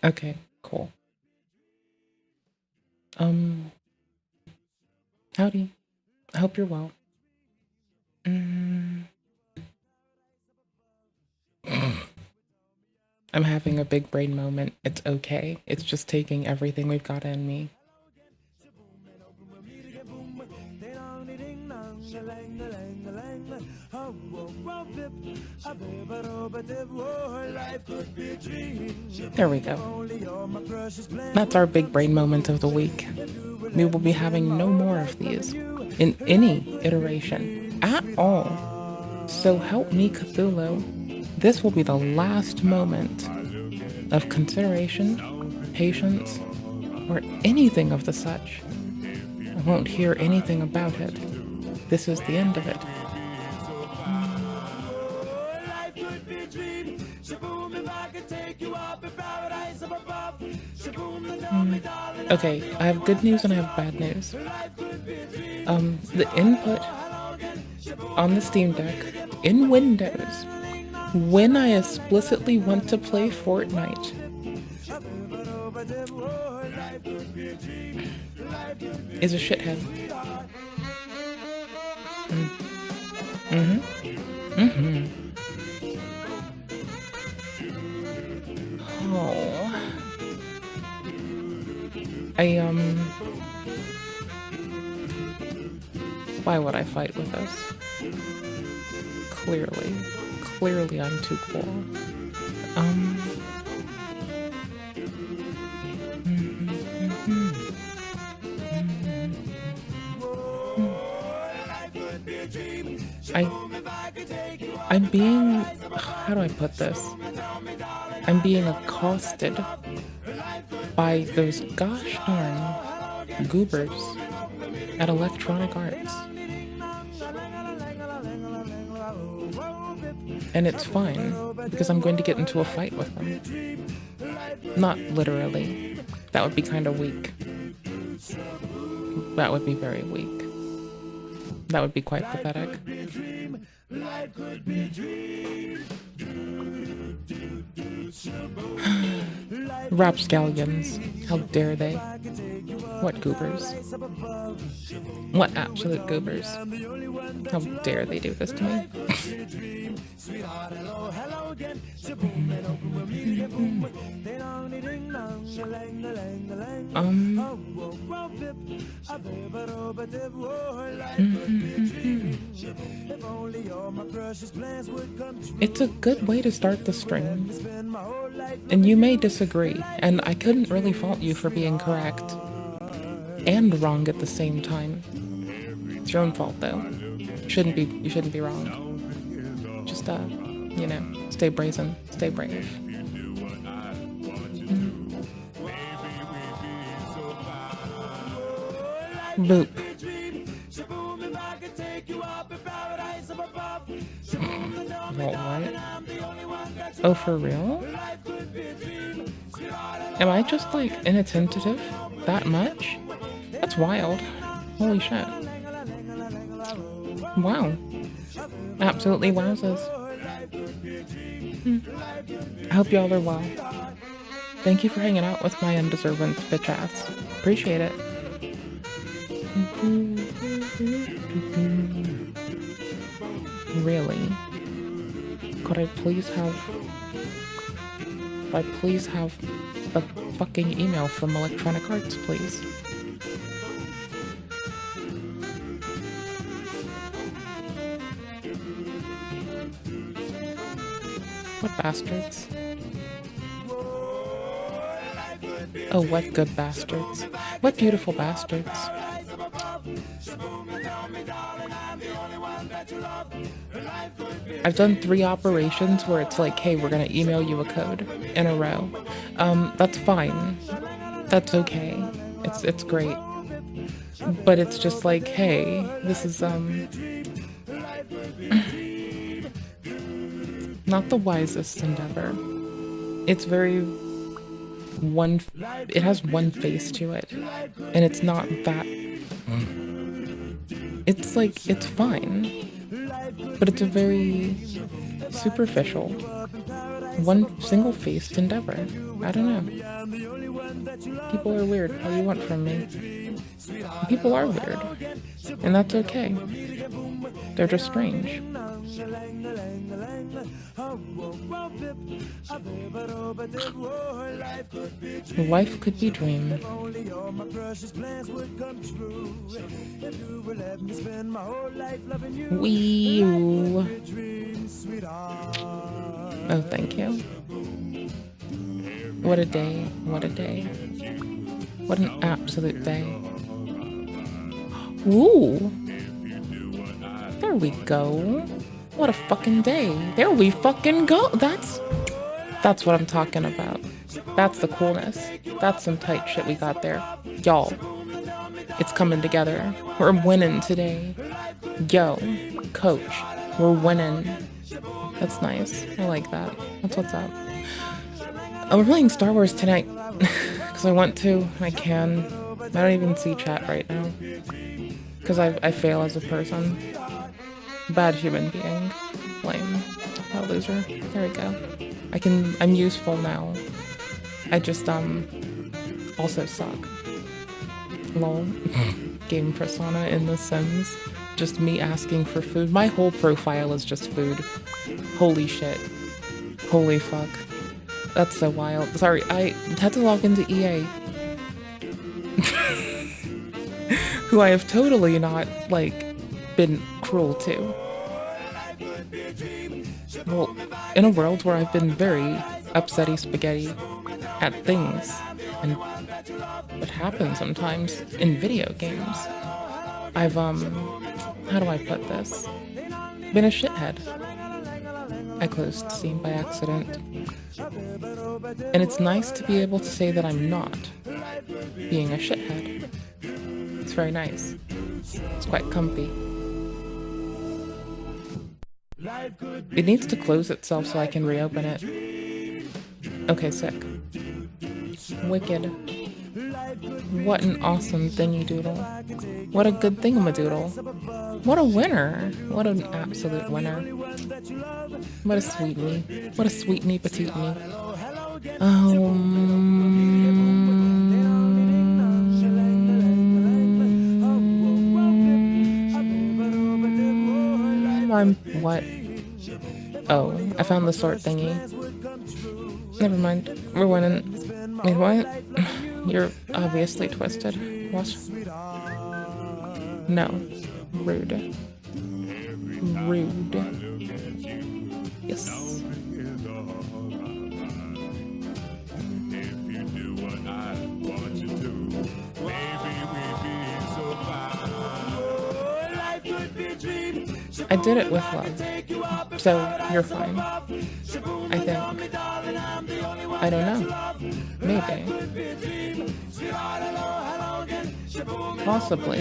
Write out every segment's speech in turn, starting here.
Okay, cool. Howdy. I hope you're well. Mm. I'm having a big brain moment. It's okay. It's just taking everything we've got in me. There we go. That's our big brain moment of the week. We will be having no more of these in any iteration at all. So help me, Cthulhu. This will be the last moment of consideration, patience, or anything of the such. I won't hear anything about it. This is the end of it. Okay, I have good news and I have bad news. The input on the Steam Deck in Windows, when I explicitly want to play Fortnite, is a shithead. Oh. Why would I fight with this? Clearly I'm too cool. I'm being, how do I put this? I'm being accosted by those gosh darn goobers at Electronic Arts. And it's fine, because I'm going to get into a fight with them. Not literally. That would be kind of weak. That would be very weak. That would be quite pathetic. Rapscallions. How dare they? What goobers? What absolute goobers? How dare they do this to me? It's a good way to start the stream. And you may disagree, and I couldn't really fault you for being correct and wrong at the same time. It's your own fault, though. You shouldn't be wrong. Just you know, stay brazen, stay brave. Boop. What? Oh, for real? Am I just like inattentive that much? That's wild. Holy shit. Wow. Absolutely wowzers. I hope y'all are well. Thank you for hanging out with my undeserved bitch ass. Appreciate it. Really? Could I please have the fucking email from Electronic Arts, please? What bastards? Oh, what good bastards. What beautiful bastards. I've done 3 operations where it's like, hey, we're gonna email you a code in a row. That's fine. That's okay. It's great. But it's just like, hey, this is, not the wisest endeavor. It's very it has one face to it, and it's not that. It's like, it's fine, but it's a very superficial, one single-faced endeavor. I don't know. People are weird. What do you want from me? People are weird. And that's okay. They're just strange. Life could be dreamed. Wee. Oh, thank you. What a day. What a day. What an absolute day. Ooh. There we go. What a fucking day. There we fucking go. That's what I'm talking about. That's the coolness. That's some tight shit we got there. Y'all, it's coming together. We're winning today. Yo, coach, we're winning. That's nice. I like that. That's what's up. We're playing Star Wars tonight because I want to. I can. I don't even see chat right now because I fail as a person. Bad human being. Lame. Oh, loser. There we go. I'm useful now. I just, also suck. Lol. Game persona in The Sims. Just me asking for food. My whole profile is just food. Holy shit. Holy fuck. That's so wild. Sorry, I had to log into EA. Who I have totally not, like, been cruel to. Well, in a world where I've been very upsetty spaghetti at things, and what happens sometimes in video games, I've, how do I put this? Been a shithead. I closed Steam by accident. And it's nice to be able to say that I'm not being a shithead. It's very nice. It's quite comfy. It needs to close itself so I can reopen it. Okay, sick. Wicked. What an awesome thingy doodle. What a good thingamadoodle. What a winner. What an absolute winner. What a sweetney. What a sweetney petitney. What? Oh, I found the sort thingy. Never mind. We're winning. Wait, what? You're obviously twisted. What? No. Rude. Rude. Yes. I did it with love, so you're fine. I think. I don't know. Maybe. Possibly.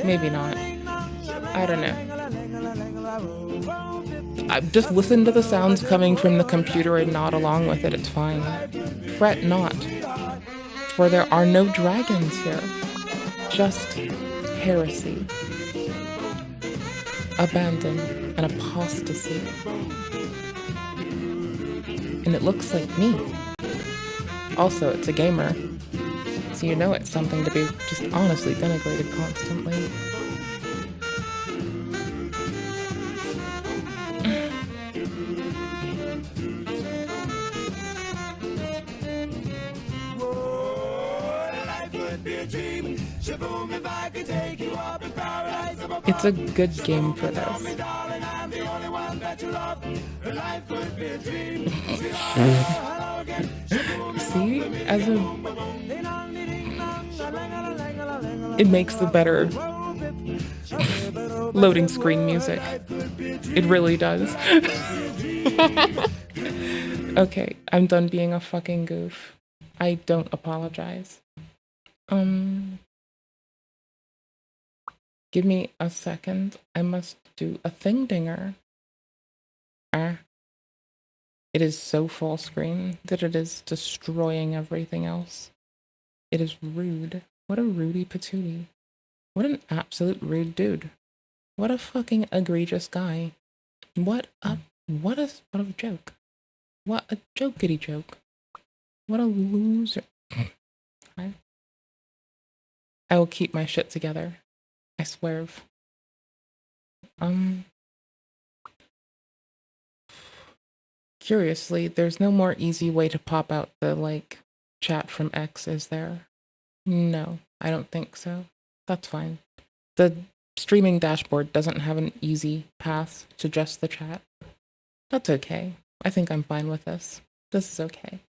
Maybe not. I don't know. I just listen to the sounds coming from the computer and nod along with it. It's fine. Fret not, for there are no dragons here. Just heresy. Abandon and apostasy. And it looks like me. Also, it's a gamer. So you know it's something to be just honestly denigrated constantly. It's a good game for this. See, it makes the better loading screen music. It really does. Okay, I'm done being a fucking goof. I don't apologize. Give me a second. I must do a thing dinger. It is so full screen that it is destroying everything else. It is rude. What a Rudy Patootie. What an absolute rude dude. What a fucking egregious guy. What a joke. What a jokety joke. What a loser. I will keep my shit together. I swear. Curiously, there's no more easy way to pop out the, like, chat from X, is there? No, I don't think so. That's fine. The streaming dashboard doesn't have an easy path to just the chat. That's okay. I think I'm fine with this. This is okay.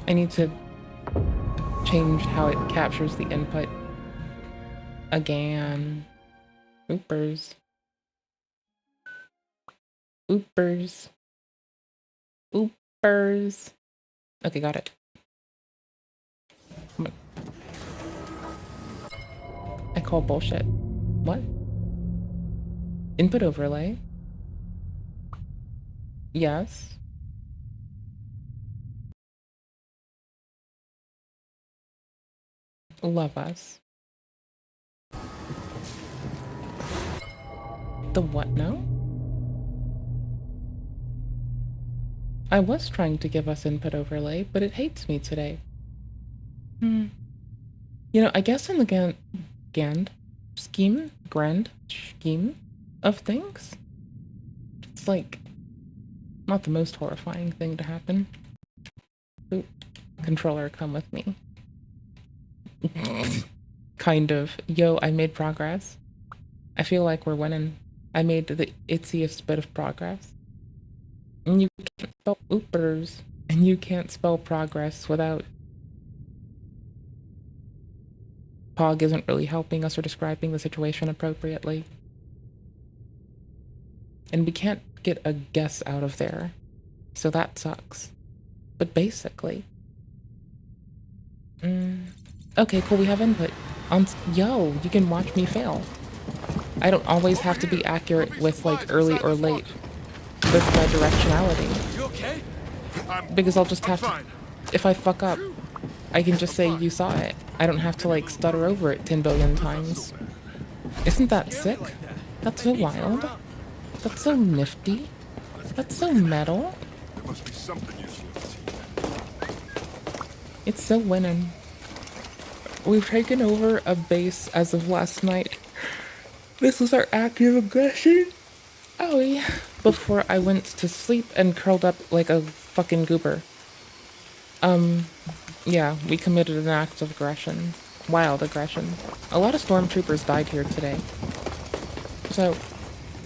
I need to change how it captures the input again. Oopers. Oopers. Oopers. Okay, got it. I call bullshit. What? Input overlay? Yes. Love us. The what now? I was trying to give us input overlay, but it hates me today. You know, I guess in the grand scheme of things, it's like not the most horrifying thing to happen. Ooh, controller, come with me. Kind of. Yo, I made progress. I feel like we're winning. I made the itziest bit of progress. And you can't spell oopers, and you can't spell progress without... Pog isn't really helping us or describing the situation appropriately. And we can't get a guess out of there. So that sucks. But basically... Okay, cool, we have input. Yo, you can watch me fail. I don't always have to be accurate with, like, early or late with my directionality. You okay? Because I'll just have to... If I fuck up, I can just say you saw it. I don't have to, like, stutter over it 10 billion times. Isn't that sick? That's so wild. That's so nifty. That's so metal. There must be something useful. It's so winning. We've taken over a base as of last night. This was our active aggression. Oh yeah. Before I went to sleep and curled up like a fucking goober. Yeah, we committed an act of aggression. Wild aggression. A lot of stormtroopers died here today. So,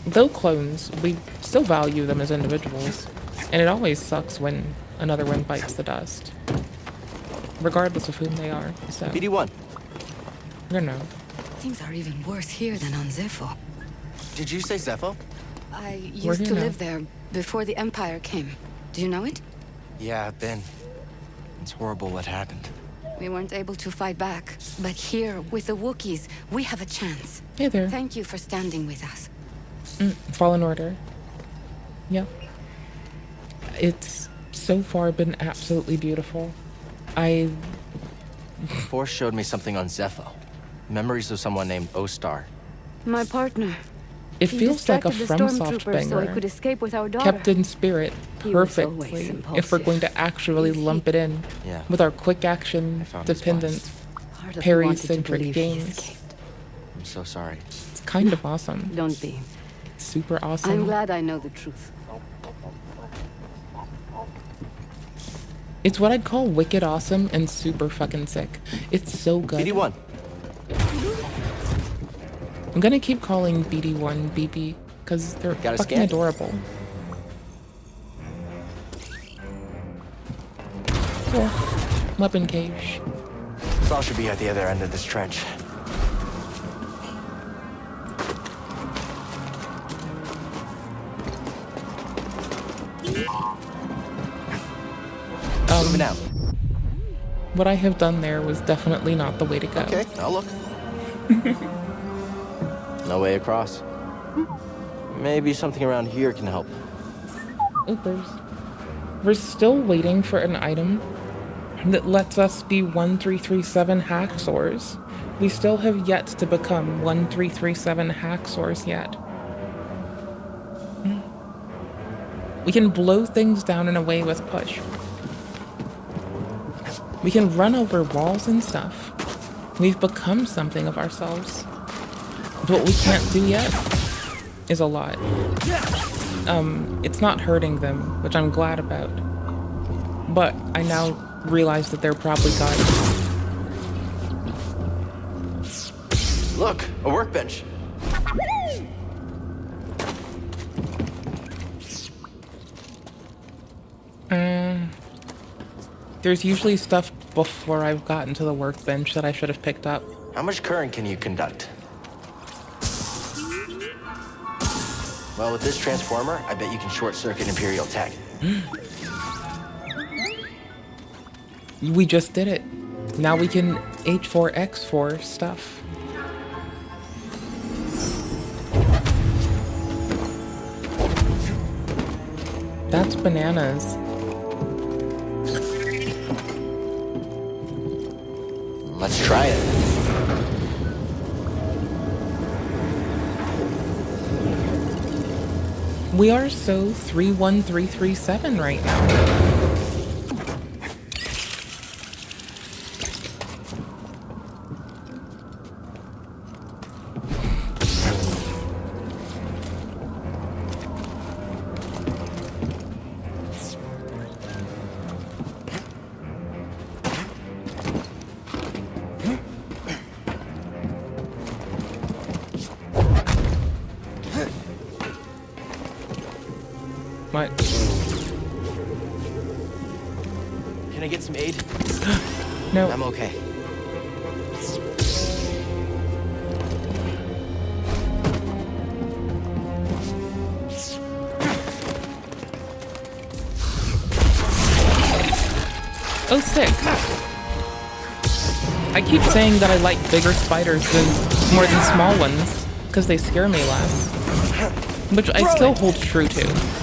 though clones, we still value them as individuals. And it always sucks when another one bites the dust. Regardless of whom they are, so... BD1. You know. Things are even worse here than on Zepho. Did you say Zepho? I used to live there before the Empire came. Do you know it? Yeah, I've been. It's horrible what happened. We weren't able to fight back, but here, with the Wookiees, we have a chance. Hey there. Thank you for standing with us. Fallen Order. Yep. It's so far been absolutely beautiful. Force showed me something on Zepho. Memories of someone named Ostar. My partner. It feels like a FromSoft banger, so he could escape with our daughter. kept in spirit perfectly if we're going to actually lump it in with our quick action dependent parry-centric games. I'm so sorry. It's kind of awesome. Don't be. It's super awesome. I'm glad I know the truth. It's what I'd call wicked awesome and super fucking sick. It's so good. BD1. I'm gonna keep calling BD1 BB because they're fucking adorable. Cool. Weapon cache. Saul should be at the other end of this trench. Moving out. What I have done there was definitely not the way to go. Okay, I'll look. No way across. Maybe something around here can help. Oopers. We're still waiting for an item that lets us be 1337 hacksaws We still have yet to become 1337 hacksaws yet. We can blow things down in a way with push. We can run over walls and stuff. We've become something of ourselves. But what we can't do yet is a lot. It's not hurting them, which I'm glad about. But I now realize that they're probably gods. Look, a workbench. There's usually stuff before I've gotten to the workbench that I should have picked up. How much current can you conduct? Well, with this transformer, I bet you can short-circuit Imperial tech. We just did it. Now we can H4X4 stuff. That's bananas. Let's try it. We are so 31337 right now. What? Can I get some aid? No. I'm okay. Oh, sick. I keep saying that I like bigger spiders more than small ones, because they scare me less. Which I still hold true to.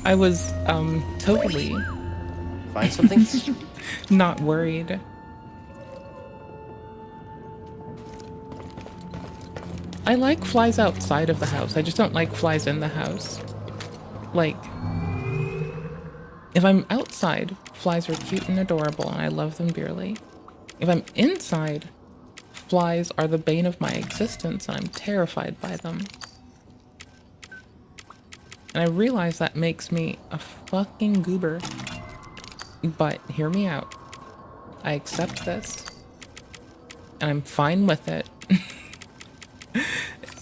I was, totally Find something? not worried. I like flies outside of the house. I just don't like flies in the house. Like, if I'm outside, flies are cute and adorable, and I love them dearly. If I'm inside, flies are the bane of my existence, and I'm terrified by them. And I realize that makes me a fucking goober. But hear me out. I accept this. And I'm fine with it.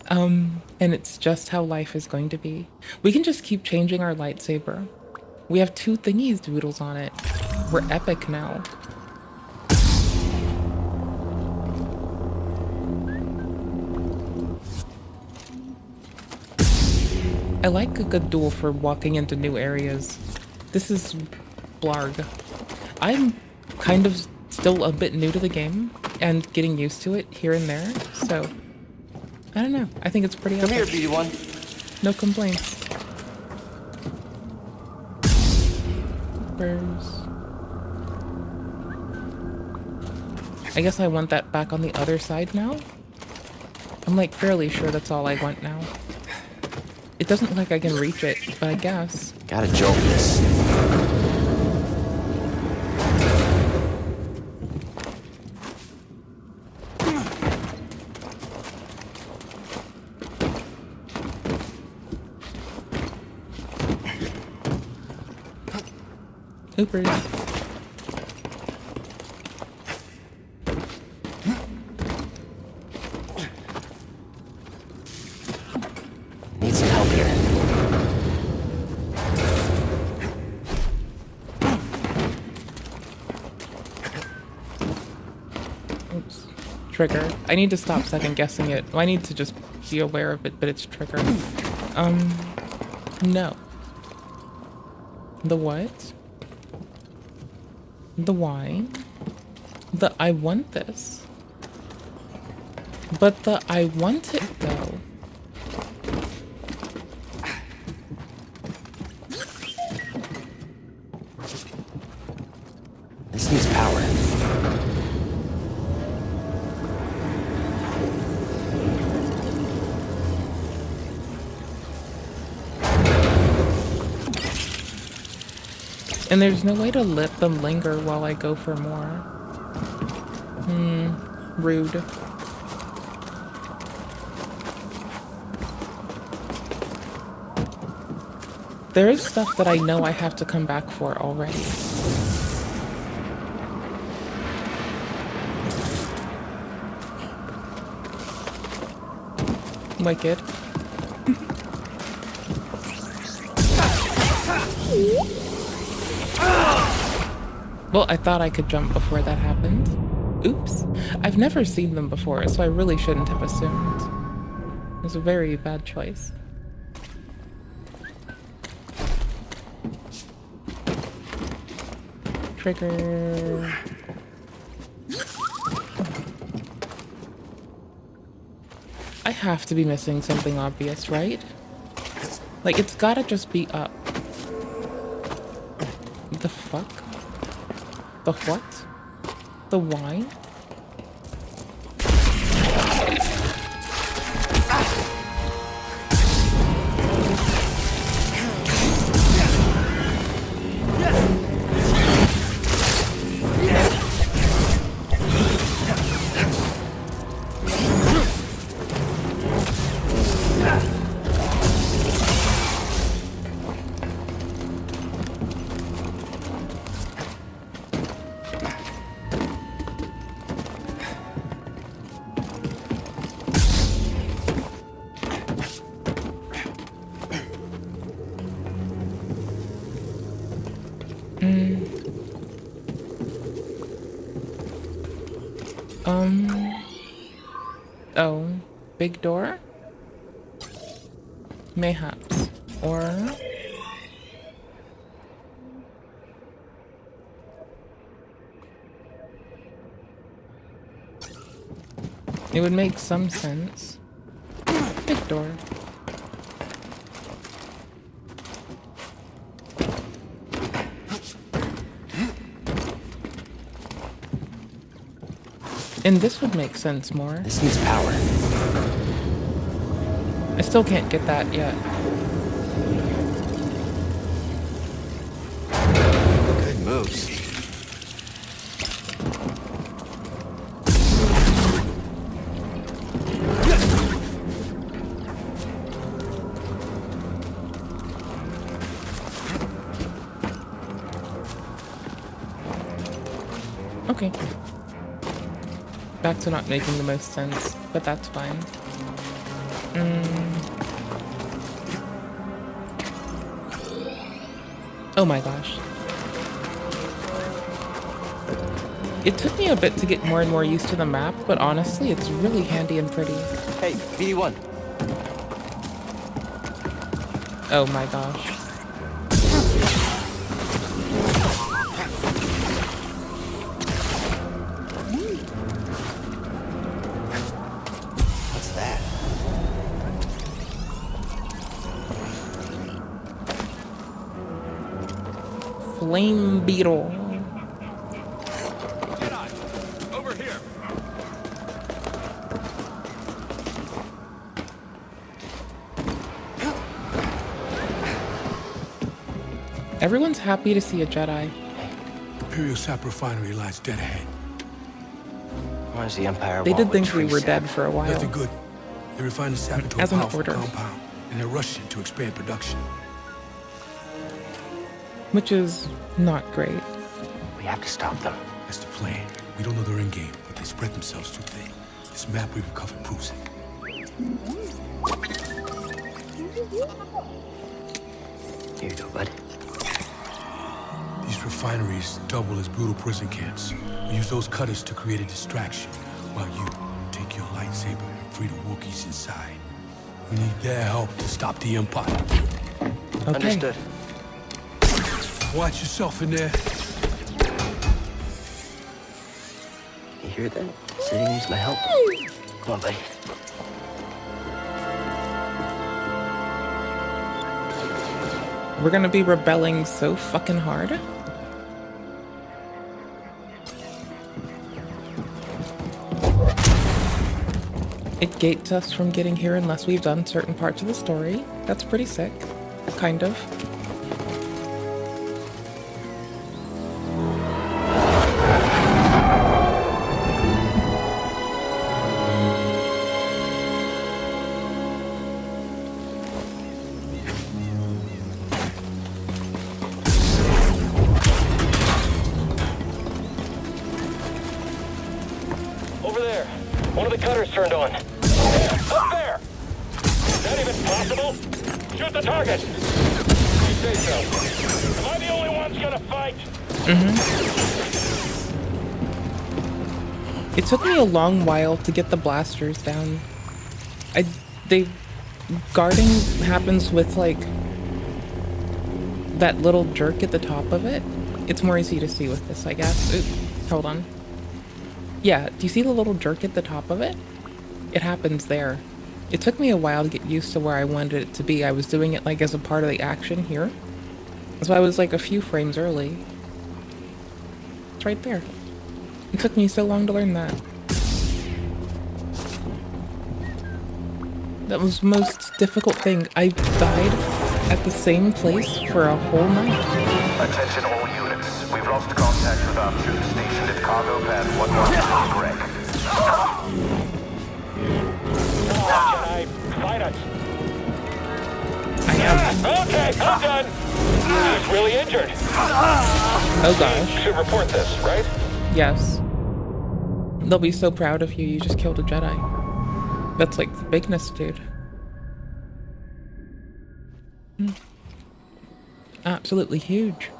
And it's just how life is going to be. We can just keep changing our lightsaber. We have 2 thingies doodles on it. We're epic now. I like a good duel for walking into new areas. This is Blarg. I'm kind of still a bit new to the game and getting used to it here and there, so I don't know. I think it's pretty Come epic. here, BD1. No complaints. Burrs. I guess I want that back on the other side now. I'm like fairly sure that's all I want now. It doesn't look like I can reach it, but I guess. Gotta jolt this. Oopers. Need some help here. Oops. Trigger. I need to stop second guessing it. I need to just be aware of it, but it's triggered. No. The what? The why? The I want this. But the I want it though. This needs power. And there's no way to let them linger while I go for more. Rude. There is stuff that I know I have to come back for already. Wicked. Well, I thought I could jump before that happened. Oops. I've never seen them before, so I really shouldn't have assumed. It was a very bad choice. Trigger. I have to be missing something obvious, right? Like, it's gotta just be up. The fuck? The what? The why? Oh, big door? Mayhaps. Or... it would make some sense. Big door. And this would make sense more. This needs power. I still can't get that yet. Good moves. Okay. Back to not making the most sense, but that's fine. Oh my gosh. It took me a bit to get more and more used to the map, but honestly, it's really handy and pretty. Hey, BD1. Oh my gosh. What's that? Flame beetle. Jedi, over here. Everyone's happy to see a Jedi. Imperial Sap Refinery lies dead ahead. Why does the Empire They want did think with we tree were sap? dead for a while. Nothing good. They refine the sap into a As an powerful order. compound, and they're rushing to expand production. Which is not great. We have to stop them. That's the plan. We don't know their end game, but they spread themselves too thin. This map we recovered proves it. Here you go, bud. These refineries double as brutal prison camps. We use those cutters to create a distraction, while you take your lightsaber and free the Wookiees inside. We need their help to stop the Empire. Okay. Understood. Watch yourself in there. You hear that? City needs my help. Come on, buddy. We're gonna be rebelling so fucking hard. It gates us from getting here unless we've done certain parts of the story. That's pretty sick. Kind of. Over there. One of the cutters turned on. Up there! Is that even possible? Shoot the target! You say so. Am I the only one's gonna fight? It took me a long while to get the blasters down. Guarding happens with like that little jerk at the top of it. It's more easy to see with this, I guess. Ooh, hold on. Yeah, do you see the little jerk at the top of it? It happens there. It took me a while to get used to where I wanted it to be. I was doing it like as a part of the action here. So I was like a few frames early. It's right there. It took me so long to learn that. That was the most difficult thing. I died at the same place for a whole night. Attention all units. We've lost contact with our troops stationed at cargo pad 116 Greg. Jedi, fight us. I am. Okay, I'm done. He's really injured. Oh gosh. Should report this, right? Yes. They'll be so proud of you. You just killed a Jedi. That's like the bigness, dude. Absolutely huge.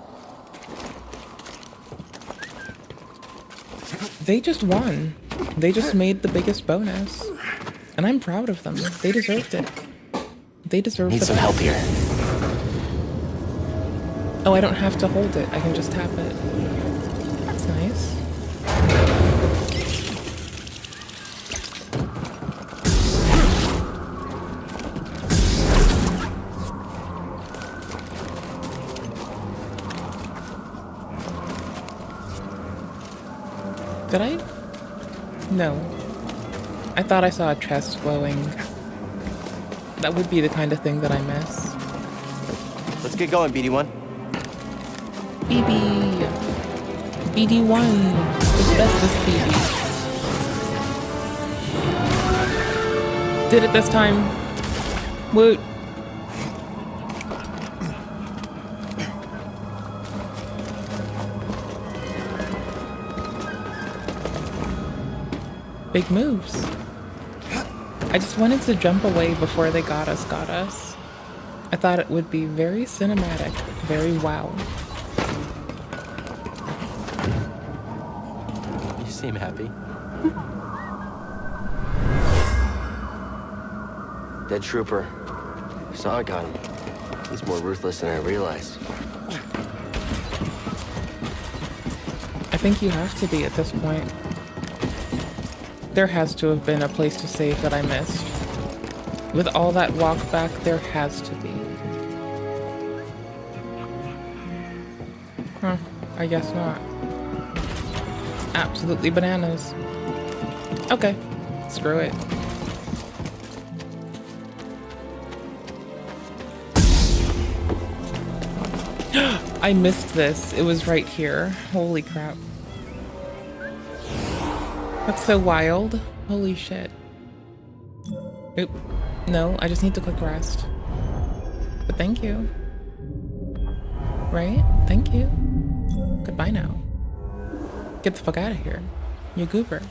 They just won. They just made the biggest bonus. And I'm proud of them. They deserved it. They deserved Need the some help here. Oh, I don't have to hold it. I can just tap it. That's nice. Did I? No. I thought I saw a chest glowing. That would be the kind of thing that I miss. Let's get going, BD1. BB! BD1! The bestest BB. Did it this time. Woot. Big moves. I just wanted to jump away before they got us. I thought it would be very cinematic, very wow. You seem happy. Dead trooper. Saw a gun. He's more ruthless than I realized. I think you have to be at this point. There has to have been a place to save that I missed. With all that walk back, there has to be. Huh, I guess not. Absolutely bananas. Okay, screw it. I missed this. It was right here. Holy crap. That's so wild. Holy shit. Oop. No, I just need to click rest. But thank you. Right? Thank you. Goodbye now. Get the fuck out of here. You goober.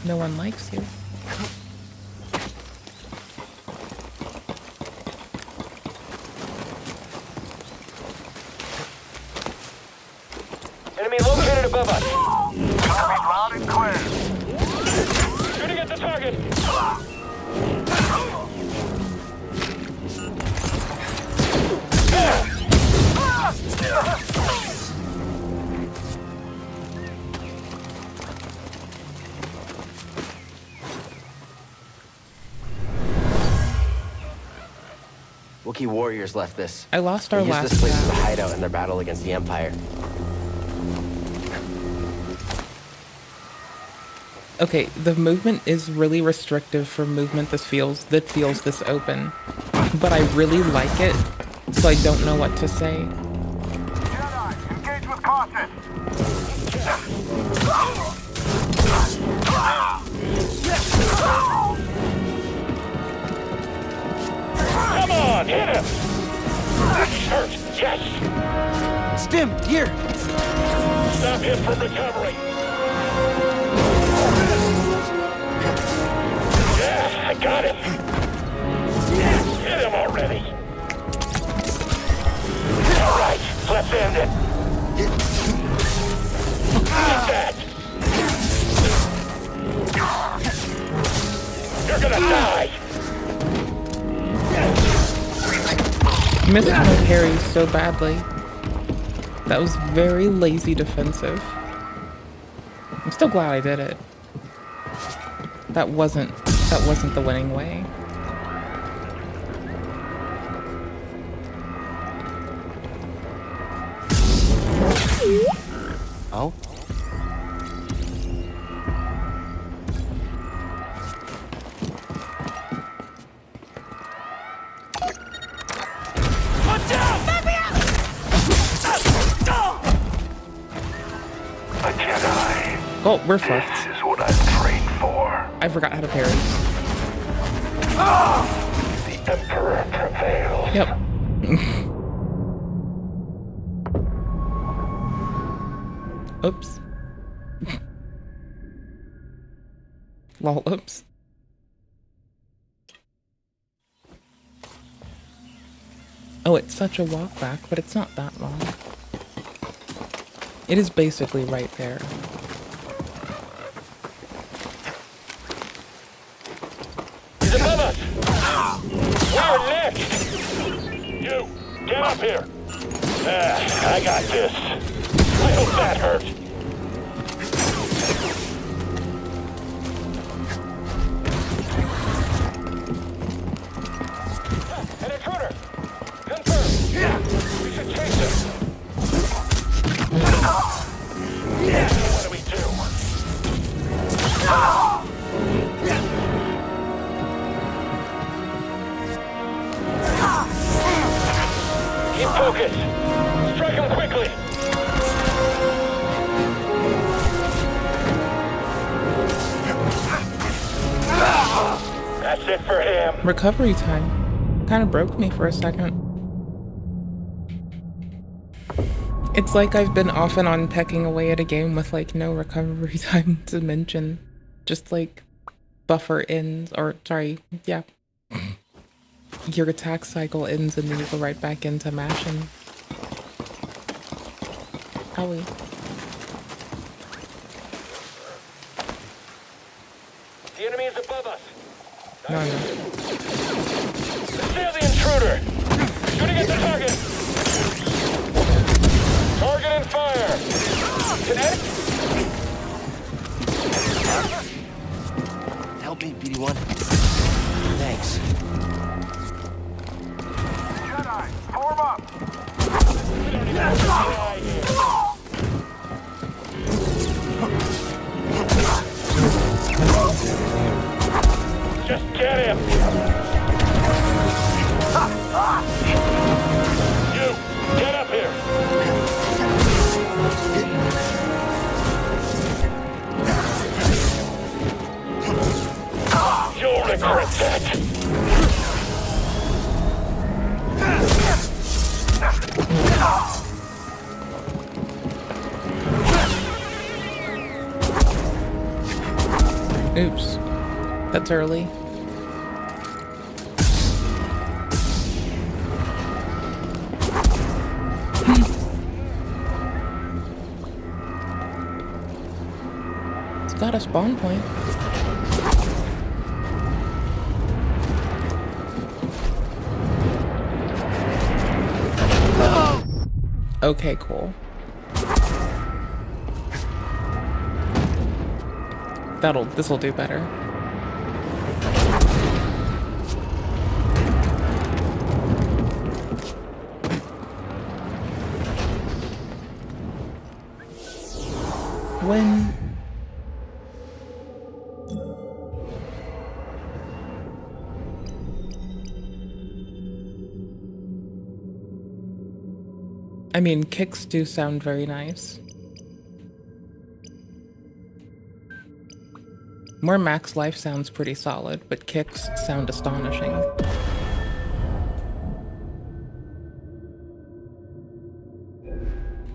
No one likes you. Enemy located above us. Loud and clear. Shooting at the target. Wookiee warriors left this. I lost They our used last this place as a path. hideout in their battle against the Empire. Okay, the movement is really restrictive for movement that feels this open. But I really like it, so I don't know what to say. Jedi, engage with caution. Come on, hit him! He's hurt, yes! Stim, here! Stop him from recovering! Yeah, I got him! Hit him already! Alright, let's end it! Eat that! You're gonna die! Missed my parry so badly. That was very lazy defensive. I'm still glad I did it. That wasn't the winning way. Oh? A Jedi. Oh, we're fucked. This is what I've trained for. I forgot how to parry. The Emperor prevails. Yep. Oops. Lol, oops. Oh, it's such a walk back, but it's not that long. It is basically right there. He's above us! We're next! You, get up here! I got this. I hope that hurt. An intruder! Confirmed! We should chase him! What do we do? Keep focused! Strike him quickly! That's it for him. Recovery time kind of broke me for a second. It's like I've been off and on pecking away at a game with like no recovery time to mention. Just like buffer ends, or sorry, yeah. Your attack cycle ends and then you go right back into mashing. Owie. The enemy is above us. No, no. Conceal the intruder! Shooting at the target! Target and fire! Kinetic? Help me, BD-1. Thanks. Jedi, form up. We don't even have to try here. Just get him! You, get up here! You'll regret that! Oops. That's early. It's got a spawn point. Okay, cool. This'll do better. I win. I mean, kicks do sound very nice. More max life sounds pretty solid, but kicks sound astonishing.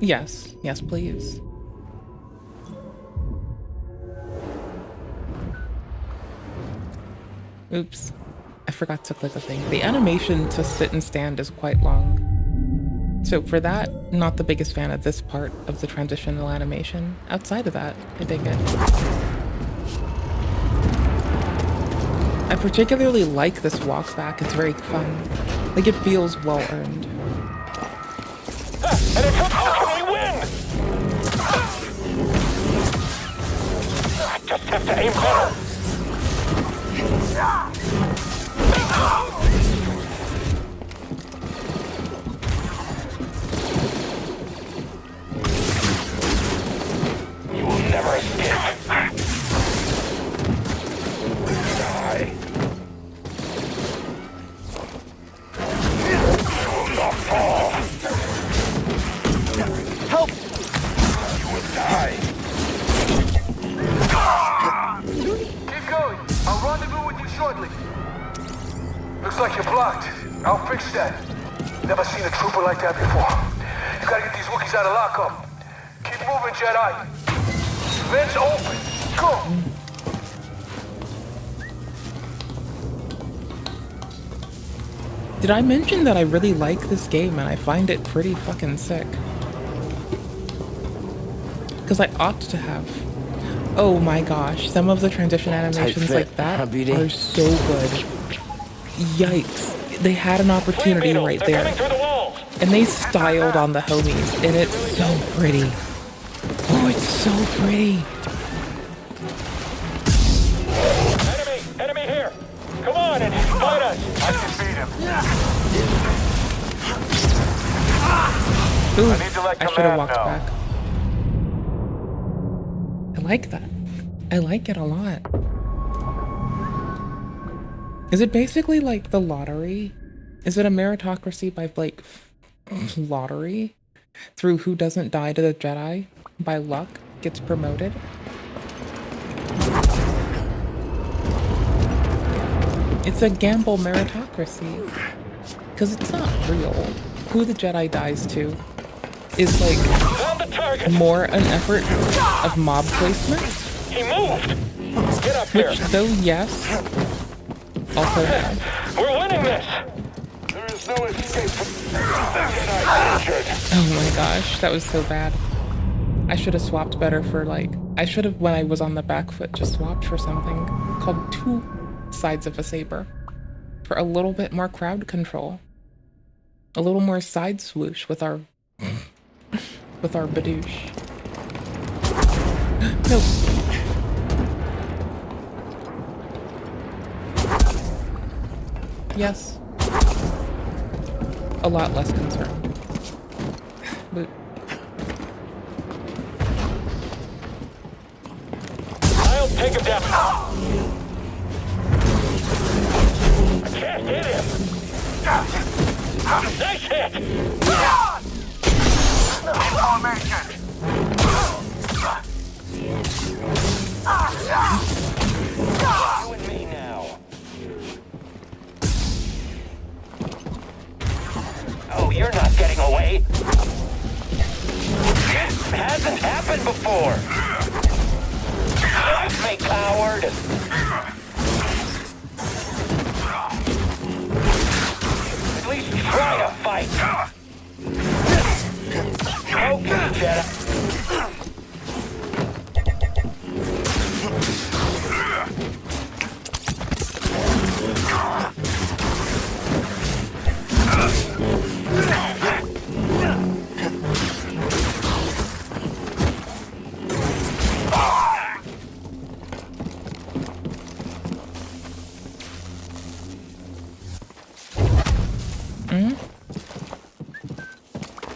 Yes, yes, please. Oops, I forgot to click a thing. The animation to sit and stand is quite long. So for that, not the biggest fan of this part of the transitional animation. Outside of that, I dig it. I particularly like this walk back, it's very fun. Like it feels well earned. And it's how can we win? I just have to aim better. You will never escape. Die. You will not fall. Help! You will die. Keep going. I'll rendezvous with you shortly. Looks like you're blocked. I'll fix that. Never seen a trooper like that before. You gotta get these Wookiees out of lockup. Keep moving, Jedi. Vents open. Go! Did I mention that I really like this game and I find it pretty fucking sick? Because I ought to have. Oh my gosh, some of the transition animations fit, like that huh, Beauty? are so good. Yikes. They had an opportunity right there. And they styled on the homies, and it's so pretty. Oh, it's so pretty. Enemy here. Come on and fight us. I can beat him. Ooh, I need to let I should have command walked know. back. I like that. I like it a lot. Is it basically like the lottery? Is it a meritocracy by like lottery? Through who doesn't die to the Jedi by luck gets promoted? It's a gamble meritocracy. Because it's not real. Who the Jedi dies to is like Found the target. more an effort of mob placement. He moved. Get up here. Which, though, yes, also no. We're winning this. There is no escape from Jedi injured. Oh my gosh, that was so bad. I should have swapped better for like, I should have, when I was on the back foot, just swapped for something called 2 sides of a saber. For a little bit more crowd control. A little more side swoosh with our badoosh. Nope. Yes. A lot less concerned. But I'll take him down. I can't hit him. Nice hit. Information. You and me now. Oh, you're not getting away. This hasn't happened before. Save me, coward. At least try to fight. Okay, Jedi.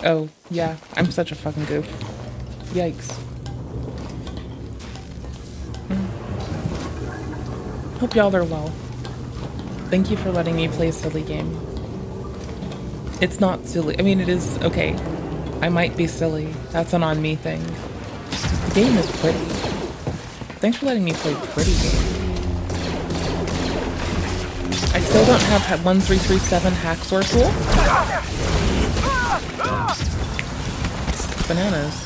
oh, yeah, I'm such a fucking goof. Yikes. Hope y'all are well. Thank you for letting me play a silly game. It's not silly. I mean, it is okay. I might be silly. That's an on me thing. The game is pretty. Thanks for letting me play pretty game. I still don't have 1337 hacksaw tool. Bananas.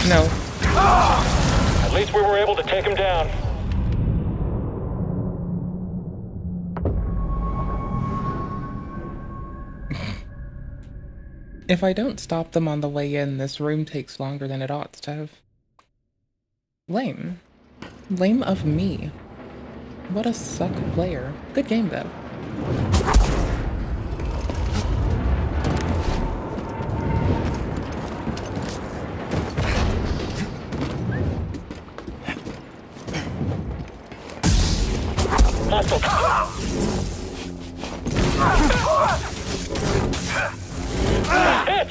No. At least we were able to take him down. If I don't stop them on the way in, this room takes longer than it ought to have. Lame. Lame of me. What a suck player. Good game, though. Hit!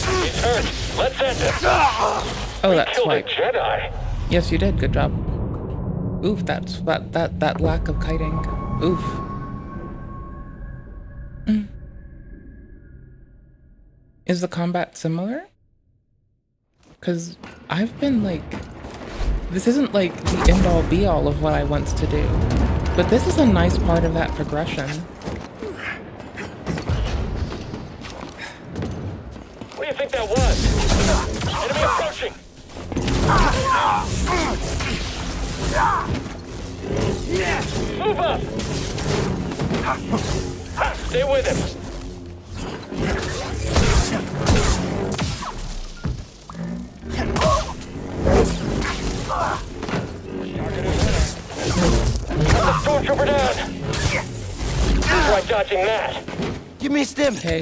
He's hurt. Let's end it. Oh, that's Killed a right. Jedi. Yes, you did. Good job. Oof, that lack of kiting. Oof. Is the combat similar? Because I've been like... This isn't like the end-all be-all of what I want to do. But this is a nice part of that progression. What do you think that was? Enemy approaching! Move up! Stay with him! Stormtrooper down! Try dodging that! You missed him. Okay.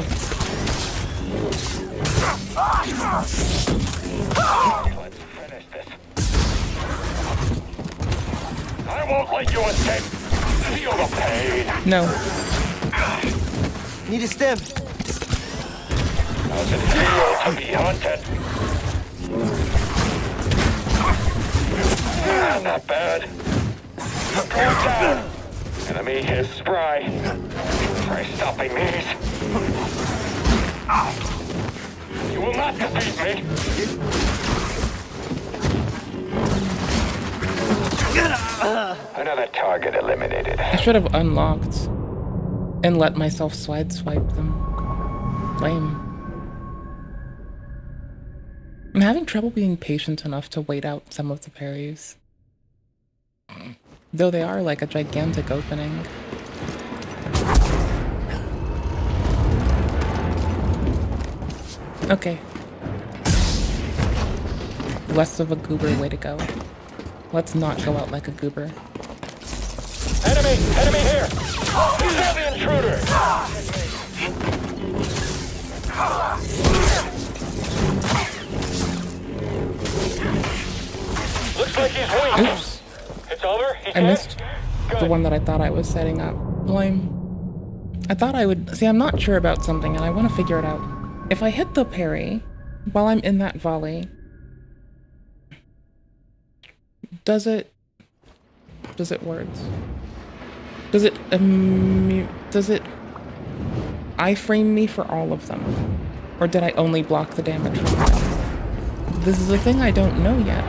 Let's finish this. I won't let you escape! Feel the pain! No. Need a stem. How's it feel to be hunted? Not bad. Going down. Enemy is spry. Try stopping these. You will not defeat me. Another target eliminated. I should have unlocked and let myself sideswipe them. Lame. I'm having trouble being patient enough to wait out some of the parries. Though they are like a gigantic opening. Okay. Less of a goober way to go. Let's not go out like a goober. Enemy here! He's the intruder! Looks like he's weak. Oops. It's over? He's I dead? missed the Good. one that I thought I was setting up. Lame. I thought I would... See, I'm not sure about something and I want to figure it out. If I hit the parry while I'm in that volley, does it words? Does it iframe me for all of them? Or did I only block the damage from one? This is a thing I don't know yet.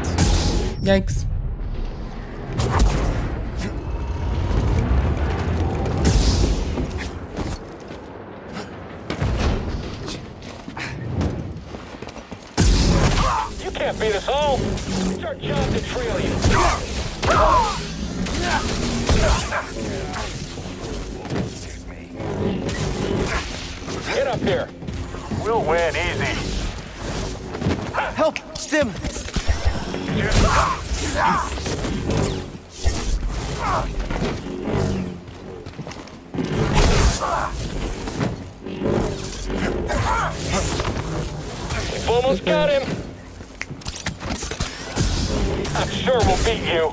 Yikes. can't beat us all. It's our job to trail you. Get up here. We'll win easy. Help! Stim! We've almost got him. I'm sure we'll beat you.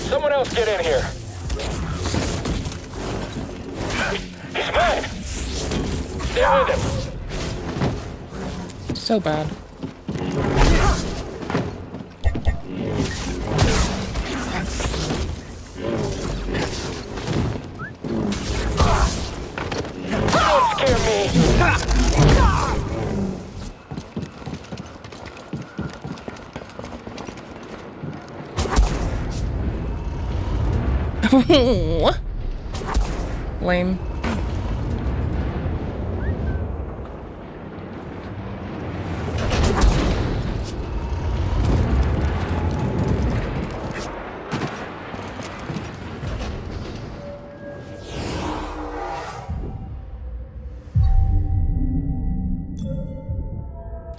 Someone else get in here. He's mine. Stay with him. So bad. Don't scare me. Lame.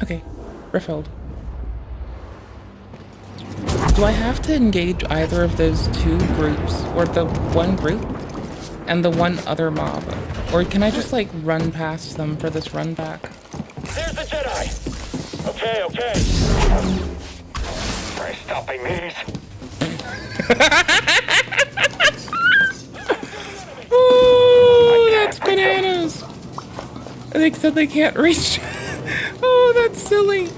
Okay, refilled. Do I have to engage either of those two groups, or the one group and the one other mob? Or can I just like run past them for this run back? There's the Jedi. Okay. Try stopping these. Oh, that's bananas. They said they can't reach. Oh, that's silly.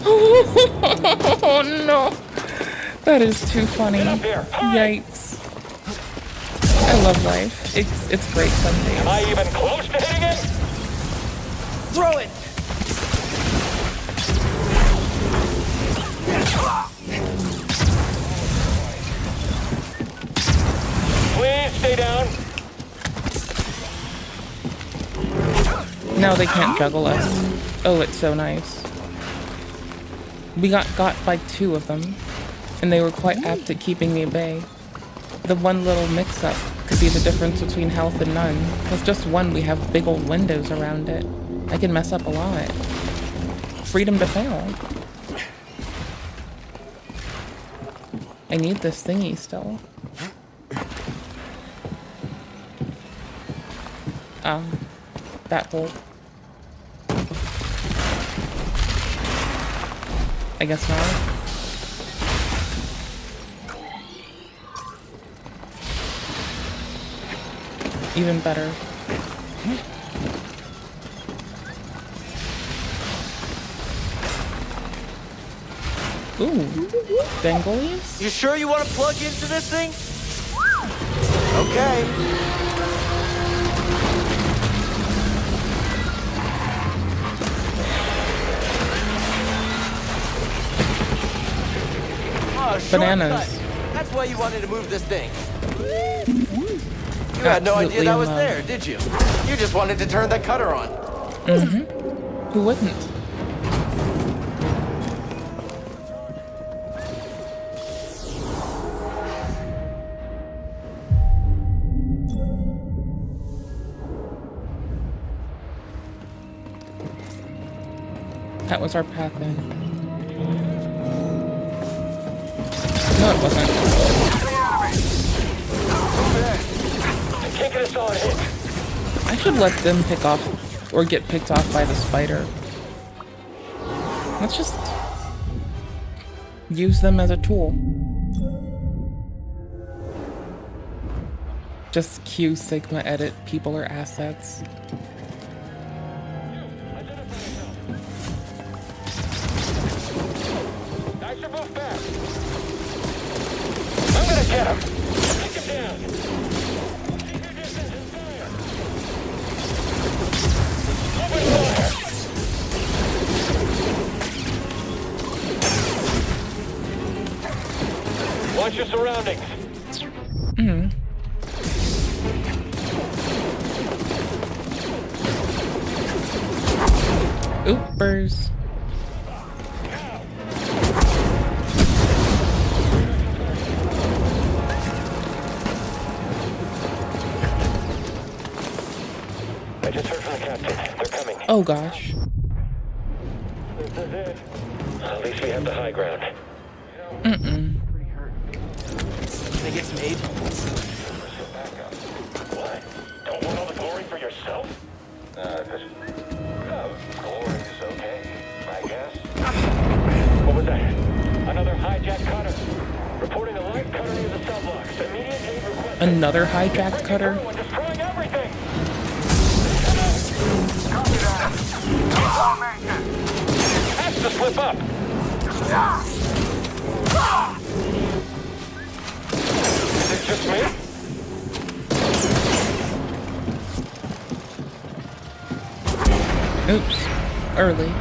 Oh no, that is too funny. Yikes. I love life. It's great some days. Am I even close to hitting it? Throw it! Please stay down. Now they can't juggle us. Oh, it's so nice. We got by 2 of them, and they were quite apt at keeping me at bay. The one little mix-up could be the difference between health and none. With just one, we have big old windows around it. I can mess up a lot. Freedom to fail. I need this thingy still. That hole. I guess not. Even better. Ooh, dangolies? You sure you want to plug into this thing? Okay. Oh, Bananas. shortcut. That's why you wanted to move this thing. You had no idea Absolutely that was love. there, did you? You just wanted to turn that cutter on. Who wouldn't? That was our path in. No, it wasn't. Taking us on hit. I should let them pick off or get picked off by the spider. Let's just use them as a tool. Just Q Sigma edit people or assets. I should move fast. I'm gonna get him. Take him down. Keep your distance and fire. Open fire. Watch your surroundings. Oopers. Oh gosh. This is it. At least we have the high ground. Mm-mm. Can I get some aid? What? Don't want all the glory for yourself? Glory's okay, I guess. What was that? Another hijacked cutter. Reporting a light cutter near the sublocks. Immediate aid requested. Another hijacked cutter? And destroying everything. Copy that. Formation. Has to slip up. Is it just me? Oops. Early.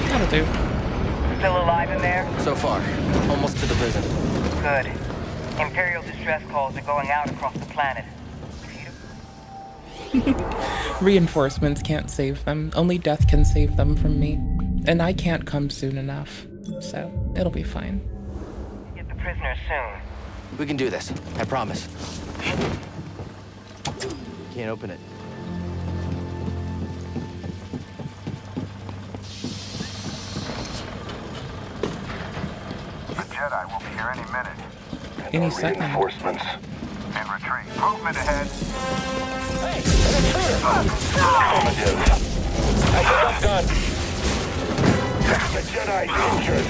That'll do. Still alive in there? So far, almost to the prison. Good. Imperial distress calls are going out across the planet. Reinforcements can't save them. Only death can save them from me. And I can't come soon enough. So, it'll be fine. Get the prisoners soon. We can do this. I promise. Can't open it. The Jedi will be here any minute. Any second. Reinforcements. And retreat. Movement ahead. Affirmative. I think I'm done. The Jedi's injured.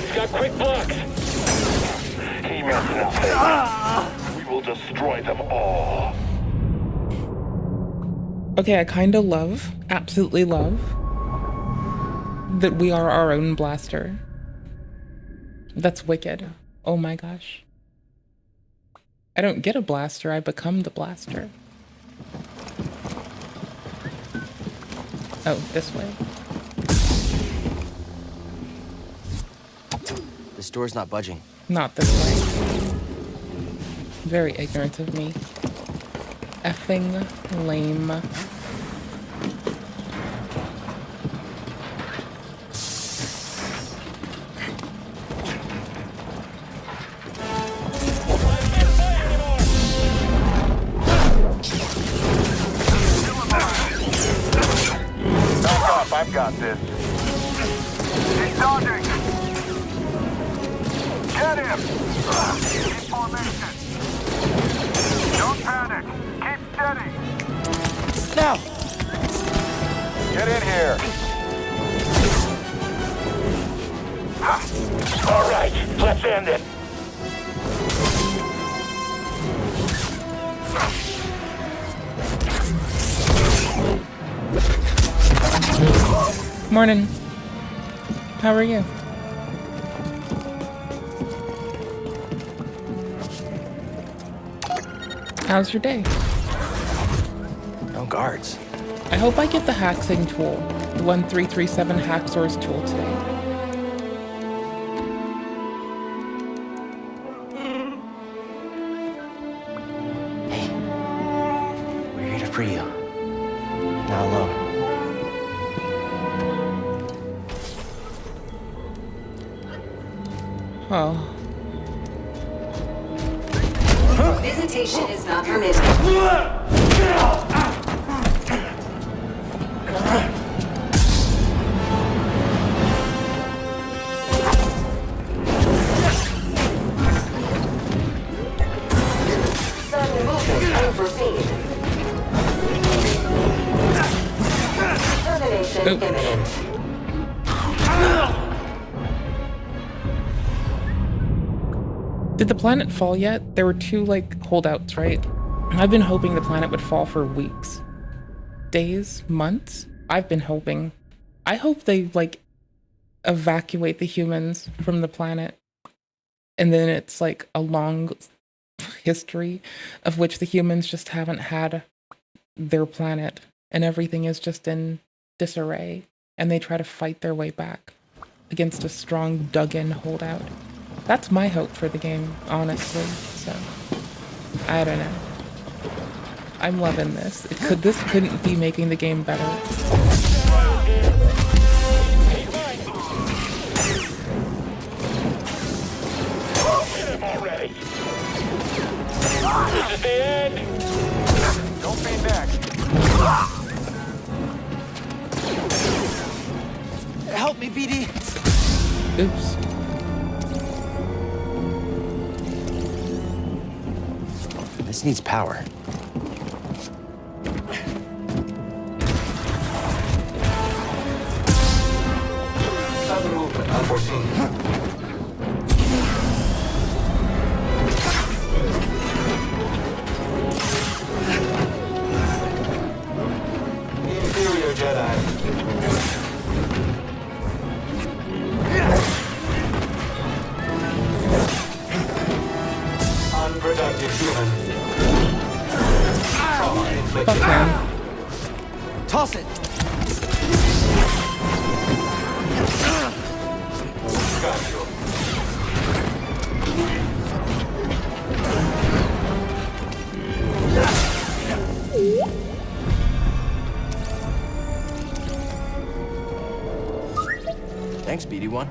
He's got quick blocks. He meant nothing. We will destroy them all. Okay, I kinda love, absolutely love, that we are our own blaster. That's wicked. Oh my gosh. I don't get a blaster, I become the blaster. Oh, this way. This door's not budging. Not this way. Very ignorant of me. Effing lame. I've got this. He's dodging. Get him. Keep formation. Don't panic. Keep steady. Now! Get in here. All right, let's end it. Morning. How are you? How's your day? No guards. I hope I get the hacksing tool, the 1337 Hacksaws tool today. Hey. We're here to free you. Not alone. Oh. Visitation is not permitted. Sudden movement unforeseen. Termination imminent. Did the planet fall yet? There were two, like, holdouts, right? I've been hoping the planet would fall for weeks. Days? Months? I've been hoping. I hope they, like, evacuate the humans from the planet. And then it's, like, a long history of which the humans just haven't had their planet. And everything is just in disarray. And they try to fight their way back against a strong, dug-in holdout. That's my hope for the game, honestly. So, I don't know. I'm loving this. This couldn't be making the game better. Get him already. This is the end. Don't be back. Help me, BD. Oops. This needs power. Sudden movement unforeseen. Inferior Jedi. Unproductive human. Trauma inflicted. Fuck him. Toss it. Got you. Thanks, BD1.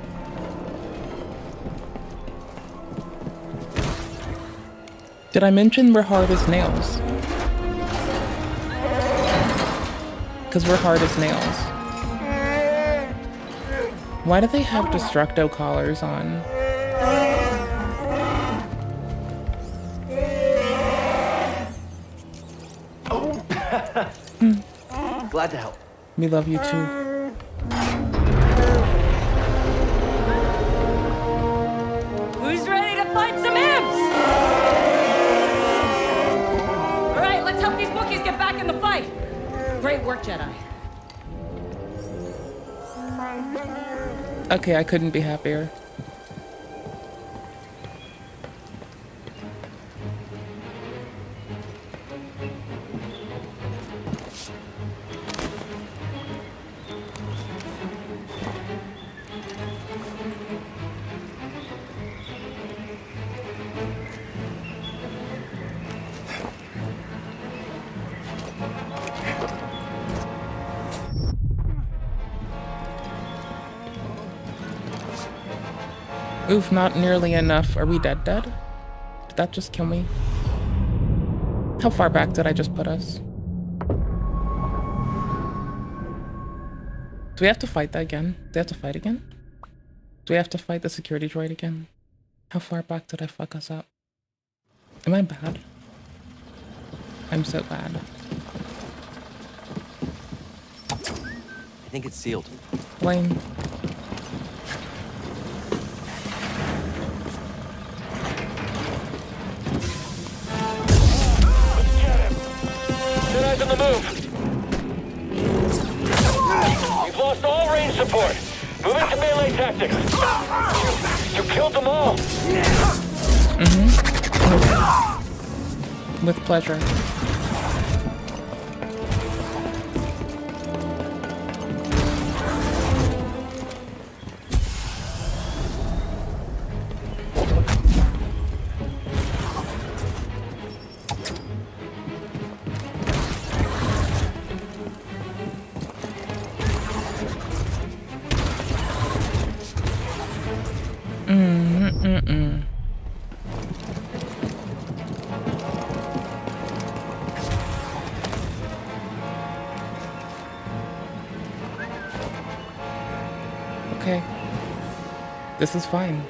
Did I mention we're hard as nails? Because we're hard as nails. Why do they have Destructo collars on? Glad to help. We love you too. Who's ready to fight some imps? All right, let's help these Wookiees get back in the fight. Great work, Jedi. Okay, I couldn't be happier. Oof, not nearly enough. Are we dead? Did that just kill me? How far back did I just put us? Do we have to fight that again? Do we have to fight again? Do we have to fight the security droid again? How far back did I fuck us up? Am I bad? I'm so bad. I think it's sealed. Blaine. Jedi's on the move. We've lost all range support. Moving to melee tactics. You killed them all. With pleasure. Okay. This is fine.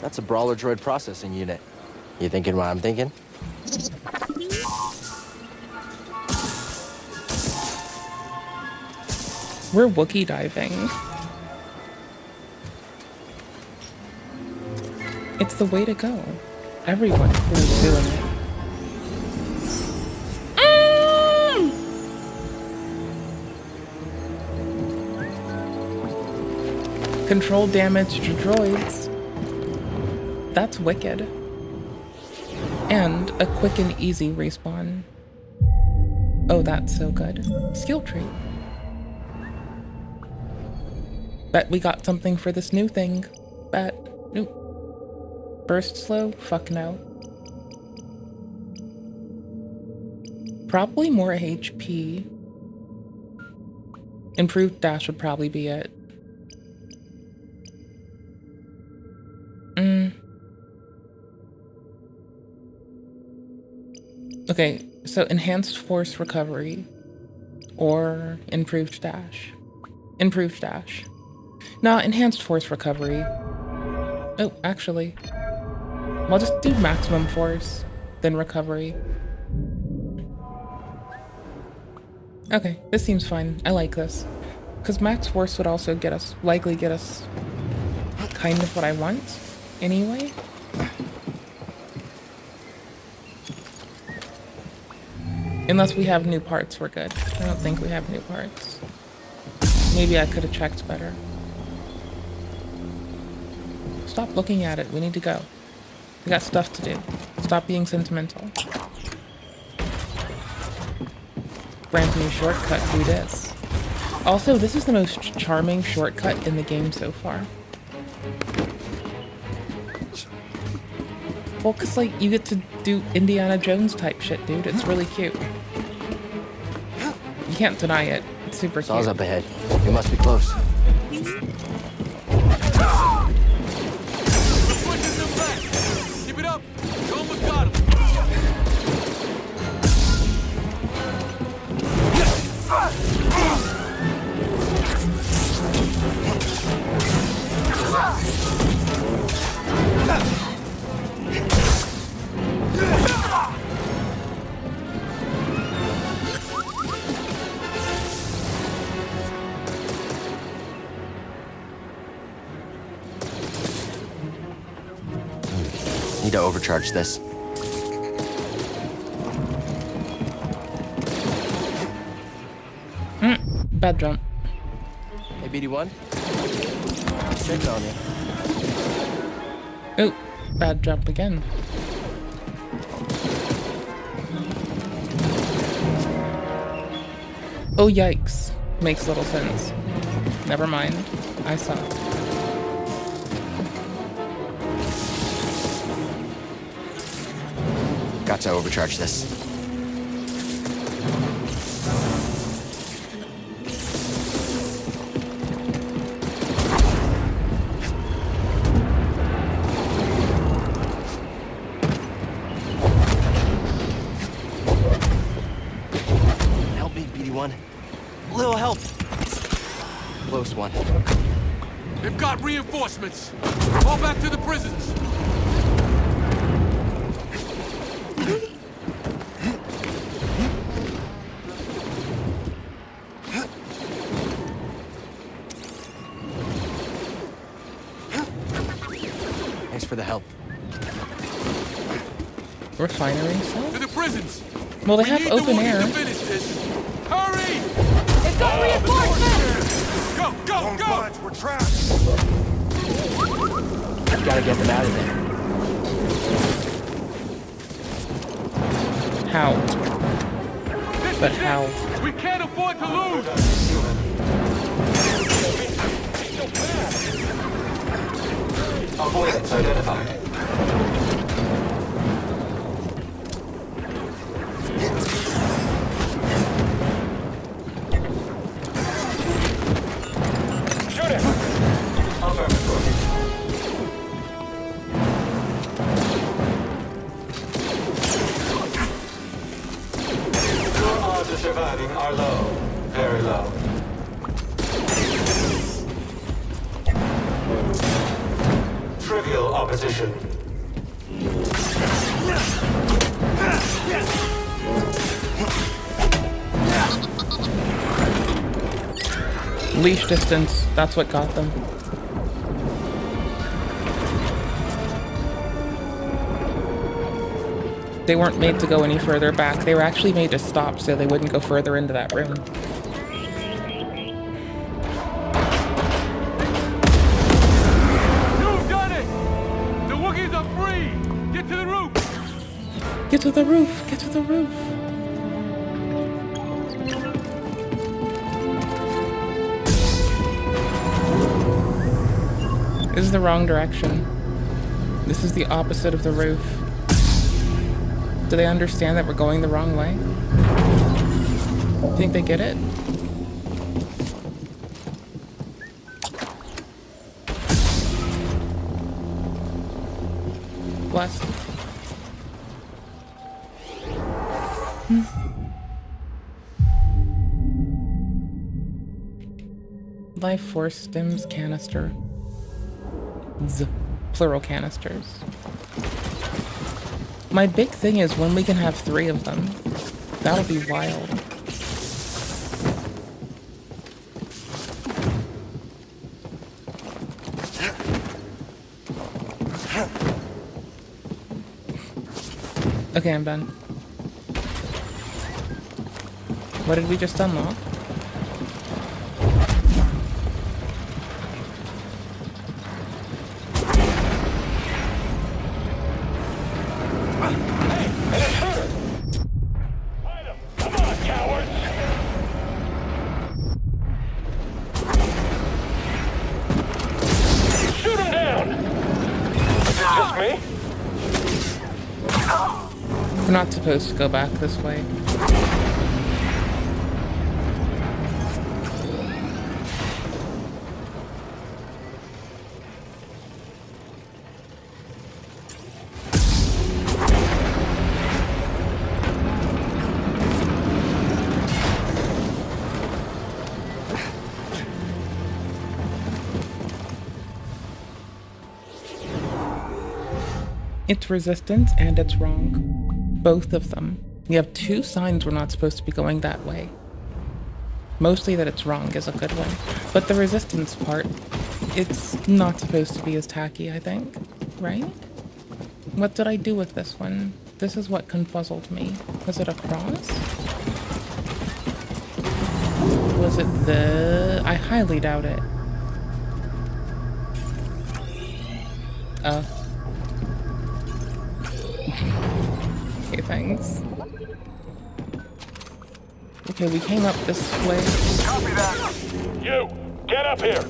That's a brawler droid processing unit. You thinking what I'm thinking? We're Wookiee diving. It's the way to go. Everyone is doing it. Control damage to droids. That's wicked. And a quick and easy respawn. Oh, that's so good. Skill tree. Bet we got something for this new thing. Bet. Nope. Burst slow? Fuck no. Probably more HP. Improved dash would probably be it. Okay, so enhanced force recovery or improved dash. Improved dash. No, enhanced force recovery. Oh, actually. I'll just do maximum force, then recovery. Okay, this seems fine. I like this. Because max force would also likely get us kind of what I want, anyway. Unless we have new parts, we're good. I don't think we have new parts. Maybe I could have checked better. Stop looking at it. We need to go. We got stuff to do. Stop being sentimental. Brand new shortcut. Do this. Also, this is the most charming shortcut in the game so far. Well, cause like you get to do Indiana Jones type shit, dude. It's really cute. You can't deny it. It's super cute. Saw's up ahead. We must be close. Keep it up. You almost got him. Need to overcharge this. Bad jump. Hey, BD1. Checking on you. Oh, bad jump again. Oh, yikes. Makes little sense. Never mind. I suck. Got to overcharge this. Help me, BD1. A little help. Close one. They've got reinforcements. Fall back to the prisons. Thanks for the help. Refinery To cell? the prisons. Well, they We have need open the Wookiees air. to finish this. Hurry! They've got reinforcements! Go, go, go! We're trapped. Gotta get them out of there. How? This But is it. how? We can't afford to lose. Avoidance identified. Shoot him! Your odds of surviving are low. Very low. Trivial opposition. Leash distance. That's what got them. They weren't made to go any further back. They were actually made to stop so they wouldn't go further into that room. You've done it! The Wookiees are free! Get to the roof! Get to the roof! Get to the roof! This is the wrong direction. This is the opposite of the roof. Do they understand that we're going the wrong way? Think they get it? Bless. Life force stims canister. Plural canisters. My big thing is when we can have 3 of them. That'll be wild. Okay, I'm done. What did we just unlock? We're not supposed to go back this way. It's resistance and it's wrong. Both of them. You have 2 signs we're not supposed to be going that way. Mostly that it's wrong is a good one. But the resistance part, it's not supposed to be as tacky, I think. Right? What did I do with this one? This is what confuzzled me. Was it a cross? Was it the... I highly doubt it. Oh. Okay, thanks. Okay, we came up this way. Copy that. You, get up here.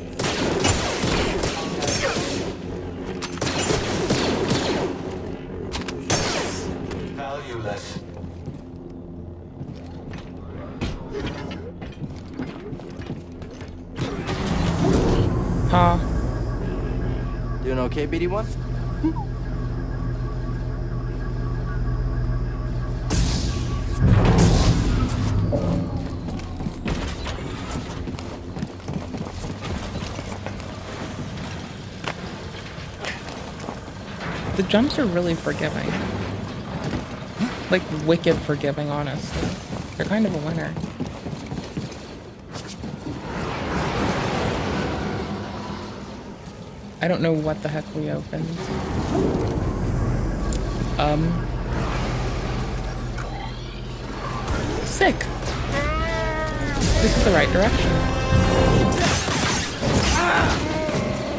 Valueless. Huh. Doing okay, BD1? The jumps are really forgiving. Like, wicked forgiving, honestly. They're kind of a winner. I don't know what the heck we opened. Sick! This is the right direction.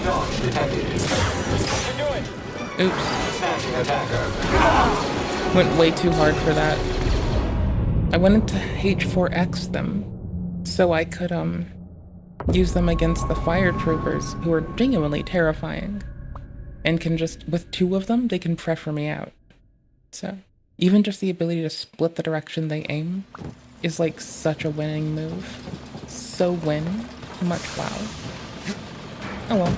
Dodge detected. Oops. Went way too hard for that. I wanted to H4X them so I could use them against the fire troopers who are genuinely terrifying and can just, with 2 of them, they can pressure me out. So even just the ability to split the direction they aim is like such a winning move. So win. Much wow. Oh well.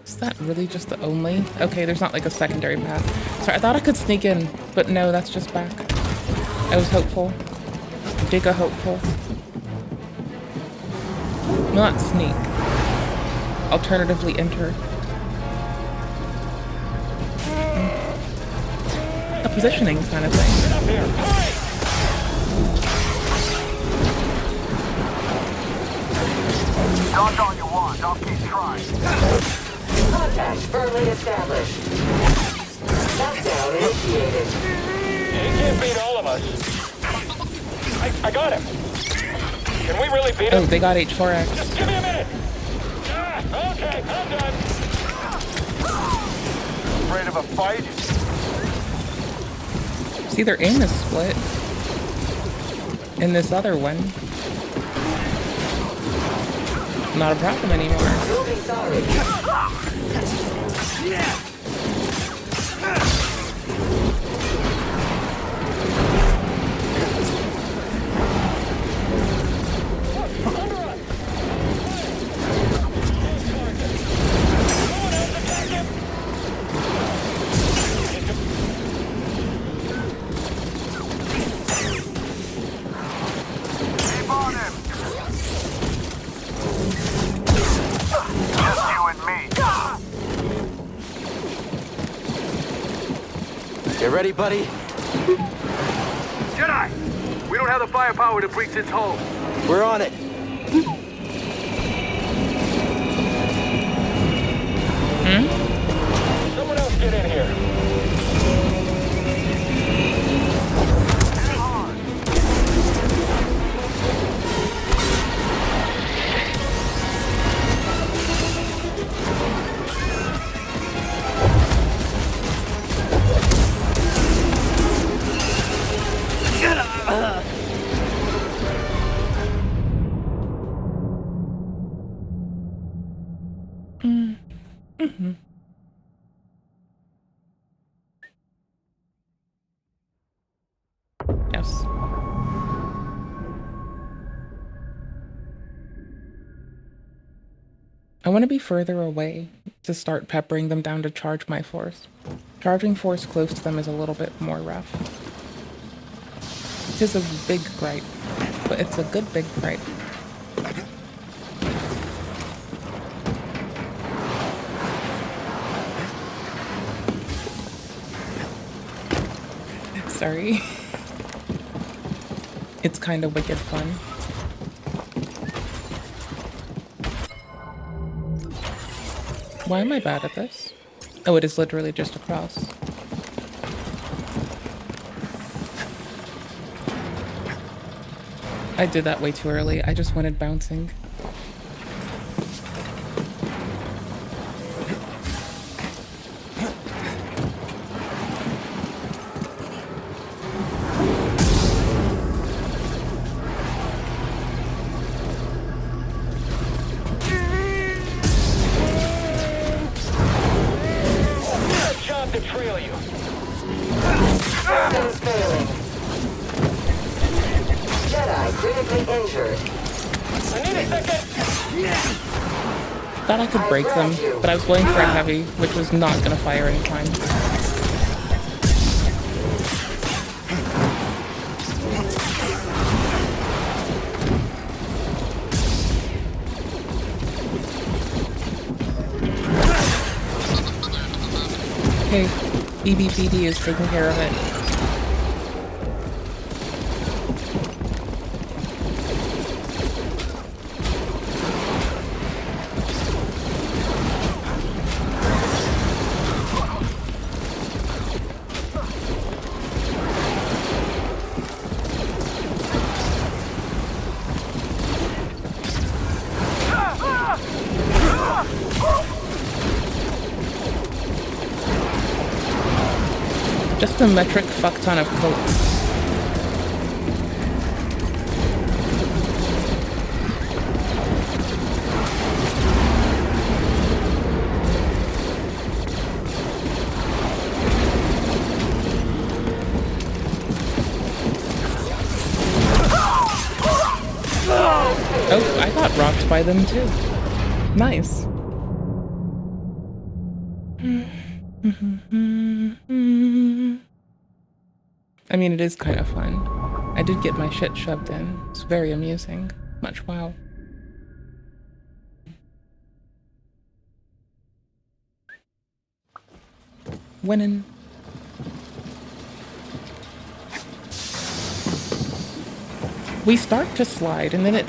Is that really just the only? Okay, there's not like a secondary path. Sorry, I thought I could sneak in, but no, that's just back. I was hopeful. Digga hopeful. Not sneak. Alternatively enter. A positioning kind of thing. Dodge all you want, I'll keep trying. Contact firmly established. Lockdown initiated. can't beat all of us. I got him. Can we really beat him? Oh, they got H4X. Just give me a minute. Okay, I'm done. Afraid of a fight? See, their aim is split. In this other one. Not a problem anymore. You'll be sorry. Keep on him. Just you and me. You ready, buddy? Jedi! We don't have the firepower to breach its hull. We're on it. Someone else get in here. Yes. I want to be further away to start peppering them down to charge my force. Charging force close to them is a little bit more rough. It is a big gripe, but it's a good big gripe. Sorry. It's kind of wicked fun. Why am I bad at this? Oh, it is literally just across. I did that way too early. I just wanted bouncing. Thought I could break them, but I was going for a heavy, which was not going to fire any time. Okay, EBPD is taking care of it. Just a metric fuck ton of coke. Oh, I got rocked by them too. Nice. I mean, it is kind of fun. I did get my shit shoved in. It's very amusing. Much wow. Winning. We start to slide, and then it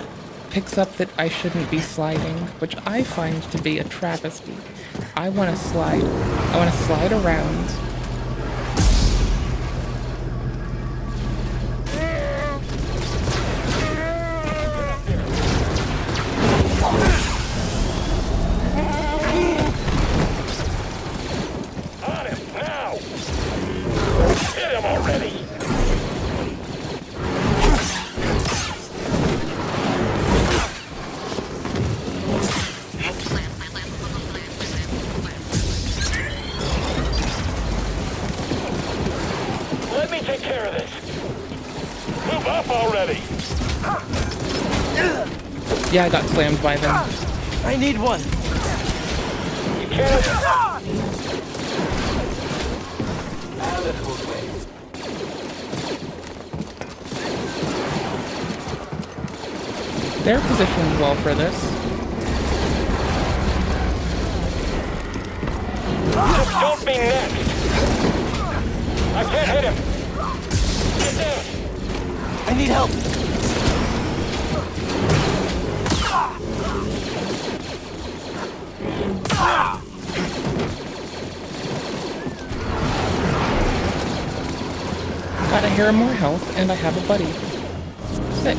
picks up that I shouldn't be sliding, which I find to be a travesty. I want to slide. I want to slide around. already. Yeah, I got slammed by them. I need one. You can't. They're positioned well for this. Just don't be next. I can't hit him. Get down. I need help. Got a hair more health, and I have a buddy. Sick.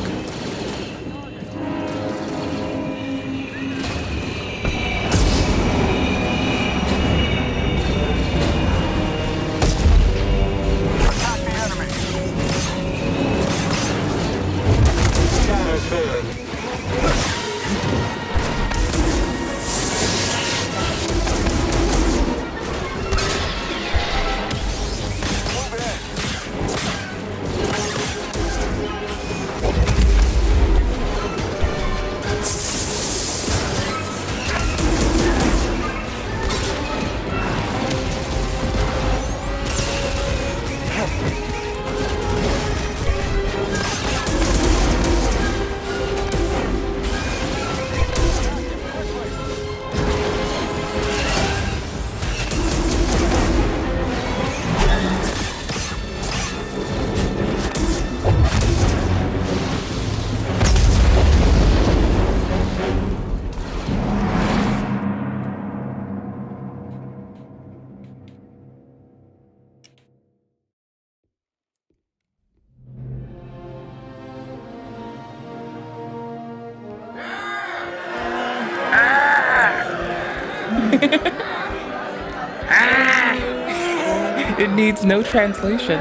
It needs no translation.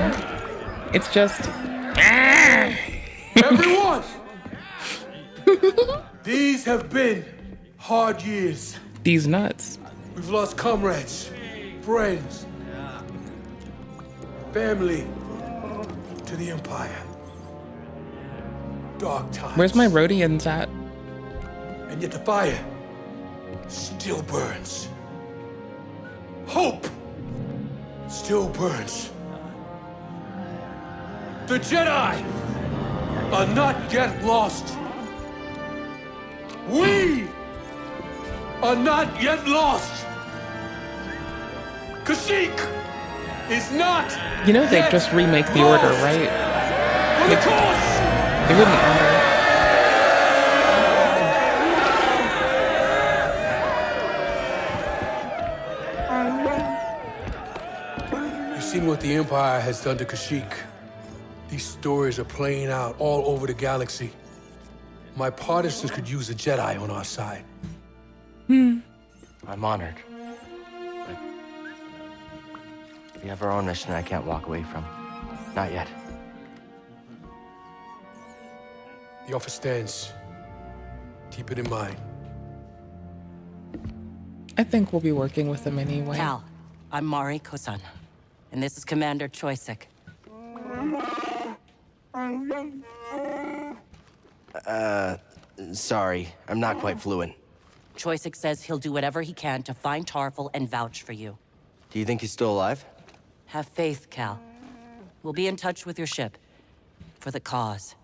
It's just. Everyone! These have been hard years. These nuts. We've lost comrades, friends, family to the Empire. Dark times. Where's my Rhodians at? And yet the fire still burns. Hope still burns. The Jedi are not yet lost. We are not yet lost. Kashyyyk is not. You know they yet just remake the Order, lost. right? For the cause. They wouldn't matter. You've seen what the Empire has done to Kashyyyk. These stories are playing out all over the galaxy. My partisans could use a Jedi on our side. I'm honored. But we have our own mission I can't walk away from. Not yet. The offer stands. Keep it in mind. I think we'll be working with them anyway. Cal, I'm Mari Kosan, and this is Commander Choisik. Sorry, I'm not quite fluent. Choisik says he'll do whatever he can to find Tarful and vouch for you. Do you think he's still alive? Have faith, Cal. We'll be in touch with your ship. For the cause.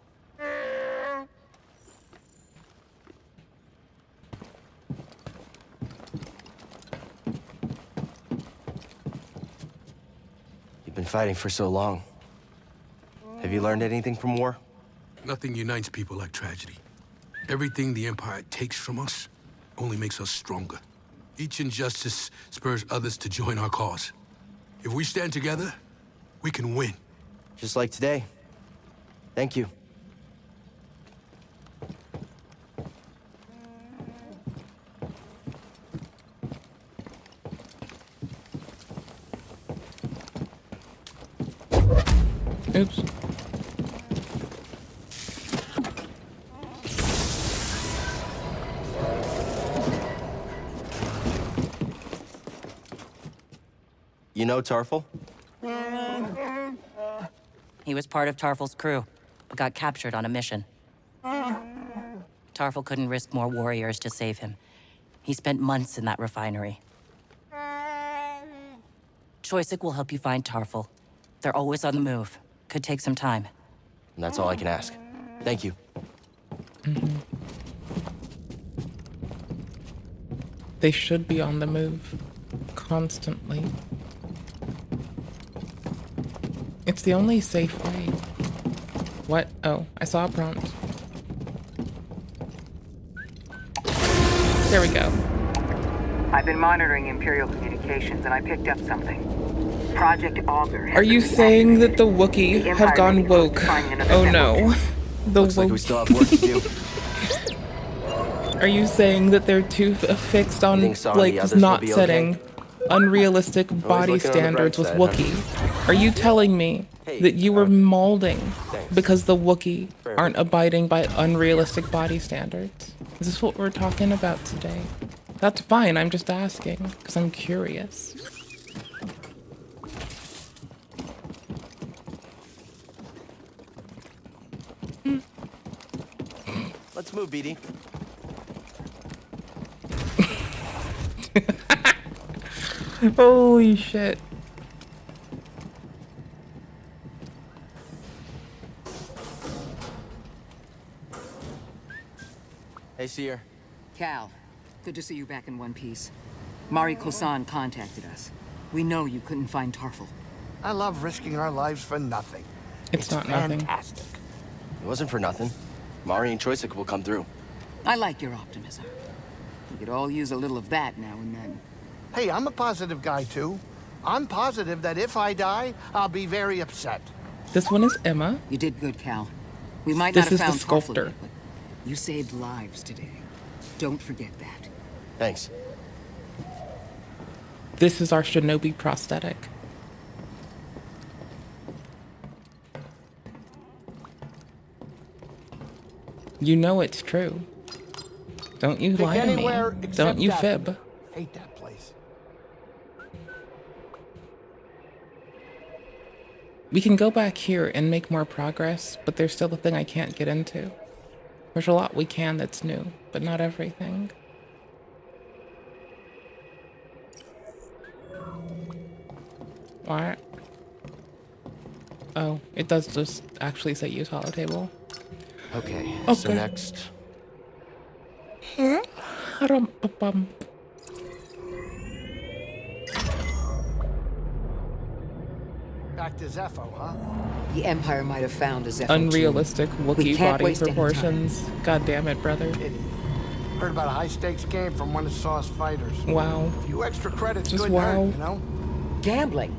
You've been fighting for so long. Have you learned anything from war? Nothing unites people like tragedy. Everything the Empire takes from us only makes us stronger. Each injustice spurs others to join our cause. If we stand together, we can win. Just like today. Thank you. Oops. You know Tarful? He was part of Tarful's crew. but got captured on a mission. Tarful couldn't risk more warriors to save him. He spent months in that refinery. Choysic will help you find Tarful. They're always on the move. Could take some time. And that's all I can ask. Thank you. They should be on the move. Constantly. It's the only safe way. What? Oh, I saw a prompt. There we go. I've been monitoring Imperial communications and I picked up something. Project Augur has Are you been saying that reactivated. the Wookiee The have Empire gone may be close to woke? finding another Oh network. no. The Looks like we still have work to do. Are you saying that they're too fixed on think Saw and like the just others will not be setting okay? unrealistic body looking on the bright standards with side, huh? Wookiee? Are you telling me Hey, that you were molding thanks. because the Wookiee Fair aren't abiding by unrealistic body standards? Is this what we're talking about today? That's fine, I'm just asking, because I'm curious. Let's move, BD. Holy shit. Hey, Seer. Cal, good to see you back in one piece. Mari Kosan contacted us. We know you couldn't find Tarful. I love risking our lives for nothing. It's not nothing. Fantastic. It wasn't for nothing. Mari and Choysic will come through. I like your optimism. We could all use a little of that now and then. Hey, I'm a positive guy, too. I'm positive that if I die, I'll be very upset. This one is Emma. You did good, Cal. We might This not is have the found Tarful sculptor. yet, but you saved lives today. Don't forget that. Thanks. This is our Shinobi prosthetic. You know it's true. Don't you Pick lie to me. anywhere Don't except you that. fib. Hate that place. We can go back here and make more progress, but there's still a thing I can't get into. There's a lot we can that's new, but not everything. What? Oh, it does just actually say use holotable. Okay, Okay. so next... Rum-pa-pum. Back to Zepho, huh? The Empire might have found a Zephyr Unrealistic We Wookiee can't body waste any time. proportions. God damn it, brother. Pity. Heard about a high-stakes game from one of Saw's fighters. Wow. A few extra credits Just couldn't wow. hurt, you know? Gambling.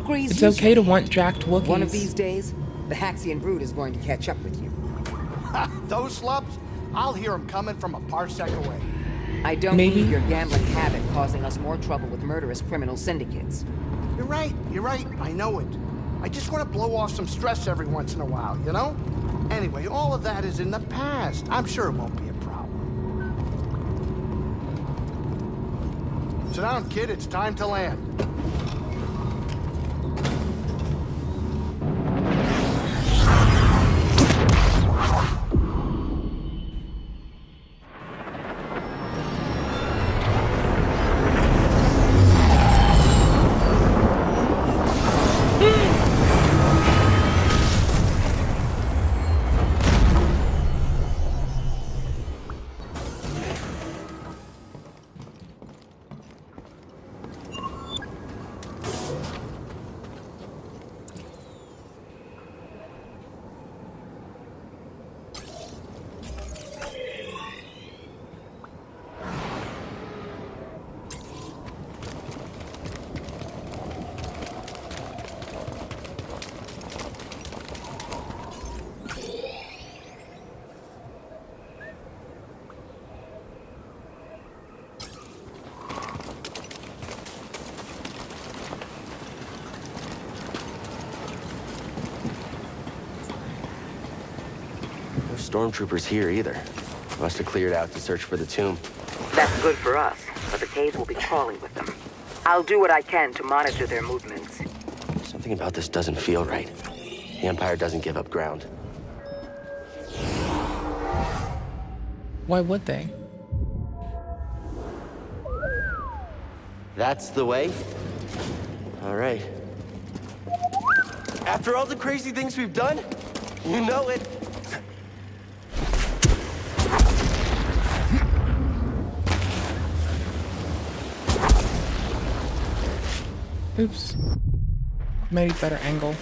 Grease It's usually. okay to want jacked Wookiees. One of these days, the Haxian brood is going to catch up with you. Those slubs, I'll hear them coming from a parsec away. I don't Maybe. need your gambling habit causing us more trouble with murderous criminal syndicates. You're right, I know it. I just want to blow off some stress every once in a while, you know? Anyway, all of that is in the past. I'm sure it won't be a problem. Sit down, kid, it's time to land. No stormtroopers here either. Must have cleared out to search for the tomb. That's good for us, but the cave will be crawling with them. I'll do what I can to monitor their movements. Something about this doesn't feel right. The Empire doesn't give up ground. Why would they? That's the way? All right. After all the crazy things we've done, you know it. Oops. Maybe better angle.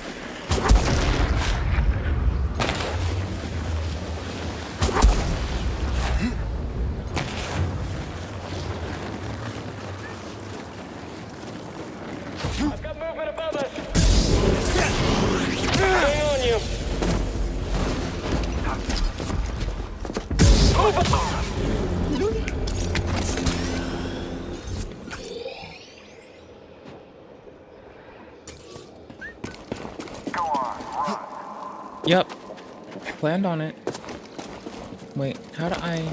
I've got movement above us. Stay on you. Yep. Planned on it. Wait, how do I...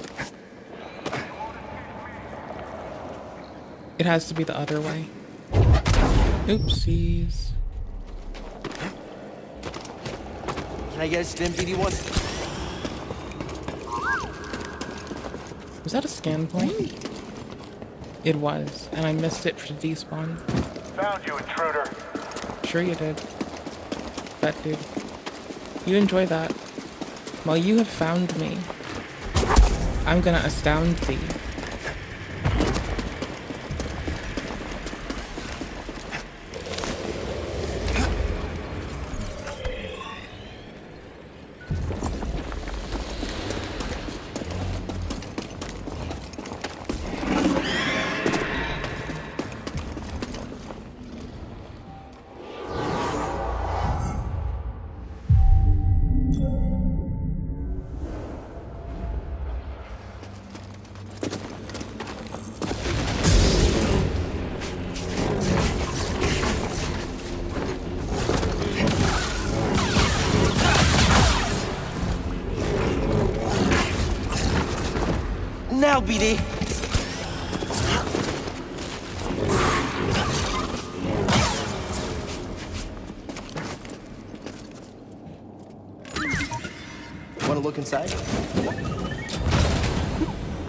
It has to be the other way. Oopsies. Can I get a stim, BD1? Was that a scan point? It was, and I missed it for despawn. Found you, intruder. Sure you did. Bet, dude. You enjoy that. While you have found me, I'm gonna astound thee. Now, BD! Want to look inside?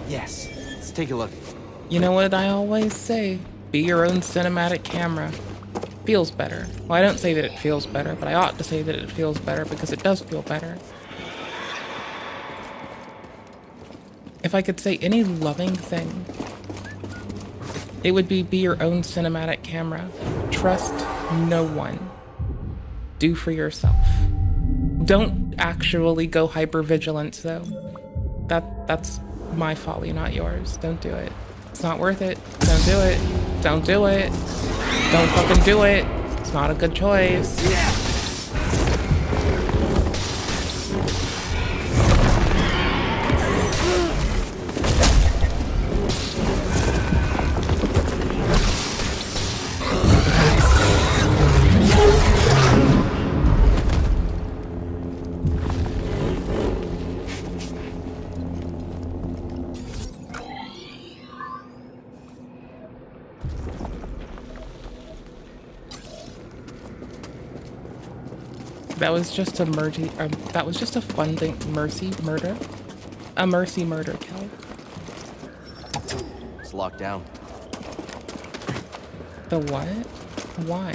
Yes. Let's take a look. You know what I always say? Be your own cinematic camera. Feels better. Well, I don't say that it feels better, but I ought to say that it feels better because it does feel better. If I could say any loving thing, it would be your own cinematic camera. Trust no one. Do for yourself. Don't actually go hyper-vigilant, though. That's my folly, not yours. Don't do it. It's not worth it. Don't do it. Don't do it. Don't fucking do it. It's not a good choice. Yeah. That was just a mercy. That was just a fun thing. Mercy murder. A mercy murder kill. It's locked down. The what? Why?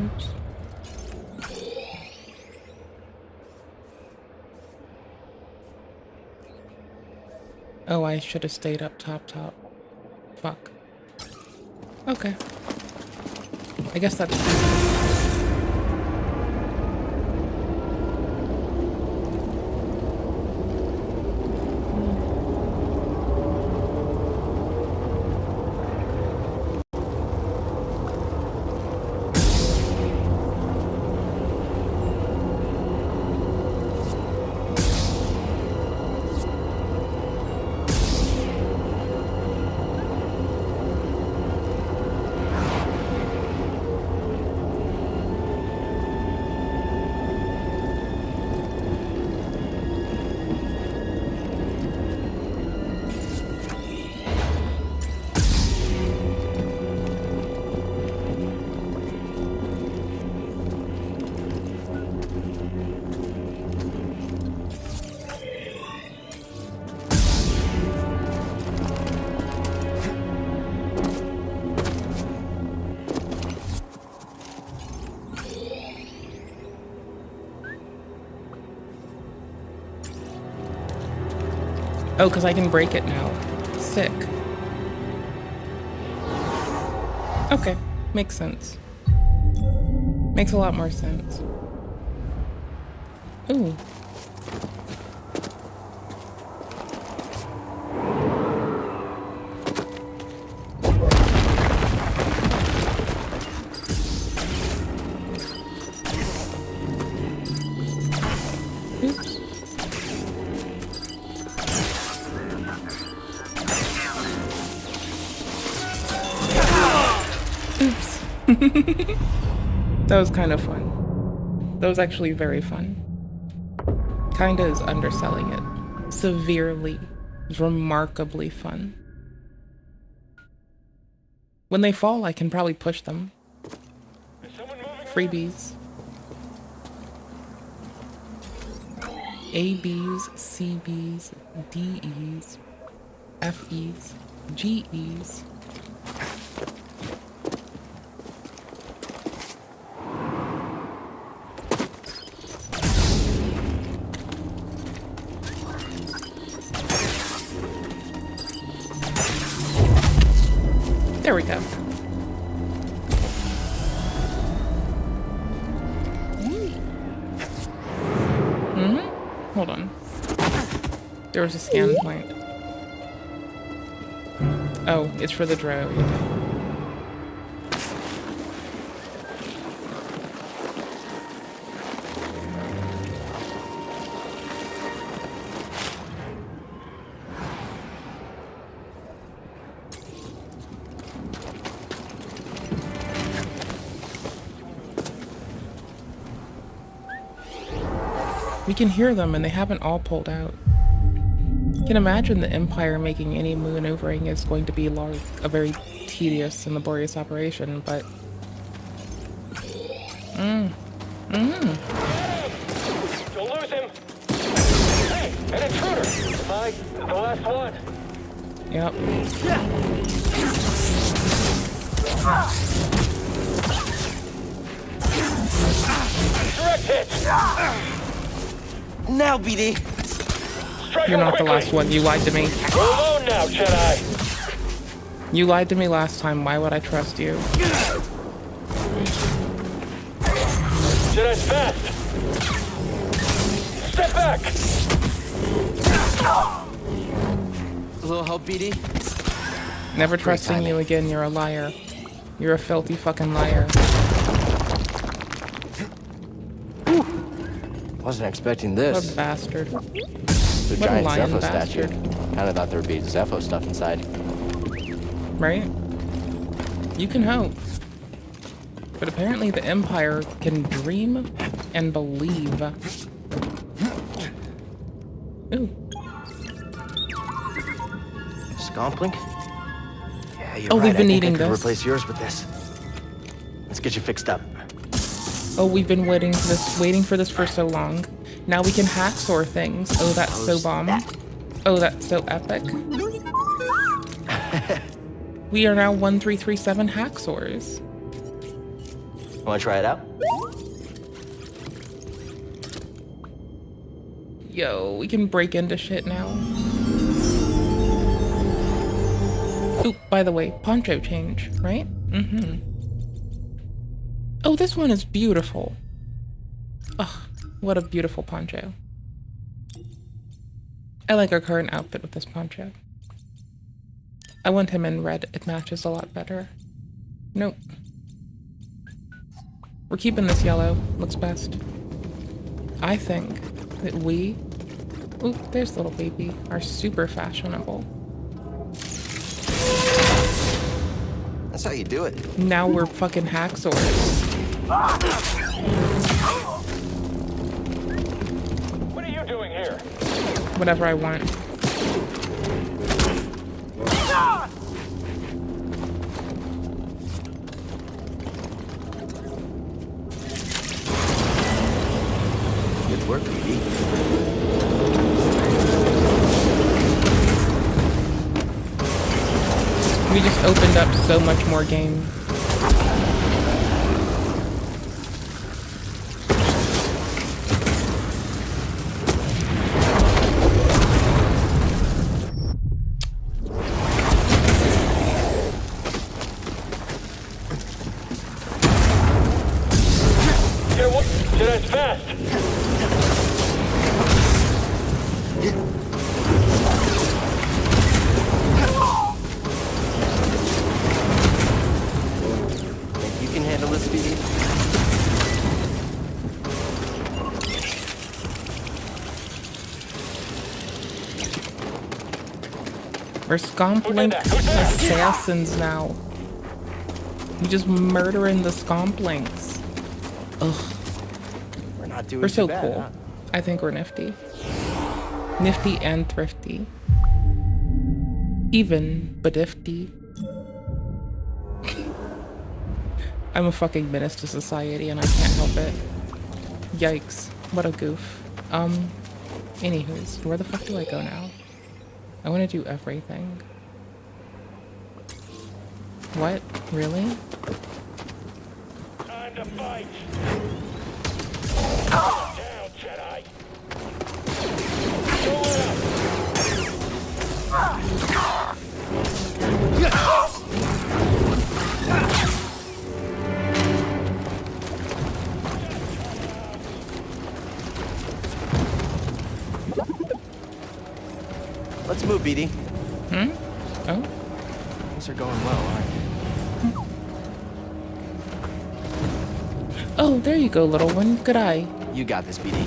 Oops. Oh, I should have stayed up top. Fuck. Okay. I guess that's... Oh, because I can break it now. Sick. Okay, makes sense. Makes a lot more sense. Ooh. Oops. Oops. That was kind of fun. That was actually very fun. Kinda is underselling it. Severely. It's remarkably fun. When they fall, I can probably push them. Freebies. A Bs, C Bs, D Es, F Es, G Es. There we go. Hold on. There was a scan point. Oh, it's for the droid. We can hear them and they haven't all pulled out. You can imagine the Empire making any maneuvering is going to be a very tedious and laborious operation, but... Don't lose him! Hey, an intruder! Hi, the last one. Yep. Direct hit! Now, BD. You're not the last one. You lied to me. We're alone now, Jedi. You lied to me last time. Why would I trust you? Jedi's fast. Step back. A little help, BD? Never trusting you again. You're a liar. You're a filthy fucking liar. Wasn't expecting this. What a bastard. The What a giant lion Zepho bastard. statue. Kinda thought there would be Zepho stuff inside. Right? You can hope. But apparently the Empire can dream and believe. Ooh. Scomplink? Yeah, you're Oh, right. we've been I think eating I could this. replace yours with this. Let's get you fixed up. Oh, we've been waiting for this for so long. Now we can hacksaw things. Oh, that's so bomb. Oh, that's so epic. We are now 1337 hacksaws. Wanna try it out? Yo, we can break into shit now. Ooh, by the way, poncho change, right? Mm-hmm. Oh, this one is beautiful. Ugh, what a beautiful poncho. I like our current outfit with this poncho. I want him in red. It matches a lot better. Nope. We're keeping this yellow. Looks best. I think that we... Ooh, there's little baby. Are super fashionable. That's how you do it. Now we're fucking hacksaws. What are you doing here? Whatever I want. Good work, BB. We just opened up so much more game. Jedi's fast! Think you can handle this, Speedy? We're Scomplink assassins now. We just murdering the Scomplinks. Ugh. We're not doing We're so too bad, cool. huh? I think we're nifty. Nifty and thrifty. Even, but ifty. I'm a fucking menace to society and I can't help it. Yikes. What a goof. Anywho's, where the fuck do I go now? I want to do everything. What? Really? Time to fight! Down, Jedi! Go Let's move, BD. Hmm? Oh? Things are going well, aren't you? Oh, there you go, little one. Good eye. You got this, BD.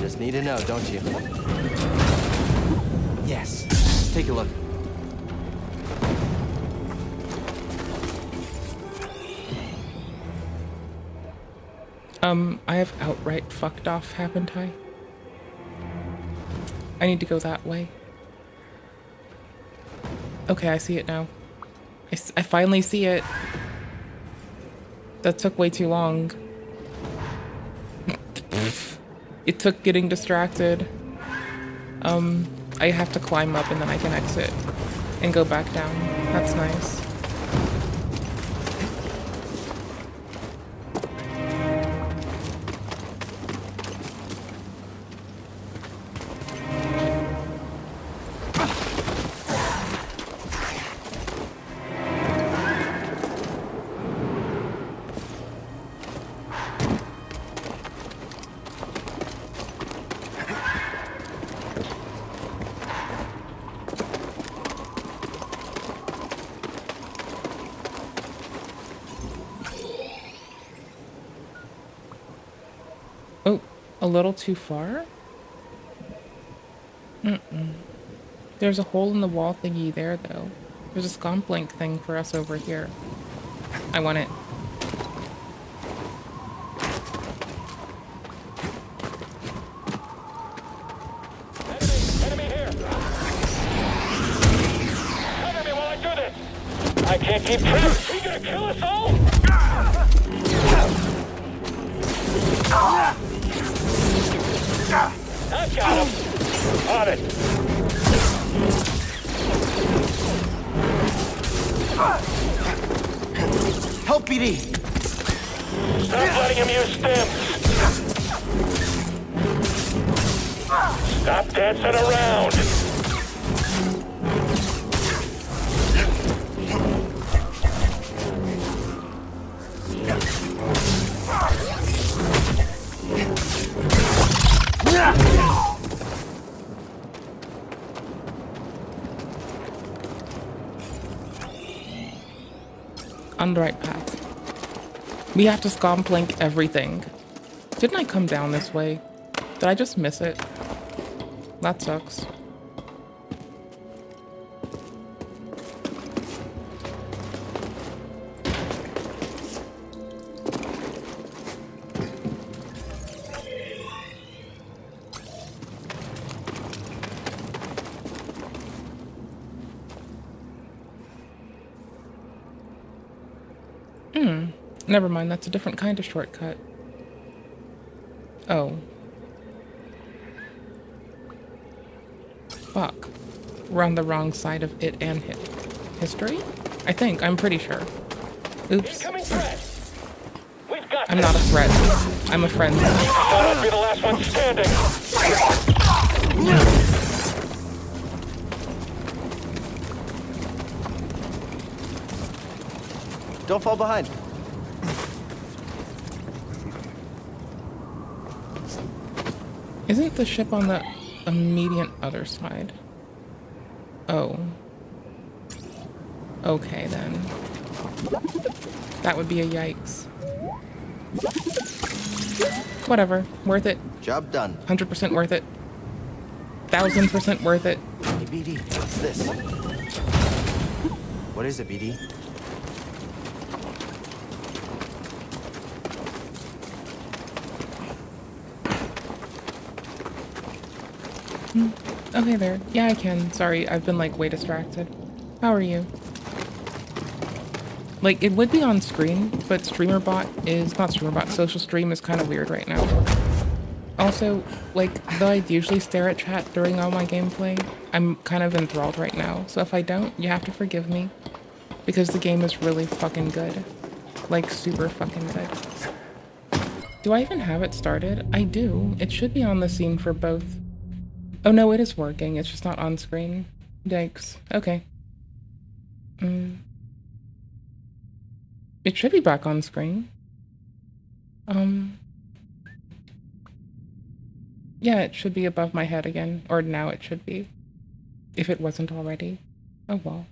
Just need to know, don't you? Yes. Let's take a look. I have outright fucked off, haven't I? I need to go that way. Okay, I see it now. I finally see it. That took way too long. It took getting distracted. I have to climb up and then I can exit and go back down. That's nice. Oh, a little too far? There's a hole in the wall thingy there, though. There's a Scomplink thing for us over here. I want it. Enemy here! Cover me while I do this! I can't keep track! Are you gonna kill us all? I've got him! On it! Help, BD! Stop letting him use stims! Stop dancing around! On the right path. We have to Scomplink everything. Didn't I come down this way? Did I just miss it? That sucks. Never mind, that's a different kind of shortcut. Oh. Fuck. We're on the wrong side of it and history? I think, I'm pretty sure. Oops. I'm not a threat. I'm a friend. Thought I'd be the last one standing. Don't fall behind. Isn't the ship on the immediate other side? Oh. Okay, then. That would be a yikes. Whatever. Worth it. Job done. 100% worth it. 1000% worth it. Hey, BD, what's this? What is it, BD? Oh, hey there. Yeah, I can. Sorry, I've been, like, way distracted. How are you? Like, it would be on screen, but StreamerBot is... Not StreamerBot, Social Stream is kind of weird right now. Also, like, though I usually stare at chat during all my gameplay, I'm kind of enthralled right now. So if I don't, you have to forgive me. Because the game is really fucking good. Like, super fucking good. Do I even have it started? I do. It should be on the scene for both. Oh no, it is working. It's just not on screen. Yikes. Okay. It should be back on screen. Yeah, it should be above my head again. Or now it should be. If it wasn't already. Oh well.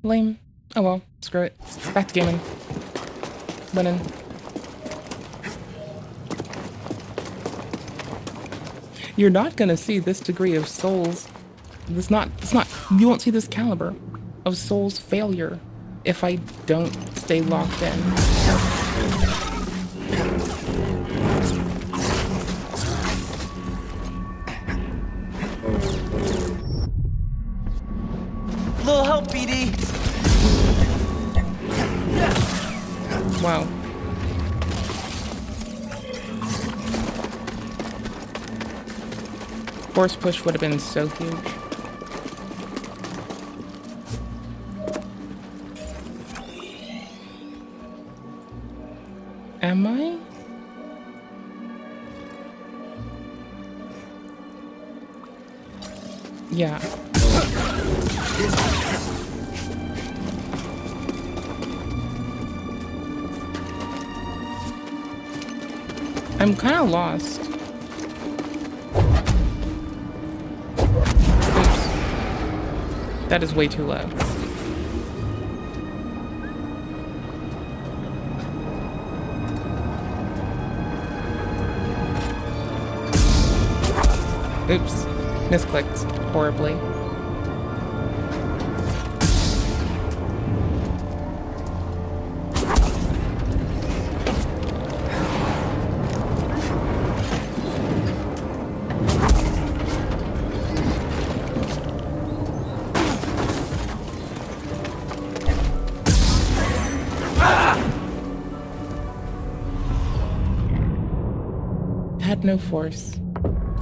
Lame. Oh well, screw it. Back to gaming. Winning. You're not gonna see this degree of Soul's... You won't see this caliber of Soul's failure if I don't stay locked in. Little help, BD. Wow. Force push would have been so huge. Am I? Yeah. I'm kind of lost. Oops. That is way too low. Oops. Misclicked horribly. Had no force.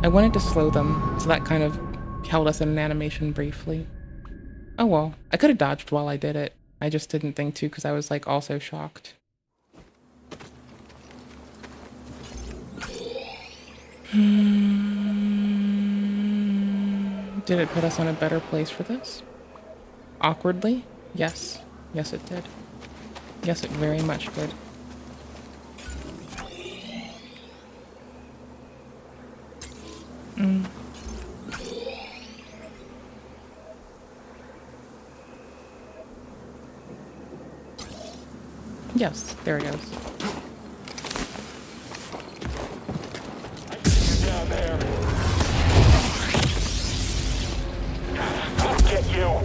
I wanted to slow them, so that kind of held us in an animation briefly. Oh well, I could have dodged while I did it. I just didn't think to because I was like also shocked. Did it put us on a better place for this? Awkwardly? Yes. Yes, it did. Yes, it very much did. Yes, there it goes. Down there. I'll get you.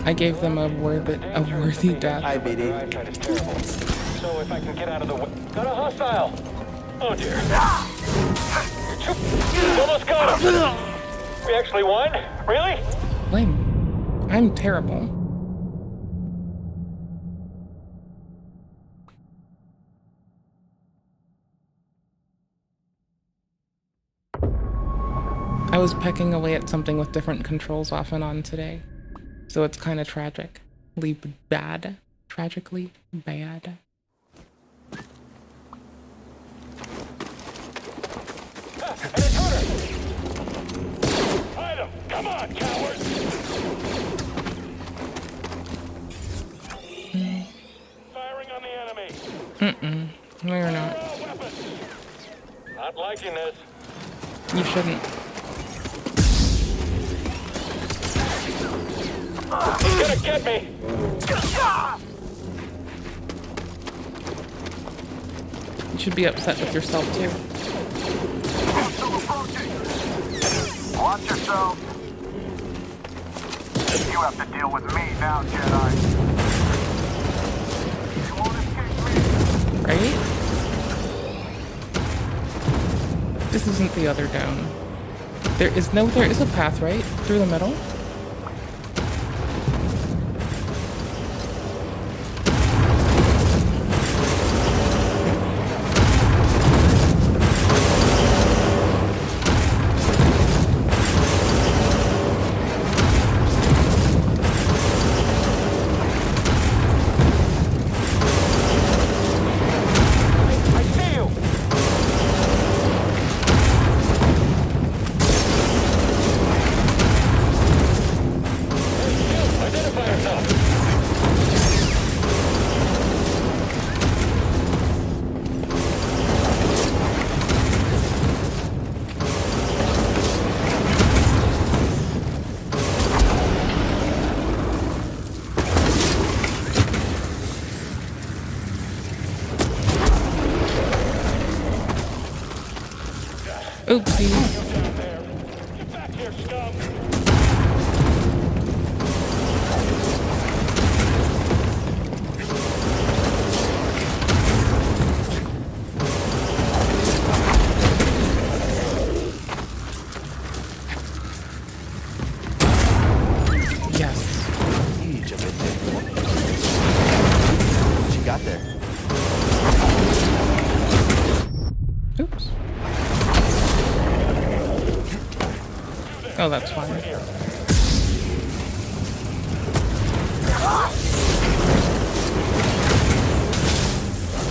I gave them a worthy death. Hi, BD. So if I can get out of the way. Got a hostile! Oh dear. Almost got him! We actually won? Really? Lame. I'm terrible. I was pecking away at something with different controls off and on today. So it's kind of tragically bad. Tragically bad. Item! Come on, cowards! Firing on the enemy! No, you're not. Not liking this. You shouldn't. He's gonna get me! You should be upset with yourself, too. Watch yourself. You have to deal with me now, Jedi. You won't escape me. Right? This isn't the other dome. There is a path, right? Through the middle? Oopsies. Get back here, scum! Yes. You jump in there. What you got there? Oops. Oh, that's fine.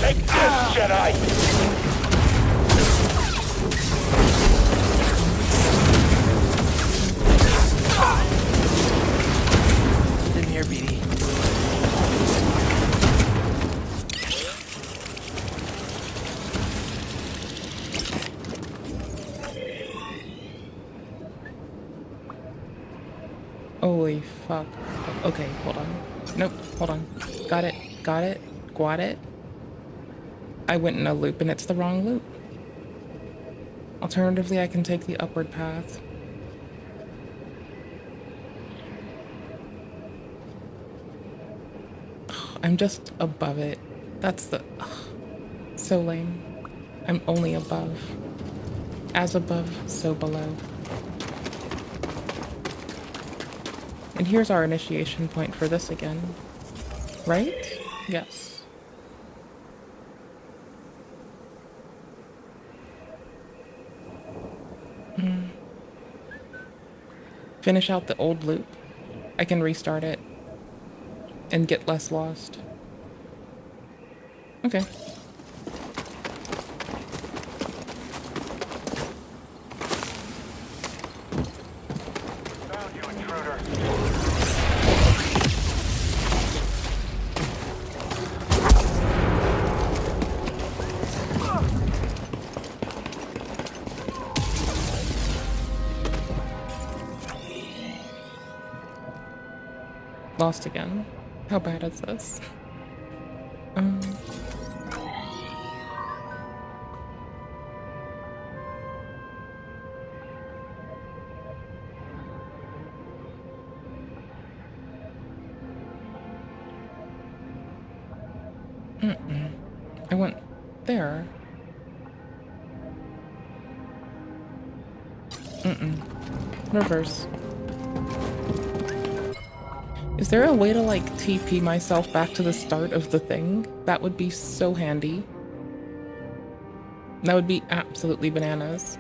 Take this, Jedi! In here, BD. Holy fuck. Okay, hold on. Nope, hold on. Got it. Got it. Got it. I went in a loop and it's the wrong loop. Alternatively, I can take the upward path. I'm just above it. That's the... so lame. I'm only above. As above, so below. And here's our initiation point for this again. Right? Yes. Finish out the old loop. I can restart it and get less lost. Okay. Found you, intruder. Lost again. How bad is this? I went there. Reverse. Is there a way to, like, TP myself back to the start of the thing? That would be so handy. That would be absolutely bananas.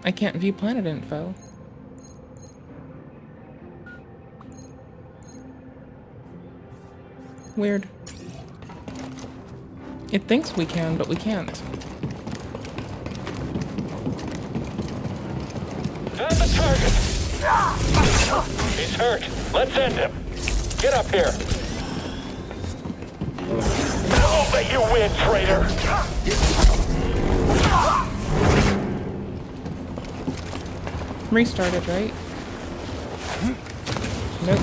I can't view planet info. Weird. It thinks we can, but we can't. Found the target! He's hurt. Let's end him. Get up here. I'll let you win, traitor! Restarted, right? Nope.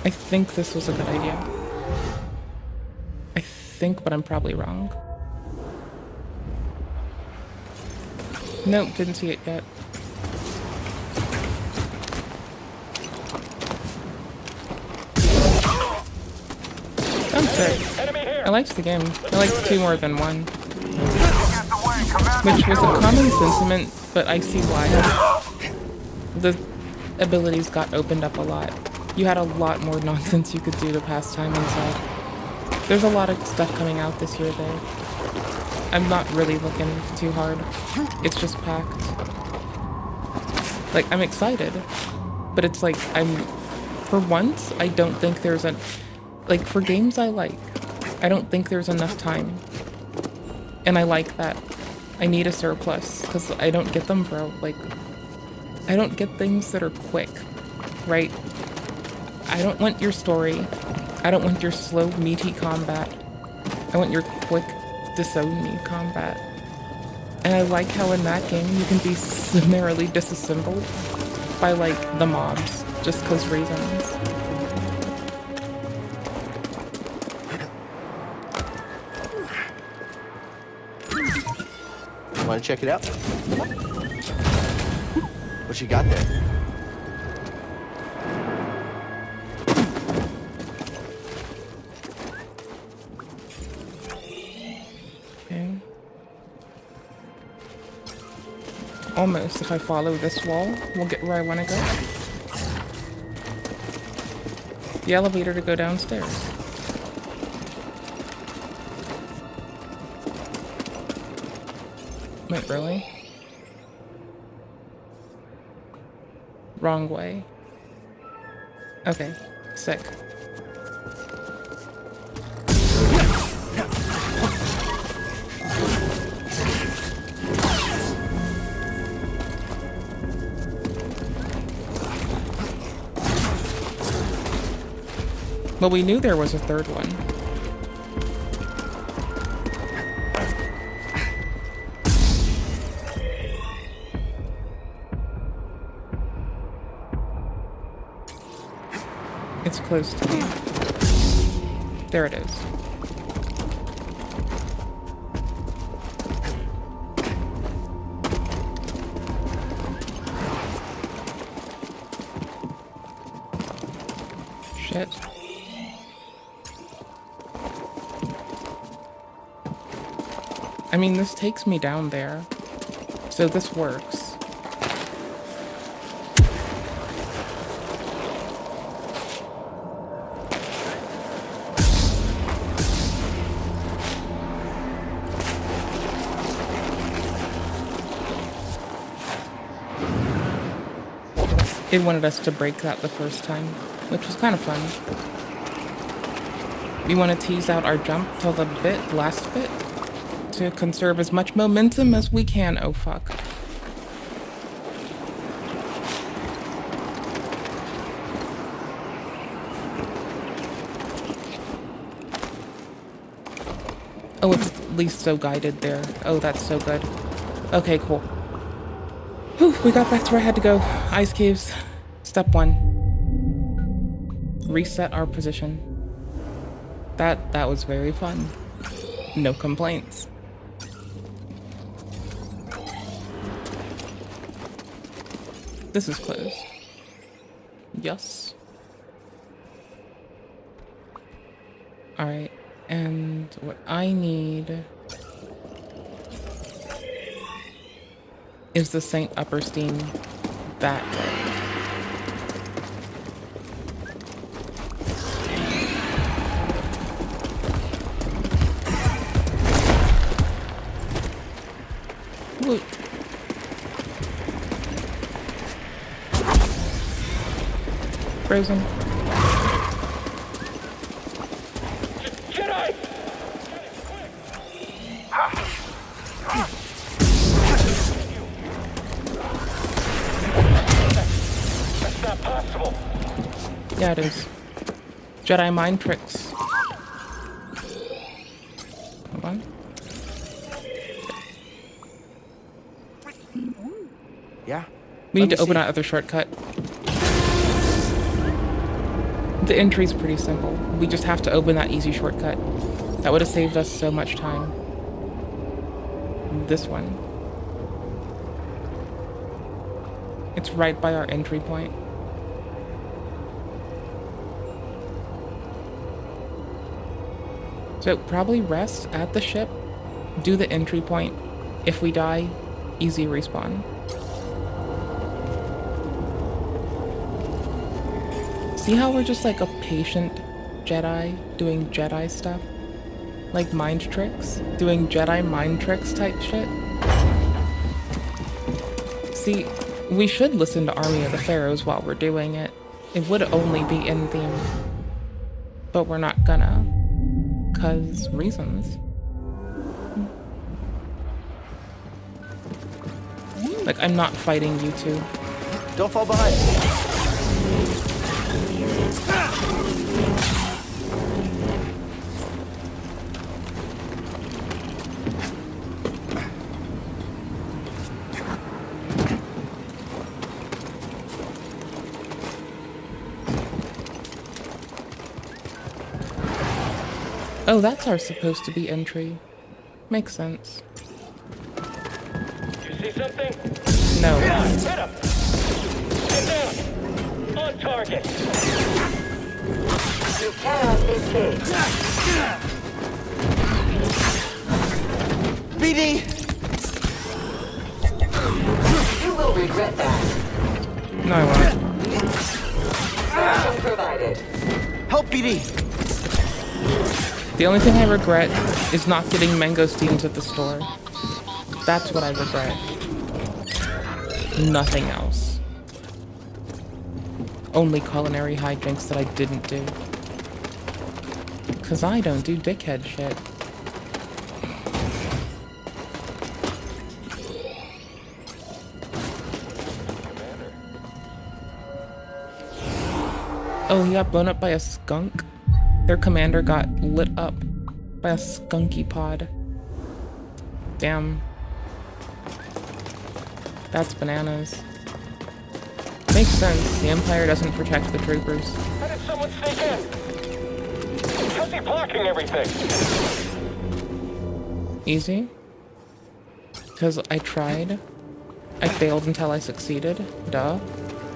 I think this was a good idea. I think, but I'm probably wrong. Nope, didn't see it yet. I'm sick. I liked the game. I liked 2 more than 1. Which was a common sentiment, but I see why. The abilities got opened up a lot. You had a lot more nonsense you could do to pass time inside. There's a lot of stuff coming out this year though. I'm not really looking too hard. It's just packed. Like, I'm excited, but it's like, for once, I don't think there's like, for games I like, I don't think there's enough time. And I like that. I need a surplus, because I don't get them for, like, I don't get things that are quick, right? I don't want your story. I don't want your slow, meaty combat. I want your quick, disown me combat. And I like how in that game you can be summarily disassembled by, like, the mobs, just cause reasons. Want to check it out? What you got there? Almost. If I follow this wall, we'll get where I want to go. The elevator to go downstairs. Wait, really? Wrong way. Okay, sick. Well, we knew there was a third one. It's close to me. There it is. Shit. I mean, this takes me down there, so this works. It wanted us to break that the first time, which was kind of fun. We want to tease out our jump till the last bit, to conserve as much momentum as we can. Oh fuck. Oh, it's at least so guided there. Oh, that's so good. Okay, cool. Whew, we got back to where I had to go. Ice caves. Step 1. Reset our position. That was very fun. No complaints. This is closed. Yes. Alright, and what I need is the St. Upperstein bat. Woot. Frozen. Jedi! That's not possible. Yeah, it is. Jedi mind tricks. Hold on. Yeah. We need to open another shortcut. The entry's pretty simple. We just have to open that easy shortcut. That would have saved us so much time. This one. It's right by our entry point. So probably rest at the ship, do the entry point. If we die, easy respawn. See how we're just like a patient Jedi doing Jedi stuff? Like mind tricks? Doing Jedi mind tricks type shit? See, we should listen to Army of the Pharaohs while we're doing it. It would only be in theme. But we're not gonna. 'Cause reasons. Like, I'm not fighting you two. Don't fall behind. Oh, that's our supposed to be entry. Makes sense. You see something? No. Yeah, hit him! Get down! On target! You cannot escape. BD! You will regret that. No, I won't. Action provided. Help BD! The only thing I regret is not getting mangosteens at the store. That's what I regret. Nothing else. Only culinary hijinks that I didn't do. 'Cause I don't do dickhead shit. Oh, he got blown up by a skunk? Their commander got lit up by a skunky pod. Damn. That's bananas. Makes sense. The Empire doesn't protect the troopers. How did someone sneak in? How's he blocking everything? Easy. Because I tried. I failed until I succeeded. Duh.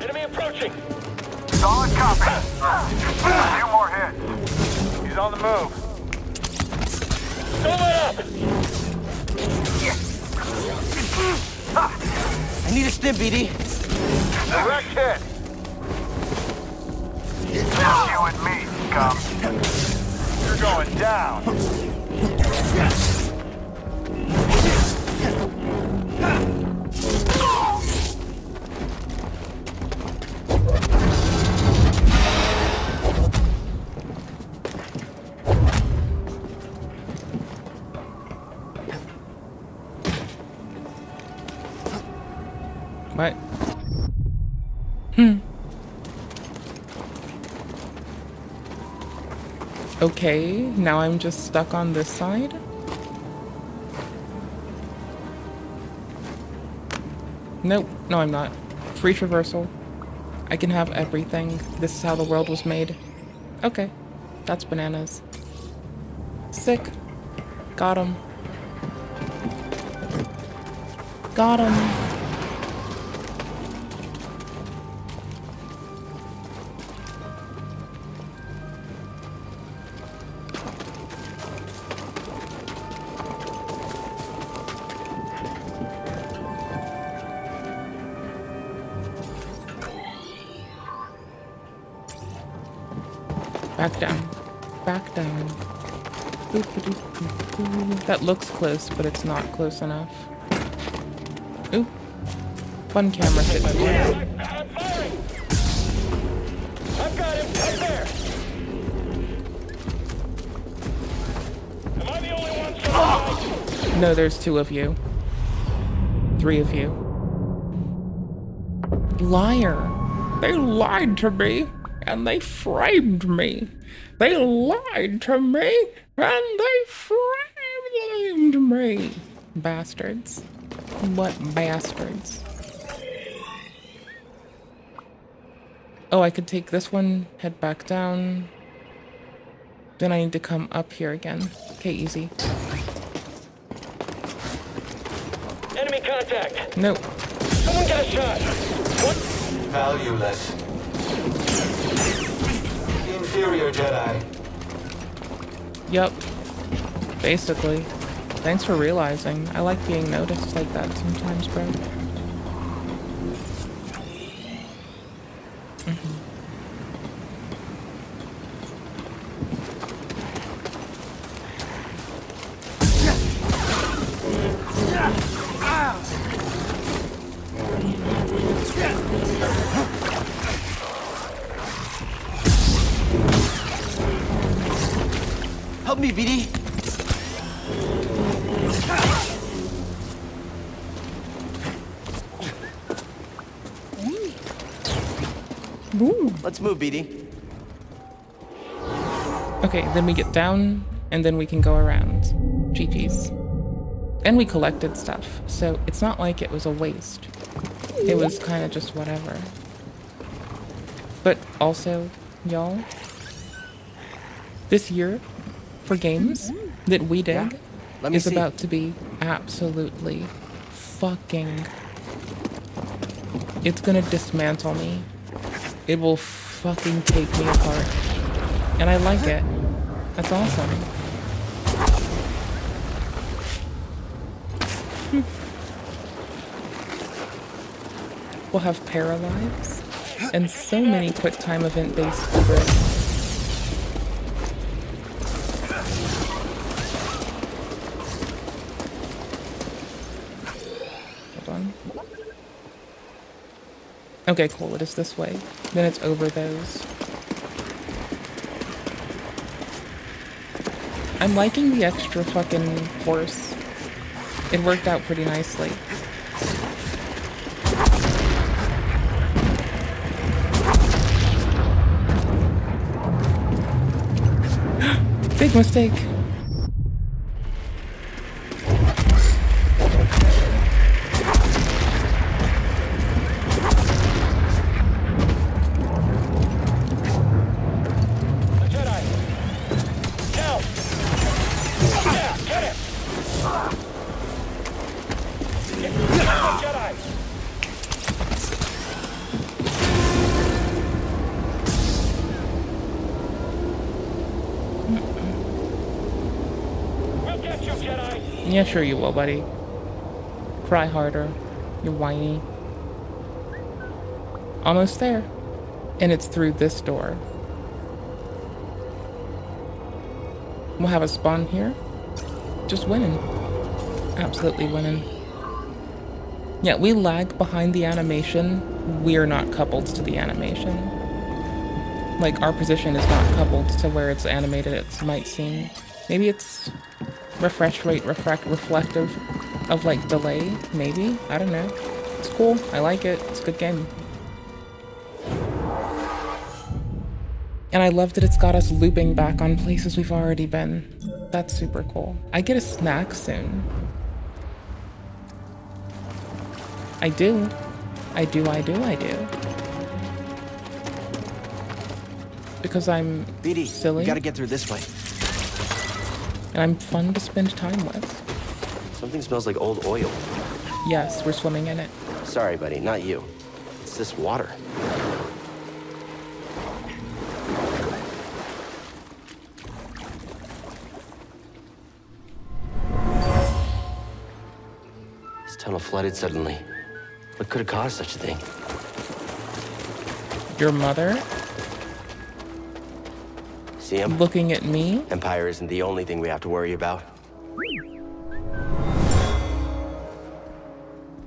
Enemy approaching! Solid copy. A few more hits. He's on the move. Don't let up! I need a stim, BD. Direct hit. You and me, scum. You're going down. What? Okay, now I'm just stuck on this side? Nope, no I'm not. Free traversal. I can have everything. This is how the world was made. Okay, that's bananas. Sick. Got him. Got him. Back down. Back down. That looks close, but it's not close enough. Oop. Fun camera hit my board. I'm firing! I've got him! Right there! Am I the only one surviving? No, there's 2 of you. 3 of you. Liar. They lied to me, and they framed me. They lied to me, and they framed me. Bastards. What bastards? Oh, I could take this one, head back down. Then I need to come up here again. Okay, easy. Enemy contact! Nope. Someone get a shot! What? Valueless. Inferior Jedi. Yep. Basically. Thanks for realizing. I like being noticed like that sometimes, bro. Help me, BD. Ooh. Let's move, BD. Okay, then we get down, and then we can go around. GG's. And we collected stuff, so it's not like it was a waste. It was kind of just whatever. But also, y'all, this year, for games that we dig, is about to be absolutely fucking... It's gonna dismantle me. It will fucking take me apart. And I like it. That's awesome. We'll have Paralives and so many quick time event-based scooters. Hold on. Okay, cool. It is this way. Then it's over those. I'm liking the extra fucking force. It worked out pretty nicely. Big mistake. Yeah, sure you will, buddy. Try harder. You're whiny. Almost there. And it's through this door. We'll have a spawn here. Just winning. Absolutely winning. Yeah, we lag behind the animation. We're not coupled to the animation. Like, our position is not coupled to where it's animated, it might seem. Maybe it's refresh rate reflective of like delay, maybe? I don't know. It's cool. I like it. It's a good game. And I love that it's got us looping back on places we've already been. That's super cool. I get a snack soon. I do. I do. Because I'm BD, silly. We gotta get through this way. And I'm fun to spend time with. Something smells like old oil. Yes, we're swimming in it. Sorry, buddy, not you. It's this water. This tunnel flooded suddenly. What could have caused such a thing? Your mother? See him? Looking at me? Empire isn't the only thing we have to worry about.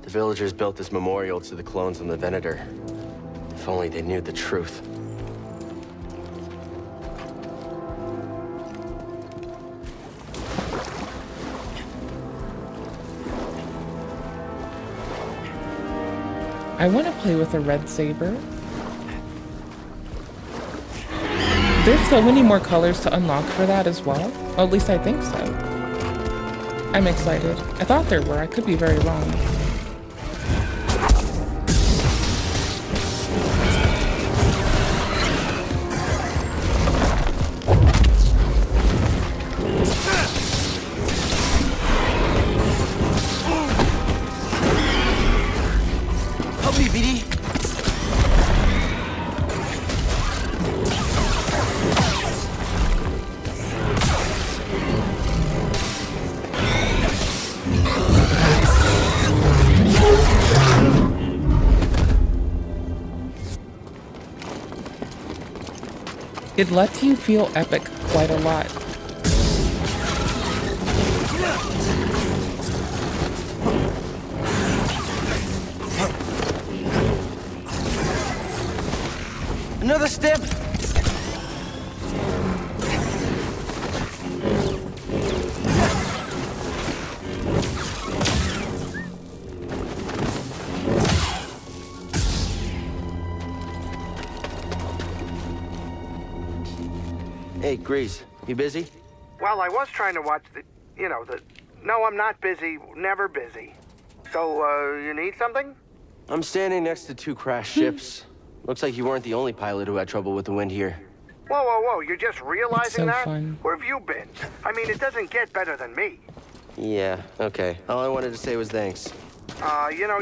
The villagers built this memorial to the clones on the Venator. If only they knew the truth. I want to play with a red saber. There's so many more colors to unlock for that as well. Well, at least I think so. I'm excited. I thought there were. I could be very wrong. Help me, BD. It lets you feel epic quite a lot. Another step. Hey, Grease, you busy? Well, I was trying to watch the... No, I'm not busy. Never busy. So, you need something? I'm standing next to two crashed ships. Looks like you weren't the only pilot who had trouble with the wind here. Whoa, whoa, whoa. You're just realizing so that? fun. Where have you been? I mean, it doesn't get better than me. Yeah, okay. All I wanted to say was thanks. You're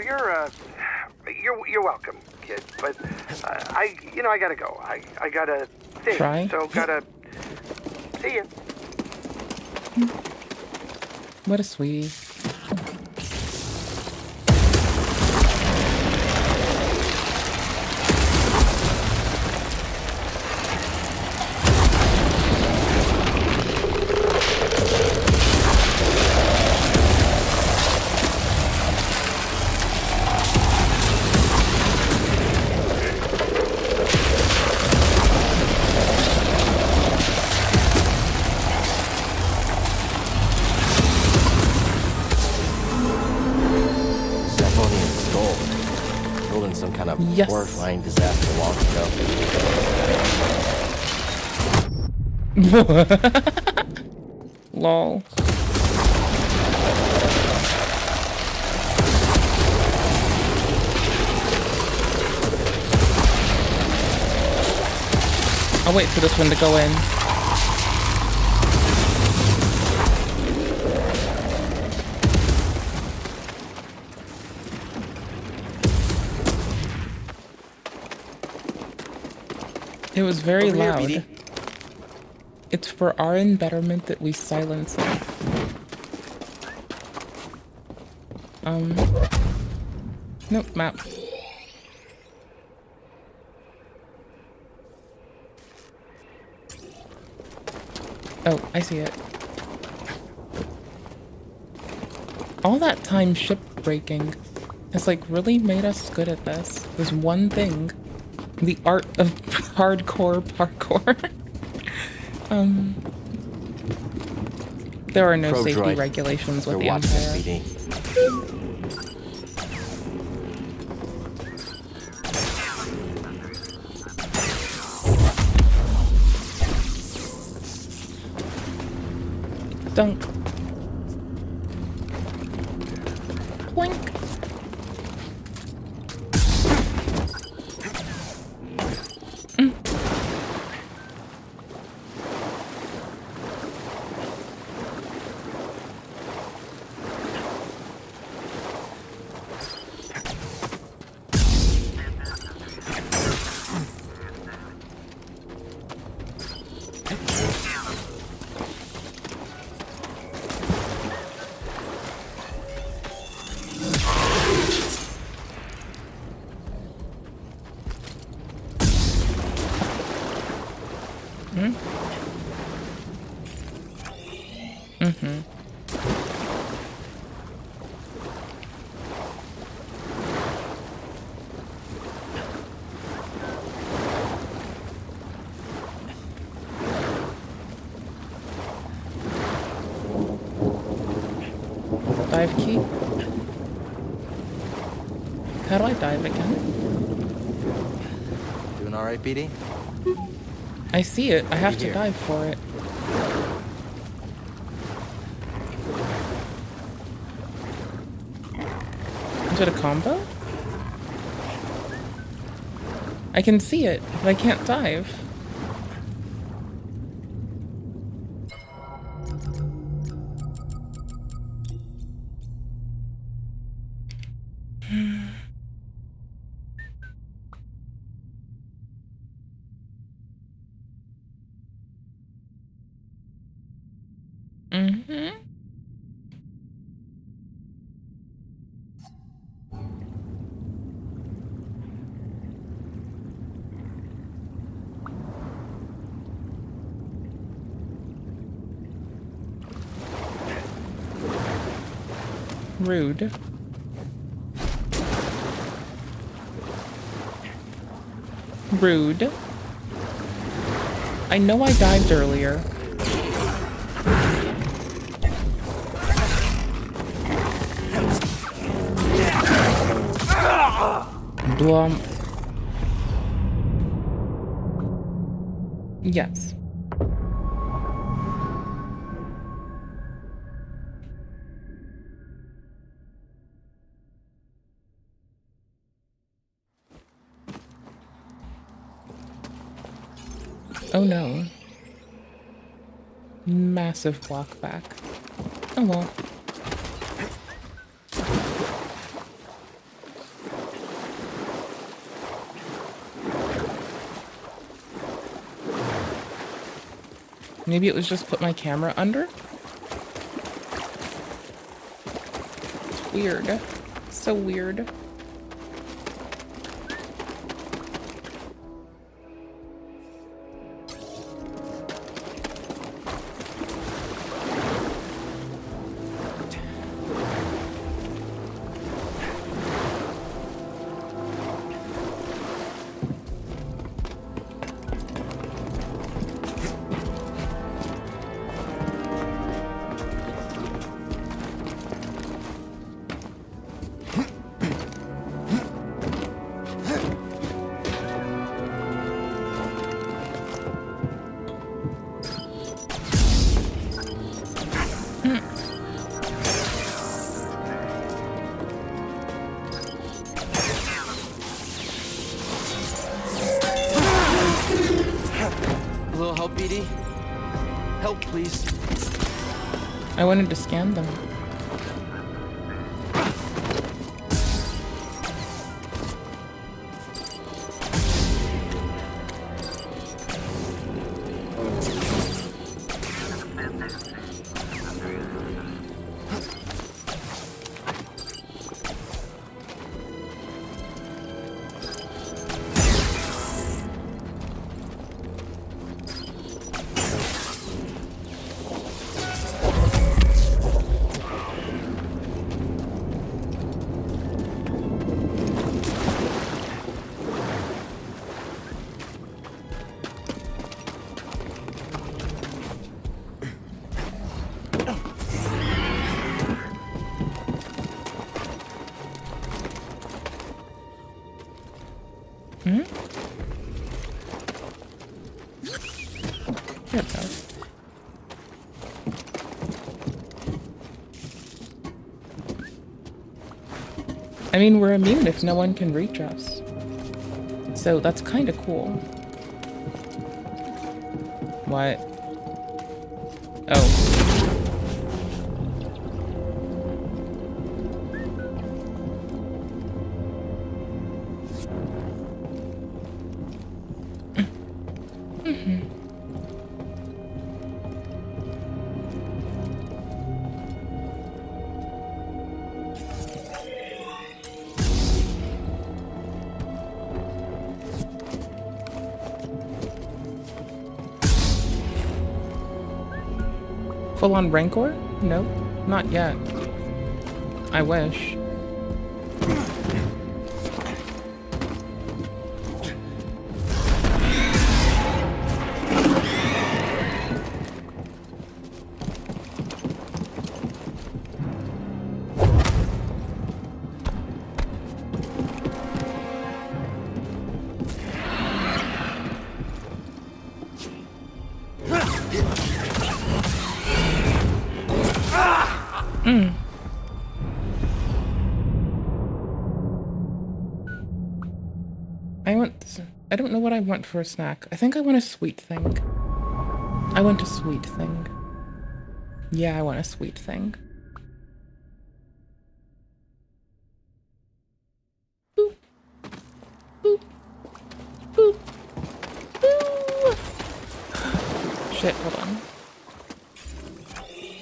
welcome, kid. But, I gotta go. I gotta think. Try? So, gotta... See ya. What a sweetie. Yes. Horrifying disaster long ago. Lol. I'll wait for this one to go in. It was very Over here, loud. BD. It's for our betterment that we silence it. Nope, map. Oh, I see it. All that time ship breaking has like really made us good at this. This one thing. The art of hardcore parkour. There are no Pro safety droid. regulations with They're the watching us, Empire. BD. Dunk. Boink. Mm-hmm. Dive key. How do I dive again? Doing all right, BD? I see it. I have to dive for it. Is it a combo? I can see it, but I can't dive. Mm-hmm. Rude. Rude. I know I dived earlier. Blump. Yes. Oh no. Massive block back. Oh well. Maybe it was just put my camera under? It's weird. So weird. A little help, BD? Help, please. I wanted to scan them. Hmm? Here it goes. I mean, we're immune if no one can reach us. So that's kind of cool. What? Oh. Full on Rancor? Nope, not yet. I wish. I don't know what I want for a snack. I think I want a sweet thing. I want a sweet thing. Yeah, I want a sweet thing. Boop. Boop. Boop. Boop. Shit, hold on.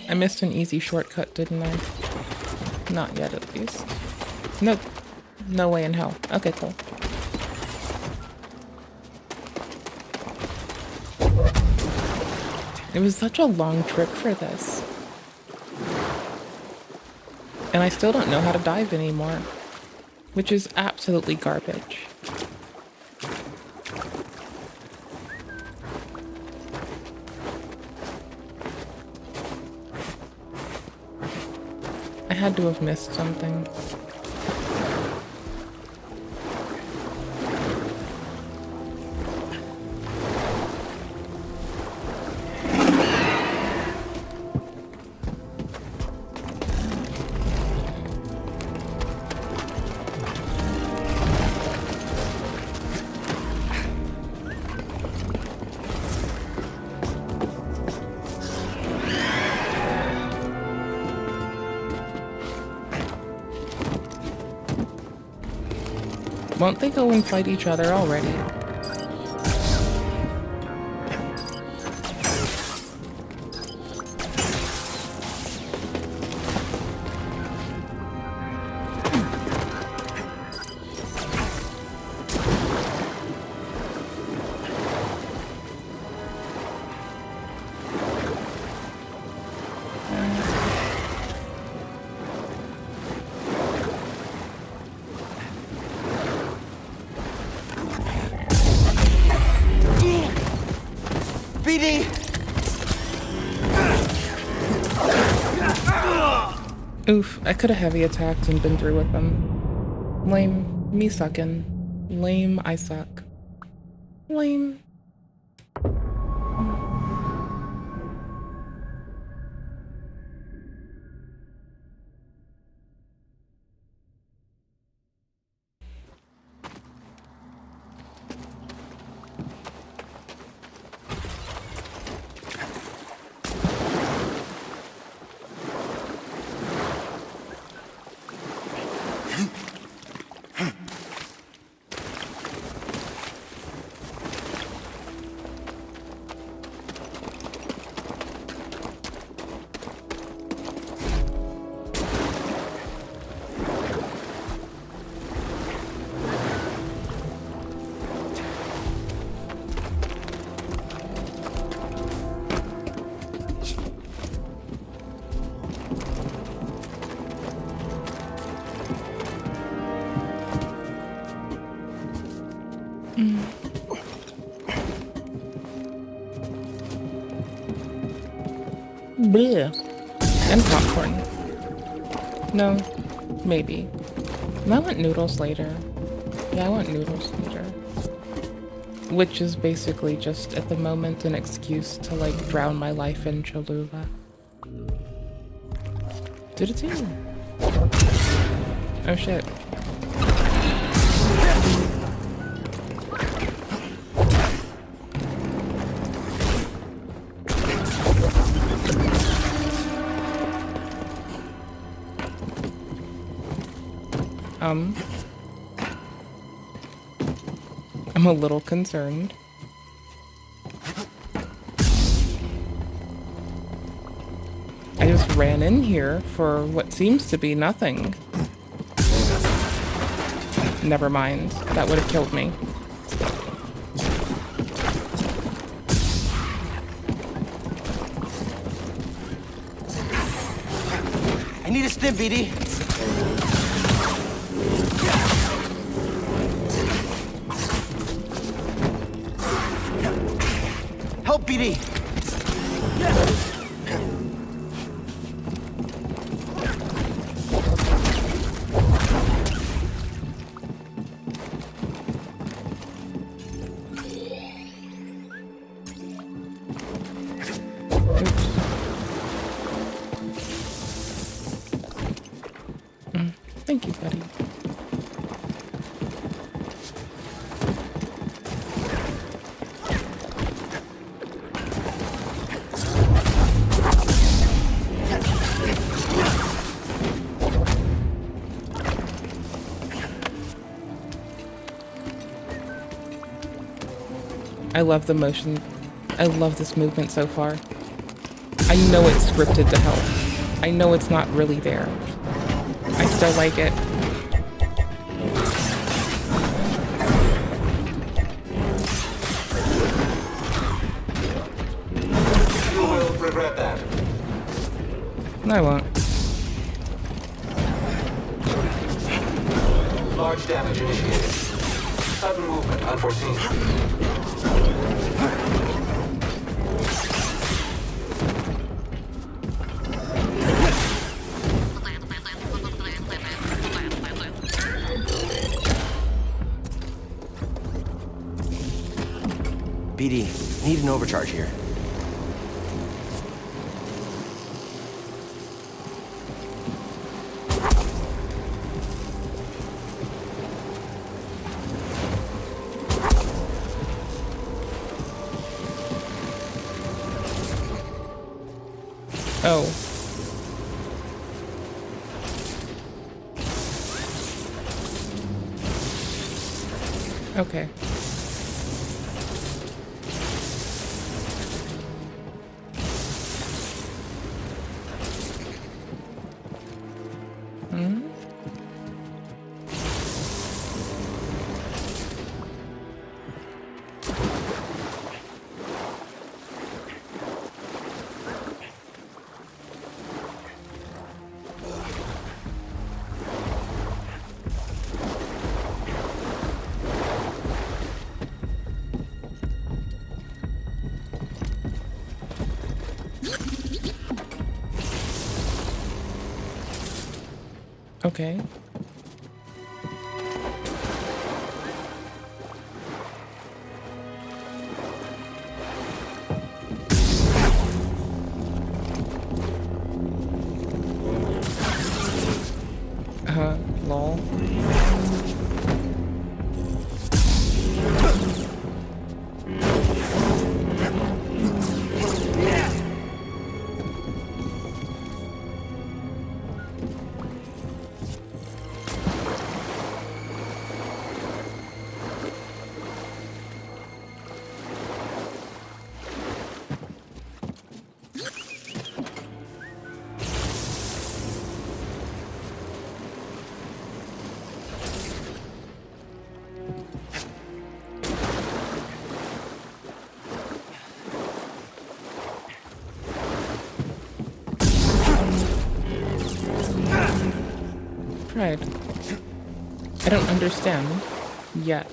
I missed an easy shortcut, didn't I? Not yet, at least. Nope. No way in hell. Okay, cool. It was such a long trip for this. And I still don't know how to dive anymore, which is absolutely garbage. I had to have missed something. Won't they go and fight each other already? Oof, I could have heavy attacked and been through with them. Lame. Me suckin'. Lame, I suck. Lame. Bleh. And popcorn. No. Maybe. I want noodles later. Yeah, I want noodles later. Which is basically just, at the moment, an excuse to, like, drown my life in Cholula. Did it too? Oh shit. I'm a little concerned. I just ran in here for what seems to be nothing. Never mind. That would have killed me. need a stim, BD. Help, BD. Thank you, buddy. I love the motion. I love this movement so far. I know it's scripted to help. I know it's not really there. I still like it. You will regret that. No, I won't. Large damage initiated. Sudden movement unforeseen. BD, need an overcharge here. Oh. Okay. Okay. Lol. Pride. I don't understand yet.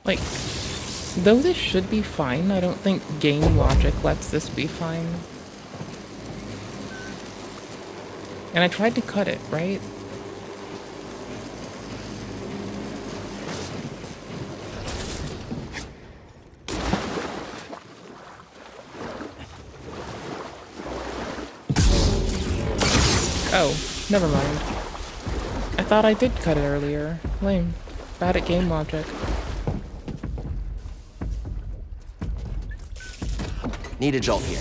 Like, though this should be fine, I don't think game logic lets this be fine. And I tried to cut it, right? Oh, never mind. I thought I did cut it earlier. Lame. Bad at game logic. Need a jolt here.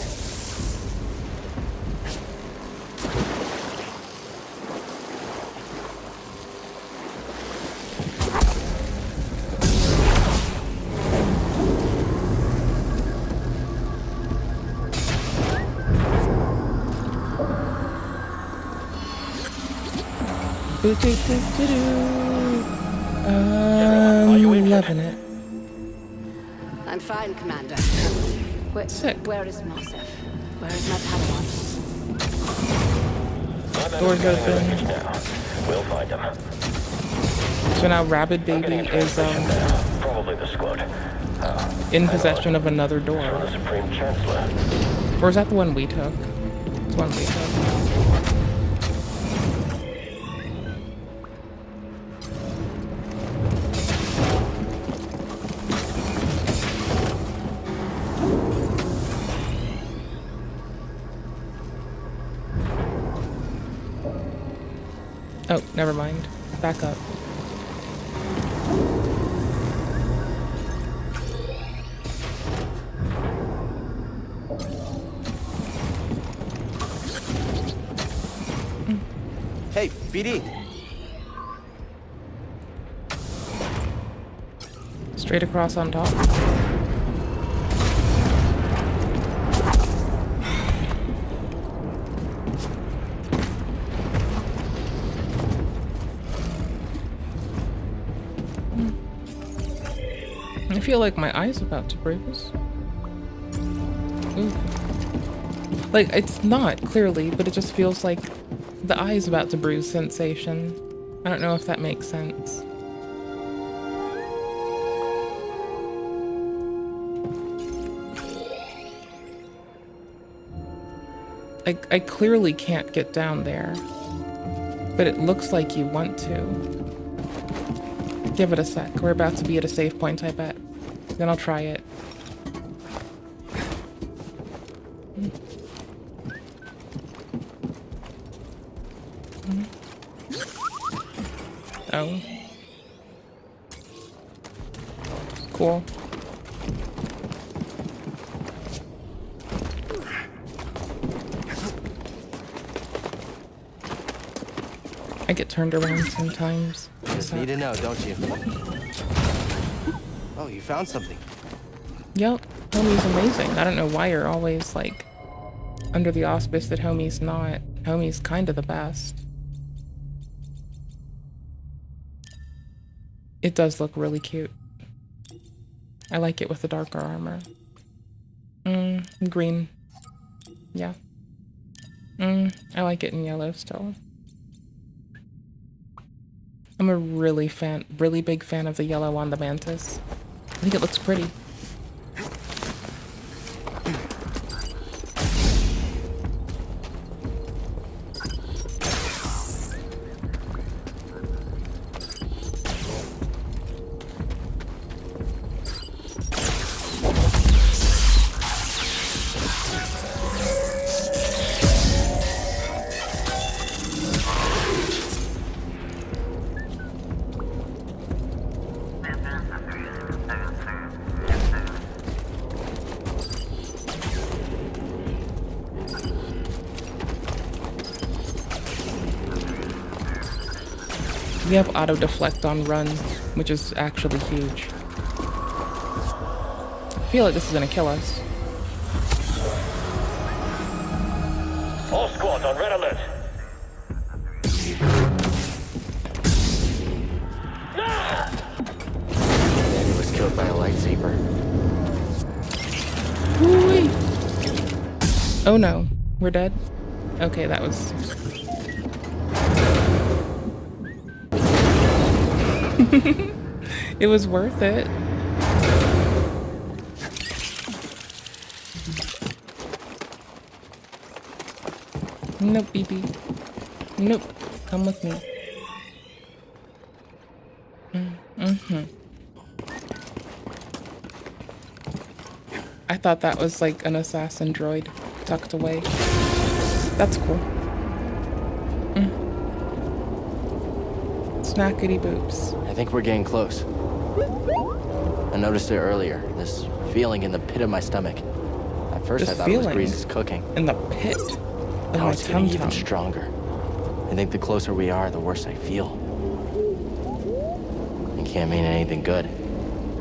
I'm loving it. I'm fine, Commander. Sick. Where is Mosef? Where is my Padawan? Doors open. We'll find him. So now Rabid Baby is Probably the squad. in possession of another door. The Supreme Chancellor. Or is that the one we took? It's one we took. Oh, never mind. Back up. Hey, BD. Straight across on top. I feel like my eye's about to bruise. Ooh. Like, it's not, clearly, but it just feels like the eye's about to bruise sensation. I don't know if that makes sense. I clearly can't get down there, but it looks like you want to. Give it a sec. We're about to be at a save point, I bet. Then I'll try it. Oh. Cool. I get turned around sometimes. Just need to know, don't you? Oh, you found something. Yep, Homie's amazing. I don't know why you're always like under the auspice that Homie's not. Homie's kind of the best. It does look really cute. I like it with the darker armor. Green. Yeah. I like it in yellow still. I'm a really big fan of the yellow on the Mantis. I think it looks pretty. We have auto deflect on run, which is actually huge. I feel like this is gonna kill us. All squads on red alert. He was killed by a lightsaber. Woo-wee. Oh no, we're dead? Okay, that was... It was worth it. Nope, BB. Nope. Come with me. I thought that was like an assassin droid tucked away. That's cool. Snackety boops. I think we're getting close. I noticed it earlier, this feeling in the pit of my stomach. At first This I thought it was feeling Grease's cooking. in the pit of Now my it's getting even tum-tum. stronger. I think the closer we are, the worse I feel. It can't mean anything good.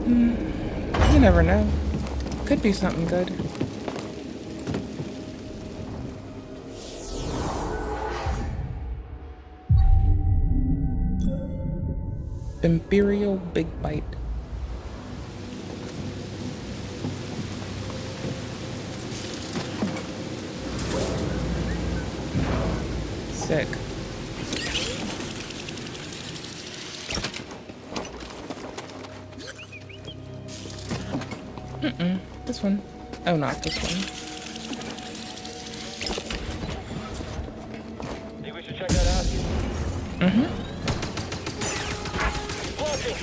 You never know. Could be something good. Imperial Big Bite. sick. This one. Oh, not this one. Think we should check that out? Blocking.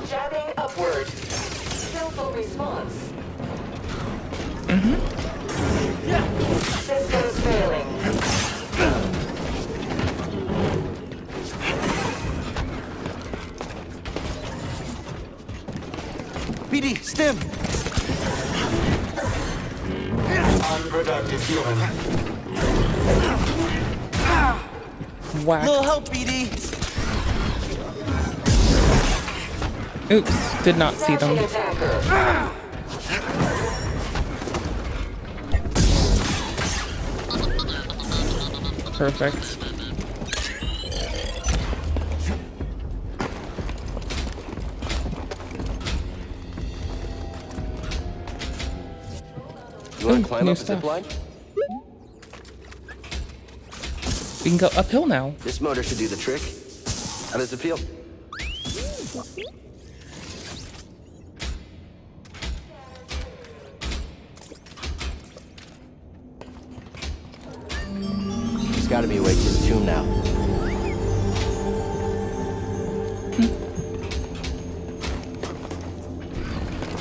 Jabbing upward. Skillful response. Systems failing. BD, stim! Unproductive human. Whack. Little help, BD! Oops, did not see them. Perfect. You want to climb new up the zip stuff. line? We can go uphill now. This motor should do the trick. How does it feel? There's got to be a way to the tomb now.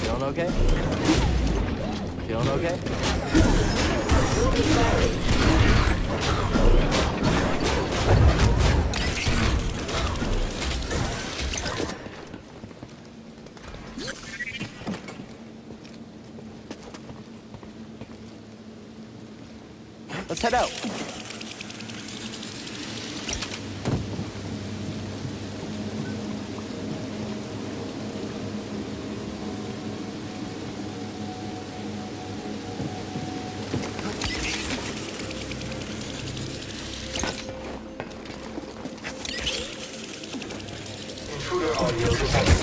Feeling okay? Feeling okay? Let's head out. Intruder audio detected.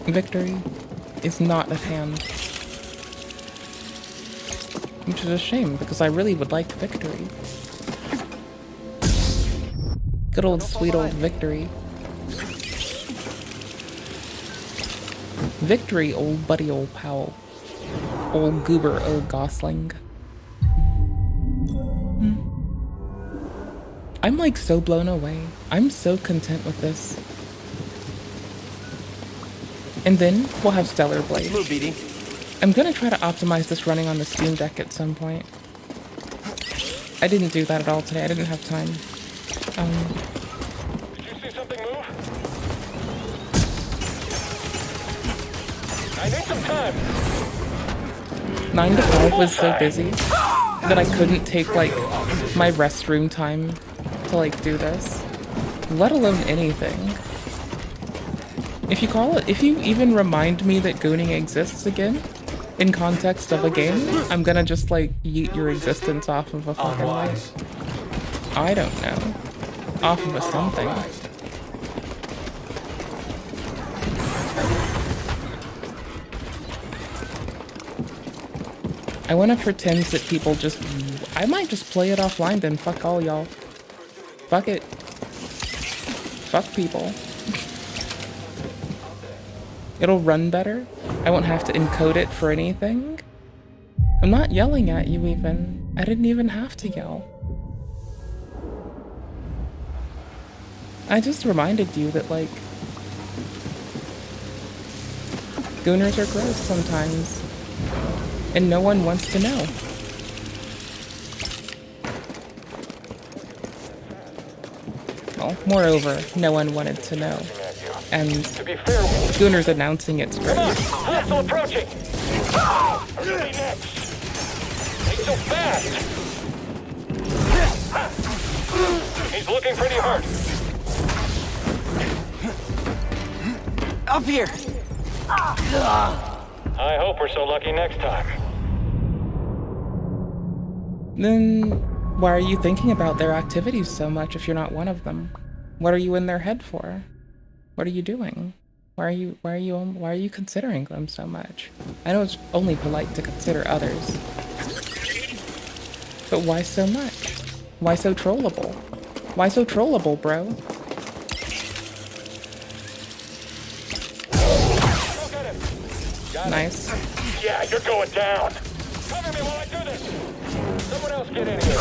Victory is not at hand. Which is a shame, because I really would like victory. Good old sweet old victory. Victory, old buddy, old pal. Old goober, old gosling. I'm like so blown away. I'm so content with this. And then we'll have Stellar Blade. Move, BD. I'm gonna try to optimize this running on the Steam Deck at some point. I didn't do that at all today. I didn't have time. Did you see something move? I need some time. 9 to 5 was so busy that I couldn't take like my restroom time to like do this, let alone anything. If you even remind me that gooning exists again, in context of a game, I'm gonna just like yeet your existence off of a fucking life. I don't know. Off of a something. I wanna pretend that people just... I might just play it offline then, fuck all y'all. Fuck it. Fuck people. It'll run better. I won't have to encode it for anything. I'm not yelling at you even. I didn't even have to yell. I just reminded you that, like, gooners are gross sometimes. And no one wants to know. Well, moreover, no one wanted to know. And Gooner's announcing it's great. Hostile approaching! Who's gonna be next? Ain't so fast! He's looking pretty hurt. Up here! Hostile I hope we're so lucky next time. Then why are you thinking about their activities so much if you're not one of them? What are you in their head for? What are you doing? Why are you considering them so much? I know it's only polite to consider others. But why so much? Why so trollable? Why so trollable, bro? Nice. Yeah, you're going down. Cover me while I do this. Someone else get in here.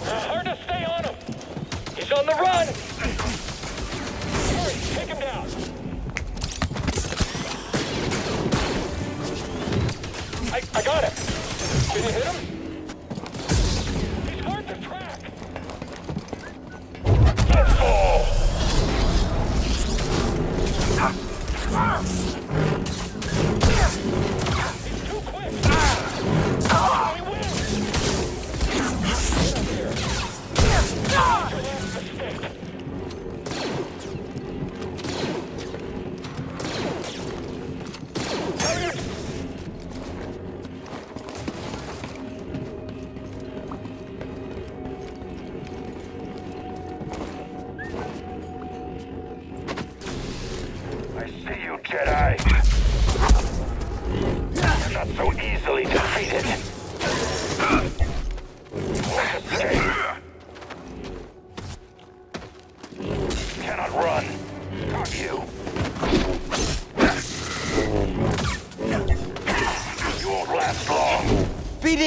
Hard to stay on him. He's on the run. Hurry, take him down. I got him. Did you hit him? He's hard to track. Let's go. He's too quick. He wins. Get up here. Your last mistake. Jedi. You're not so easily defeated. You cannot run. Not you. You won't last long. BD!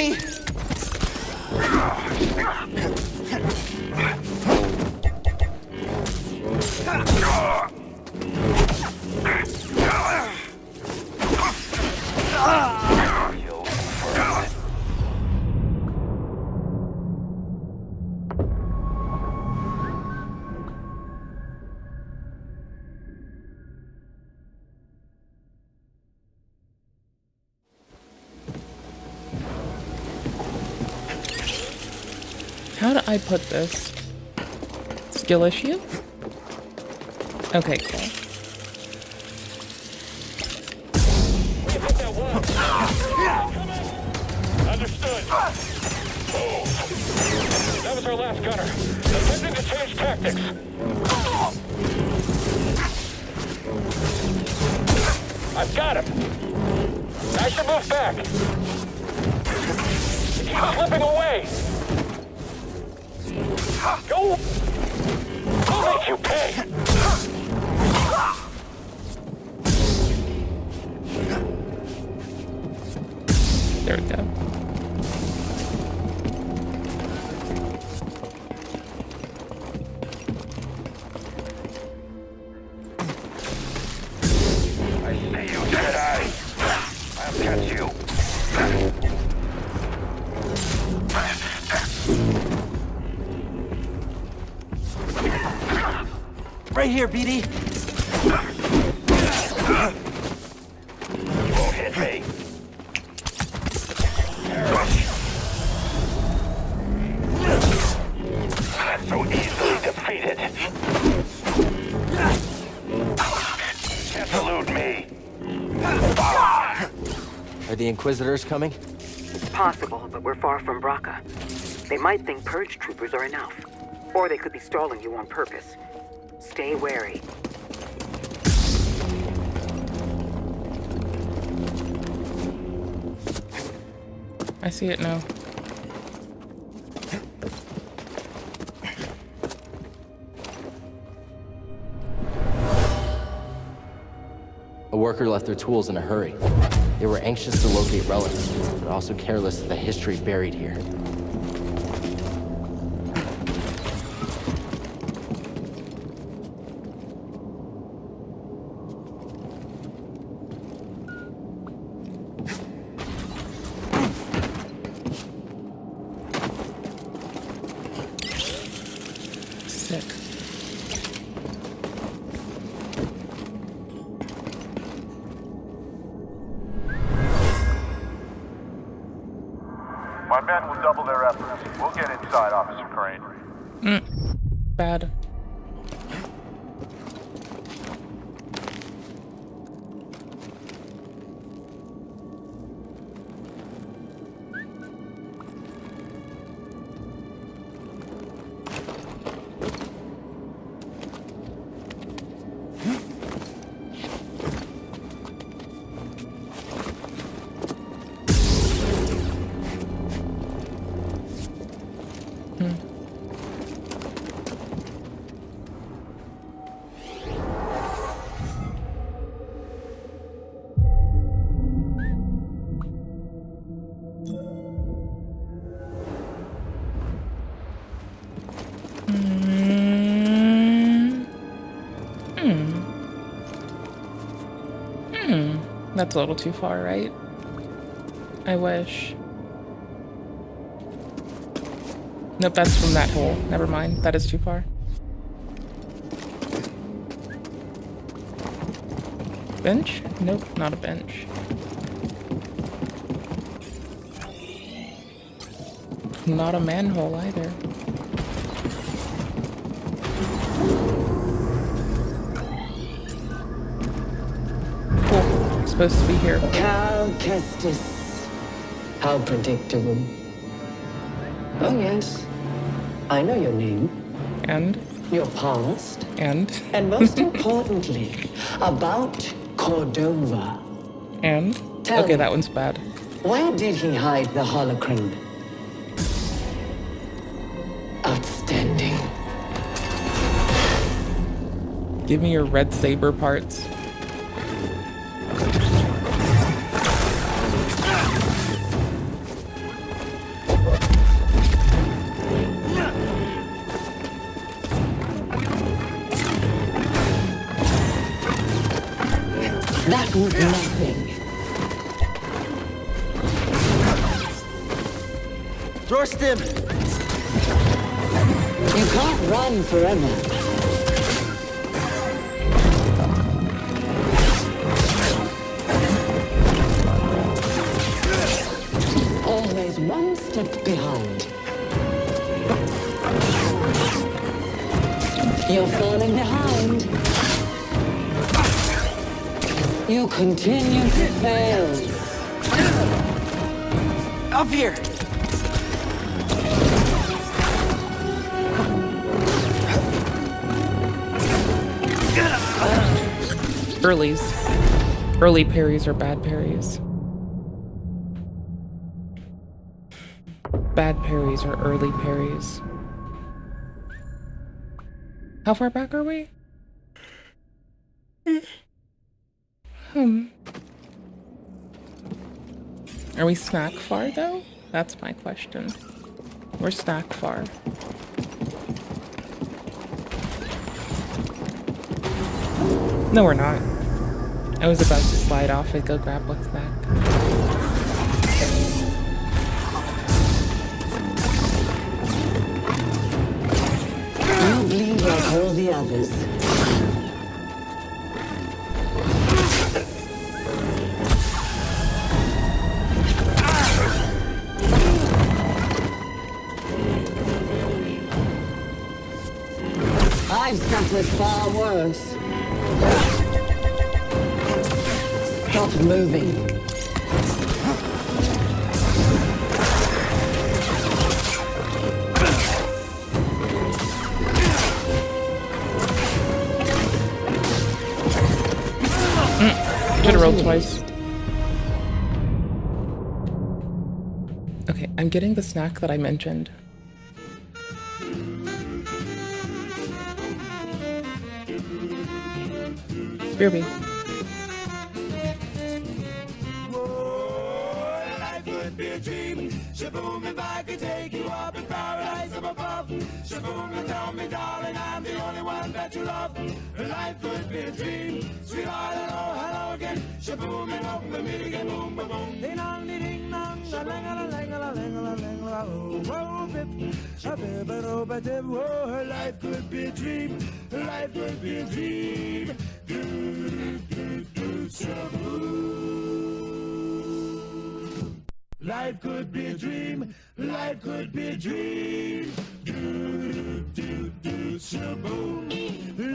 How do I put this? Skill issue? Okay, cool. Understood. That was our last gunner. Attempting to change tactics. I've got him. I should move back. He keeps slipping away. Go! I'll make you pay! There we go. I see you, Jedi. I'll catch you. Right here, BD. You won't hit me. Not so easily defeated. Can't elude me. Are the Inquisitors coming? It's possible, but we're far from Braca. They might think purge troopers are enough. Or they could be stalling you on purpose. Stay wary. I see it now. A worker left their tools in a hurry. They were anxious to locate relics, but also careless of the history buried here. Sick. My men will double their efforts. We'll get inside, Officer Crane. Bad. That's a little too far, right? I wish. Nope, that's from that hole. Never mind. That is too far. Bench? Nope, not a bench. Not a manhole either. Cool. Supposed to be here. Cal Kestis. How predictable. Oh yes, I know your name. And? Your past. And? And most importantly, about Cordova. And? Tell okay, me, that one's bad. Where did he hide the holocron? Outstanding. Give me your red saber parts. That was nothing. Throrstim! You can't run forever. Always one step behind. You're falling behind. You continue to fail. Up here! Early parries are bad parries. Bad parries are early parries. How far back are we? Are we snack far though? That's my question. We're snack far. No, we're not. I was about to slide off and go grab what's snack. You bleed like all the others. I've suffered far worse. Stop moving. Should've rolled twice. Okay, I'm getting the snack that I mentioned. Beerby. Shaboom, if I could take you up in paradise up above. Shaboom, you tell me, darling, I'm the only one that you love. Life could be a dream. Sweetheart, hello, hello again. Shaboom, and open the meet again. Boom, boom, boom. Ding dong, ding dong, a lang a lang a lang a lang a lang. Oh, bip, a bip, a rope, a dip. Oh, life could be a dream. Life could be a dream. Do, do, do, shaboom. Life could be a dream, life could be a dream. Do, do, do, shaboom.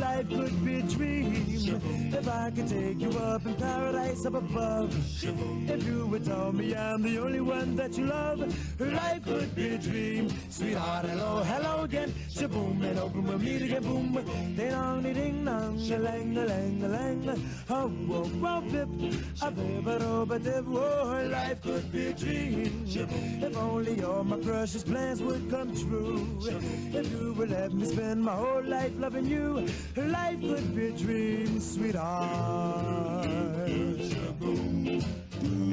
Life could be a dream. If I could take you up in paradise up above. If you would tell me I'm the only one that you love. Life could be a dream. Sweetheart, hello, hello again. Shaboom, and open we'll meet again. Boom, ding dong, ding dong, a lang, a lang, a lang. Oh, whoa, whoa, bip, a bip, a rope, a dip. Oh, life could be a dream. If only all my precious plans would come true. If you would let me spend my whole life loving you. Life could be a dream, sweetheart.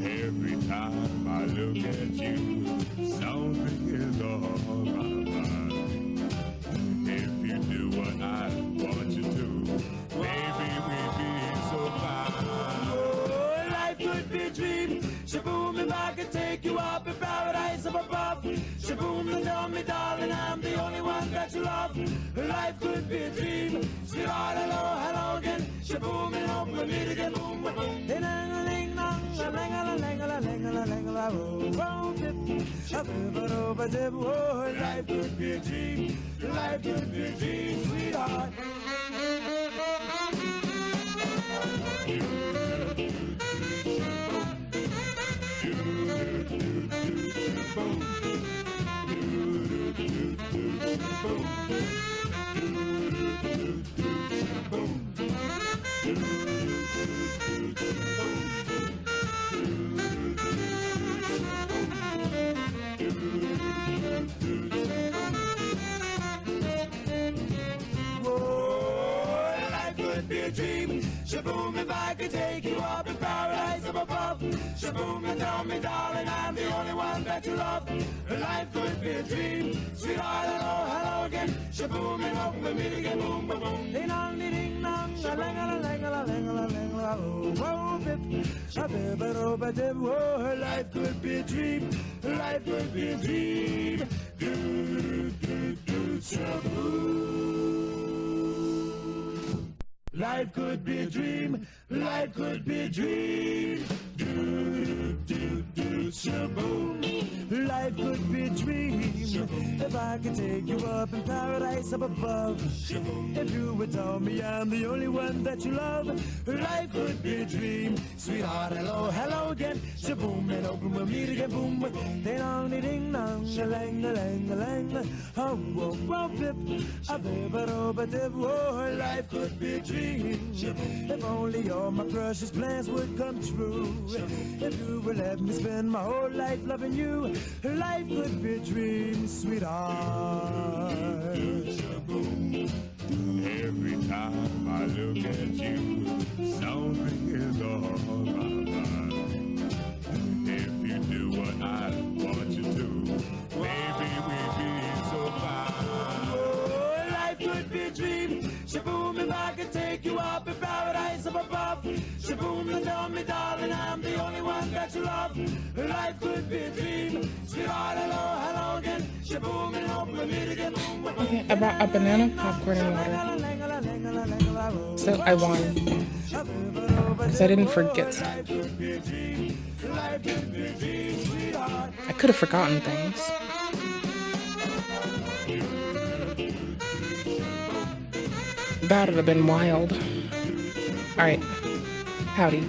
Every time I look at you, something is on my mind. If you do what I want you to, baby, we'd be so fine. Oh, life could I could take you up in paradise up above. Shaboom, and tell me, darling, I'm the only one that you love. Life could be a dream. Sweetheart, hello, hello again. Shaboom, and hope we meet again. Boom, boom. Life could be a dream. Life could be a dream, sweetheart. Be a dream. Shaboom, if I could take you up in paradise up above. Shaboom, and tell me, darling, I'm the only one that you love. Life could be a dream. Sweetheart, hello, hello again. Shaboom, and hope we meet again. Boom, boom, boom. Ding dong, ding ding dong, la la la la la la la la la. Life could be a dream. Life could be a dream. Do do do shaboom. Life could be a dream. Life could be a dream. Do do do shaboom. Life could be a dream. If I could take you up in paradise up above. If you would tell me I'm the only one that you love. Life could be a dream. Sweetheart, hello, hello again. Shaboom, and open we'll meet again. Boom, ding dong, ding dong, a lang, a lang, a lang. Oh, whoa, whoa, flip. A bib, a dib, oh, life could be a dream. If only all my precious plans would come true. If you would let me spend my whole life loving you. Life could be a dream, sweetheart. Every time I look at you, something is on my mind. If you do what I want you to, maybe we'd be so fine. Oh, life could be a dream. Shaboom, if I could take you up in paradise up above. Shaboom, and tell me, darling, I'm the only one that you love. Life could be a dream. Sweetheart, hello, hello again. Shaboom, and hope we meet again. Okay, I brought a banana, popcorn, and water. So I won. Because I didn't forget stuff. I could have forgotten things. That would have been wild. Alright. Howdy.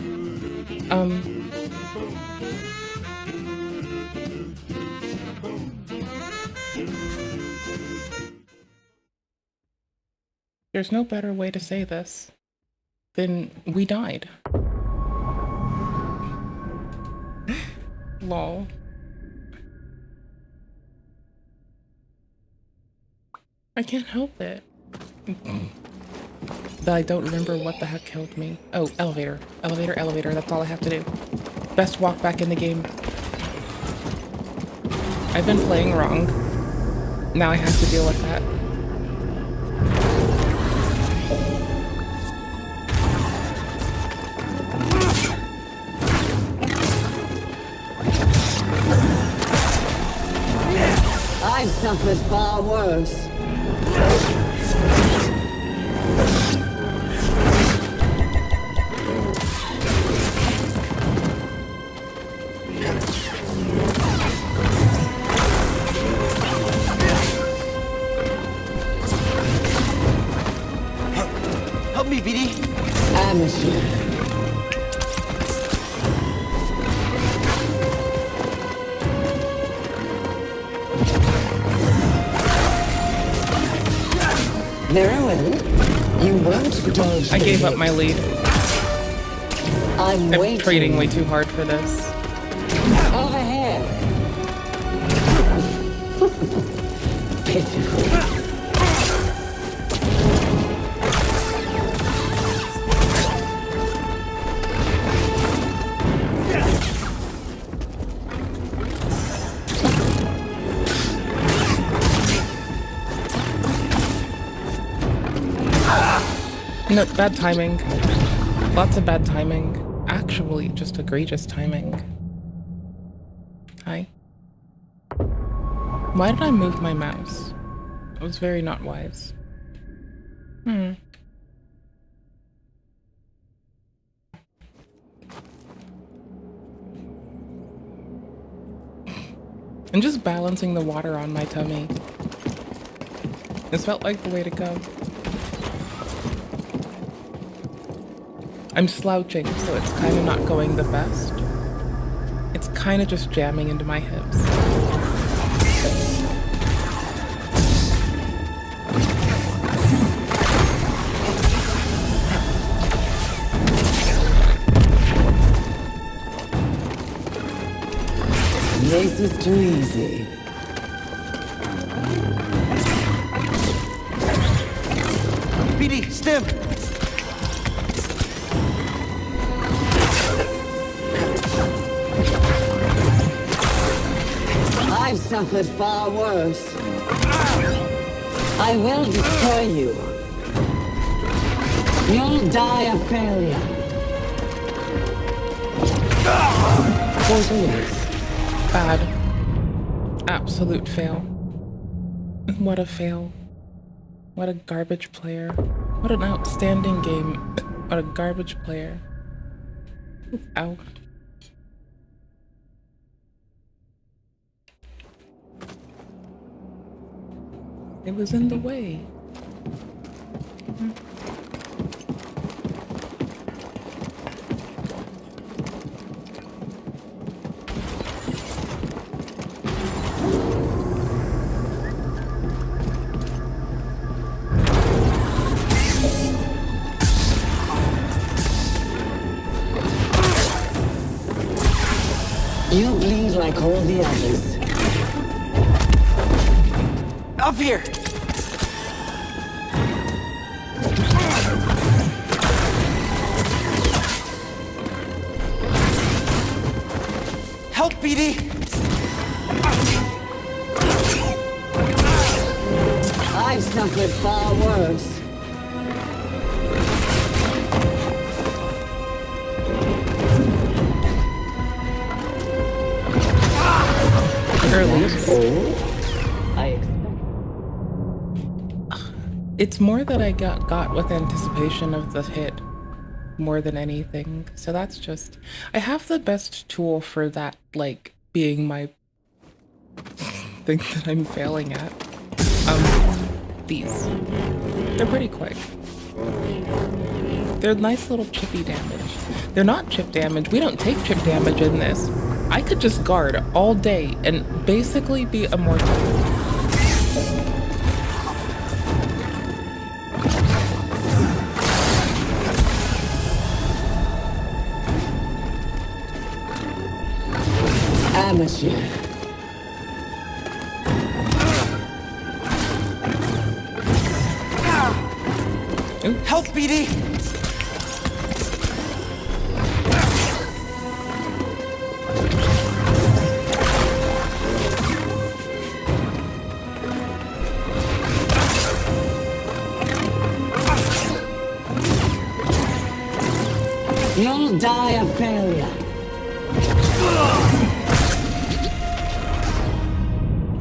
There's no better way to say this than we died. Lol. I can't help it. That I don't remember what the heck killed me. Oh, elevator. Elevator, elevator. That's all I have to do. Best walk back in the game. I've been playing wrong. Now I have to deal with that. I've suffered far worse. Help me, BD. Amateur. Very well. You won't dodge. I gave up my lead. I'm waiting. Trading way too hard for this. Over here. Pitiful. No, bad timing. Lots of bad timing. Actually, just egregious timing. Hi. Why did I move my mouse? It was very not wise. And just balancing the water on my tummy. This felt like the way to go. I'm slouching, so it's kind of not going the best. It's kind of just jamming into my hips. This is too easy. BD, stim! I've suffered far worse. I will destroy you. You'll die a failure. What is? Bad. Absolute fail. What a fail. What a garbage player. What an outstanding game. What a garbage player. Ow. It was in the way. You bleed like all the others. Up here! Help, BD! I've suffered far worse. It's more that I got with anticipation of the hit more than anything. So that's just, I have the best tool for that, like being my thing that I'm failing at. These. They're pretty quick. They're nice little chippy damage. They're not chip damage. We don't take chip damage in this. I could just guard all day and basically be immortal. Amateur. Help, BD! You'll die a failure.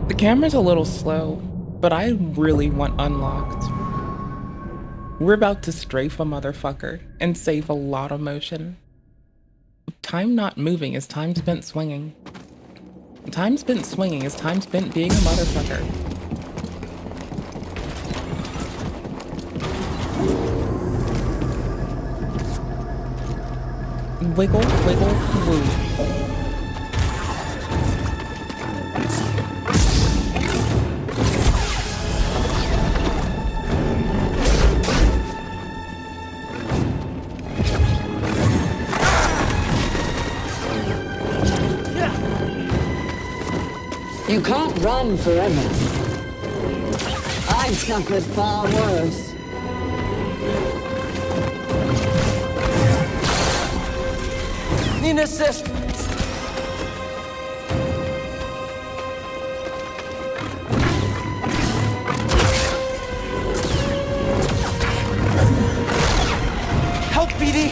The camera's a little slow, but I really want unlocked. We're about to strafe a motherfucker and save a lot of motion. Time not moving is time spent swinging. Time spent swinging is time spent being a motherfucker. Wiggle, wiggle, woo. You can't run forever. I've suffered far worse. Need an assist! Help, BD!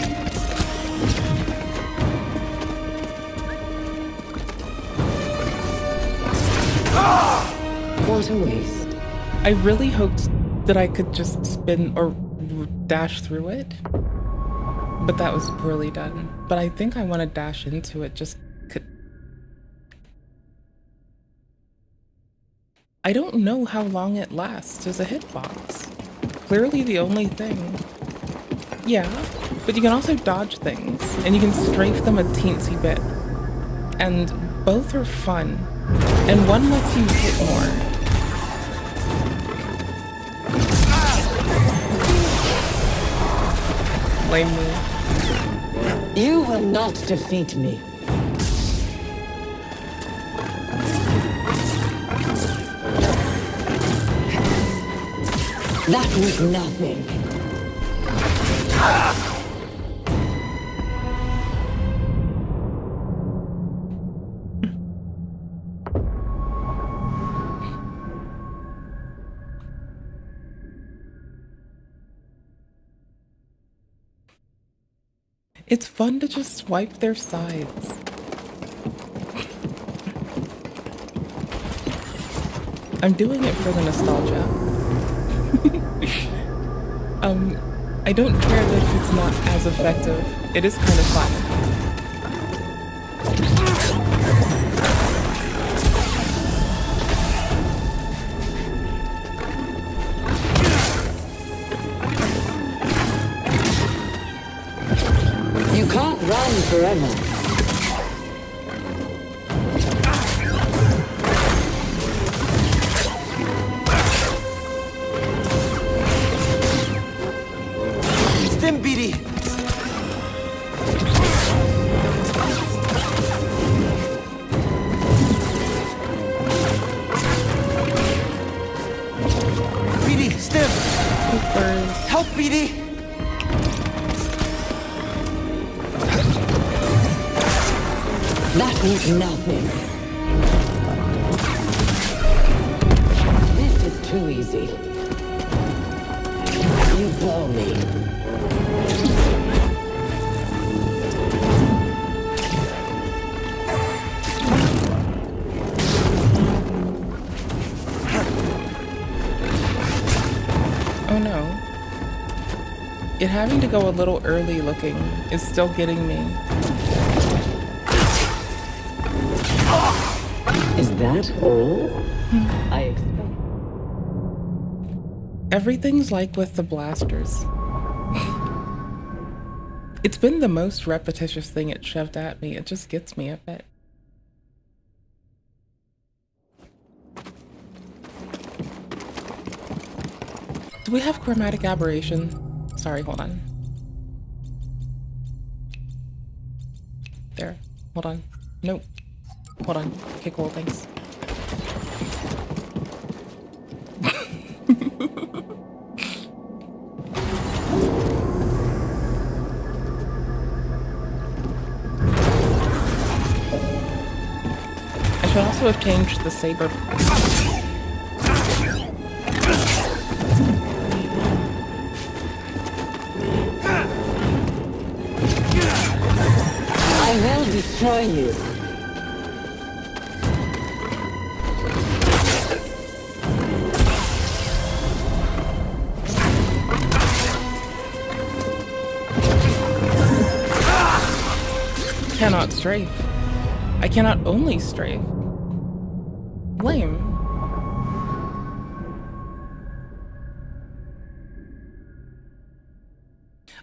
What a waste. I really hoped that I could just spin or dash through it, but that was poorly done. But I think I want to dash into it. I don't know how long it lasts as a hitbox. Clearly the only thing. Yeah, but you can also dodge things, and you can strafe them a teensy bit. And both are fun, and one lets you hit more. Blame me. You will not defeat me. That was nothing. It's fun to just swipe their sides. I'm doing it for the nostalgia. I don't care that if it's not as effective. It is kind of fun. You can't run forever. Stim, BD! BD, Stim! Help, BD! That was nothing. This is too easy. You blow me. Oh no. It having to go a little early looking is still getting me. Is that all? I expect. Everything's like with the blasters. It's been the most repetitious thing it shoved at me. It just gets me a bit. Do we have chromatic aberration? Sorry, hold on. There. Hold on. Nope. Hold on. Okay, cool, thanks. I should also have changed the saber. I will destroy you. Cannot strafe. I cannot only strafe. Lame.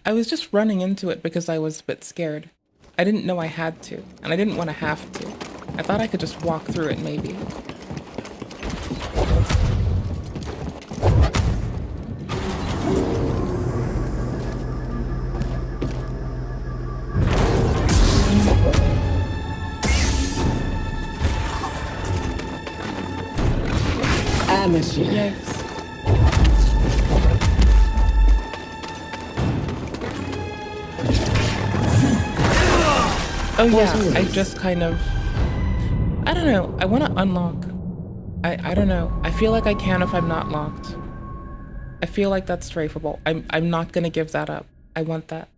I was just running into it because I was a bit scared. I didn't know I had to, and I didn't want to have to. I thought I could just walk through it, maybe. Amateur. Yikes. Oh yeah, I just kind of... I don't know, I want to unlock. I don't know. I feel like I can if I'm not locked. I feel like that's strafable. I'm not gonna give that up. I want that.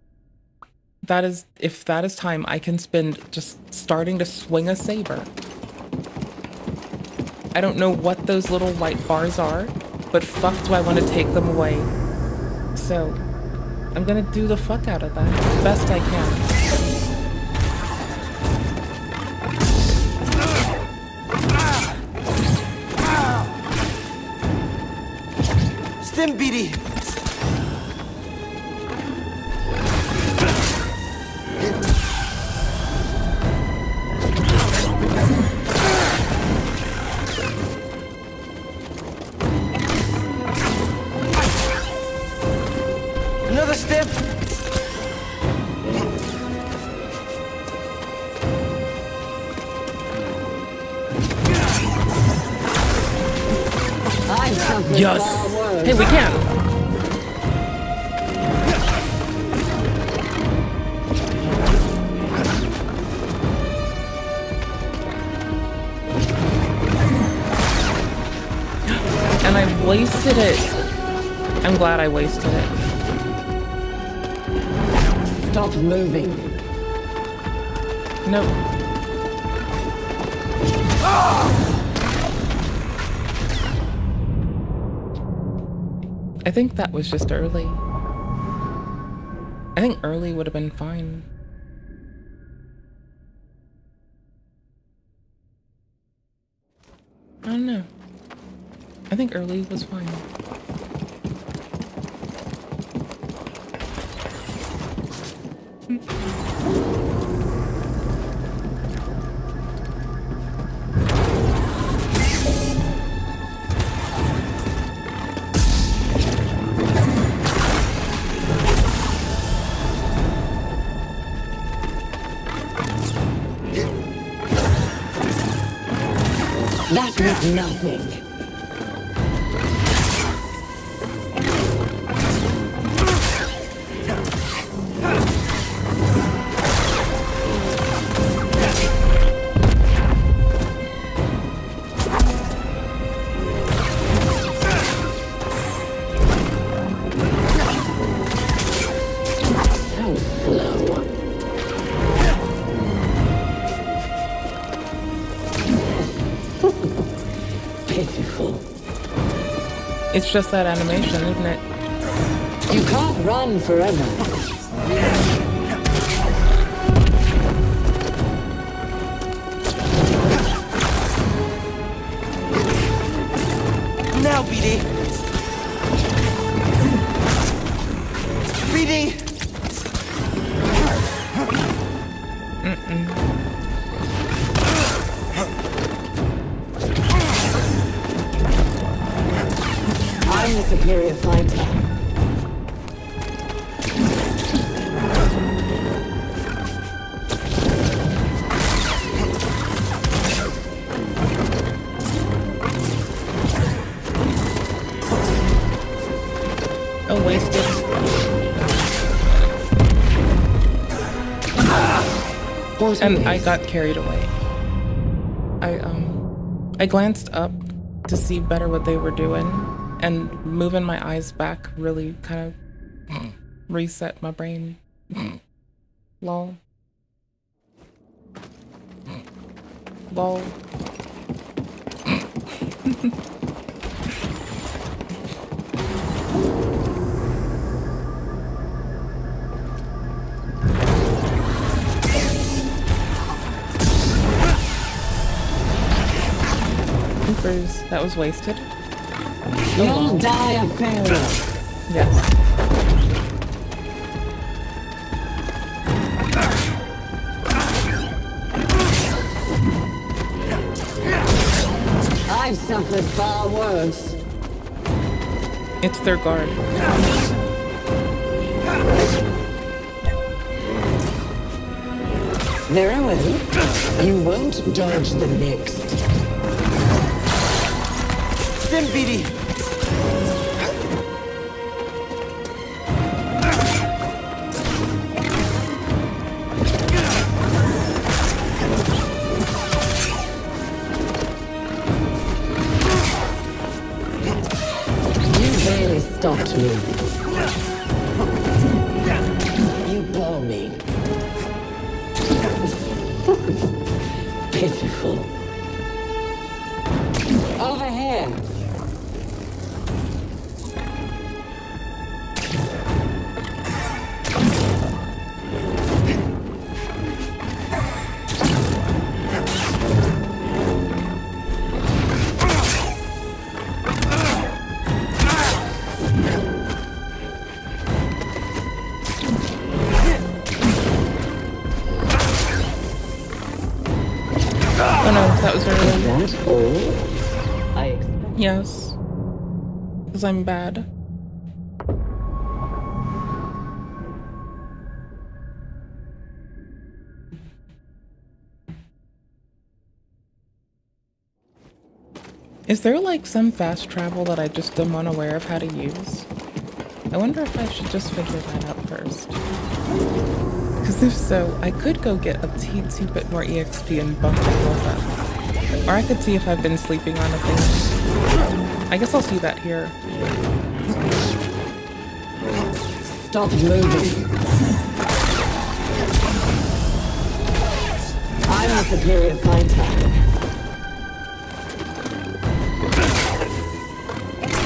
That is, if that is time I can spend just starting to swing a saber. I don't know what those little white bars are, but fuck do I want to take them away. So, I'm gonna do the fuck out of that as best I can. Stim BD! Another stim! Yes! Hey, we can! And I wasted it. I'm glad I wasted it. Stop moving. Nope. I think that was just early. I think early would have been fine. I don't know. I think early was fine. That was nothing. It's just that animation, isn't it? You can't run forever. Now, BD! BD! I'm the superior fighter. Oh, wasted. And I got carried away. I glanced up to see better what they were doing, and moving my eyes back really kind of reset my brain. Lol. Lol. Oopers, that was wasted. You'll die a failure. Yes. I've suffered far worse. It's their guard. Very well. You won't dodge the next. Stim BD! You barely stopped me. You bore me. Pitiful. Over here. Oh no, that was early. That's all. Yes. Because I'm bad. Is there like some fast travel that I just am unaware of how to use? I wonder if I should just figure that out first. Because if so, I could go get a teensy bit more EXP and bump my health up. Or I could see if I've been sleeping on a thing. I guess I'll see that here. Stop moving. I'm a superior fighter.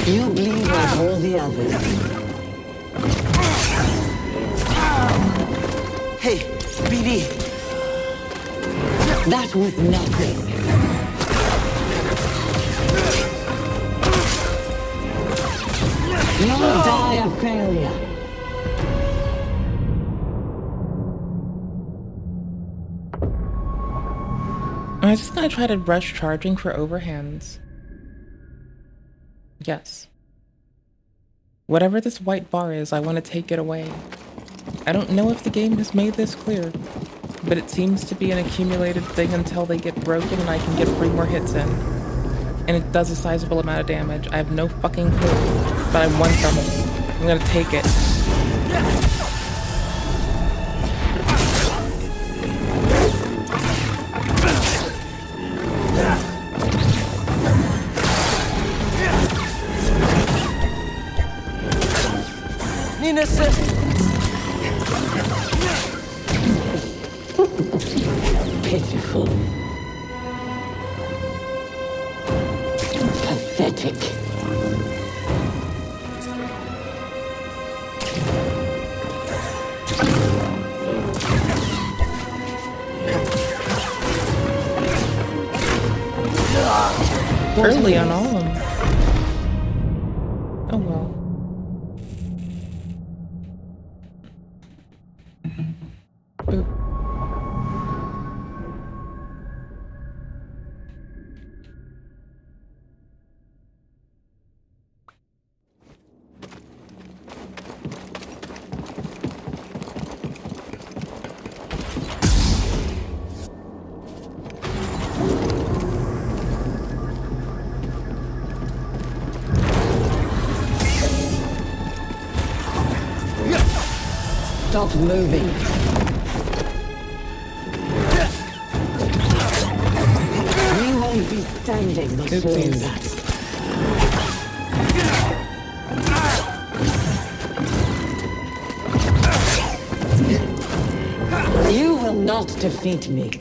You bleed like all the others. Hey, BD. That was nothing. You'll die of failure. I'm just gonna try to rush charging for overhands. Yes. Whatever this white bar is, I want to take it away. I don't know if the game has made this clear, but it seems to be an accumulated thing until they get broken and I can get 3 more hits in. And it does a sizable amount of damage. I have no fucking clue, but I want them. I'm gonna take it. Nina said. Pitiful. Pathetic. Early on all of them. Oh well. Ooh. Stop moving. You won't be standing much longer. You will not defeat me.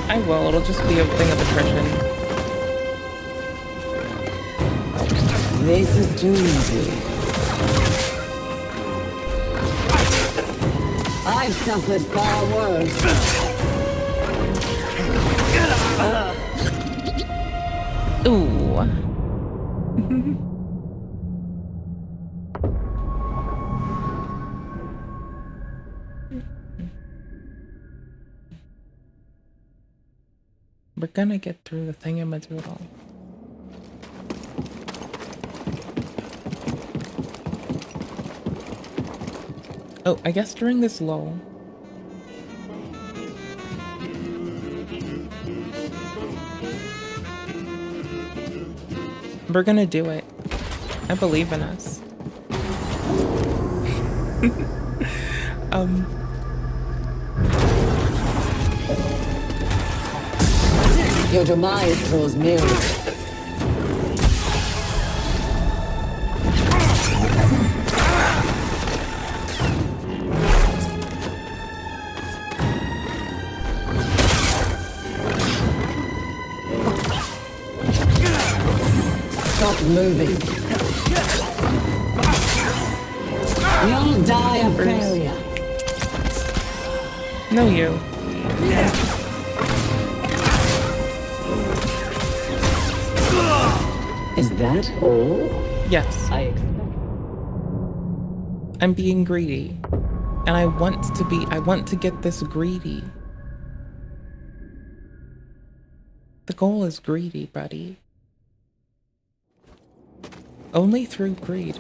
I will. It'll just be a thing of attrition. This is too easy. I've suffered far worse. Ooh. We're gonna get through the thingamadoodle. Oh, I guess during this lull. We're gonna do it. I believe in us. Your demise draws nearer. Stop moving. You'll die of failure. No, you. Is that all? Yes. I'm being greedy. And I want to get this greedy. The goal is greedy, buddy. Only through greed.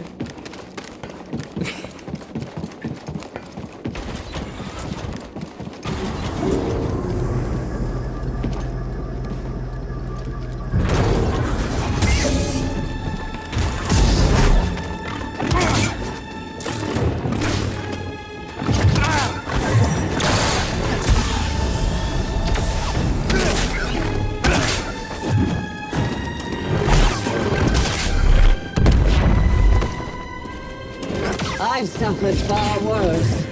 I've suffered far worse.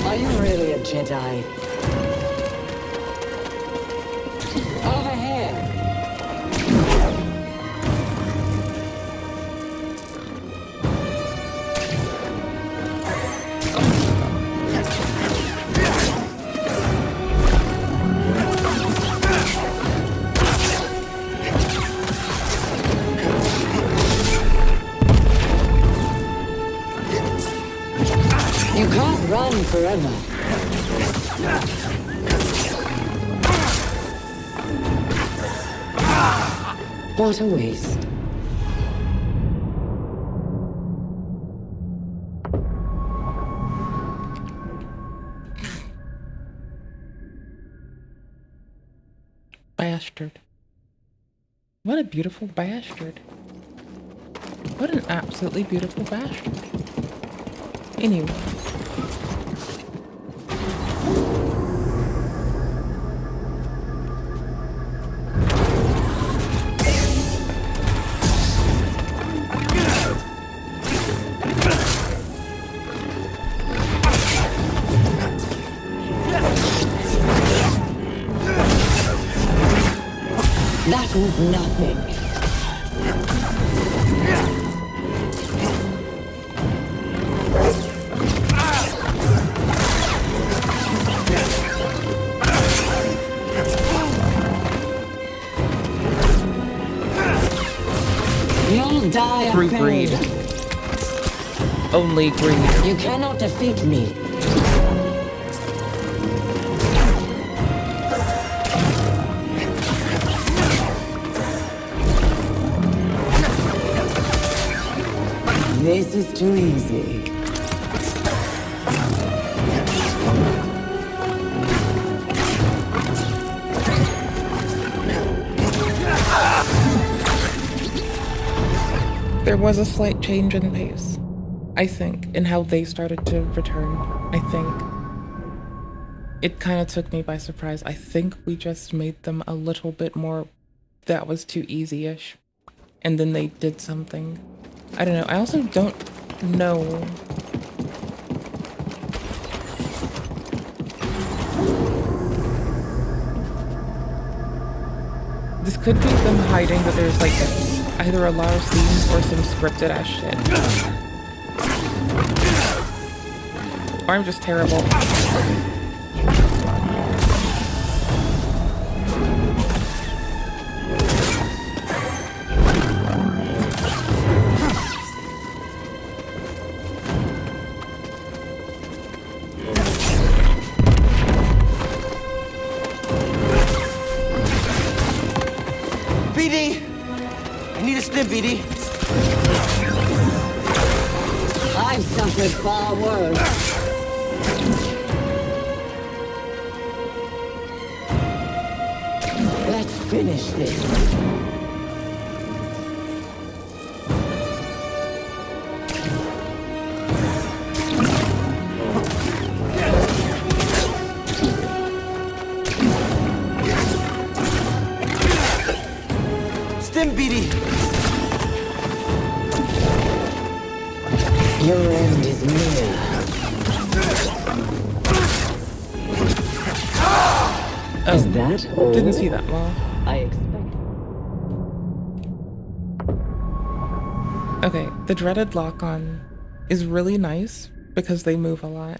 Are you really a Jedi? Over here. You can't run forever. What a waste. Bastard. What a beautiful bastard. What an absolutely beautiful bastard. Anyway. That was nothing. You'll die Through greed. Only greed. You cannot defeat me. This is too easy. There was a slight change in pace, I think, in how they started to return. I think it kind of took me by surprise. I think we just made them a little bit more, that was too easy-ish. And then they did something. I don't know. I also don't know. This could be them hiding that there's like either a lot of scenes or some scripted ass shit. Or I'm just terrible. BD. I've suffered far worse. Let's finish this. Stim BD. Your end is near. Oh, is that all? Didn't see that well. I expect. Okay, the dreaded lock-on is really nice because they move a lot.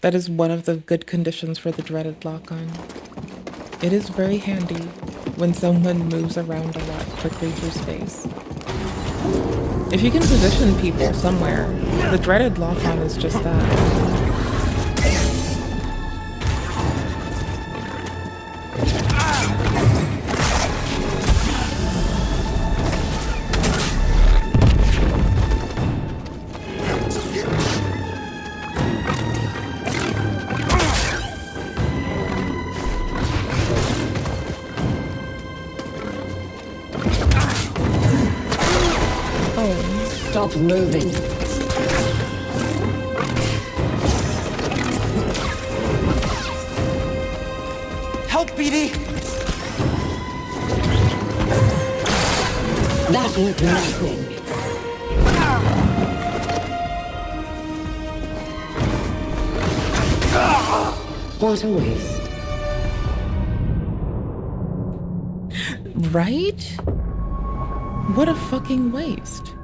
That is one of the good conditions for the dreaded lock-on. It is very handy when someone moves around a lot quickly through space. If you can position people somewhere, the dreaded lock-on is just that. Stop moving. Help, BD! That was nothing. What a waste. Right? What a fucking waste.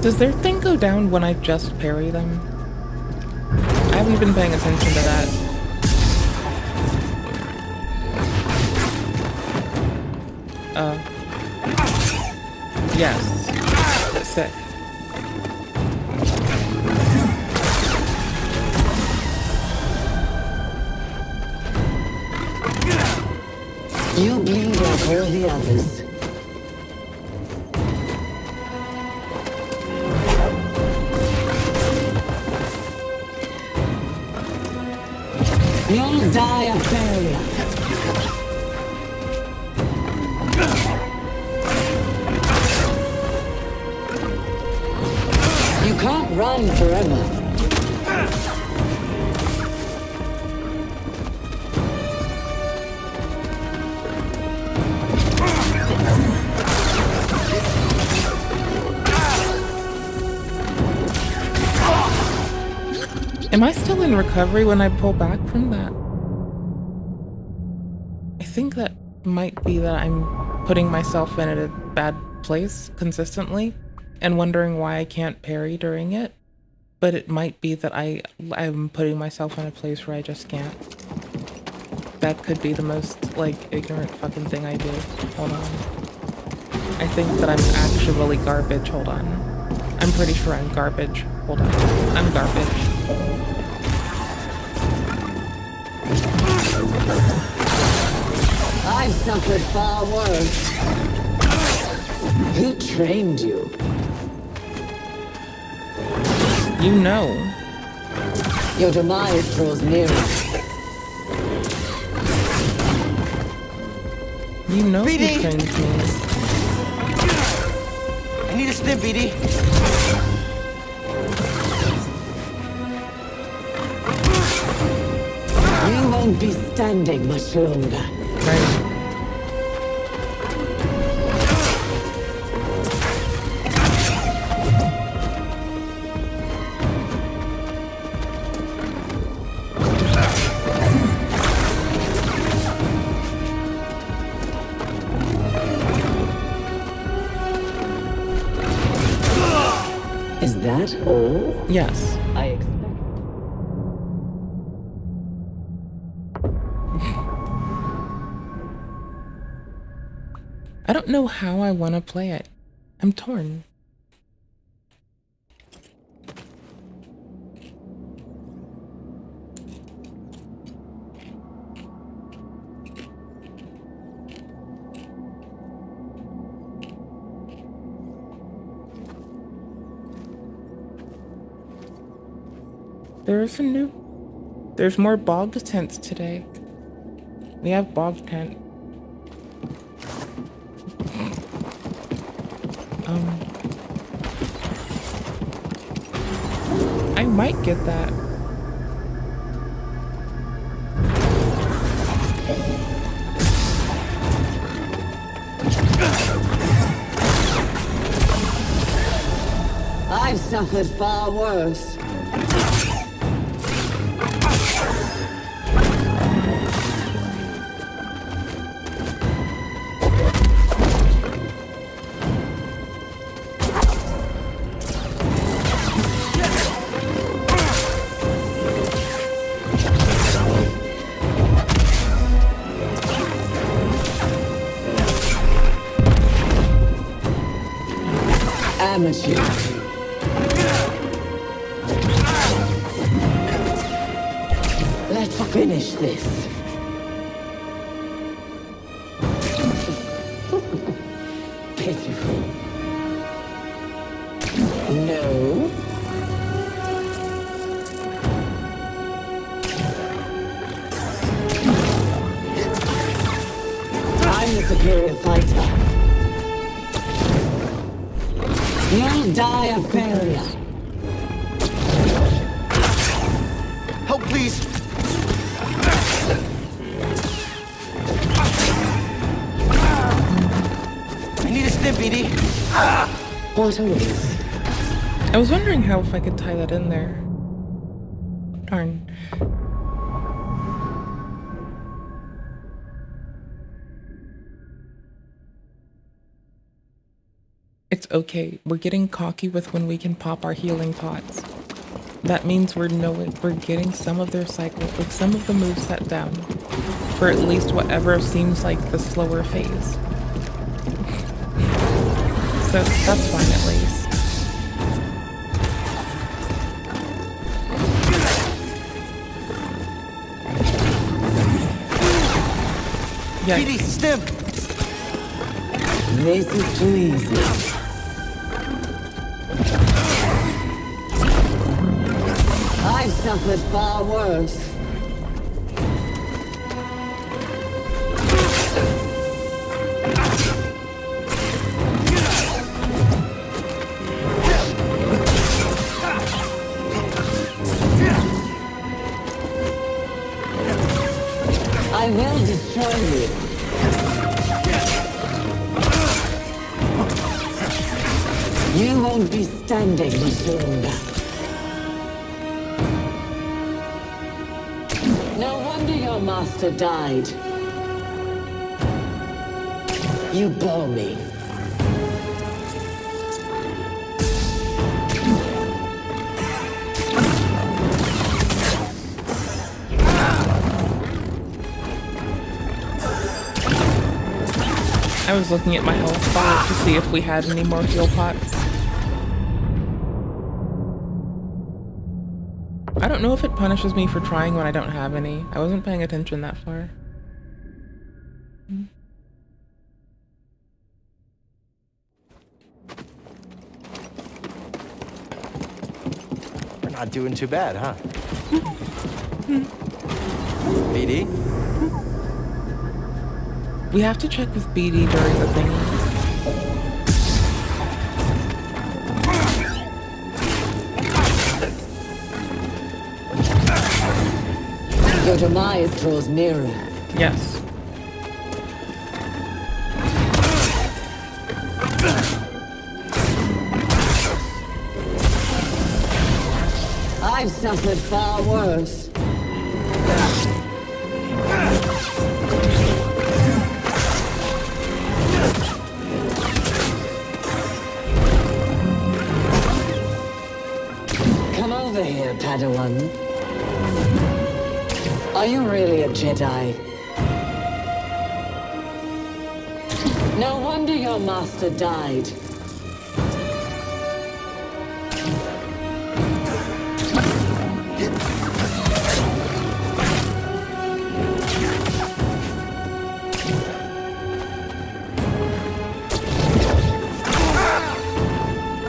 Does their thing go down when I just parry them? I haven't been paying attention to that. Yes. Sick. You bleed like all the others. You'll die of failure. You can't run forever. Am I still in recovery when I pull back from that? I think that might be that I'm putting myself in a bad place consistently and wondering why I can't parry during it. But it might be that I'm putting myself in a place where I just can't. That could be the most, like, ignorant fucking thing I do. Hold on. I think that I'm actually garbage. Hold on. I'm pretty sure I'm garbage. Hold on. I'm garbage. I've suffered far worse. Who trained you? You know. Your demise draws nearer. You know BD. who trained me. I need a stim, BD. You won't be standing much longer. Right. Is that all? Yes. I expect. I don't know how I want to play it. I'm torn. There's more bog tents today. We have bog tent. might get that. I've suffered far worse. Amateur. Let's finish this. Pitiful. No. I'm the superior fighter. You'll die a failure. Help, please. I need a stim, BD. What a waste. I was wondering how if I could tie that in there. Darn. It's okay. We're getting cocky with when we can pop our healing pots. That means we're getting some of their cycle, like some of the moves set down, for at least whatever seems like the slower phase. So that's fine at least. Yeah. BD, stim. This is too easy. I've suffered far worse. I will destroy you. You won't be standing much longer. No wonder your master died. You bore me. I was looking at my health bar to see if we had any more heal pots. I don't know if it punishes me for trying when I don't have any. I wasn't paying attention that far. We're not doing too bad, huh? BD? We have to check with BD during the thingy. Your demise draws nearer. Yes. I've suffered far worse. Come over here, Padawan. Are you really a Jedi? No wonder your master died.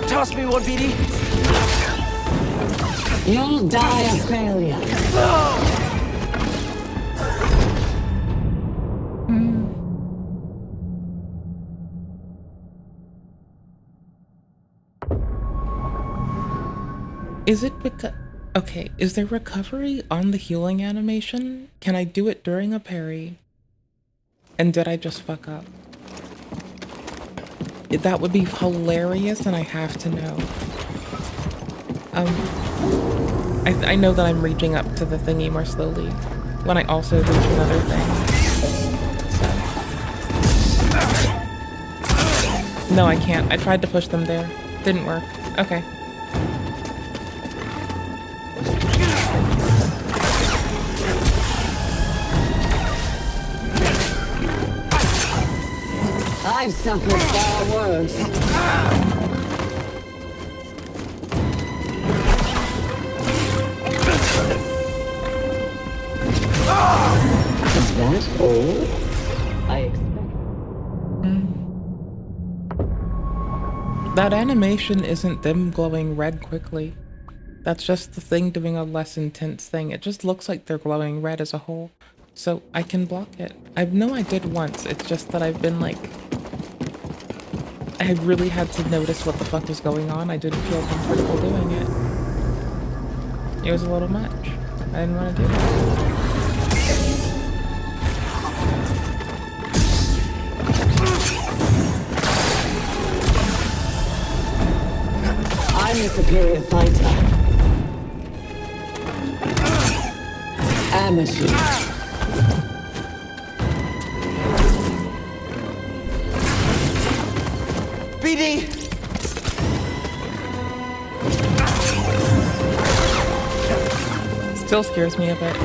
Toss me one, BD. You'll die a failure. Is it because Okay, is there recovery on the healing animation? Can I do it during a parry? And did I just fuck up? That would be hilarious, and I have to know. I know that I'm reaching up to the thingy more slowly when I also reach another thing. So. No, I can't. I tried to push them there. Didn't work. Okay. I've suffered far worse. Is that all? I expect. That animation isn't them glowing red quickly. That's just the thing doing a less intense thing. It just looks like they're glowing red as a whole. So I can block it. I know I did once. It's just that I've been like... I really had to notice what the fuck was going on. I didn't feel comfortable doing it. It was a little much. I didn't want to do that. I'm the superior fighter. Amateur. BD! Still scares me a bit.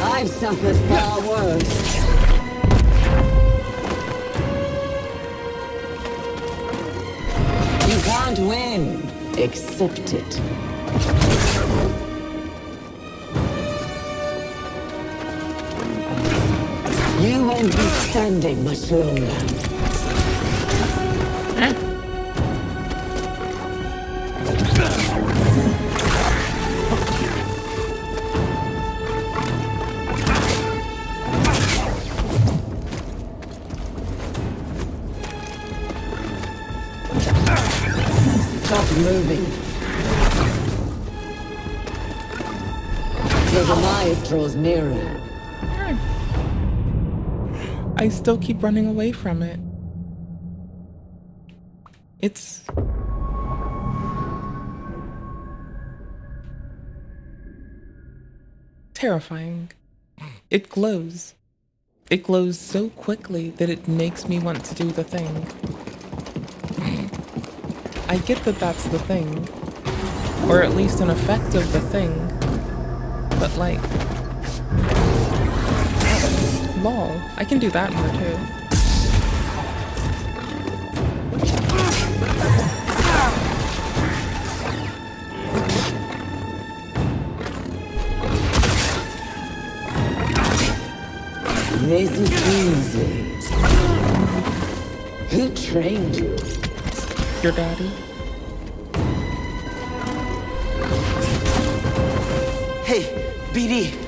I've suffered far worse. You can't win. Accept it. You won't be standing much longer. Stop moving. The demise draws nearer. I still keep running away from it. It's... terrifying. It glows. It glows so quickly that it makes me want to do the thing. I get that that's the thing. Or at least an effect of the thing. But like... lol. I can do that more too. This is easy. Who trained you? Your daddy. Hey, BD.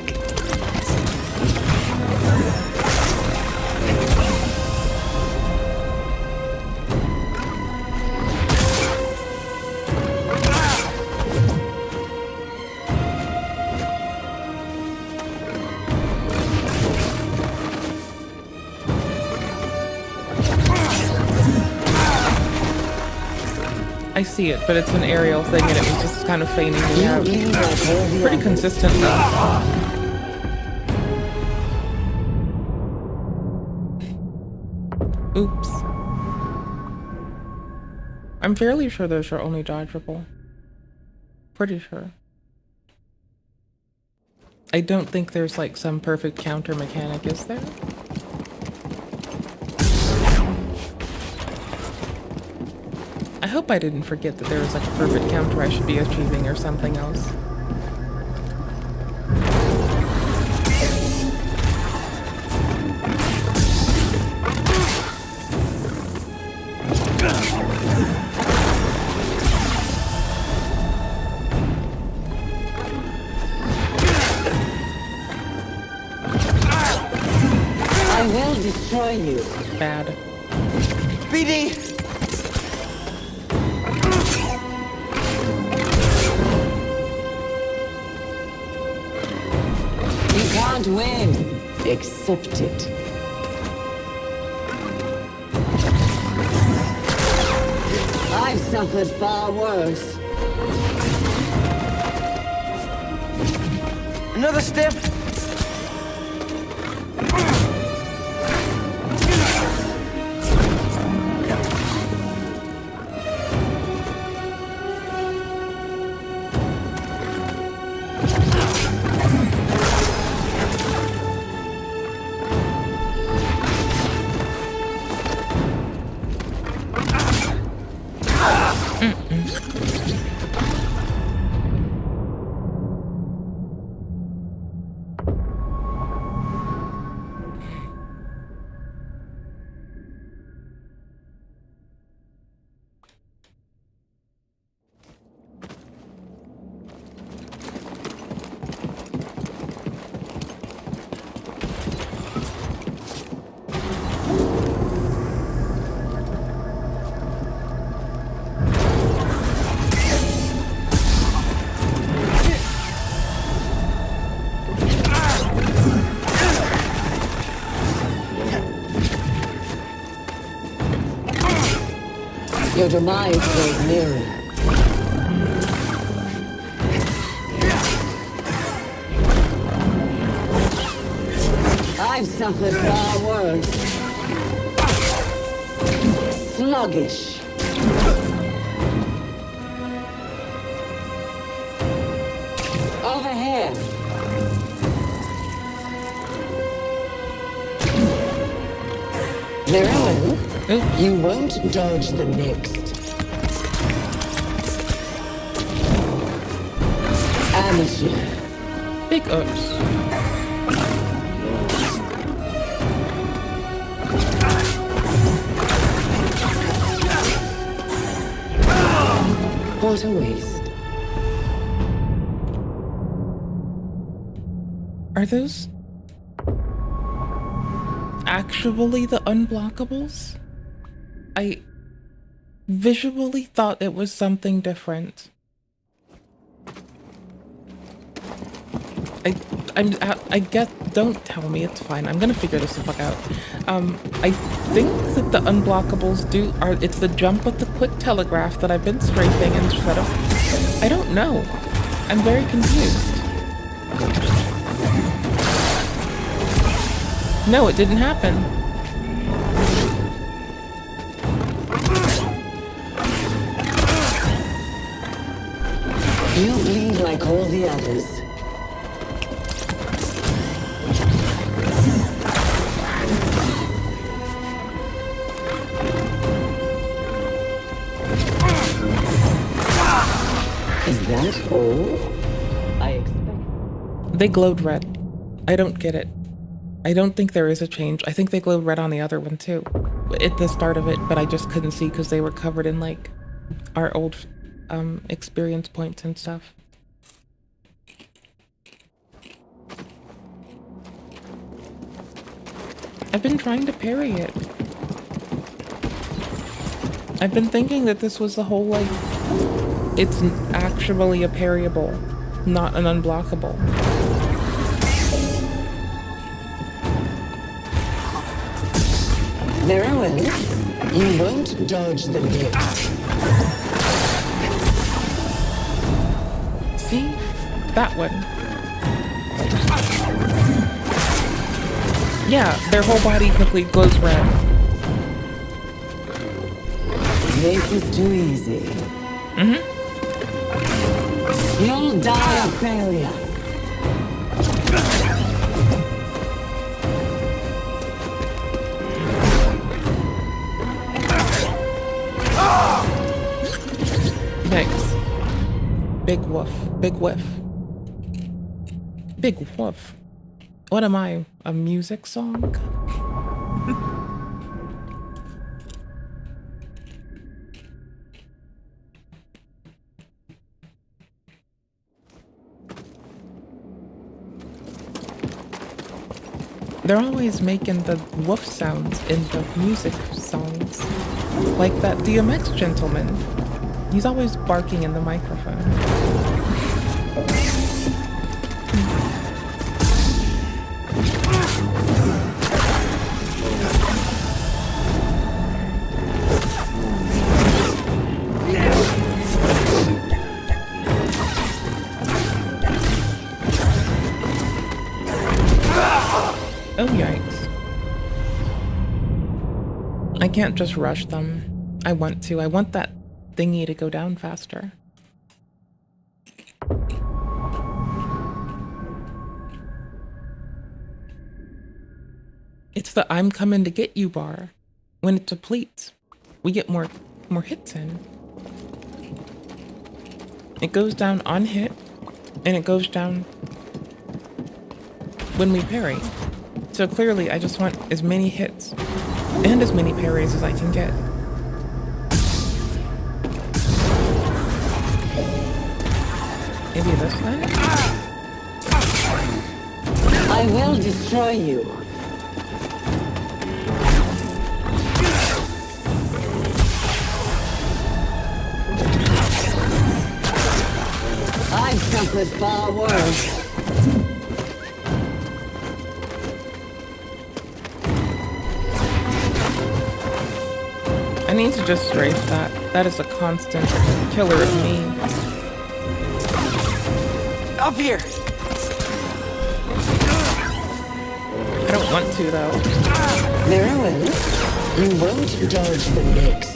I see it, but it's an aerial thing and it was just kind of feigning me out. Pretty consistent though. Oops. I'm fairly sure those are only dodgeable. Pretty sure. I don't think there's like some perfect counter mechanic, is there? I hope I didn't forget that there was like a perfect counter I should be achieving or something else. I will destroy you. Bad. BD! can't win. Accept it. I've suffered far worse. Another step. Your demise grows nearer. I've suffered far worse. Sluggish. Over here. Very well. You won't dodge the next. Amateur. Big ups. What a waste. Are those actually the unblockables? I visually thought it was something different. I get, don't tell me, it's fine. I'm gonna figure this the fuck out. I think that the unblockables it's the jump with the quick telegraph that I've been strafing instead of, I don't know. I'm very confused. No, it didn't happen. You bleed like all the others. Is that all? I expect. They glowed red. I don't get it. I don't think there is a change. I think they glowed red on the other one too. At the start of it, but I just couldn't see because they were covered in like our old experience points and stuff. I've been trying to parry it. I've been thinking that this was the whole like, it's actually a parryable, not an unblockable. Very well. You won't dodge the next. See? That one. Yeah, their whole body quickly glows red. This is too easy. Mm-hmm. You'll die of failure. Thanks. Big woof. Big whiff. Big woof. What am I? A music song? They're always making the woof sounds in the music songs. Like that DMX gentleman. He's always barking in the microphone. Yikes. I can't just rush them. I want to. I want that thingy to go down faster. It's the I'm coming to get you bar. When it depletes, we get more hits in. It goes down on hit, and it goes down when we parry. So clearly I just want as many hits and as many parries as I can get. Maybe this one? I will destroy you. I've suffered far worse. I need to just strafe that. That is a constant killer of me. Up here! I don't want to, though. Very well. You won't dodge the next.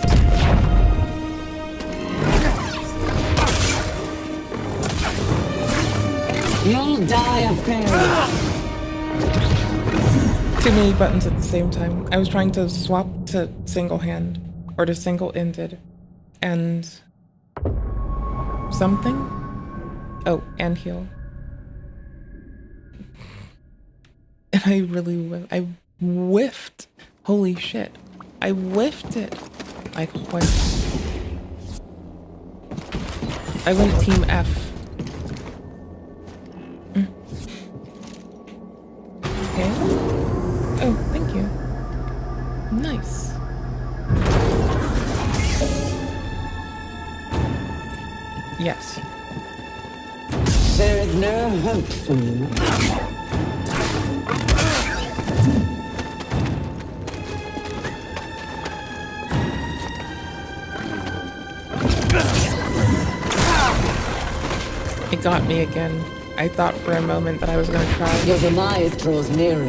You'll die of failure. Too many buttons at the same time. I was trying to swap to single hand or to single-ended and something. Oh, and heal. And I really I whiffed. Holy shit. I whiffed it. I whiffed. I went team F. Okay. Oh, thank you. Nice. Yes. There is no hope for you. It got me again. I thought for a moment that I was going to try. Your demise draws nearer.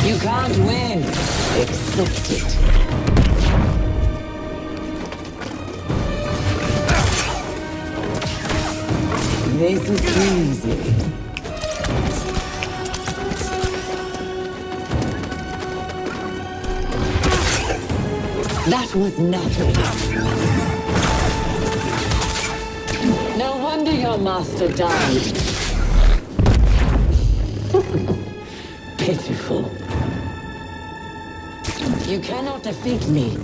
You can't win. Accept it. This is easy. That was nothing. No wonder your master died. Pitiful. You cannot defeat me.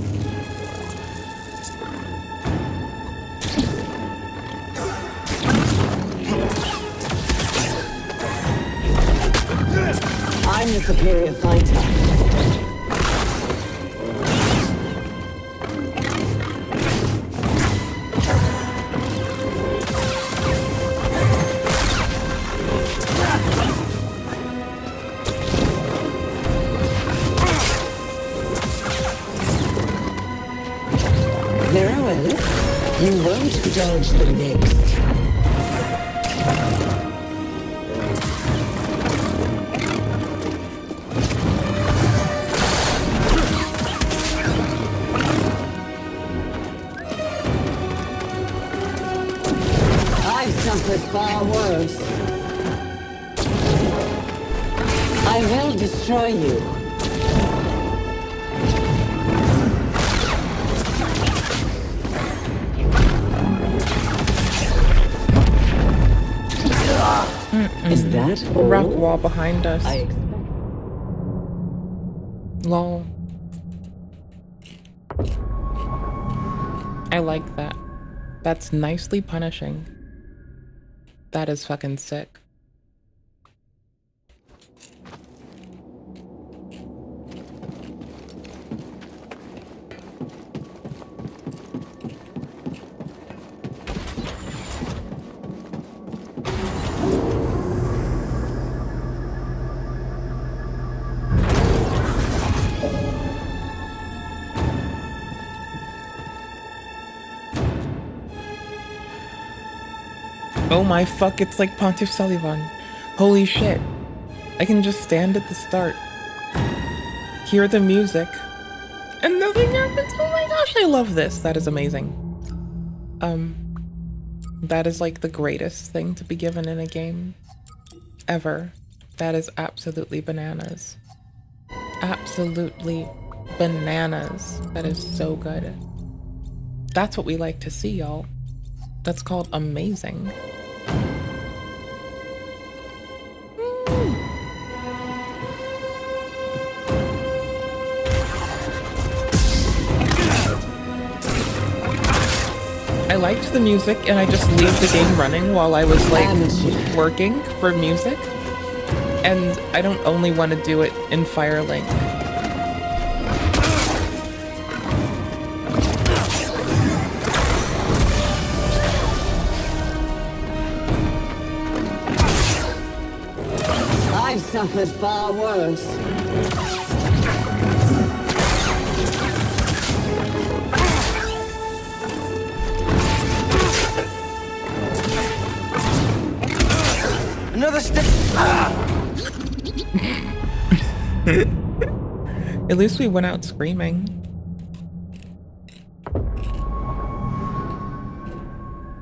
I'm the superior fighter. Very well. You won't dodge the next. Far worse. I will destroy you. Is that all? Rock wall behind us. Lol. I like that. That's nicely punishing. That is fucking sick. Oh my fuck, it's like Pontiff Sullivan. Holy shit. I can just stand at the start, hear the music, and nothing happens. Oh my gosh, I love this. That is amazing. That is like the greatest thing to be given in a game ever. That is absolutely bananas. Absolutely bananas. That is so good. That's what we like to see, y'all. That's called amazing. I liked the music and I just leave the game running while I was like working for music. And I don't only want to do it in Firelink. I've suffered far worse. Another step. At least we went out screaming.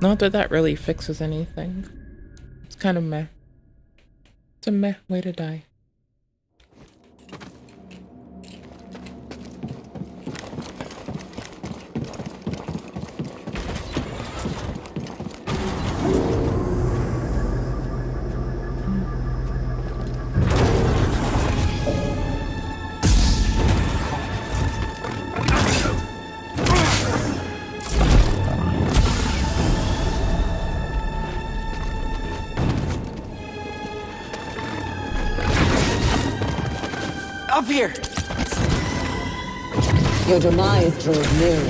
Not that that really fixes anything. It's kind of meh. It's a meh way to die. Up here! Your demise draws nearer.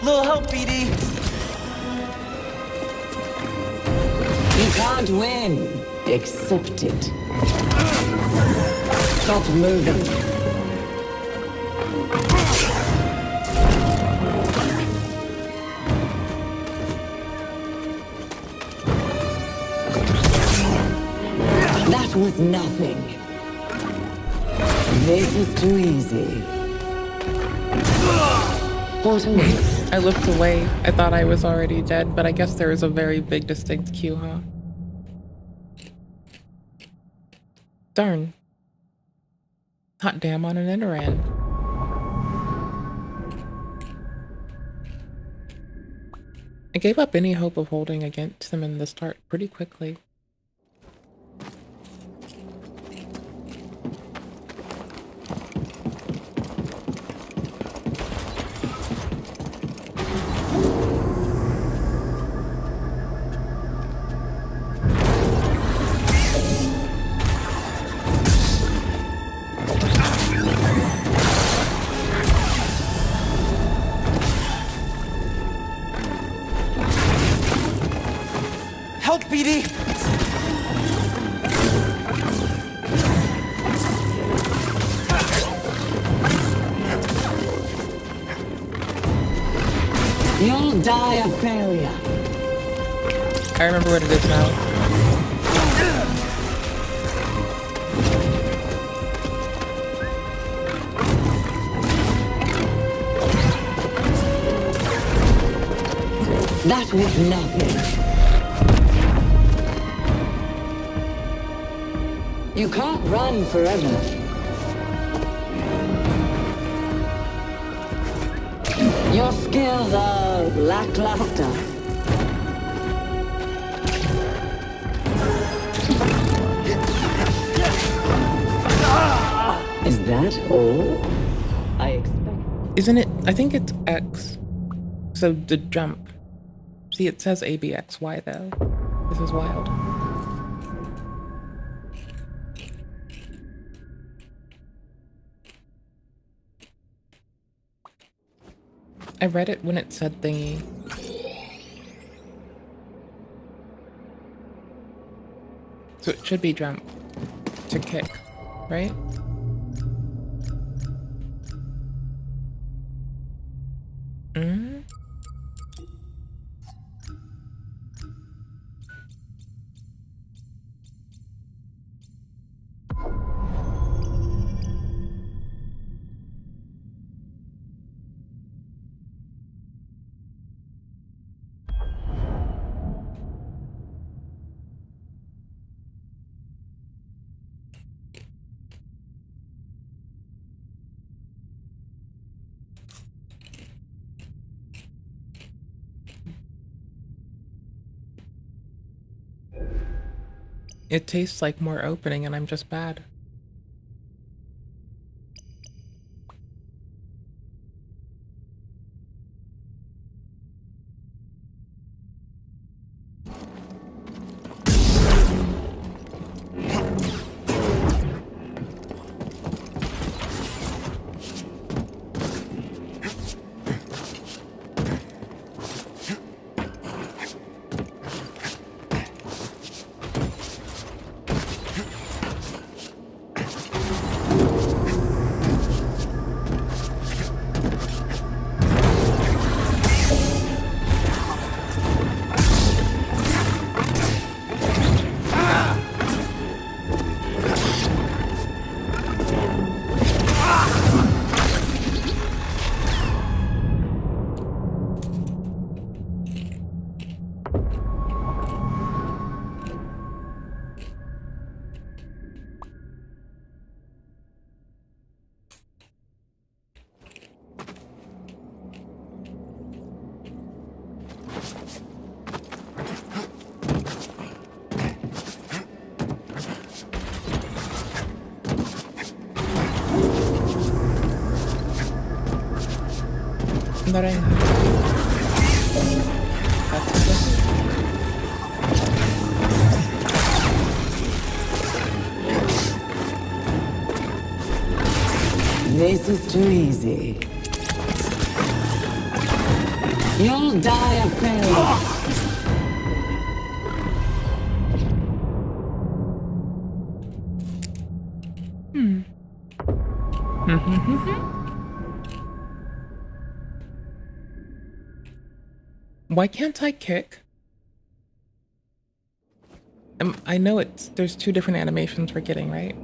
Little help, BD! You can't win. Accept it. Stop moving. That was nothing. This is too easy. What a waste. I looked away. I thought I was already dead, but I guess there is a very big distinct queue, huh? Darn. Hot damn on an Interan. I gave up any hope of holding against them in the start pretty quickly. Help, BD! You'll die a failure. I remember what it is now. That was nothing. You can't run forever. Your skills are lackluster. Is that all? I expect. Isn't it? I think it's X. So the jump. See, it says ABXY though. This is wild. I read it when it said thingy. So it should be jump to kick, right? It tastes like more opening and I'm just bad. Naranja. This is too easy. You'll die of pain. Why can't I kick? I know there's two different animations we're getting, right?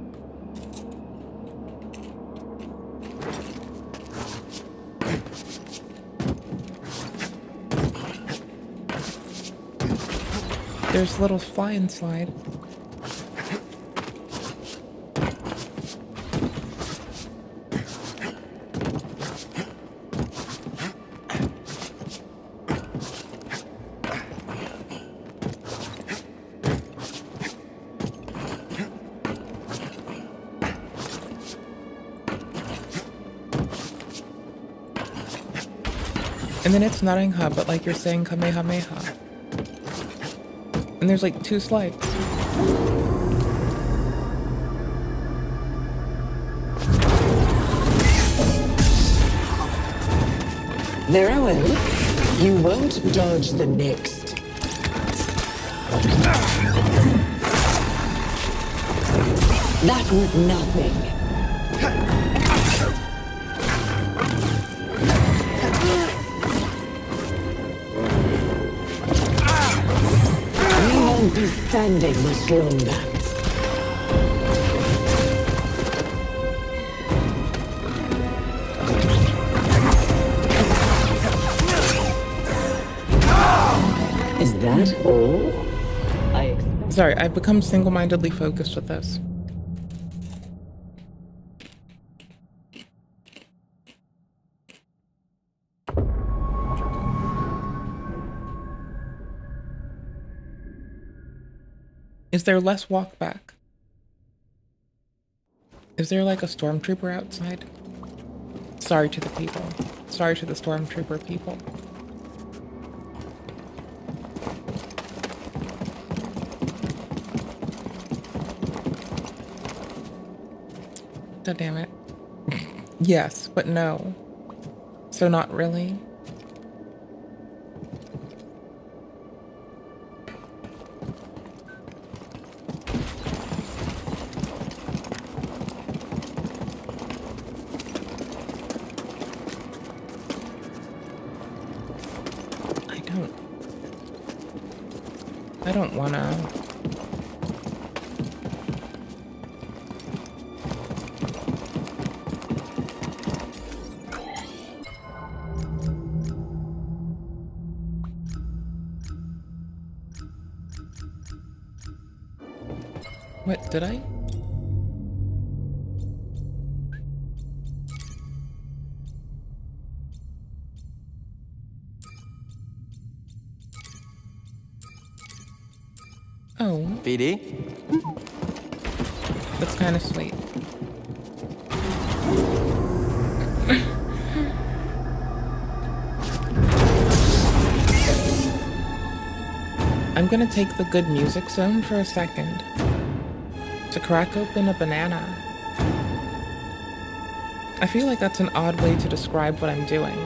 There's a little fly and slide. And then it's naranja, but like you're saying Kamehameha. And there's like two slides. Very well. You won't dodge the next. That was nothing. We won't be standing much longer. Is that all? Sorry, I've become single-mindedly focused with this. Is there less walk back? Is there like a stormtrooper outside? Sorry to the people. Sorry to the stormtrooper people. Oh, damn it. Yes, but no. So not really. I don't wanna. What, did I? Oh. BD? That's kind of sweet. I'm gonna take the good music zone for a second to crack open a banana. I feel like that's an odd way to describe what I'm doing.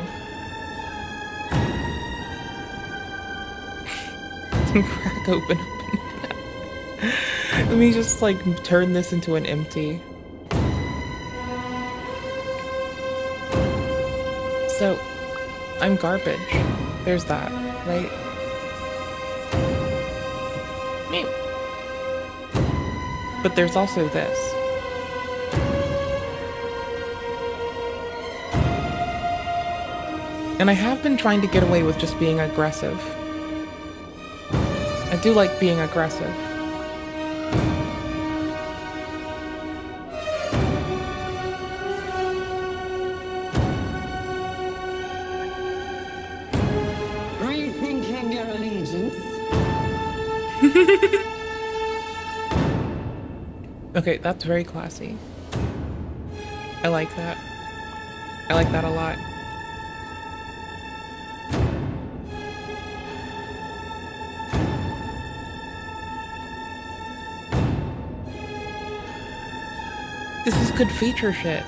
Crack open a banana. Let me just like turn this into an empty. So, I'm garbage. There's that, right? But there's also this. And I have been trying to get away with just being aggressive. I do like being aggressive. Rethinking your allegiance? Okay, that's very classy. I like that. I like that a lot. This is good feature shit.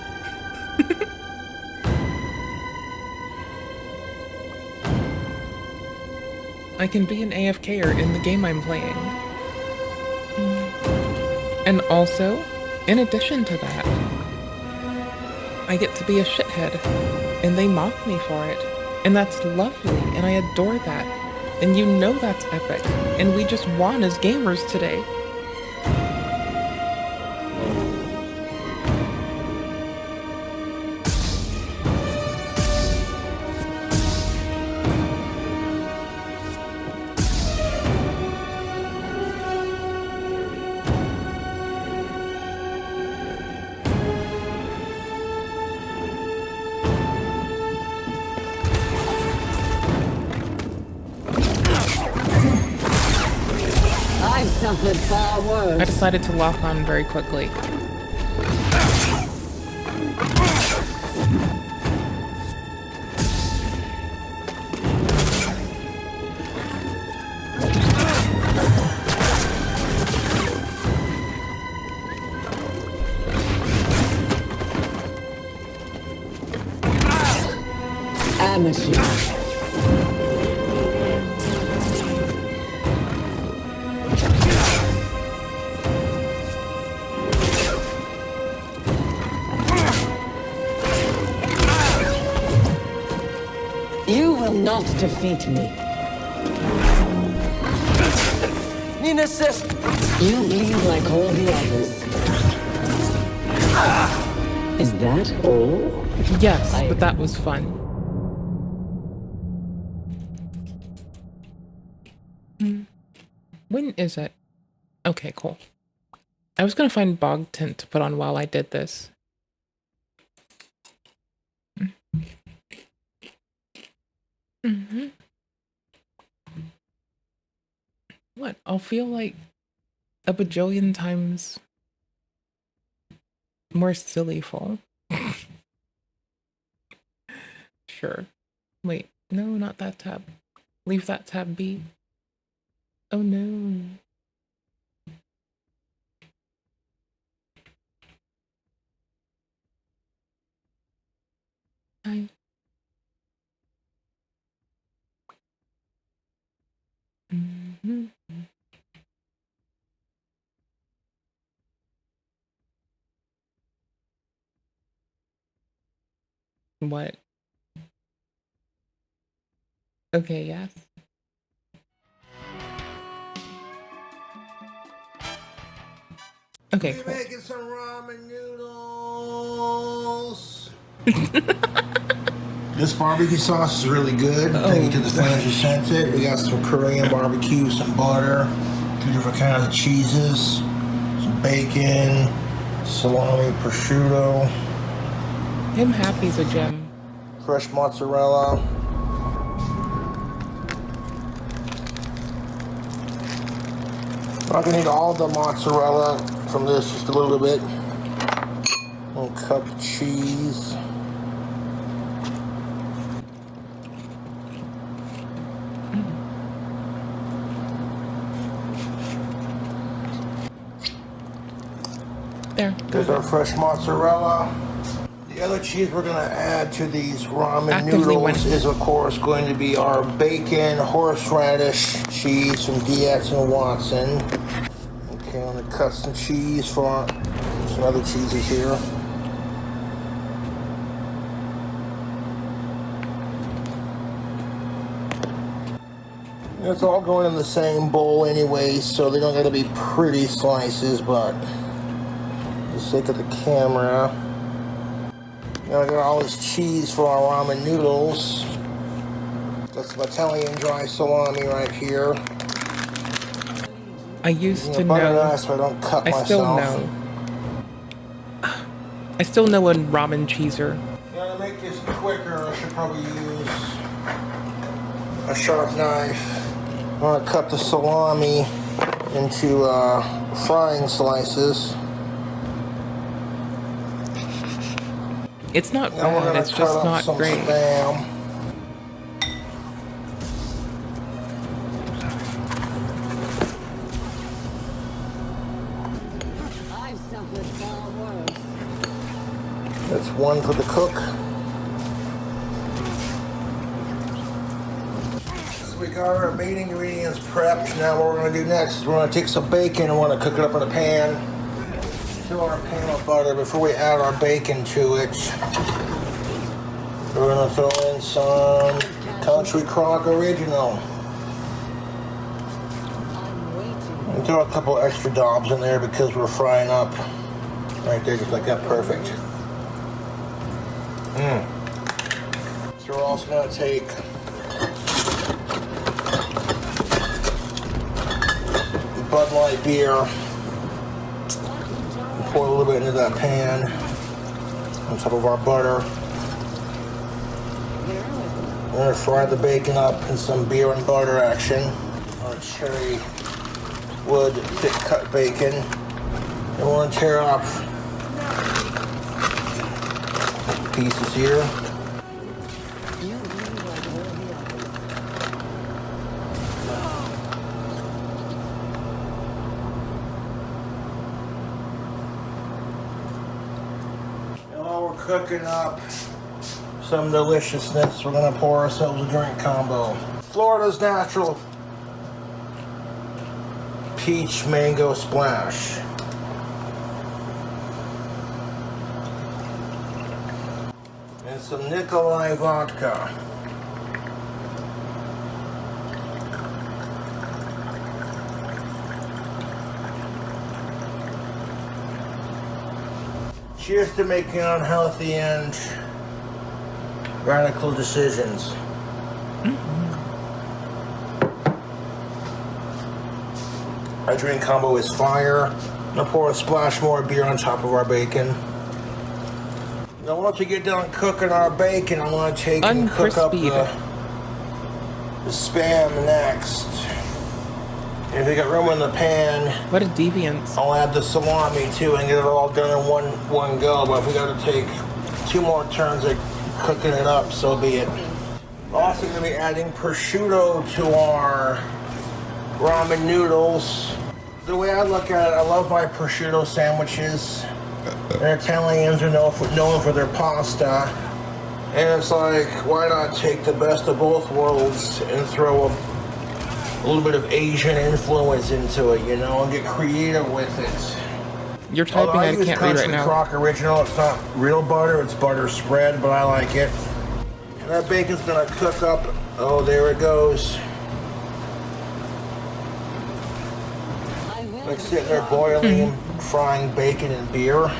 I can be an AFKer in the game I'm playing. And also, in addition to that, I get to be a shithead, and they mock me for it. And that's lovely, and I adore that. And you know that's epic, and we just won as gamers today. Suffered far worse. I decided to lock on very quickly. Amateur. Not defeat me. Need an assist. You bleed like all the others. Is that all? Yes, but that was fun. When is it? Okay, cool. I was gonna find bog tint to put on while I did this. What? I'll feel like a bajillion times more sillyful. Sure. Wait, no, not that tab. Leave that tab be. Oh no. Hi. What? Okay, yes. Okay, cool. Making some ramen noodles. This barbecue sauce is really good. Thank you to the fans who sent it. We got some Korean barbecue, some butter, 2 different kinds of cheeses, some bacon, salami, prosciutto. Him happy's a gem. Fresh mozzarella. Not gonna need all the mozzarella from this, just a little bit. 1 cup of cheese. There's our fresh mozzarella. The other cheese we're going to add to these ramen noodles is, of course, going to be our bacon horseradish cheese from Diaz and Watson. Okay, I'm going to cut some cheese for some other cheeses here. It's all going in the same bowl anyway, so they don't got to be pretty slices, but for the sake of the camera. Now I got all this cheese for our ramen noodles. Got some Italian dry salami right here. I used to butter know. that so I don't cut myself. I still know a ramen cheeser. Yeah, to make this quicker, I should probably use a sharp knife. I'm gonna cut the salami into frying slices. It's not bad, it's just not great. Spam. That's 1 for the cook. So we got our main ingredients prepped. Now what we're going to do next is we're going to take some bacon and we're going to cook it up in a pan. Fill our pan with butter. Before we add our bacon to it, we're going to throw in some Country Crock Original. And throw a couple extra dobs in there because we're frying up. Right there, just like that, perfect. So we're also going to take Bud Light beer, and pour a little bit into that pan on top of our butter. We're going to fry the bacon up in some beer and butter action. Our cherry wood thick cut bacon. And we're going to tear off pieces here. And while we're cooking up some deliciousness, we're gonna pour ourselves a drink combo. Florida's natural peach mango splash. And some Nikolai vodka. Cheers to making unhealthy and radical decisions. Our drink combo is fire. I'm gonna pour a splash more beer on top of our bacon. Now once we get done cooking our bacon, I'm gonna take and cook up the Spam next. And if you got room in the pan, what a deviance! I'll add the salami too and get it all done in one go. But if we got to take 2 more turns at cooking it up, so be it. Also going to be adding prosciutto to our ramen noodles. The way I look at it, I love my prosciutto sandwiches. And Italians are known for their pasta. And it's like, why not take the best of both worlds and throw a little bit of Asian influence into it, you know, and get creative with it. You're typing, I can't read right now. Country Crock Original. It's not real butter, it's butter spread, but I like it. And that bacon's gonna cook up. Oh, there it goes. Like sitting there boiling, frying bacon and beer.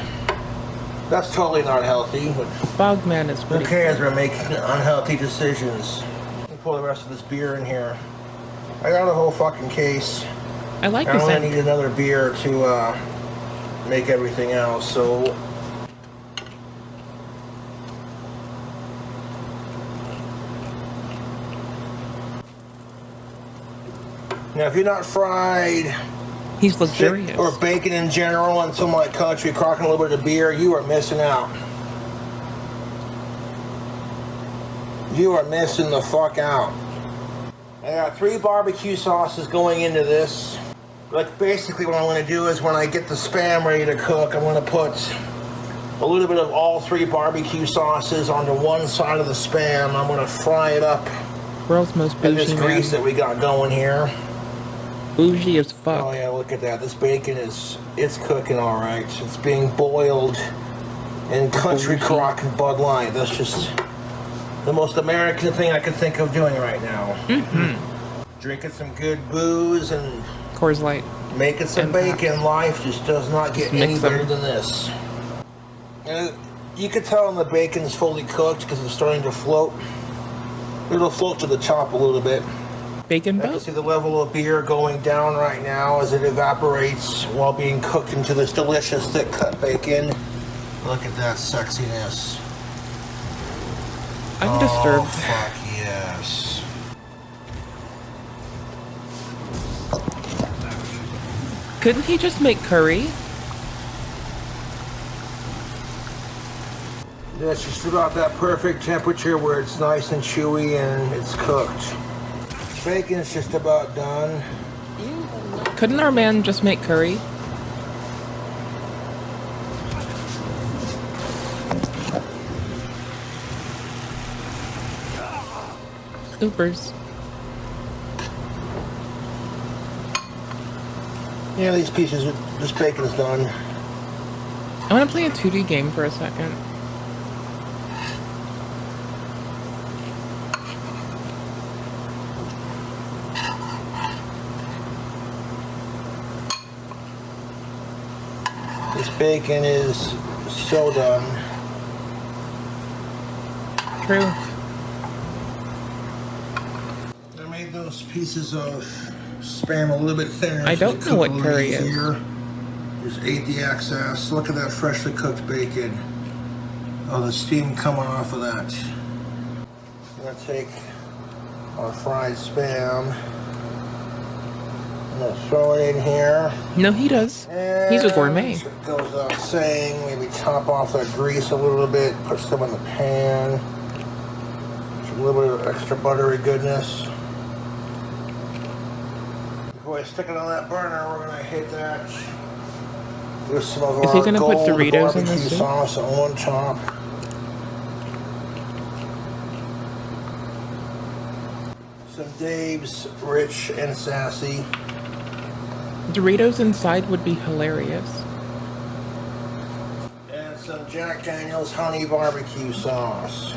That's totally not healthy, but Bogman is pretty. Who cares? We're making unhealthy decisions. Let me pour the rest of this beer in here. I got a whole fucking case. I like this. I only need another beer to make everything else, so. Now, if you're not fried He's luxurious. Or bacon in general and some like country crock and a little bit of beer, you are missing out. You are missing the fuck out. I got 3 barbecue sauces going into this. Like basically what I'm going to do is when I get the Spam ready to cook, I'm going to put a little bit of all 3 barbecue sauces onto one side of the Spam. I'm going to fry it up World's most bougie in this grease that we got going here. Bougie as fuck. Oh yeah, look at that. This bacon it's cooking all right. It's being boiled in country crock and Bud Light. That's just the most American thing I can think of doing right now. Drinking some good booze and Coors Light. Making some bacon. Life just does not get any better than this. And you can tell when the bacon's fully cooked because it's starting to float. It'll float to the top a little bit. Bacon I can see the level of beer going down right now as it evaporates while being cooked into this delicious thick cut bacon. Look at that sexiness. I'm disturbed. Fuck yes. Couldn't he just make curry? That's just about that perfect temperature where it's nice and chewy and it's cooked. Bacon's just about done. Couldn't our man just make curry? Supers. Yeah, these pieces, this bacon's done. I want to play a 2D game for a second. This bacon is so done. True. I made those pieces of Spam a little bit thinner. I don't know what curry is. Just ate the excess. Look at that freshly cooked bacon. Oh, the steam coming off of that. I'm gonna take our fried Spam. I'm gonna throw it in here. No, he does. He's a gourmet. It goes without saying. Maybe top off that grease a little bit. Put some in the pan. Just a little bit of extra buttery goodness. Before I stick it on that burner, we're gonna hit that with some of Is he our gonna put gold Doritos in barbecue this too? sauce on top. Some Dave's Rich and Sassy. Doritos inside would be hilarious. And some Jack Daniel's honey barbecue sauce.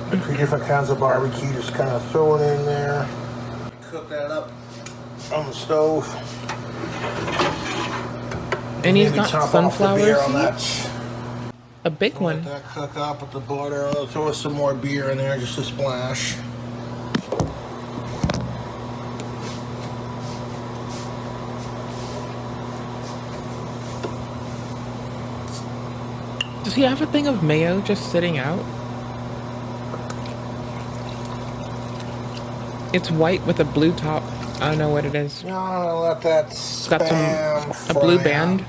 3 different kinds of barbecue, just kind of throw it in there. Cook that up on the stove. And he's got top off the sunflower beer on seeds? that. A big one. Let that cook up with the butter. I'll throw some more beer in there, just a splash. Does he have a thing of mayo just sitting out? It's white with a blue top. I don't know what it is. No, I'll let that It's got a blue band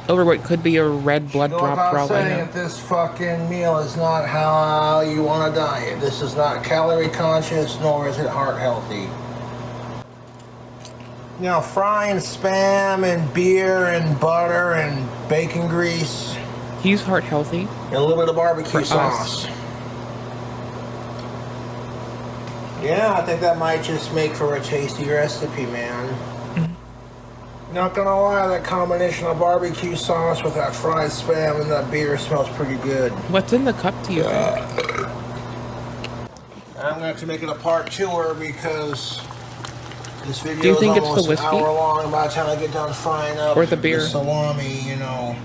over what could be a red blood drop for all I know. That this fucking meal is not how you want to diet. This is not calorie conscious, nor is it heart healthy. You know, frying Spam and beer and butter and bacon grease. He's heart healthy. And a little bit of barbecue for sauce. Us. Yeah, I think that might just make for a tasty recipe, man. Not gonna lie, that combination of barbecue sauce with that fried Spam and that beer smells pretty good. What's in the cup, do you think? I'm gonna have to make it a part 2-er because this video Do you is think it's almost the whiskey? an hour long. By the time I get done frying up Or the beer? salami, you know,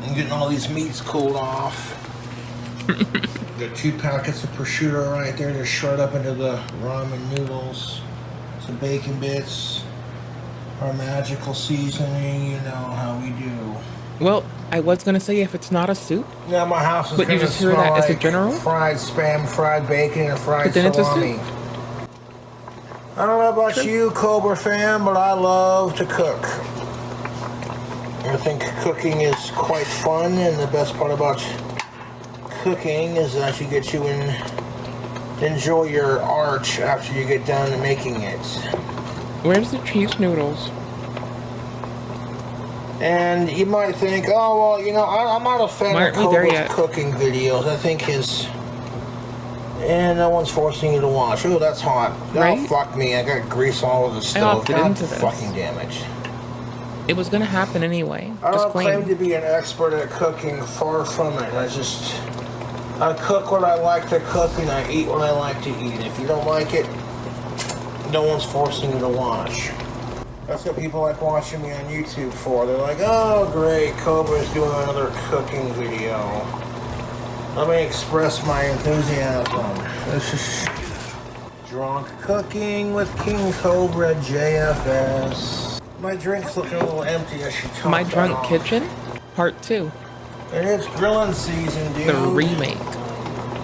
and getting all these meats cooled off. Got 2 packets of prosciutto right there to shred up into the ramen noodles. Some bacon bits. Our magical seasoning, you know how we do. Well, I was gonna say if it's not a soup. Yeah, my house is But you gonna just hear smell that as a like general? Fried Spam, fried bacon, and fried But then it's a salami. soup. I don't know about you, Cobra fam, but I love to cook. I think cooking is quite fun, and the best part about cooking is that you get to enjoy your art after you get done making it. Where's the cheese noodles? And you might think, oh, well, you know, I'm not a fan of Cobra's cooking videos. I think his... And no one's forcing you to watch. Oh, that's hot. Right? Oh, fuck me. I got grease all over the stove. God fucking damn it. It was gonna happen anyway. I Just don't clean. claim to be an expert at cooking. Far from it. I cook what I like to cook, and I eat what I like to eat. If you don't like it, no one's forcing you to watch. That's what people like watching me on YouTube for. They're like, oh, great, Cobra's doing another cooking video. Let me express my enthusiasm. This is Drunk Cooking with King Cobra JFS. My drink's looking a little empty as she talks. My Drunk Kitchen, Part 2. And it's grilling season, dude. The remake.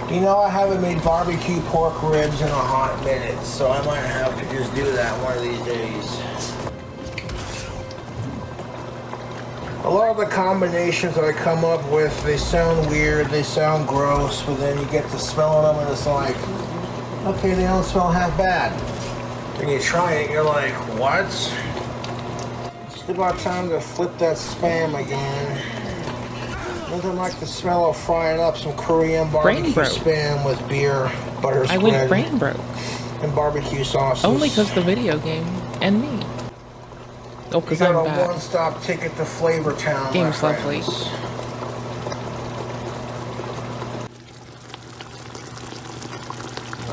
You know, I haven't made barbecue pork ribs in a hot minute, so I might have to just do that one of these days. A lot of the combinations that I come up with, they sound weird, they sound gross, but then you get to smelling them and it's like, okay, they don't smell half bad. Then you try it, you're like, what? It's about time to flip that Spam again. Nothing like the smell of frying up some Korean barbecue Spam with beer, butter spread, I went brain broke. And barbecue sauces. Only because the video game and me. Oh, because I'm got a back. one-stop ticket to Flavor Town. Game's lovely.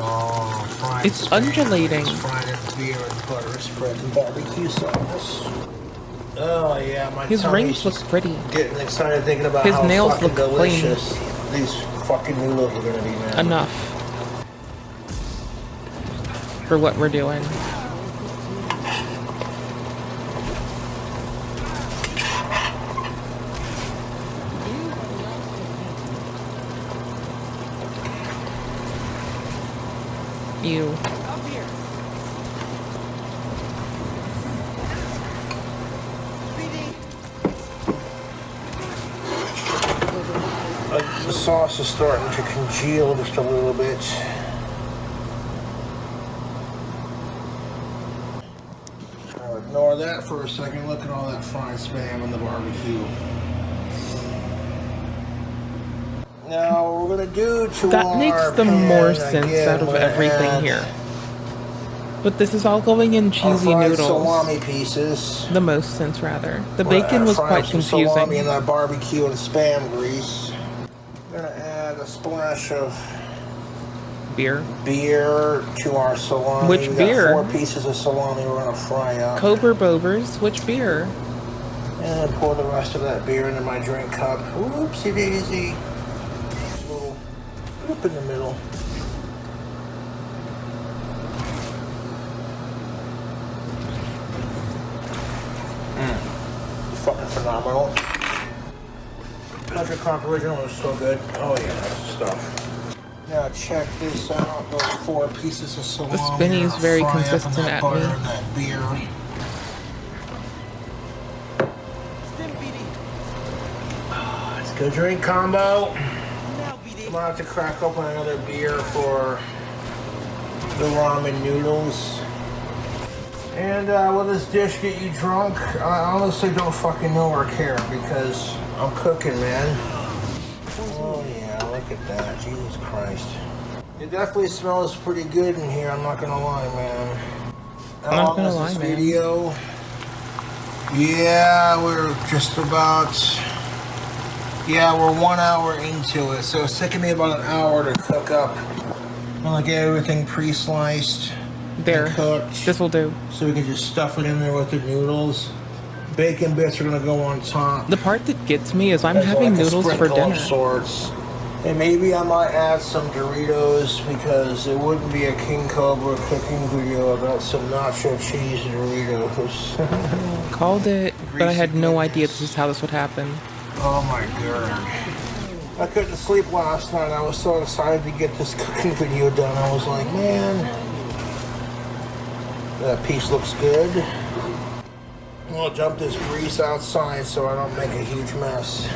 Oh, it's undulating. Fried in beer and butter spread and barbecue sauce. Oh yeah, my His rings looks pretty. Getting excited thinking about his how nails fucking look delicious clean. these fucking noodles are gonna be, man. Enough for what we're doing. You. The sauce is starting to congeal just a little bit. I'll ignore that for a second. Look at all that fried Spam in the barbecue. Now we're gonna do to that our makes the pan more sense again, out of everything here. But this is all going in cheesy fried noodles. Salami pieces. The most sense, rather. The bacon was quite confusing. Salami and that barbecue and Spam grease. I'm gonna add a splash of beer to our salami. Which beer? 4 pieces of salami we're gonna fry up. Cobra Bobers, which beer? And pour the rest of that beer into my drink cup. Oopsie daisy. A little up in the middle. Fucking phenomenal. Country Crock Original is so good. Oh yeah, that's the stuff. Now check this out. Those 4 pieces of salami. The spinny's very fry up in consistent that at butter me. and that beer. It's a good drink combo. I'm gonna have to crack open another beer for the ramen noodles. And will this dish get you drunk? I honestly don't fucking know or care because I'm cooking, man. Oh yeah, look at that. Jesus Christ. It definitely smells pretty good in here, I'm not gonna lie, man. I'm not gonna lie, man. Video? Yeah, we're just about... Yeah, we're 1 hour into it, so it's taking me about an hour to cook up. I'm gonna get everything pre-sliced. There. Cooked. This will do. So we can just stuff it in there with the noodles. Bacon bits are gonna go on top. The part that gets me is I'm having noodles for dinner. Of sorts. And maybe I might add some Doritos because it wouldn't be a King Cobra cooking video about some nacho cheese Doritos. Called it, but I had no idea this is how this would happen. Oh my god. I couldn't sleep last night. I was so excited to get this cooking video done. I was like, man, That piece looks good. I'll dump this grease outside so I don't make a huge mess.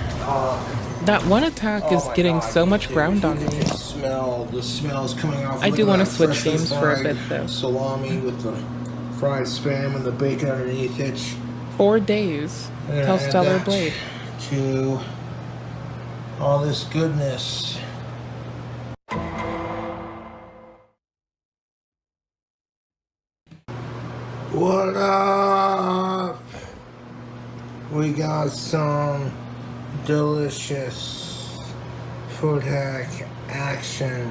That one attack is getting so much ground on me. The smell's coming off. I do want to switch games for a bit though. Salami with the fried spam and the bacon underneath it. 4 days. Tell Stellar Blade. To all this goodness. What up? We got some delicious food hack action.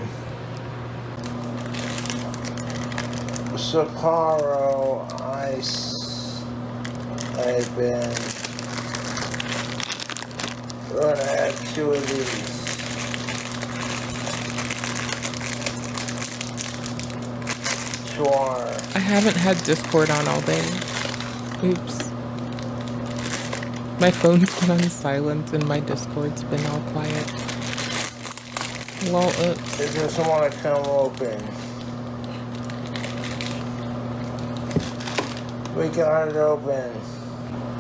Sapporo ice. I've been gonna have 2 of these. I haven't had Discord on all day. Oops. My phone's been on silent and my Discord's been all quiet. Lol, oops. They just want to come open. We got it open.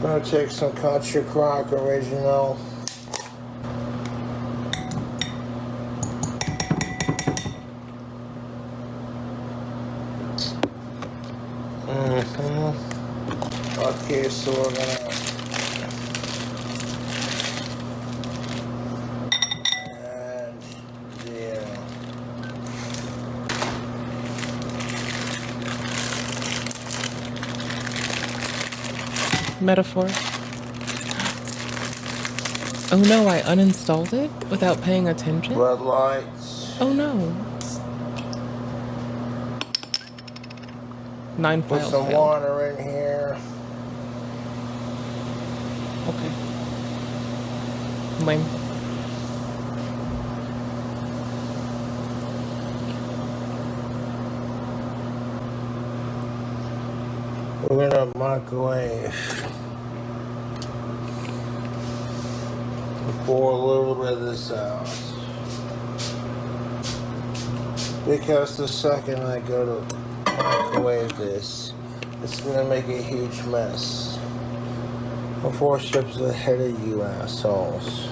Gonna take some Country Crock Original. Okay, so we're gonna add the Metaphor. Oh no, I uninstalled it without paying attention? red lights. Oh no. 9 Put files some failed. water in here. Okay. Lame. We're gonna microwave. Pour a little bit of this out. Because the second I go to microwave this, it's gonna make a huge mess. I'm 4 steps ahead of you assholes.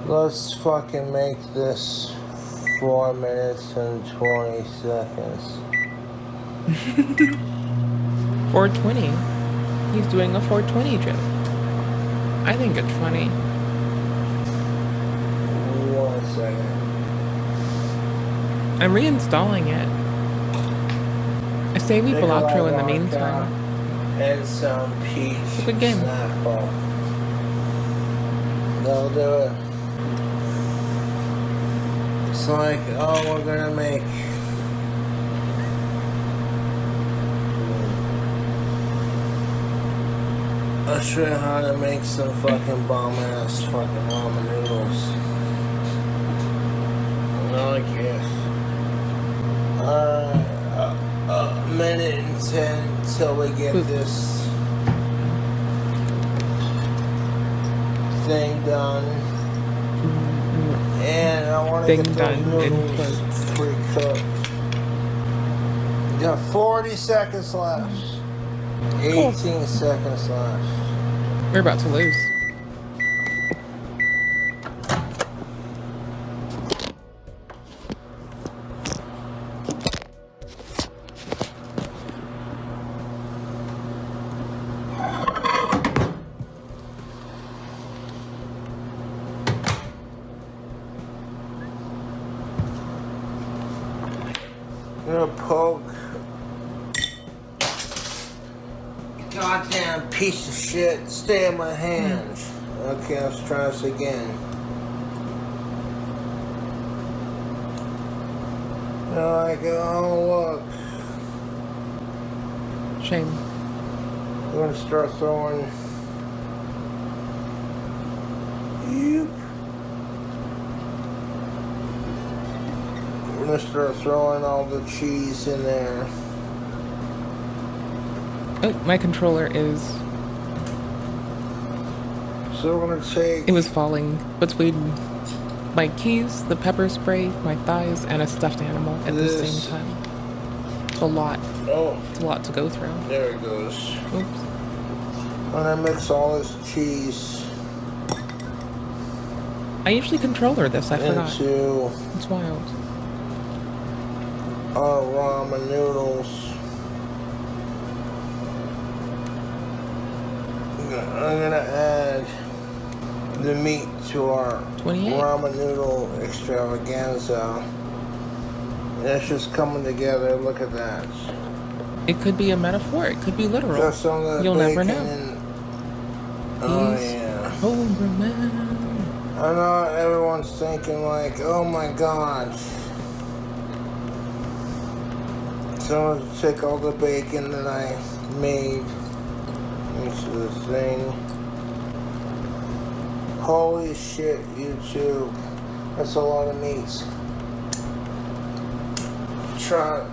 Let's fucking make this 4 minutes and 20 seconds. 420. He's doing a 420 joke. I think it's funny. 1 second. I'm reinstalling it. I say we Balatro in the meantime. And some peach Good game. Snapple. They'll do it. It's like, oh, we're gonna make I'll show you how to make some fucking bomb-ass fucking ramen noodles. Like this. A minute and 10 till we get this thing done. And I want to get those noodles pre-cooked. You got 40 seconds left. 18 seconds left. We're about to lose. I'm gonna poke. Goddamn piece of shit. Stay in my hands. Okay, let's try this again. Like, oh look. Shame. I'm gonna start throwing. Yep. I'm gonna start throwing all the cheese in there. Oh, my controller is... So we're gonna take... It was falling between My keys, the pepper spray, my thighs, and a stuffed animal at the same time. It's a lot. Oh. It's a lot to go through. There it goes. Oops. When I mix all this cheese. I usually controller this, I forgot. Into it's wild. Our ramen noodles. I'm gonna add the meat to our 28. ramen noodle extravaganza. And it's just coming together. Look at that. It could be a metaphor. It could be literal. Just some of that You'll never bacon know. and- oh yeah. Cobra Man. I know everyone's thinking like, oh my god. So to take all the bacon that I made into the thing. Holy shit, YouTube. That's a lot of meat. Try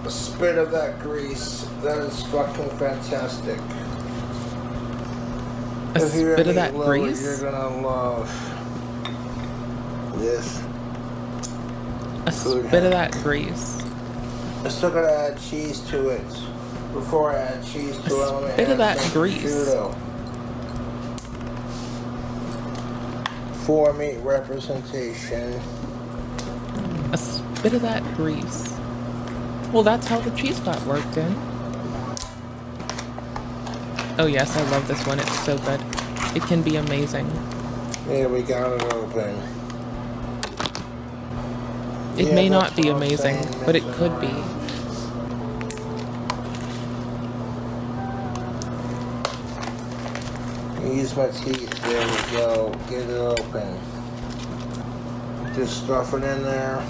a spit of that grease. That is fucking fantastic. A If you're a spit of meat that lover, grease? you're gonna love this. A spit of that grease. I still gotta add cheese to it. Before I add cheese to it, I'm gonna Bit of add that some grease. prosciutto. For meat representation. A spit of that grease. Well, that's how the cheese got worked in. Oh yes, I love this one. It's so good. It can be amazing. Yeah, we got it open. It Yeah, may that's not be what I'm amazing, saying, but it mix could be. around. Use my teeth. There we go. Get it open. Just stuff it in there.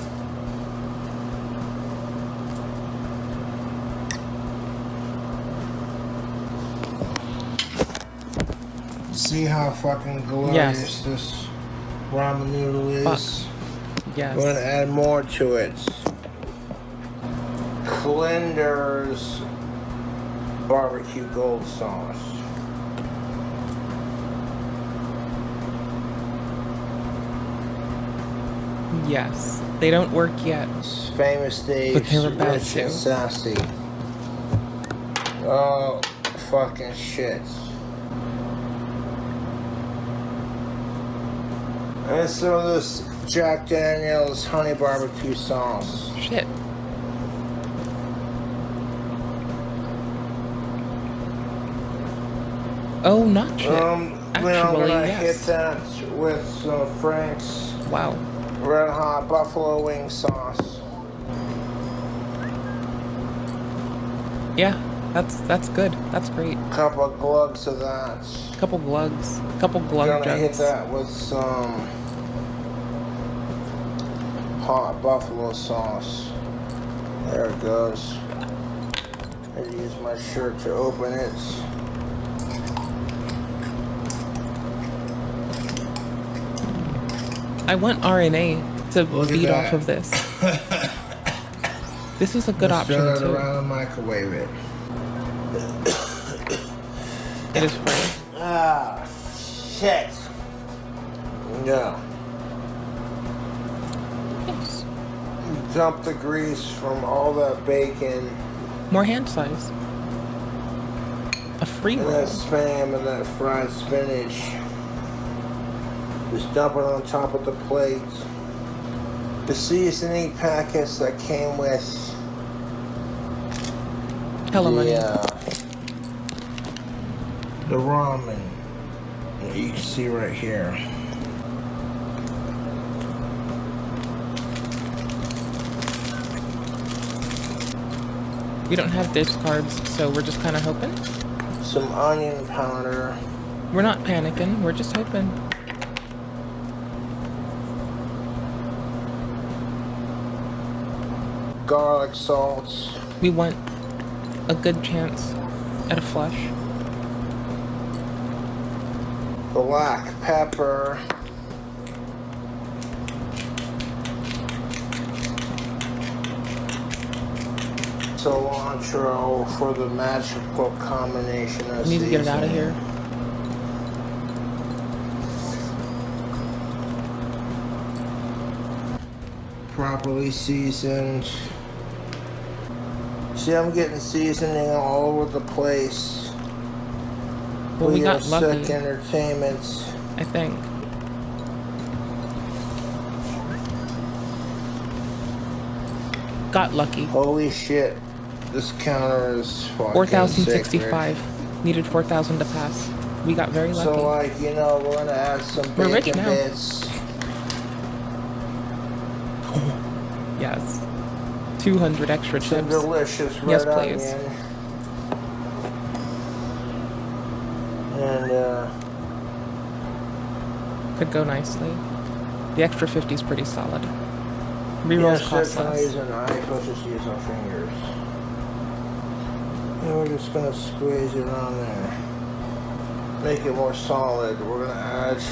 See how fucking glorious Yes. this ramen noodle is? Fuck. Yes. We're gonna add more to it. Flinder's barbecue gold sauce. Yes. They don't work yet. Famous days, But they're about rich to. and sassy. Oh, fucking shit. And some of this Jack Daniels honey barbecue sauce. Shit. Oh, not shit. Then I'm Actually, gonna yes. hit that with some Frank's Wow. Red Hot Buffalo Wing sauce. Yeah, that's good. That's great. Couple of glugs of that. Couple glugs. Couple glug Gonna hit jugs. that with some hot buffalo sauce. There it goes. I use my shirt to open it. I want RNA to Look at feed that. off of this. This is a good option Turn it too. around and microwave it. It is free. Ah, shit. Yeah. Yes. Dump the grease from all that bacon More hand size. A free and roll. that spam and that fried spinach. Just dump it on top of the plate. The seasoning packets that came with Hella money. the ramen that you can see right here. We don't have discards, so we're just kind of hoping. Some onion powder. We're not panicking. We're just hoping. Garlic salt. We want a good chance at a flush. Black pepper. Cilantro for the magical combination of We need to get it out of seasoning. here. properly seasoned. See, I'm getting seasoning all over the place. Well, we got lucky. Sick entertainment. I think. Got lucky. Holy shit. This counter is fucking 4,065. Needed 4,000 to pass. We got very lucky. So, like, you know, we're gonna add some We're rich bacon now. bits. Yes. 200 extra chips. Some delicious red yes, please. onion. And, could go nicely. The extra 50 is pretty solid. Rerolls cost less. Use a knife. Let's just use our fingers. And we're just gonna squeeze it on there. Make it more solid. We're gonna add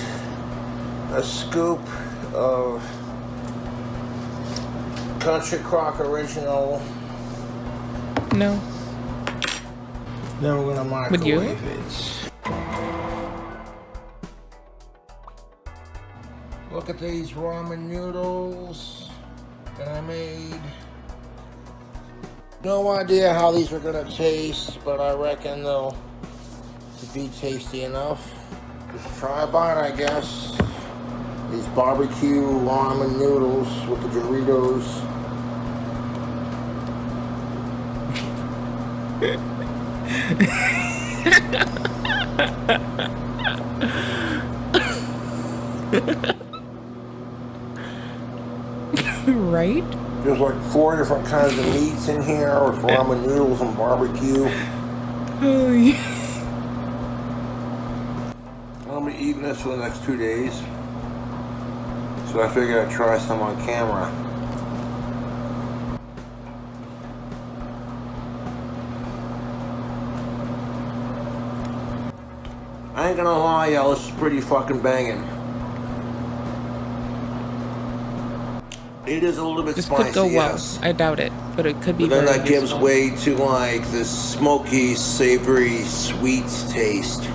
a scoop of Country Crock Original. No. Then we're gonna microwave Would you? it. Look at these ramen noodles that I made. No idea how these are gonna taste, but I reckon they'll be tasty enough. Just try a bite, I guess. These barbecue ramen noodles with the Doritos. Right? There's like 4 different kinds of meats in here with ramen noodles and barbecue. Oh, yeah. I'll be eating this for the next 2 days. So I figured I'd try some on camera. I ain't gonna lie, y'all, this is pretty fucking banging. It is a little bit This spicy, could go well. yes. I doubt it, but it could be But then very that gives useful. way to like this smoky, savory, sweet taste.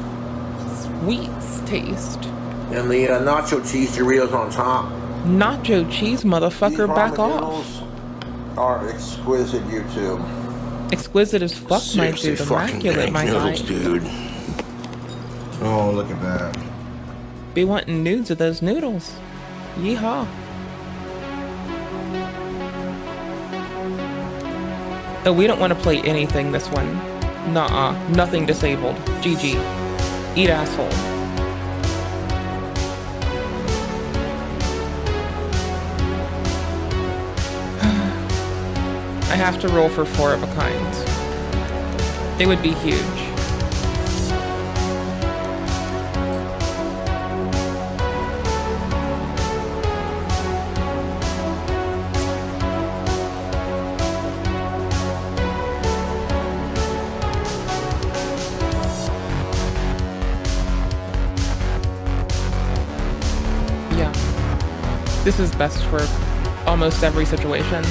Sweet taste. And the nacho cheese Doritos on top. Nacho cheese, motherfucker, back These ramen off. noodles are exquisite, YouTube. Exquisite as fuck, my Seriously, dude. fucking Immaculate, dank my noodles, guy. dude. Oh, look at that. Be wanting nudes of those noodles. Yeehaw. Oh, we don't want to play anything this one. Nuh-uh. Nothing disabled. GG. Eat asshole. I have to roll for 4 of a kind. They would be huge. Yeah. This is best for almost every situation.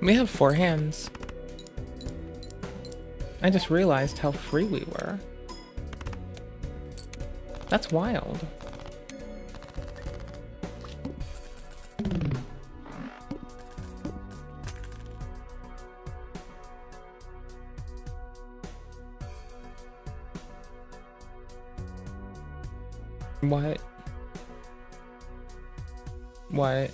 We have 4 hands. I just realized how free we were. That's wild. What? What?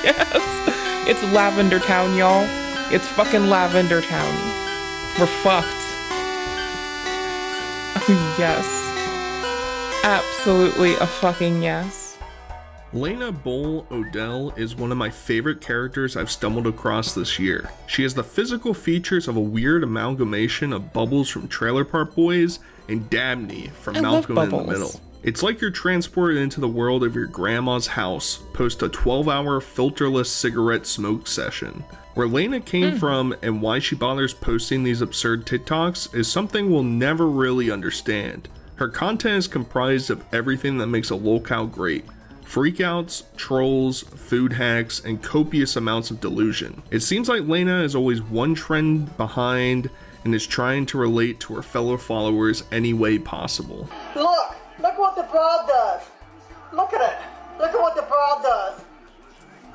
Yes! It's Lavender Town, y'all. It's fucking Lavender Town. We're fucked. Oh, yes. Absolutely a fucking yes. Lena Bowl Odell is one of my favorite characters I've stumbled across this year. She has the physical features of a weird amalgamation of Bubbles from Trailer Park Boys and Dabney from Malcolm in the Middle. It's like you're transported into the world of your grandma's house post a 12-hour filterless cigarette smoke session. Where Lena came from and why she bothers posting these absurd TikToks is something we'll never really understand. Her content is comprised of everything that makes a locale great. Freakouts, trolls, food hacks, and copious amounts of delusion. It seems like Lena is always one trend behind and is trying to relate to her fellow followers any way possible. Look what the bra does. Look at it. Look at what the bra does.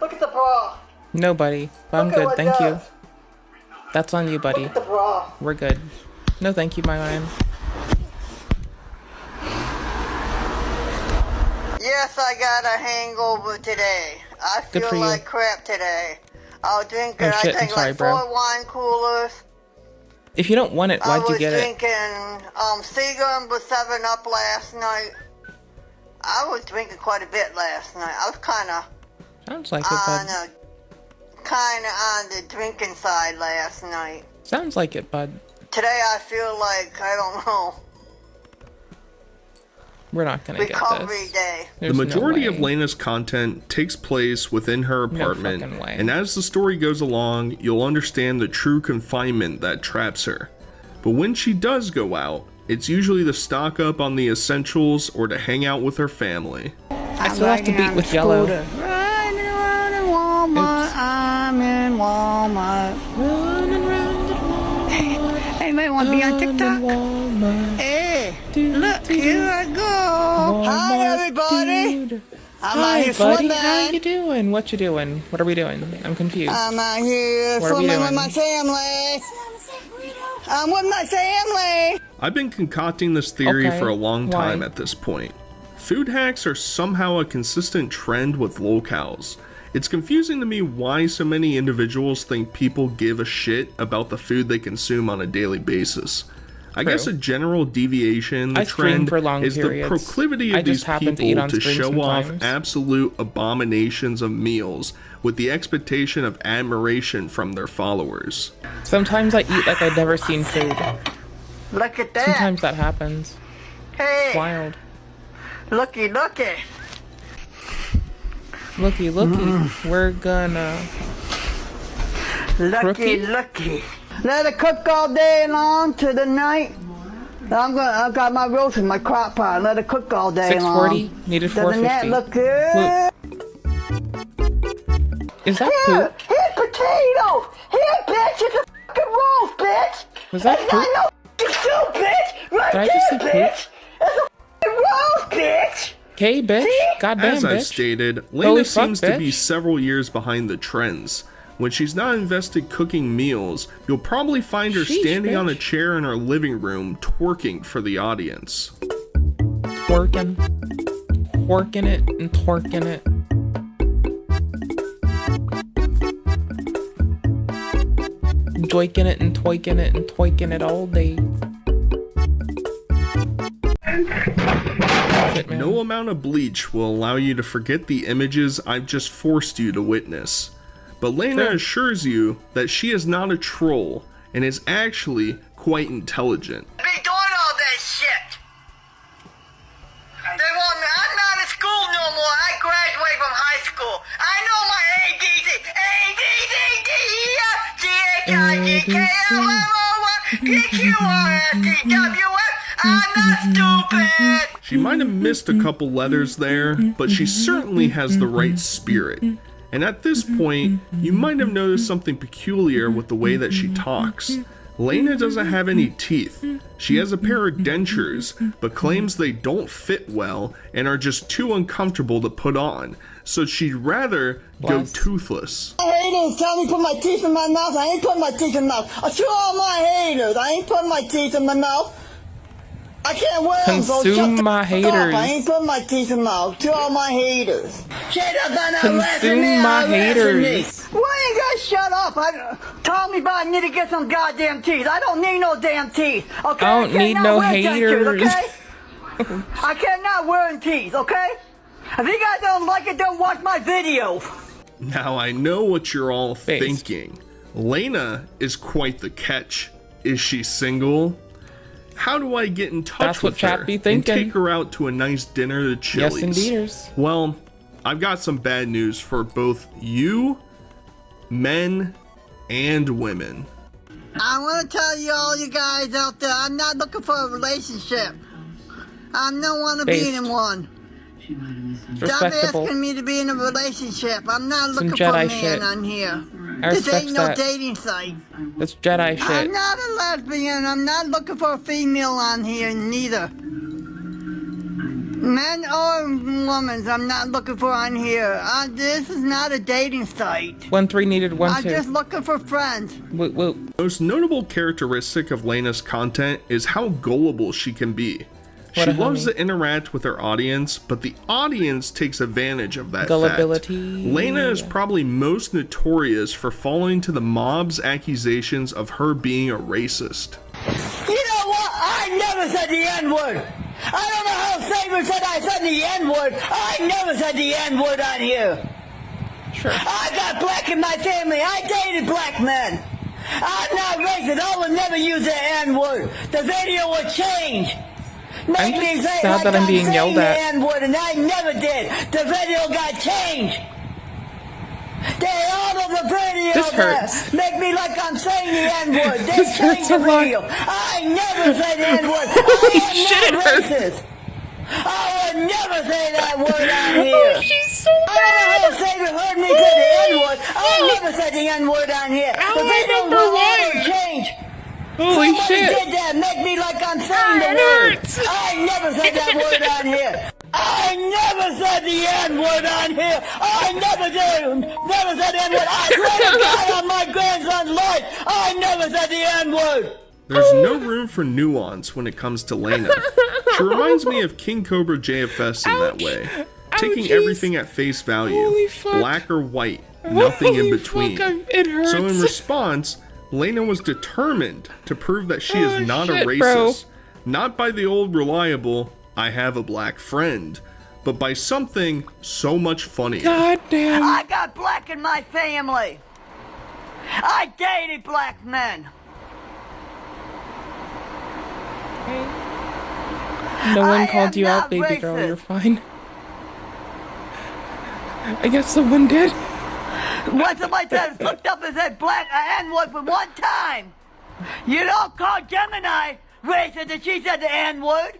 Look at the bra. No, buddy. I'm good, thank you. That's on you, buddy. Look at the bra. We're good. No, thank you, my man. Yes, I got a hangover today. I feel like crap today. I was drinking, I drank like 4 wine coolers. If you don't want it, why'd you get it? I was drinking Seagram with 7-Up last night. I was drinking quite a bit last night. I was kind of on the drinking side last night. Sounds like it, bud. Today I feel like, I don't know. We're not gonna get this. Day. The majority of Lena's content takes place within her apartment, and as the story goes along, you'll understand the true confinement that traps her. But when she does go out, it's usually to stock up on the essentials or to hang out with her family. I still have to beat with yellow. Riding around in Walmart, I'm in Walmart. Running around at Walmart. Hey, man, want to be on TikTok? Hey, look, here I go. Hi, everybody. I'm out here buddy. swimming. How you doing? What you doing? What are we doing? I'm confused. I'm out here what swimming with my family. I'm with my family. I've been concocting this theory for a long time at this point. Food hacks are somehow a consistent trend with locales. It's confusing to me why so many individuals think people give a shit about the food they consume on a daily basis. I guess a general deviation, the trend, is the proclivity of these people to show off absolute abominations of meals with the expectation of admiration from their followers. Sometimes I eat like I've never seen food. Look at that. Sometimes that happens. Hey. It's wild. Looky, looky. Looky, looky. We're gonna... Looky. Let it cook all day long to the night. I've got my roast in my crock pot. Let it cook all day long. 640, needed 450. Doesn't that look good? Is that poop? Here, potato! Here, bitch! It's a fucking roast, bitch! Was that it's poop? Not no soup, bitch! Right Did I there, just say bitch! It's a fucking roast, bitch! Okay, bitch. See? Goddamn, As bitch. I stated, Lena seems to be several years behind the trends. When she's not invested cooking meals, you'll probably find her standing on a chair in her living room twerking for the audience. Twerking it and twerking it. Joiking it and twerking it and twerking it all day. No amount of bleach will allow you to forget the images I've just forced you to witness. But Lena assures you that she is not a troll and is actually quite intelligent. Be doing all that shit. They want me. I'm not in school no more. I graduated from high school. I know my I'm not stupid. She might have missed a couple letters there, but she certainly has the right spirit. And at this point, you might have noticed something peculiar with the way that she talks. Lena doesn't have any teeth. She has a pair of dentures, but claims they don't fit well and are just too uncomfortable to put on, so she'd rather go toothless. My haters tell me put my teeth in my mouth. I ain't putting my teeth in my mouth. To all my haters, I ain't putting my teeth in my mouth. I can't wear them, so Consume my haters. I ain't putting my teeth in my mouth. To all my haters. Shut up and Consume my haters. Why you guys shut up? Tell me about I need to get some goddamn teeth. I don't need no damn teeth. Okay? I don't need no haters. Okay? I cannot wear teeth. Okay? If you guys don't like it, don't watch my video. Now I know what you're all thinking. Lena is quite the catch. Is she single? How do I get in touch with her and take her out to a nice dinner to Chili's? Yes, indeeders. Well, I've got some bad news for both you, men, and women. I want to tell you all you guys out there, I'm not looking for a relationship. I don't want to be in one. Stop asking me to be in a relationship. I'm not looking for a man on here. This ain't no dating site. That's Jedi shit. I'm not a lesbian. I'm not looking for a female on here, neither. Men or women, I'm not looking for on here. This is not a dating site. 1-3 needed 1-2. I'm just looking for friends. Most notable characteristic of Lena's content is how gullible she can be. She loves to interact with her audience, but the audience takes advantage of that gullibility. fact. Lena is probably most notorious for falling to the mob's accusations of her being a racist. You know what? I never said the N-word. I don't know how Saber said I said the N-word. I never said the N-word on here. Sure. I got black in my family. I dated black men. I'm not racist. I will never use the N-word. The video will change. I'm just sad that I'm being yelled at. N-word, and I never did. The video got changed. They all of the video this hurts. Make me like I'm saying the N-word. They This hurts a lot. I never said the N-word. Holy shit, it hurts. Racist. I would never say that word on here. Oh, she's so mad. I don't know how Saber heard me say the N-word. I never said the N-word on here. The video will change. Holy Somebody shit. did that. Make me like I'm saying the word. I never said that word on here. I never said the N-word on here. I never did. Never said the N-word. I swear to God on my grandson's life. I never said the N-word. There's no room for nuance when it comes to Lena. She reminds me of King Cobra JFS in that way. Taking everything at face value. Black or white. Nothing in between. It hurts. So in response, Lena was determined to prove that she is not a racist. Bro. Not by the old reliable, I have a black friend, but by something so much funnier. God damn. I got black in my family. I dated black men. No one called you out, baby girl. You're fine. I guess someone did. Once somebody looked up and said black N-word for one time. You don't call Gemini racist and she said the N-word.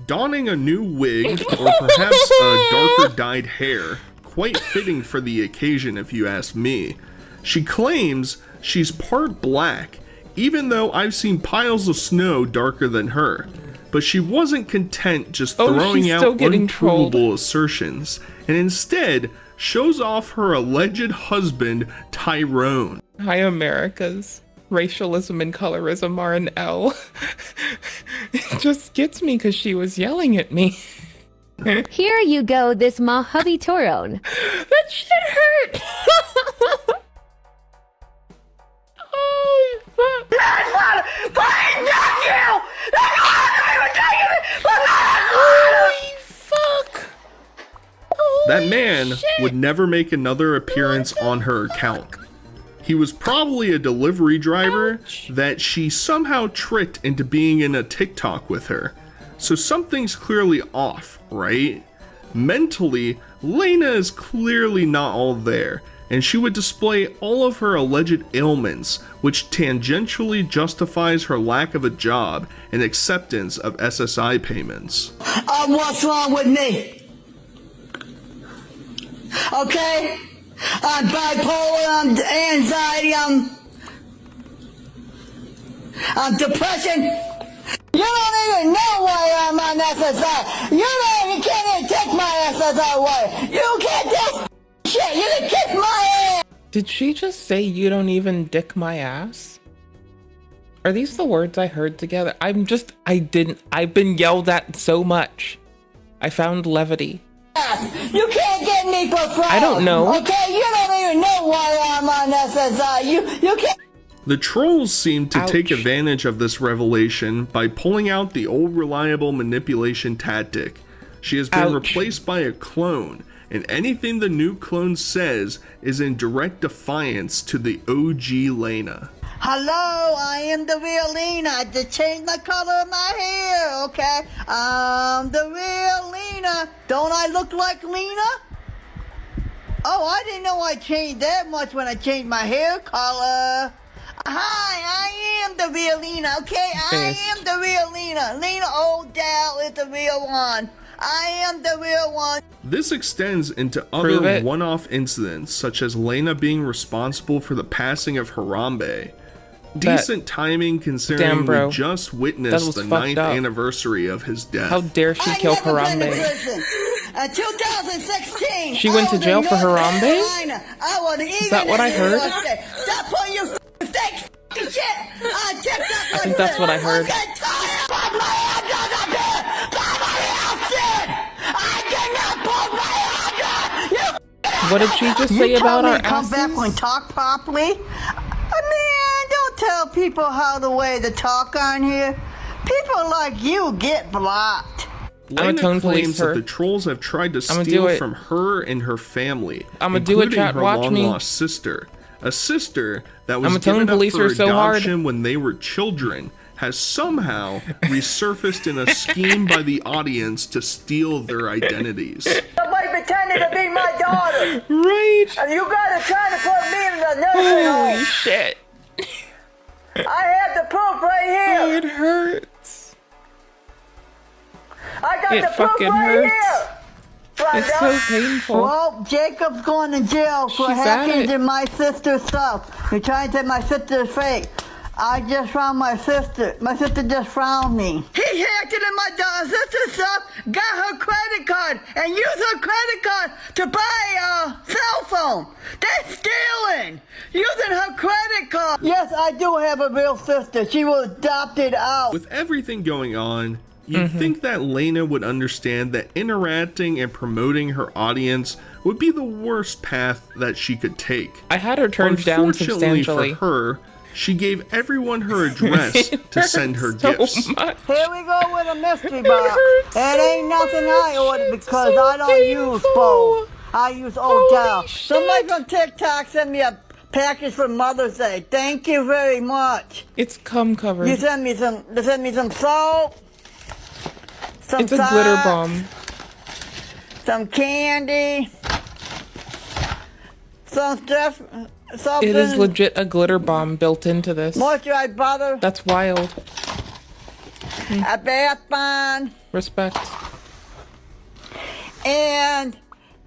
Donning a new wig, or perhaps a darker dyed hair, quite fitting for the occasion if you ask me. She claims she's part black, even though I've seen piles of snow darker than her. But she wasn't content just throwing out unprovable assertions, and instead shows off her alleged husband, Tyrone. Hi, Americas. Racialism and colorism are an L. It just gets me because she was yelling at me. Here you go, this ma hubby Toron. That shit hurt! Oh, fuck. That's not you! Holy fuck! That man would never make another appearance on her account. He was probably a delivery driver that she somehow tricked into being in a TikTok with her. So something's clearly off, right? Mentally, Lena is clearly not all there, and she would display all of her alleged ailments, which tangentially justifies her lack of a job and acceptance of SSI payments. What's wrong with me? Okay? I'm bipolar, I'm anxiety, I'm depression. You don't even know why I'm on SSI. You can't even take my SSI away. You can't take shit. You can kick my ass. Did she just say you don't even dick my ass? Are these the words I heard together? I've been yelled at so much. I found levity. You can't get me for fraud. I don't know. Okay, you don't even know why I'm on SSI. You can't. The trolls seem to take advantage of this revelation by pulling out the old reliable manipulation tactic. She has been replaced by a clone, and anything the new clone says is in direct defiance to the OG Lena. Hello, I am the real Lena. I just changed my color of my hair, okay? I'm the real Lena. Don't I look like Lena? Oh, I didn't know I changed that much when I changed my hair color. Hi, I am the real Lena, okay? I am the real Lena. Lena O'Dell is the real one. I am the real one. This extends into other one-off incidents, such as Lena being responsible for the passing of Harambe. Decent timing considering we just witnessed the 9th anniversary of his death. How dare she kill Harambe? In 2016, she went to jail for Harambe? Is that what I heard? Stop putting your fake shit. I think that's what I heard. What did she just say about our asses? Come back and talk properly. Man, don't tell people how the way to talk on here. People like you get blocked. Lena claims that the trolls have tried to steal from her and her family, including her long-lost sister. A sister that was given up for adoption when they were children has somehow resurfaced in a scheme by the audience to steal their identities. Somebody pretended to be my daughter. Right. And you guys are trying to put me in the nursing home. Holy shit. I have the proof right here. Oh, it hurts. I got the proof fucking right here. It's so painful. Well, Jacob's going to jail for hacking into my sister's stuff. You're trying to say my sister's fake. I just found my sister. My sister just found me. He hacked into my sister's stuff, got her credit card, and used her credit card to buy a cell phone. That's stealing. Using her credit card. Yes, I do have a real sister. She was adopted out. With everything going on, you'd think that Lena would understand that interacting and promoting her audience would be the worst path that she could take. I had her turned down substantially. Unfortunately for her, she gave everyone her address to send her gifts. Here we go with a mystery box. It ain't nothing I ordered because I don't use both. I use Odell. Somebody from TikTok sent me a package for Mother's Day. Thank you very much. It's cum covered. You sent me some salt. It's a glitter bomb. Some candy. Some stuff. Something. It is legit a glitter bomb built into this. Moisturized butter. That's wild. A bath bomb. Respect. And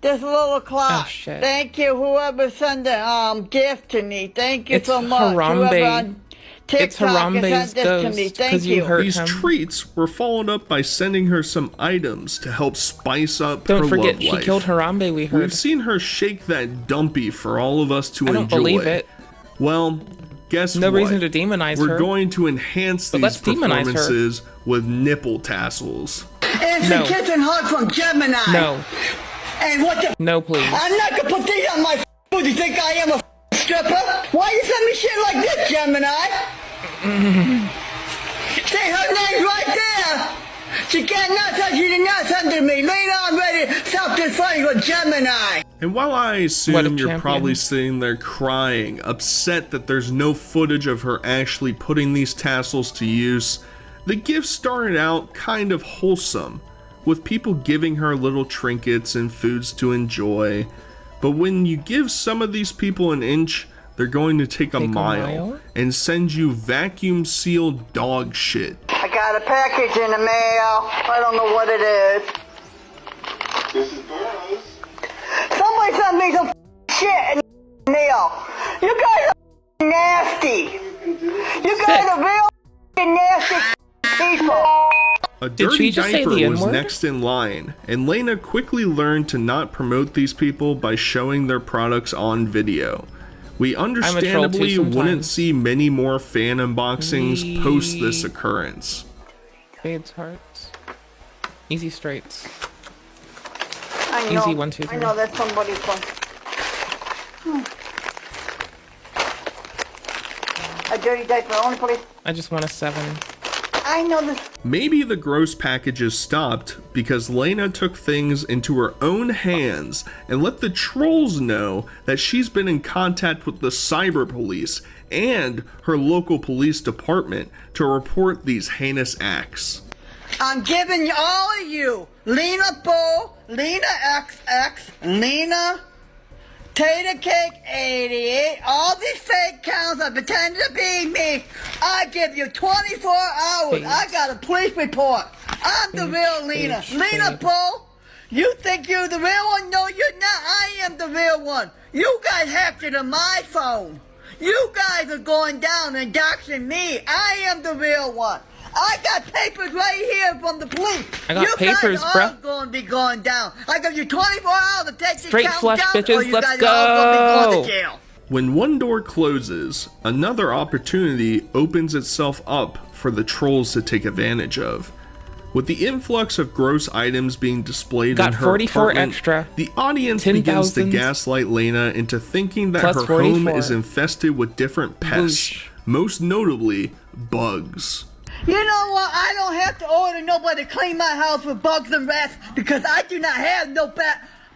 this little clock. Oh, shit. Thank you, whoever sent the gift to me. Thank you so much. Harambe. It's Harambe's ghost, because you hurt These treats were followed up by sending her some items to help spice up her Don't forget, love she life. killed Harambe, we heard. We've seen her shake that dumpy for all of us to enjoy. I don't believe it. Well, guess no what? reason to demonize We're her. going to enhance these performances with nipple tassels. It's a kitten hug from Gemini. No. And what the? No, please. I'm not gonna put these on my food. You think I am a stripper? Why you send me shit like this, Gemini? Say her name's right there. She cannot touch you, did not send to me. Lena, I'm ready. Stop this fighting with Gemini. And while I assume you're probably sitting there crying, upset that there's no footage of her actually putting these tassels to use, the gift started out kind of wholesome, with people giving her little trinkets and foods to enjoy. But when you give some of these people an inch, they're going to take a mile and send you vacuum sealed dog shit. I got a package in the mail. I don't know what it is. This is Burroughs. Somebody sent me some shit in the mail. You guys are nasty. You guys are real nasty people. A dirty diaper was next in line, and Lena quickly learned to not promote these people by showing their products on video. We understandably wouldn't see many more fan unboxings post this occurrence. Fades hearts. Easy straights. I know, Easy 1, 2, 3. I know that's somebody's one. A dirty diaper only, please. I just want a 7. I know this. Maybe the gross packages stopped because Lena took things into her own hands and let the trolls know that she's been in contact with the cyber police and her local police department to report these heinous acts. I'm giving all of you, Lena Bull, Lena XX, Lena Tater Cake 88, all these fake accounts that pretend to be me. I give you 24 hours. I got a police report. I'm the real Lena. Lena Bull, you think you're the real one? No, you're not. I am the real one. You guys hacked into my phone. You guys are going down and doxing me. I am the real one. I got papers right here from the police. I got papers, bruh. You guys are going to be going down. I give you 24 hours to take straight this flush, down, bitches. or you Let's guys go. are all going to be going to jail. When one door closes, another opportunity opens itself up for the trolls to take advantage of. With the influx of gross items being displayed in her 44 apartment, extra. the audience 10, begins to 000s. gaslight Lena into thinking that Plus her 44. home is infested with different pests, Whoosh. most notably bugs. You know what? I don't have to order nobody to clean my house with bugs and rats because I do not have no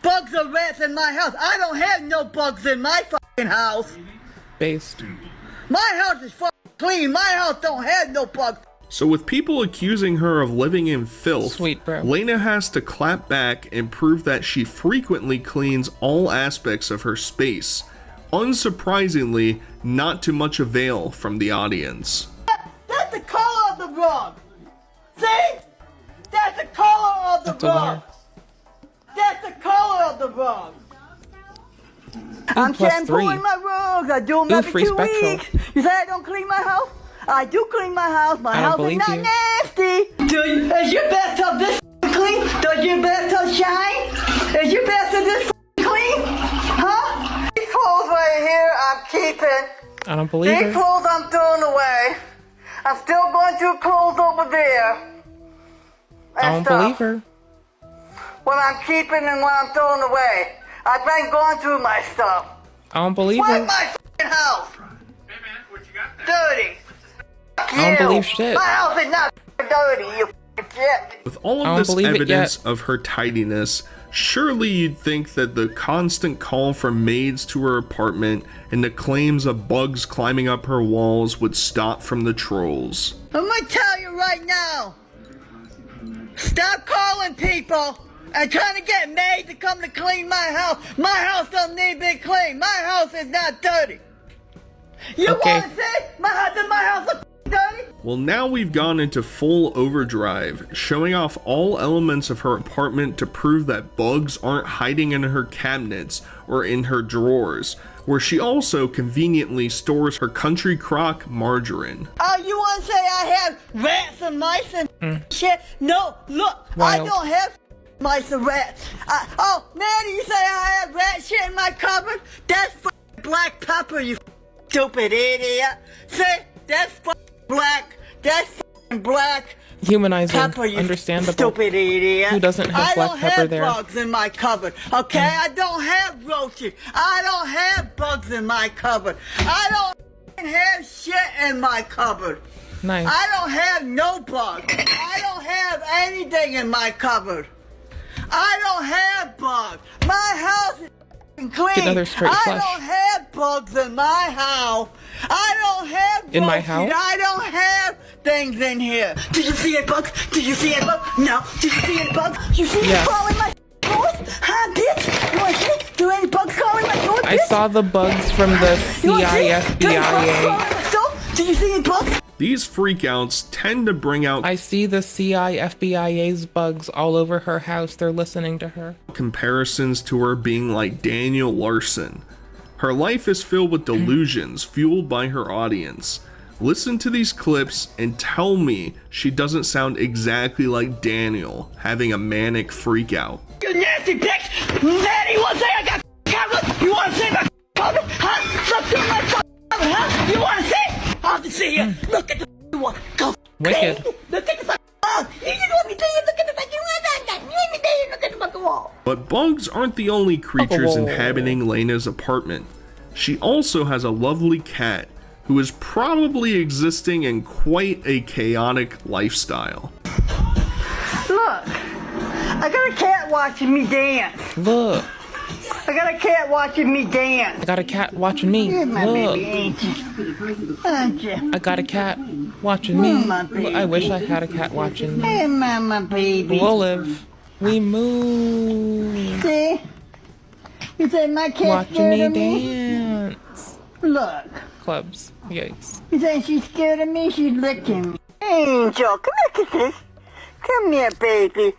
bugs or rats in my house. I don't have no bugs in my fucking house. Based. My house is fucking clean. My house don't have no bugs. So with people accusing her of living in filth, Sweet, bro. Lena has to clap back and prove that she frequently cleans all aspects of her space. Unsurprisingly, not to much avail from the audience. That's the color of the rug. See? That's the color of the rug. That's the color of the rug. I'm shampooing my rugs. I do them every 2 weeks. You say I don't clean my house? I do clean my house. My house is not nasty. Is your bathtub this clean? Does your bathtub shine? Is your bathtub this clean? Huh? These clothes right here I'm keeping. I don't believe These her. clothes I'm throwing away. I'm still going through clothes over there. I don't believe her. What I'm keeping and what I'm throwing away. I've been going through my stuff. I don't believe Why her. my f***ing house? Dirty. I don't believe shit. My house is not dirty, you shit. With all I of don't this believe it evidence yet. of her tidiness, surely you'd think that the constant call for maids to her apartment and the claims of bugs climbing up her walls would stop from the trolls. I'm gonna tell you right now. Stop calling people and trying to get maids to come to clean my house. My house doesn't need to be clean. My house is not dirty. You wanna see? My house look dirty? Well, now we've gone into full overdrive, showing off all elements of her apartment to prove that bugs aren't hiding in her cabinets or in her drawers, where she also conveniently stores her country crock margarine. Oh, you wanna say I have rats and mice and shit? No, look, Wild. I don't have mice and rats. Oh, man, you say I have rat shit in my cupboard? That's black pepper, you stupid idiot. See, that's black. That's black Humanizing. pepper, you Understandable. stupid idiot. Who doesn't have black pepper I don't have there? bugs in my cupboard, okay? I don't have roaches. I don't have bugs in my cupboard. I don't have shit in my cupboard. Nice. I don't have no bugs. I don't have anything in my cupboard. I don't have bugs. My house is clean. Get another straight I flush. don't have bugs in my house. I don't have In my roaches. house? I don't have things in here. Did you see a bug? Did you see a bug? No. Did you see a bug? You see Yes. it crawling my doors? Huh, bitch? You want to see? Do any bugs crawling my door, I bitch? saw the bugs from the You wanna see? Do any bugs CIFBIA. crawling my door? Did you see any bugs? These freakouts tend to bring out I see the CIFBIA's bugs all over her house. They're listening to her. comparisons to her being like Daniel Larson. Her life is filled with delusions fueled by her audience. Listen to these clips and tell me she doesn't sound exactly like Daniel having a manic freakout. You nasty bitch! Man, you wanna say I got covered? You wanna see my covered? Huh? Look through my covered, huh? You wanna see? I'll have to see you. Look at the one. Go. Wicked. Look at the fucking wall. You just want me to look at the fucking wall. You want me to look at the fucking wall. But bugs aren't the only creatures Oh. inhabiting Lena's apartment. She also has a lovely cat who is probably existing in quite a chaotic lifestyle. Look, I got a cat watching me dance. Look. I got a cat watching me dance. I got a cat watching me. You're my Look. baby, ain't you? Aren't you? I got a cat watching me. My baby. I wish I had a cat watching me. Hey, my baby. We'll live. We move. See? You say my cat's Watching scared me of me? dance. Look. Clubs. Yikes. You think she's scared of me? She's licking me. Angel, come here, kisses. Come here, baby.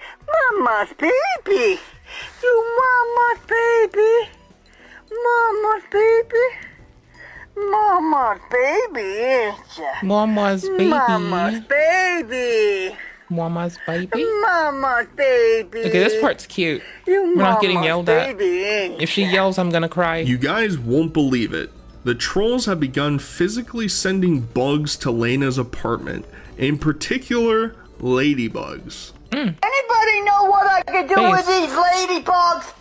Mama's baby. You mama's baby. Mama's baby. Mama's baby, ain't ya? Mama's baby. Mama's baby. Mama's baby. Mama's baby. Okay, this part's cute. You We're not getting mama's yelled at. baby, ain't If she yells, I'm gonna cry. You guys won't believe it. The trolls have begun physically sending bugs to Lena's apartment, in particular, ladybugs. Anybody know what I could do with these ladybugs?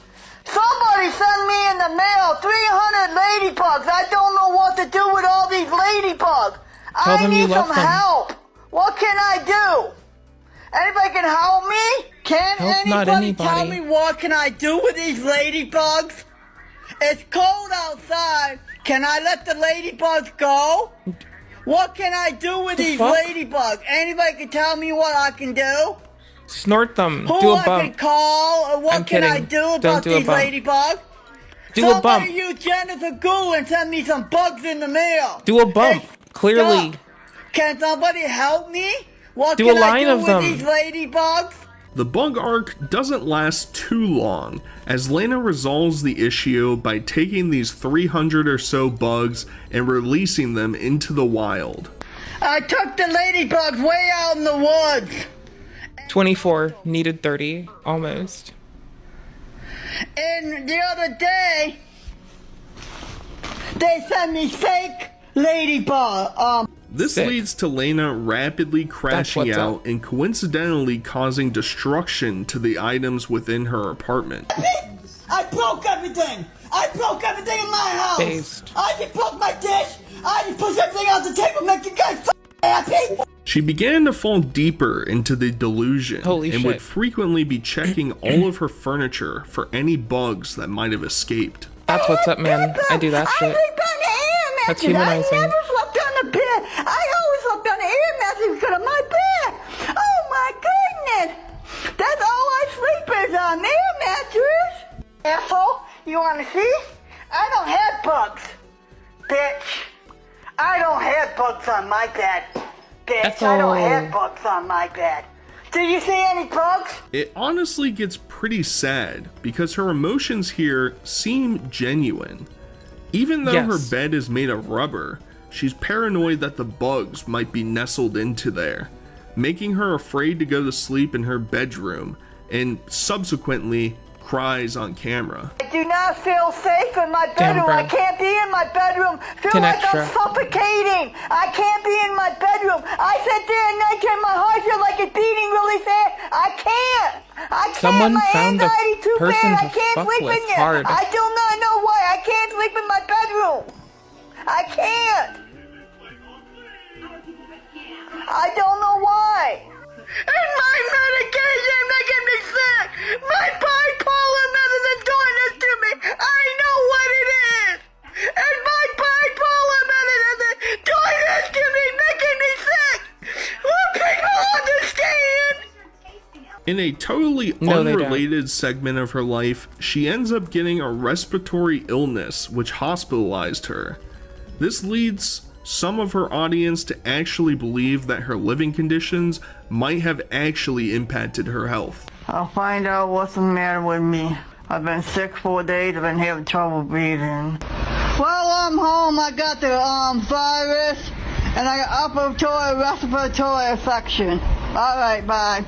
Somebody send me in the mail 300 ladybugs. I don't know what to do with all these ladybugs. Tell I them you need love some them. help. What can I do? Anybody can help me? Can Help not anybody tell anybody. me what can I do with these ladybugs? It's cold outside. Can I let the ladybugs go? What can I do with these fuck? ladybugs? Anybody can tell me what I can do? Snort them. Who Do a I can bump. call, or what I'm can I kidding. do Don't about do a these bump. ladybugs? Do a Somebody bump. use Jennifer Goo and send me some bugs in the mail. Do a bump. Clearly. Stop. Can somebody help me? What Do can a line I do of with them. these ladybugs? The bug arc doesn't last too long, as Lena resolves the issue by taking these 300 or so bugs and releasing them into the wild. I took the ladybugs way out in the woods. 24. Needed 30. Almost. And the other day, they sent me fake ladybug. This leads to Lena rapidly crashing what's out and coincidentally causing destruction to the items within her apartment. I broke everything. I broke everything in my house. Based. I just broke my dish. I just pushed everything on the table, make you guys happy. She began to fall deeper into the delusion Holy and shit. would frequently be checking all of her furniture for any bugs that might have escaped. That's what's up, man. I do that shit. That's humanizing. I never slept on the bed. I always slept on the air mattress because of my bed. Oh my goodness. That's all I sleep is on air mattress. Asshole, you want to see? I don't have bugs, bitch. I don't have bugs on my bed, bitch. That's I don't all. have bugs on my bed. Do you see any bugs? It honestly gets pretty sad because her emotions here seem genuine. Even though her Yes. bed is made of rubber, she's paranoid that the bugs might be nestled into there, making her afraid to go to sleep in her bedroom, and subsequently cries on camera. I do not feel safe in my Damn, bedroom. bro. I can't be in my bedroom. Feel 10 like extra. I'm suffocating. I can't be in my bedroom. I sit there at night and my heart feels like it's beating really fast. I can't. I can't. Someone my found a anxiety too person bad. I to can't fuck sleep with in here. hard. I do not know why. I can't sleep in my bedroom. I can't. I don't know why. And my medication making me sick. My bipolar medicine doing this to me. I know what it is. And my bipolar medicine doing this to me, making me sick. Will people understand? In a totally No, they don't. unrelated segment of her life, she ends up getting a respiratory illness which hospitalized her. This leads some of her audience to actually believe that her living conditions might have actually impacted her health. I'll find out what's the matter with me. I've been sick 4 days. I've been having trouble breathing. Well, I'm home. I got the virus, and I got upper respiratory infection. All right, bye.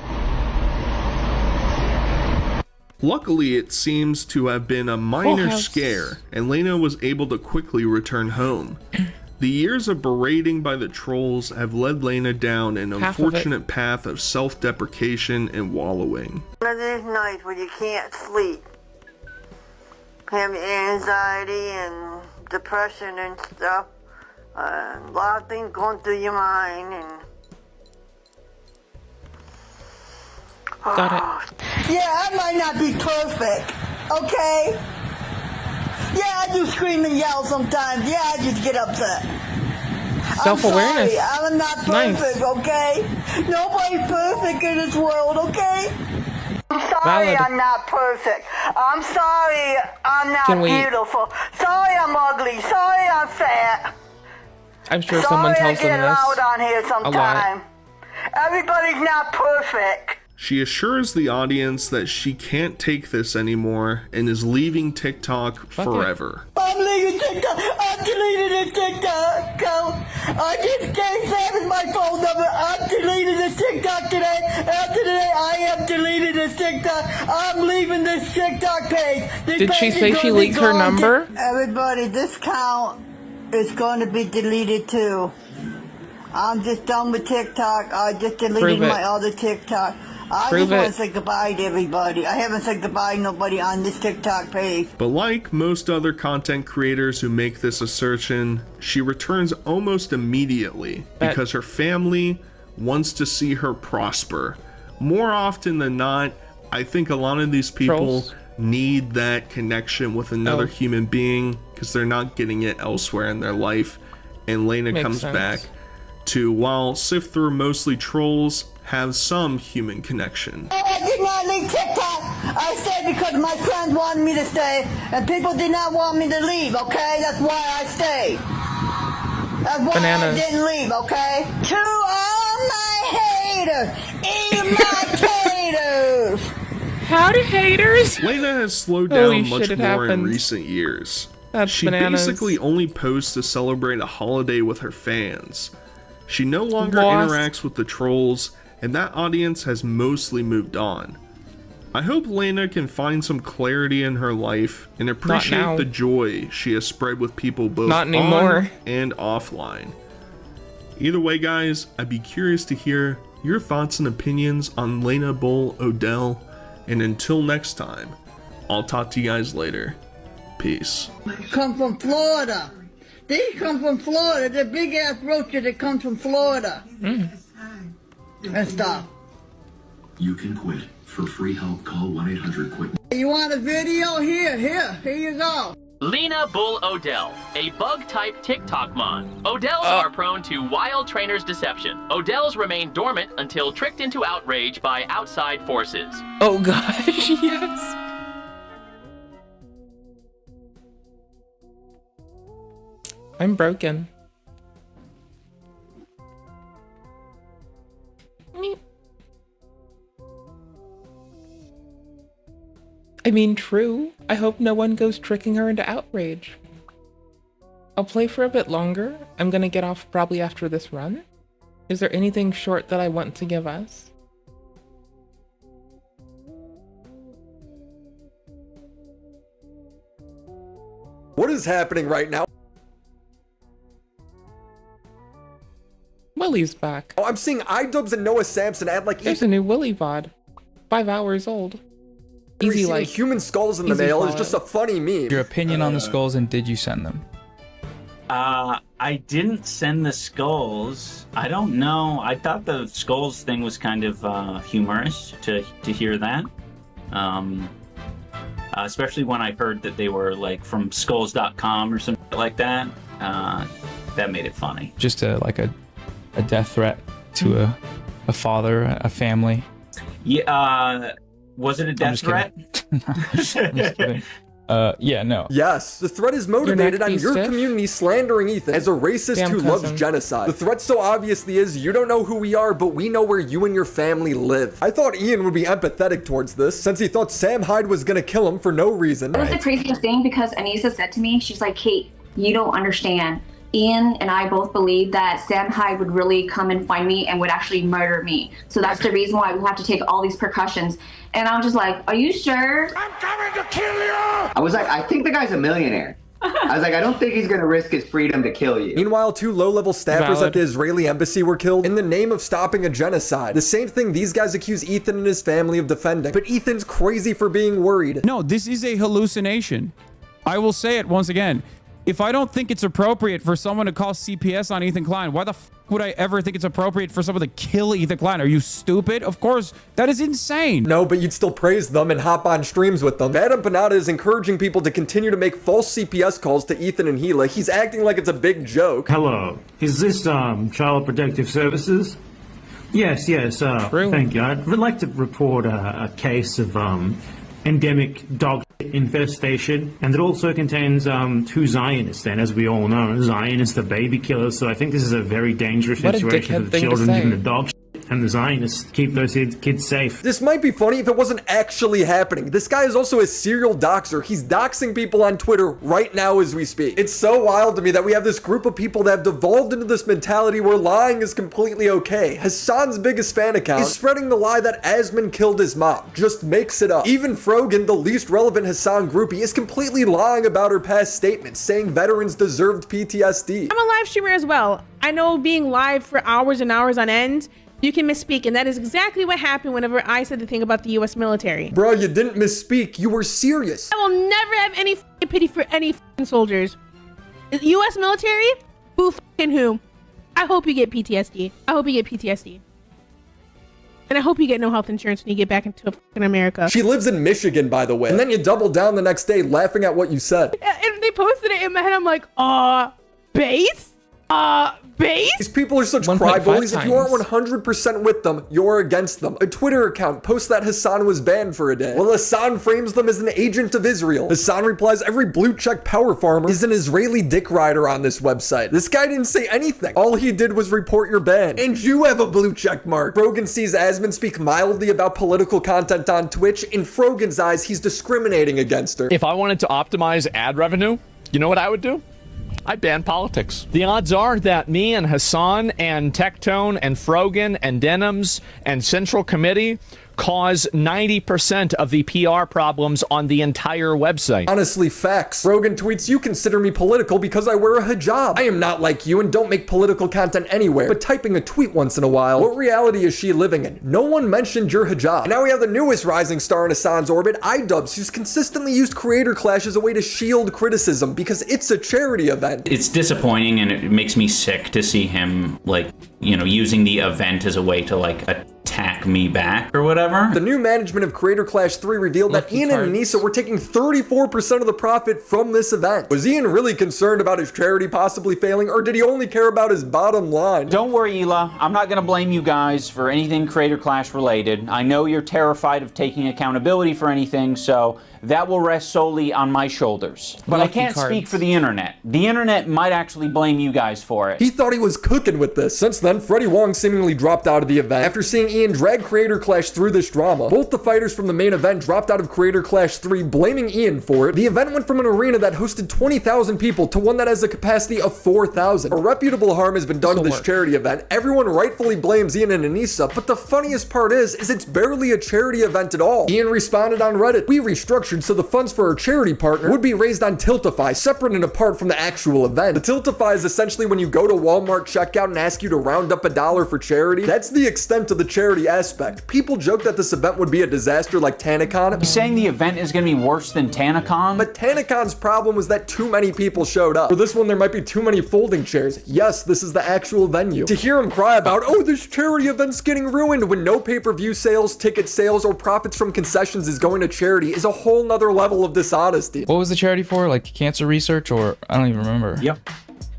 Luckily, it seems to have been a minor house. scare, and Lena was able to quickly return home. The years of berating by the trolls have led Lena down an Half of it. unfortunate path of self-deprecation and wallowing. One of these nights when you can't sleep, have anxiety and depression and stuff. A lot of things going through your mind, and got it. yeah, I might not be perfect, okay? Yeah, I do scream and yell sometimes. Yeah, I just get upset. Self-awareness. I'm sorry, I'm not perfect, okay? Nobody's perfect in this world, okay? I'm sorry Valid. I'm not perfect. I'm sorry I'm not beautiful. Sorry I'm ugly. Sorry I'm fat. I'm sure sorry someone tells I get them this loud on here a sometime. lot. Everybody's not perfect. She assures the audience that she can't take this anymore and is leaving TikTok forever. I'm leaving TikTok. I'm deleting this TikTok account. I just gave Sam my phone number. I'm deleting this TikTok today. After today, I am deleting this TikTok. I'm leaving this TikTok page. This Did she page is say gonna she be leaked her gone. number? Everybody, this account is going to be deleted too. I'm just done with TikTok. I just deleted my other TikTok. I just want to say goodbye to everybody. I haven't said goodbye to nobody on this TikTok page. But like most other content creators who make this assertion, she returns almost immediately because her family wants to see her prosper. More often than not, I think a lot of these people need that connection with another human being because they're not getting it elsewhere in their life. And Lena comes back to, while sift through mostly trolls, have some human connection. I did not leave TikTok. I stayed because my friends wanted me to stay, and people did not want me to leave, okay? That's why I stayed. That's why I didn't leave, okay? To all my haters, eat my taters. Howdy, haters. Lena has slowed down much more in recent years. She basically only posts to celebrate a holiday with her fans. She no longer interacts with the trolls, and that audience has mostly moved on. I hope Lena can find some clarity in her life and appreciate the joy she has spread with people both on and offline. Either way, guys, I'd be curious to hear your thoughts and opinions on Lena Bull Odell, and until next time, I'll talk to you guys later. Peace. Come from Florida. These come from Florida. They're big-ass roaches that come from Florida. And stuff. You can quit. For free help, call 1-800-QUIT. You want a video? Here you go. Lena Bull Odell, a bug-type TikTok mod. Odells are prone to wild trainers' deception. Odells remain dormant until tricked into outrage by outside forces. Oh gosh, yes. I'm broken. I mean, true. I hope no one goes tricking her into outrage. I'll play for a bit longer. I'm gonna get off probably after this run. Is there anything short that I want to give us? What is happening right now? Willie's back. Oh, I'm seeing iDubbbz and Noah Samson add like There's a new Willie VOD. 5 hours old. Easy like human skulls in the mail is just a funny meme. Your opinion on the skulls, and did you send them? I didn't send the skulls. I don't know. I thought the skulls thing was kind of humorous to hear that. Especially when I heard that they were like from skulls.com or something like that. That made it funny. Just like a death threat to a father, a family. Yeah. Was it a death threat? Yeah, no. Yes, the threat is motivated on your community slandering Ethan as a racist who loves genocide. The threat so obviously is you don't know who we are, but we know where you and your family live. I thought Ian would be empathetic towards this, since he thought Sam Hyde was gonna kill him for no reason. It was the craziest thing because Anissa said to me, she's like, Kate, you don't understand. Ian and I both believe that Sam Hyde would really come and find me and would actually murder me. So that's the reason why we have to take all these precautions. And I'm just like, are you sure? I'm coming to kill you! I was like, I think the guy's a millionaire. I was like, I don't think he's gonna risk his freedom to kill you. Meanwhile, 2 low-level staffers at the Israeli embassy were killed in the name of stopping a genocide. The same thing these guys accuse Ethan and his family of defending. But Ethan's crazy for being worried. No, this is a hallucination. I will say it once again. If I don't think it's appropriate for someone to call CPS on Ethan Klein, why the f would I ever think it's appropriate for someone to kill Ethan Klein? Are you stupid? Of course, that is insane. No, but you'd still praise them and hop on streams with them. Madam Panada is encouraging people to continue to make false CPS calls to Ethan and Gila. He's acting like it's a big joke. Hello, is this Child Protective Services? Yes, thank you. I'd like to report a case of endemic dog infestation, and it also contains two Zionists, and as we all know, Zion is the baby killer, so I think this is a very dangerous situation for the children and the dog and the Zionists keep those kids safe. This might be funny if it wasn't actually happening. This guy is also a serial doxer. He's doxing people on Twitter right now as we speak. It's so wild to me that we have this group of people that have devolved into this mentality where lying is completely okay. Hassan's biggest fan account is spreading the lie that Asman killed his mom. Just makes it up. Even Frogan, the least relevant Hassan groupie, is completely lying about her past statements, saying veterans deserved PTSD. I'm a live streamer as well. I know being live for hours and hours on end, you can misspeak, and that is exactly what happened whenever I said the thing about the U.S. military. Bro, you didn't misspeak. You were serious. I will never have any pity for any soldiers. U.S. military? Who and who? I hope you get PTSD. I hope you get PTSD. And I hope you get no health insurance when you get back into America. She lives in Michigan, by the way. And then you double down the next day laughing at what you said. And they posted it in my head. I'm like, base? Base? These people are such crybabies. If you aren't 100% with them, you're against them. A Twitter account posts that Hassan was banned for a day. Well, Hassan frames them as an agent of Israel. Hassan replies, every blue check power farmer is an Israeli dick rider on this website. This guy didn't say anything. All he did was report your ban. And you have a blue check mark. Frogan sees Asman speak mildly about political content on Twitch. In Frogan's eyes, he's discriminating against her. If I wanted to optimize ad revenue, you know what I would do? I ban politics. The odds are that me and Hassan and Tectone and Frogan and Denims and Central Committee cause 90% of the PR problems on the entire website. Honestly, facts. Rogan tweets, you consider me political because I wear a hijab. I am not like you and don't make political content anywhere, but typing a tweet once in a while. What reality is she living in? No one mentioned your hijab. And now we have the newest rising star in Hassan's orbit, iDubbbz, who's consistently used Creator Clash as a way to shield criticism because it's a charity event. It's disappointing and it makes me sick to see him, like, you know, using the event as a way to, like, attack me back or whatever. The new management of Creator Clash 3 revealed that Ian and Anissa were taking 34% of the profit from this event. Was Ian really concerned about his charity possibly failing, or did he only care about his bottom line? Don't worry, Hila. I'm not going to blame you guys for anything Creator Clash related. I know you're terrified of taking accountability for anything, so that will rest solely on my shoulders. But I can't speak for the internet. The internet might actually blame you guys for it. He thought he was cooking with this. Since then, Freddie Wong seemingly dropped out of the event after seeing Ian drag Creator Clash through this drama. Both the fighters from the main event dropped out of Creator Clash 3, blaming Ian for it. The event went from an arena that hosted 20,000 people to one that has a capacity of 4,000. A reputable harm has been done to this charity event. Everyone rightfully blames Ian and Anissa, but the funniest part is it's barely a charity event at all. Ian responded on Reddit, we restructured so the funds for our charity partner would be raised on Tiltify, separate and apart from the actual event. The Tiltify is essentially when you go to Walmart checkout and ask you to round up $1 for charity. That's the extent of the charity aspect. People joke that this event would be a disaster like TanaCon. You're saying the event is going to be worse than TanaCon? But TanaCon's problem was that too many people showed up. For this one, there might be too many folding chairs. Yes, this is the actual venue. To hear him cry about, oh, this charity event's getting ruined when no pay-per-view sales, ticket sales, or profits from concessions is going to charity is a whole nother level of dishonesty. What was the charity for? Like cancer research, or I don't even remember. Yep.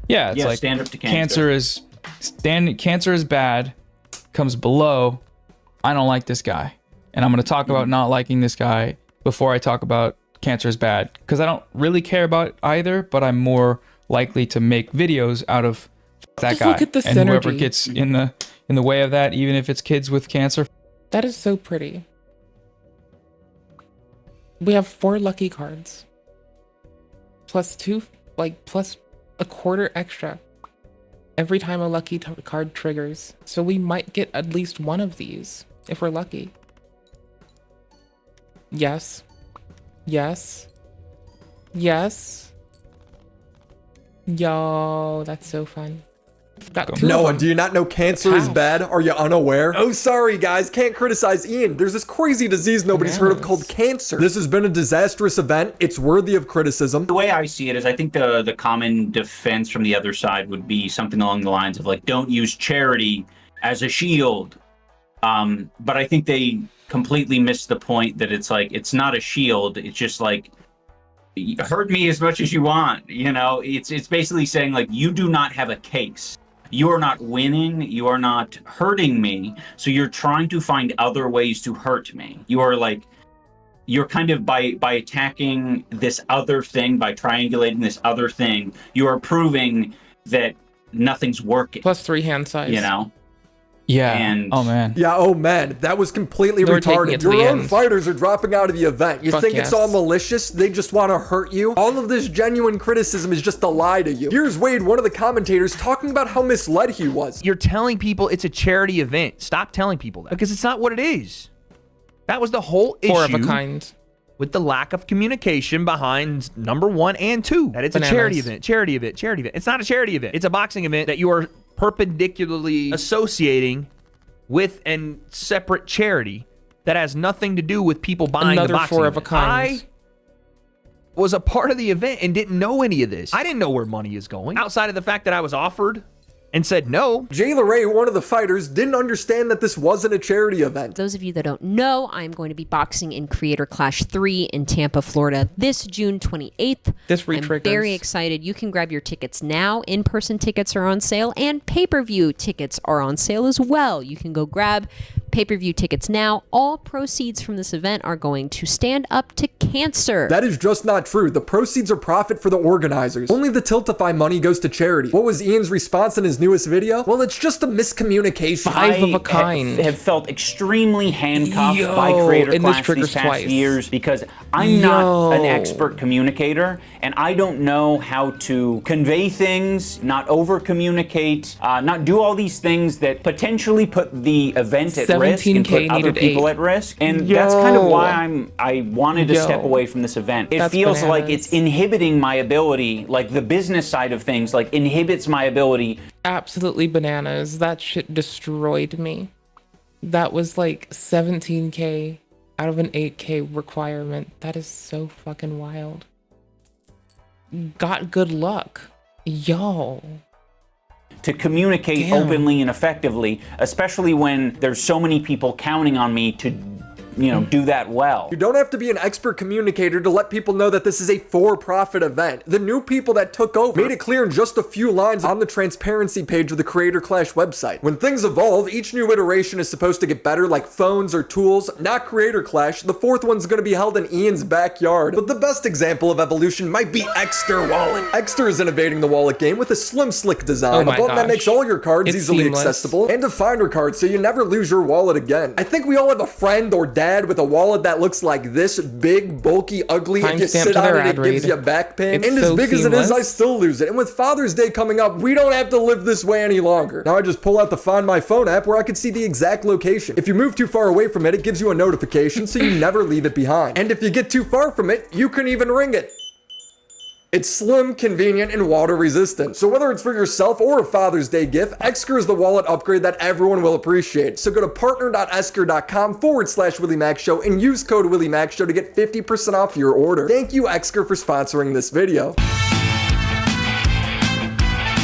Yeah, it's like stand up to cancer. Cancer is bad, comes below, I don't like this guy. And I'm going to talk about not liking this guy before I talk about cancer is bad, because I don't really care about either, but I'm more likely to make videos out of that Just guy. look at the and whoever synergy. gets in the way of that, even if it's kids with cancer. That is so pretty. We have 4 lucky cards. Plus 2, plus a quarter extra every time a lucky card triggers. So we might get at least one of these if we're lucky. Yes. Yes. Yes. Yo, that's so fun. Noah, do you not know cancer is bad? Are you unaware? Oh, sorry, guys. Can't criticize Ian. There's this crazy disease nobody's heard of called cancer. This has been a disastrous event. It's worthy of criticism. The way I see it is I think the common defense from the other side would be something along the lines of, like, don't use charity as a shield. But I think they completely missed the point that it's like, it's not a shield. It's just like, hurt me as much as you want. You know, it's basically saying, like, you do not have a case. You are not winning. You are not hurting me. So you're trying to find other ways to hurt me. You are like, you're kind of by attacking this other thing, by triangulating this other thing, you are proving that nothing's working. +3 hand size. You know? Yeah. And oh man. Yeah, oh man, that was completely retarded. Your own fighters are dropping out of the event. You think it's all malicious? They just want to hurt you? All of this genuine criticism is just a lie to you. Here's Wade, one of the commentators, talking about how misled he was. You're telling people it's a charity event. Stop telling people that, because it's not what it is. That was the whole issue. 4 of a kind. With the lack of communication behind number 1 and 2. That it's a charity event. Charity event. Charity event. It's not a charity event. It's a boxing event that you are perpendicularly associating with a separate charity that has nothing to do with people buying the boxing 4 of a kind. I was a part of the event and didn't know any of this. I didn't know where money is going outside of the fact that I was offered and said no. Jay LeRae, one of the fighters, didn't understand that this wasn't a charity event. Those of you that don't know, I'm going to be boxing in Creator Clash 3 in Tampa, Florida this June 28th. I'm very excited. You can grab your tickets now. In-person tickets are on sale and pay-per-view tickets are on sale as well. You can go grab pay-per-view tickets now. All proceeds from this event are going to Stand Up to Cancer. That is just not true. The proceeds are profit for the organizers. Only the Tiltify money goes to charity. What was Ian's response in his newest video? Well, it's just a miscommunication. 5 of a kind. I have felt extremely handcuffed by Creator Clash these past years because I'm not an expert communicator and I don't know how to convey things, not over-communicate, not do all these things that potentially put the event at risk and put other people at risk. And that's kind of why I wanted to step away from this event. It feels like it's inhibiting my ability, like the business side of things, like inhibits my ability. Absolutely bananas. That shit destroyed me. That was like 17K out of an 8K requirement. That is so fucking wild. Got good luck. Y'all. To communicate openly and effectively, especially when there's so many people counting on me to, you know, do that well. You don't have to be an expert communicator to let people know that this is a for-profit event. The new people that took over made it clear in just a few lines on the transparency page of the Creator Clash website. When things evolve, each new iteration is supposed to get better, like phones or tools, not Creator Clash. The 4th one's gonna be held in Ian's backyard. But the best example of evolution might be Exter Wallet. Exter is innovating the wallet game with a slim, slick design, a button that makes all your cards easily accessible, and a finder card so you never lose your wallet again. I think we all have a friend or dad with a wallet that looks like this, big, bulky, ugly, and you sit on it, it gives you a back pain. And as big as it is, I still lose it. And with Father's Day coming up, we don't have to live this way any longer. Now I just pull out the Find My Phone app where I can see the exact location. If you move too far away from it, it gives you a notification so you never leave it behind. And if you get too far from it, you can even ring it. It's slim, convenient, and water resistant. So whether it's for yourself or a Father's Day gift, Exker is the wallet upgrade that everyone will appreciate. So go to partner.esker.com/WillyMaxShow and use code WillyMaxShow to get 50% off your order. Thank you, Exker, for sponsoring this video.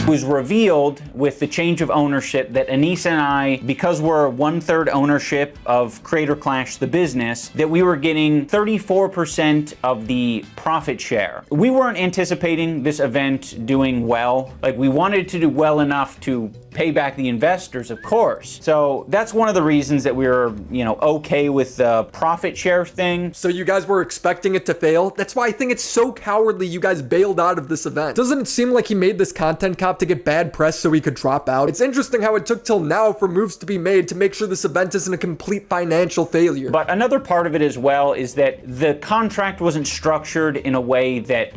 It was revealed with the change of ownership that Anissa and I, because we're 1/3 ownership of Creator Clash the business, that we were getting 34% of the profit share. We weren't anticipating this event doing well. Like, we wanted to do well enough to pay back the investors, of course. So that's one of the reasons that we were, you know, okay with the profit share thing. So you guys were expecting it to fail? That's why I think it's so cowardly you guys bailed out of this event. Doesn't it seem like he made this content cop to get bad press so he could drop out? It's interesting how it took till now for moves to be made to make sure this event isn't a complete financial failure. But another part of it as well is that the contract wasn't structured in a way that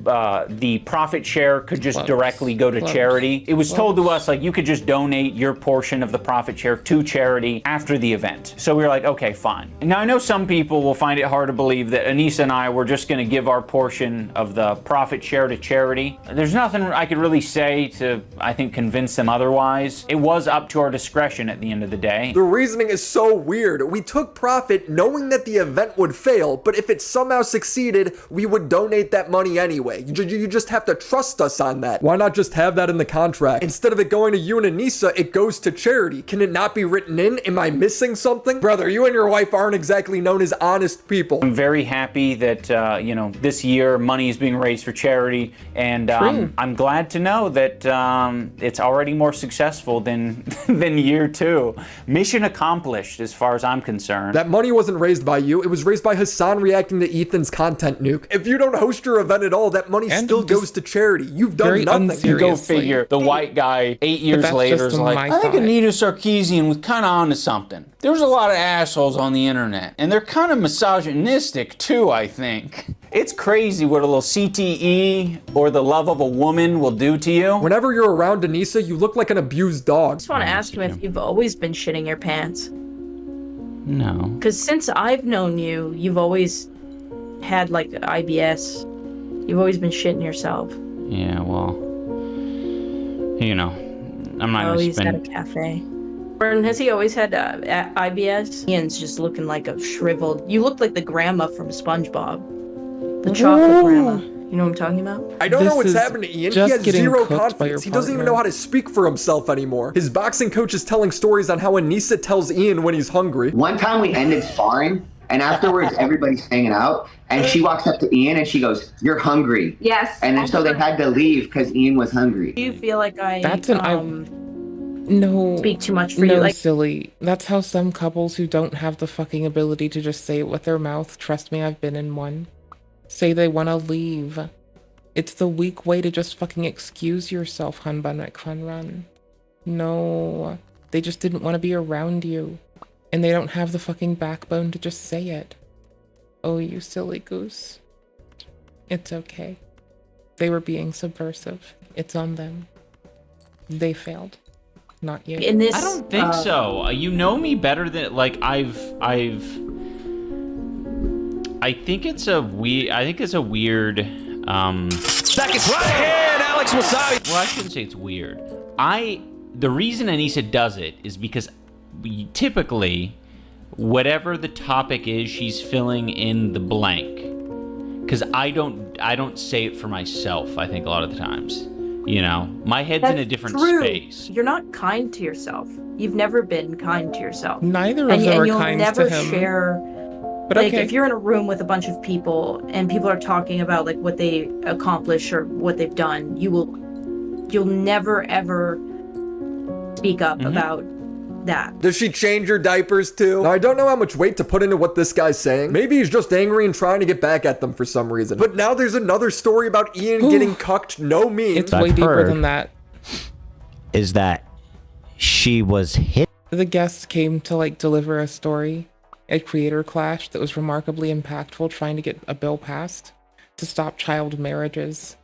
the profit share could just directly go to charity. It was told to us, like, you could just donate donate your portion of the profit share to charity after the event. So we were like, okay, fine. Now I know some people will find it hard to believe that Anissa and I were just going to give our portion of the profit share to charity. There's nothing I could really say to, I think, convince them otherwise. It was up to our discretion at the end of the day. The reasoning is so weird. We took profit knowing that the event would fail, but if it somehow succeeded, we would donate that money anyway. You just have to trust us on that. Why not just have that in the contract? Instead of it going to you and Anissa, it goes to charity. Can it not be written in? Am I missing something? Brother, you and your wife aren't exactly known as honest people. I'm very happy that, you know, this year money is being raised for charity, and I'm glad to know that it's already more successful than year 2. Mission accomplished as far as I'm concerned. That money wasn't raised by you. It was raised by Hassan reacting to Ethan's content nuke. If you don't host your event at all, that money still goes to charity. You've done nothing. You go figure. The white guy 8 years later is like, I think Anita Sarkeesian was kind of onto something. There's a lot of assholes on the internet, and they're kind of misogynistic too, I think. It's crazy what a little CTE or the love of a woman will do to you. Whenever you're around Anissa, you look like an abused dog. I just want to ask him if you've always been shitting your pants. No. Because since I've known you, you've always had like IBS. You've always been shitting yourself. Yeah, well, you know, I'm not going to spend... at a cafe. Burton, has he always had IBS? Ian's just looking like a shriveled... You look like the grandma from SpongeBob. The chocolate grandma. You know what I'm talking about? I don't know what's happened to Ian. He has zero confidence. He doesn't even know how to speak for himself anymore. His boxing coach is telling stories on how Anissa tells Ian when he's hungry. One time we ended sparring, and afterwards everybody's hanging out, and she walks up to Ian and she goes, "You're hungry." Yes. And then so they had to leave because Ian was hungry. Do you feel like I no speak too much for you? No, like silly. That's how some couples who don't have the fucking ability to just say it with their mouth, trust me, I've been in one, say they want to leave. It's the weak way to just fucking excuse yourself, Hunbun McFunrun. No, they just didn't want to be around you. And they don't have the fucking backbone to just say it. Oh, you silly goose. It's okay. They were being subversive. It's on them. They failed. Not you. I don't think so. You know me better than, like, I think it's a weird, Seconds right ahead, Alex Wasabi. Well, I shouldn't say it's weird. The reason Anissa does it is because typically, whatever the topic is, she's filling in the blank. Because I don't say it for myself, I think, a lot of the times. You know, my head's in a different space. You're not kind to yourself. You've never been kind to yourself. Neither of them are kind to him. And you'll never share. But like, if you're in a room with a bunch of people and people are talking about like what they accomplish or what they've done, you'll never ever speak up about that. Does she change your diapers too? Now, I don't know how much weight to put into what this guy's saying. Maybe he's just angry and trying to get back at them for some reason. But now there's another story about Ian getting cucked. No memes. It's way deeper than that. Is that she was hit? The guests came to like deliver a story at Creator Clash that was remarkably impactful, trying to get a bill passed to stop child marriages.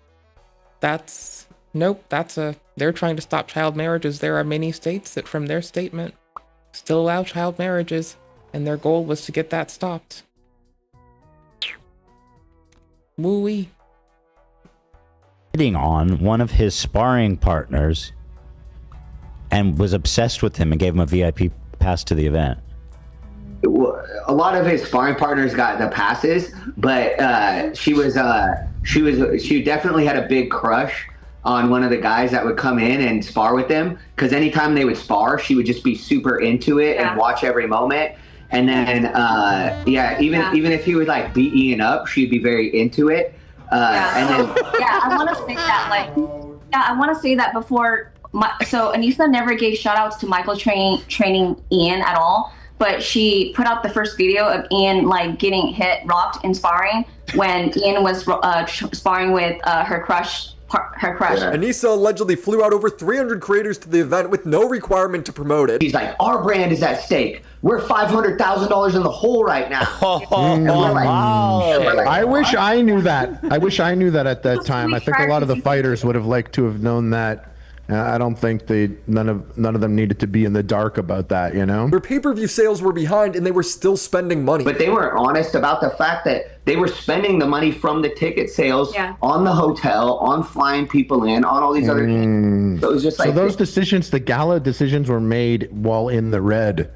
They're trying to stop child marriages. There are many states that, from their statement, still allow child marriages, and their goal was to get that stopped. Woo-wee. Hitting on one of his sparring partners and was obsessed with him and gave him a VIP pass to the event. A lot of his sparring partners got the passes, but she definitely had a big crush on one of the guys that would come in and spar with them, because anytime they would spar, she would just be super into it and watch every moment. And then even if he would like beat Ian up, she'd be very into it. I want to say that I want to say that before. So Anissa never gave shout outs to Michael training Ian at all, but she put out the first video of Ian like getting rocked in sparring when Ian was sparring with her crush. Anissa allegedly flew out over 300 creators to the event with no requirement to promote it. He's like, our brand is at stake. We're $500,000 in the hole right now. I wish I knew that. I wish I knew that at that time. I think a lot of the fighters would have liked to have known that I don't think none of them needed to be in the dark about that, you know? Their pay-per-view sales were behind and they were still spending money. But they were honest about the fact that they were spending the money from the ticket sales on the hotel, on flying people in, on all these other things. So it was just like... So those decisions, the gala decisions, were made while in the red.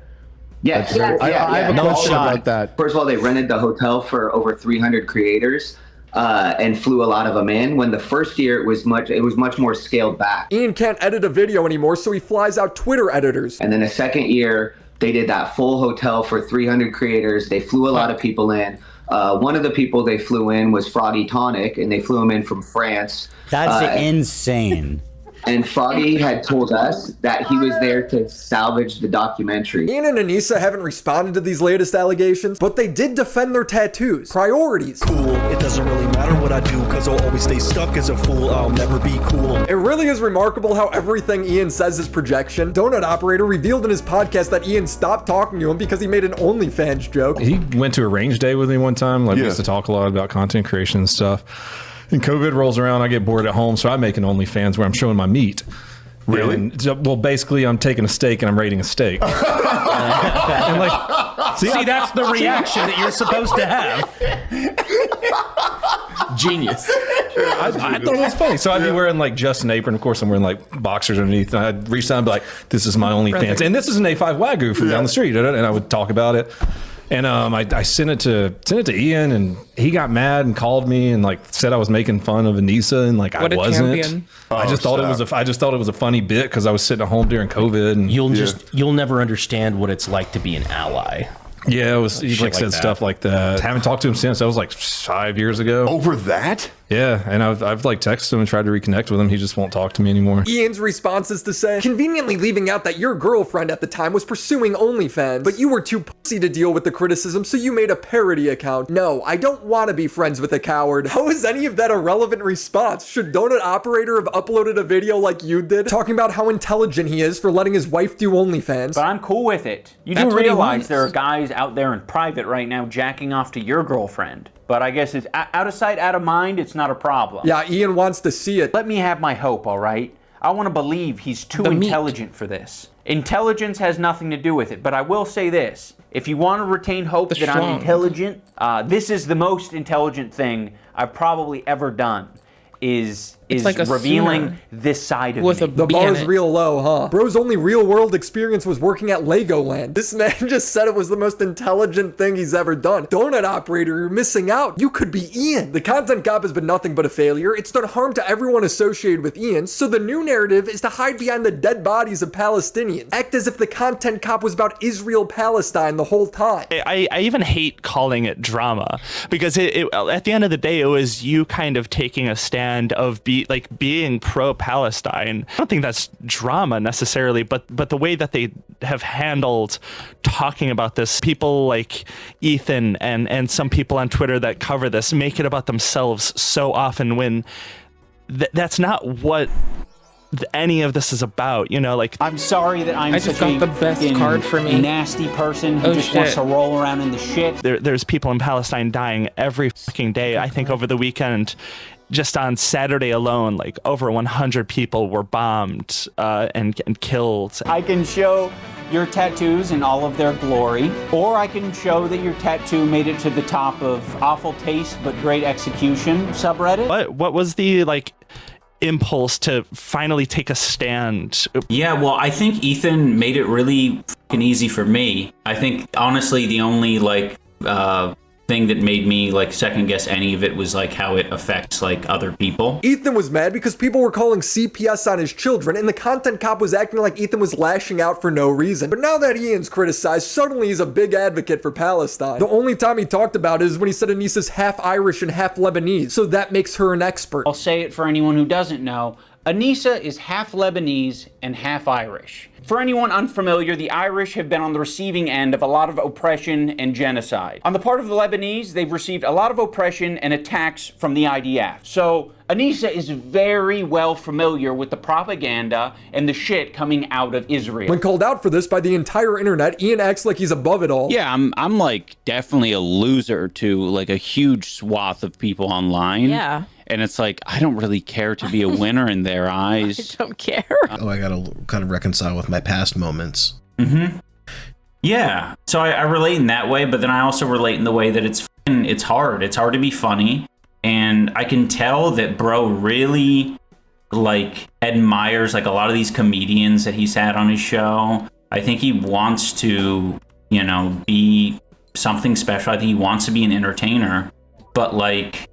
Yes. I have a question about that. First of all, they rented the hotel for over 300 creators. And flew a lot of them in. When the first year it was much more scaled back. Ian can't edit a video anymore, so he flies out Twitter editors. And then the second year, they did that full hotel for 300 creators. They flew a lot of people in. One of the people they flew in was Froggy Tonic, and they flew him in from France. That's insane. And Froggy had told us that he was there to salvage the documentary. Ian and Anissa haven't responded to these latest allegations, but they did defend their tattoos. Priorities. Cool, it doesn't really matter what I do, cause I'll always stay stuck as a fool, I'll never be cool. It really is remarkable how everything Ian says is projection. Donut Operator revealed in his podcast that Ian stopped talking to him because he made an OnlyFans joke. He went to a range day with me one time, we used to talk a lot about content creation and stuff. And COVID rolls around, I get bored at home, so I make an OnlyFans where I'm showing my meat. Really? And, well, basically, I'm taking a steak and I'm rating a steak. And like, see, that's the reaction that you're supposed to have. Genius. I thought it was funny. So I'd be wearing like just an apron. Of course, I'm wearing like boxers underneath. And I'd reach down and be like, this is my OnlyFans. And this is an A5 Wagyu from down the street. And I would talk about it. And I sent it to Ian, and he got mad and called me and like said I was making fun of Anissa, and like I wasn't. I just thought it was a funny bit because I was sitting at home during COVID. And you'll never understand what it's like to be an ally. Yeah, he like said stuff like that. Haven't talked to him since. That was like 5 years ago. Over that? Yeah, and I've like texted him and tried to reconnect with him. He just won't talk to me anymore. Ian's response is to say, conveniently leaving out that your girlfriend at the time was pursuing OnlyFans, but you were too pussy to deal with the criticism, so you made a parody account. No, I don't want to be friends with a coward. How is any of that a relevant response? Should Donut Operator have uploaded a video like you did, talking about how intelligent he is for letting his wife do OnlyFans? But I'm cool with it. You do realize there are guys out there in private right now jacking off to your girlfriend. But I guess it's out of sight, out of mind, it's not a problem. Yeah, Ian wants to see it. Let me have my hope, all right? I want to believe he's too intelligent for this. Intelligence has nothing to do with it, but I will say this. If you want to retain hope that I'm intelligent, this is the most intelligent thing I've probably ever done, is like revealing this side of me. The bar's real low, huh? Bro's only real world experience was working at Legoland. This man just said it was the most intelligent thing he's ever done. Donut Operator, you're missing out. You could be Ian. The content cop has been nothing but a failure. It's done harm to everyone associated with Ian, so the new narrative is to hide behind the dead bodies of Palestinians. Act as if the content cop was about Israel-Palestine the whole time. I even hate calling it drama, because at the end of the day, it was you kind of taking a stand of being pro-Palestine. I don't think that's drama necessarily, but the way that they have handled talking about this, people like Ethan and some people on Twitter that cover this make it about themselves so often, when that's not what any of this is about, you know. Like, I'm sorry that I'm just got the best card for me. Nasty person who just wants to roll around in the shit. There's people in Palestine dying every fucking day. I think over the weekend, just on Saturday alone, like over 100 people were bombed and killed. I can show your tattoos in all of their glory, or I can show that your tattoo made it to the top of awful taste but great execution subreddit. What was the impulse to finally take a stand? Yeah, well, I think Ethan made it really fucking easy for me. I think honestly the only thing that made me second guess any of it was how it affects other people. Ethan was mad because people were calling CPS on his children, and the content cop was acting like Ethan was lashing out for no reason. But now that Ian's criticized, suddenly he's a big advocate for Palestine. The only time he talked about it is when he said Anissa's half Irish and half Lebanese, so that makes her an expert. I'll say it for anyone who doesn't know. Anissa is half Lebanese and half Irish. For anyone unfamiliar, the Irish have been on the receiving end of a lot of oppression and genocide. On the part of the Lebanese, they've received a lot of oppression and attacks from the IDF. So Anissa is very well familiar with the propaganda and the shit coming out of Israel. When called out for this by the entire internet, Ian acts like he's above it all. Yeah, I'm like definitely a loser to like a huge swath of people online. Yeah. And it's like, I don't really care to be a winner in their eyes. I don't care. Oh, I gotta kind of reconcile with my past moments. Mm-hmm. Yeah. So I relate in that way, but then I also relate in the way that it's hard. It's hard to be funny. And I can tell that bro really like admires like a lot of these comedians that he's had on his show. I think he wants to, you know, be something special. I think he wants to be an entertainer, but like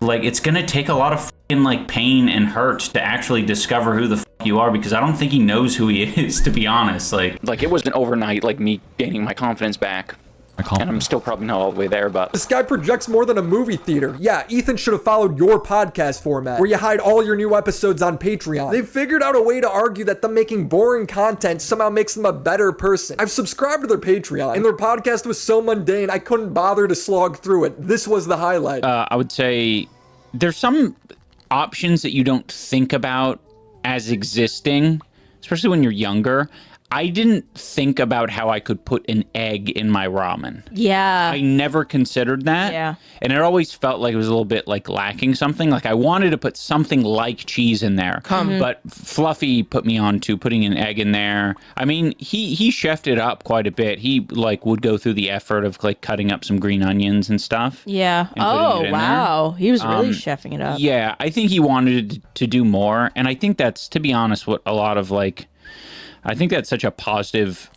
it's gonna take a lot of fucking like pain and hurt to actually discover who the fuck you are, because I don't think he knows who he is, to be honest. Like it wasn't overnight, like me gaining my confidence back. And I'm still probably not all the way there, but... This guy projects more than a movie theater. Yeah, Ethan should have followed your podcast format, where you hide all your new episodes on Patreon. They've figured out a way to argue that them making boring content somehow makes them a better person. I've subscribed to their Patreon, and their podcast was so mundane, I couldn't bother to slog through it. This was the highlight. I would say there's some options that you don't think about as existing, especially when you're younger. I didn't think about how I could put an egg in my ramen. Yeah. I never considered that. Yeah. And it always felt like it was a little bit like lacking something. Like I wanted to put something like cheese in there. But Fluffy put me on to putting an egg in there. I mean, he chefed it up quite a bit. He like would go through the effort of like cutting up some green onions and stuff. Yeah. And putting Oh, it in wow. there. He was really chefing it up. Yeah, I think he wanted to do more. And I think that's, to be honest, what a lot of like, I think that's such a positive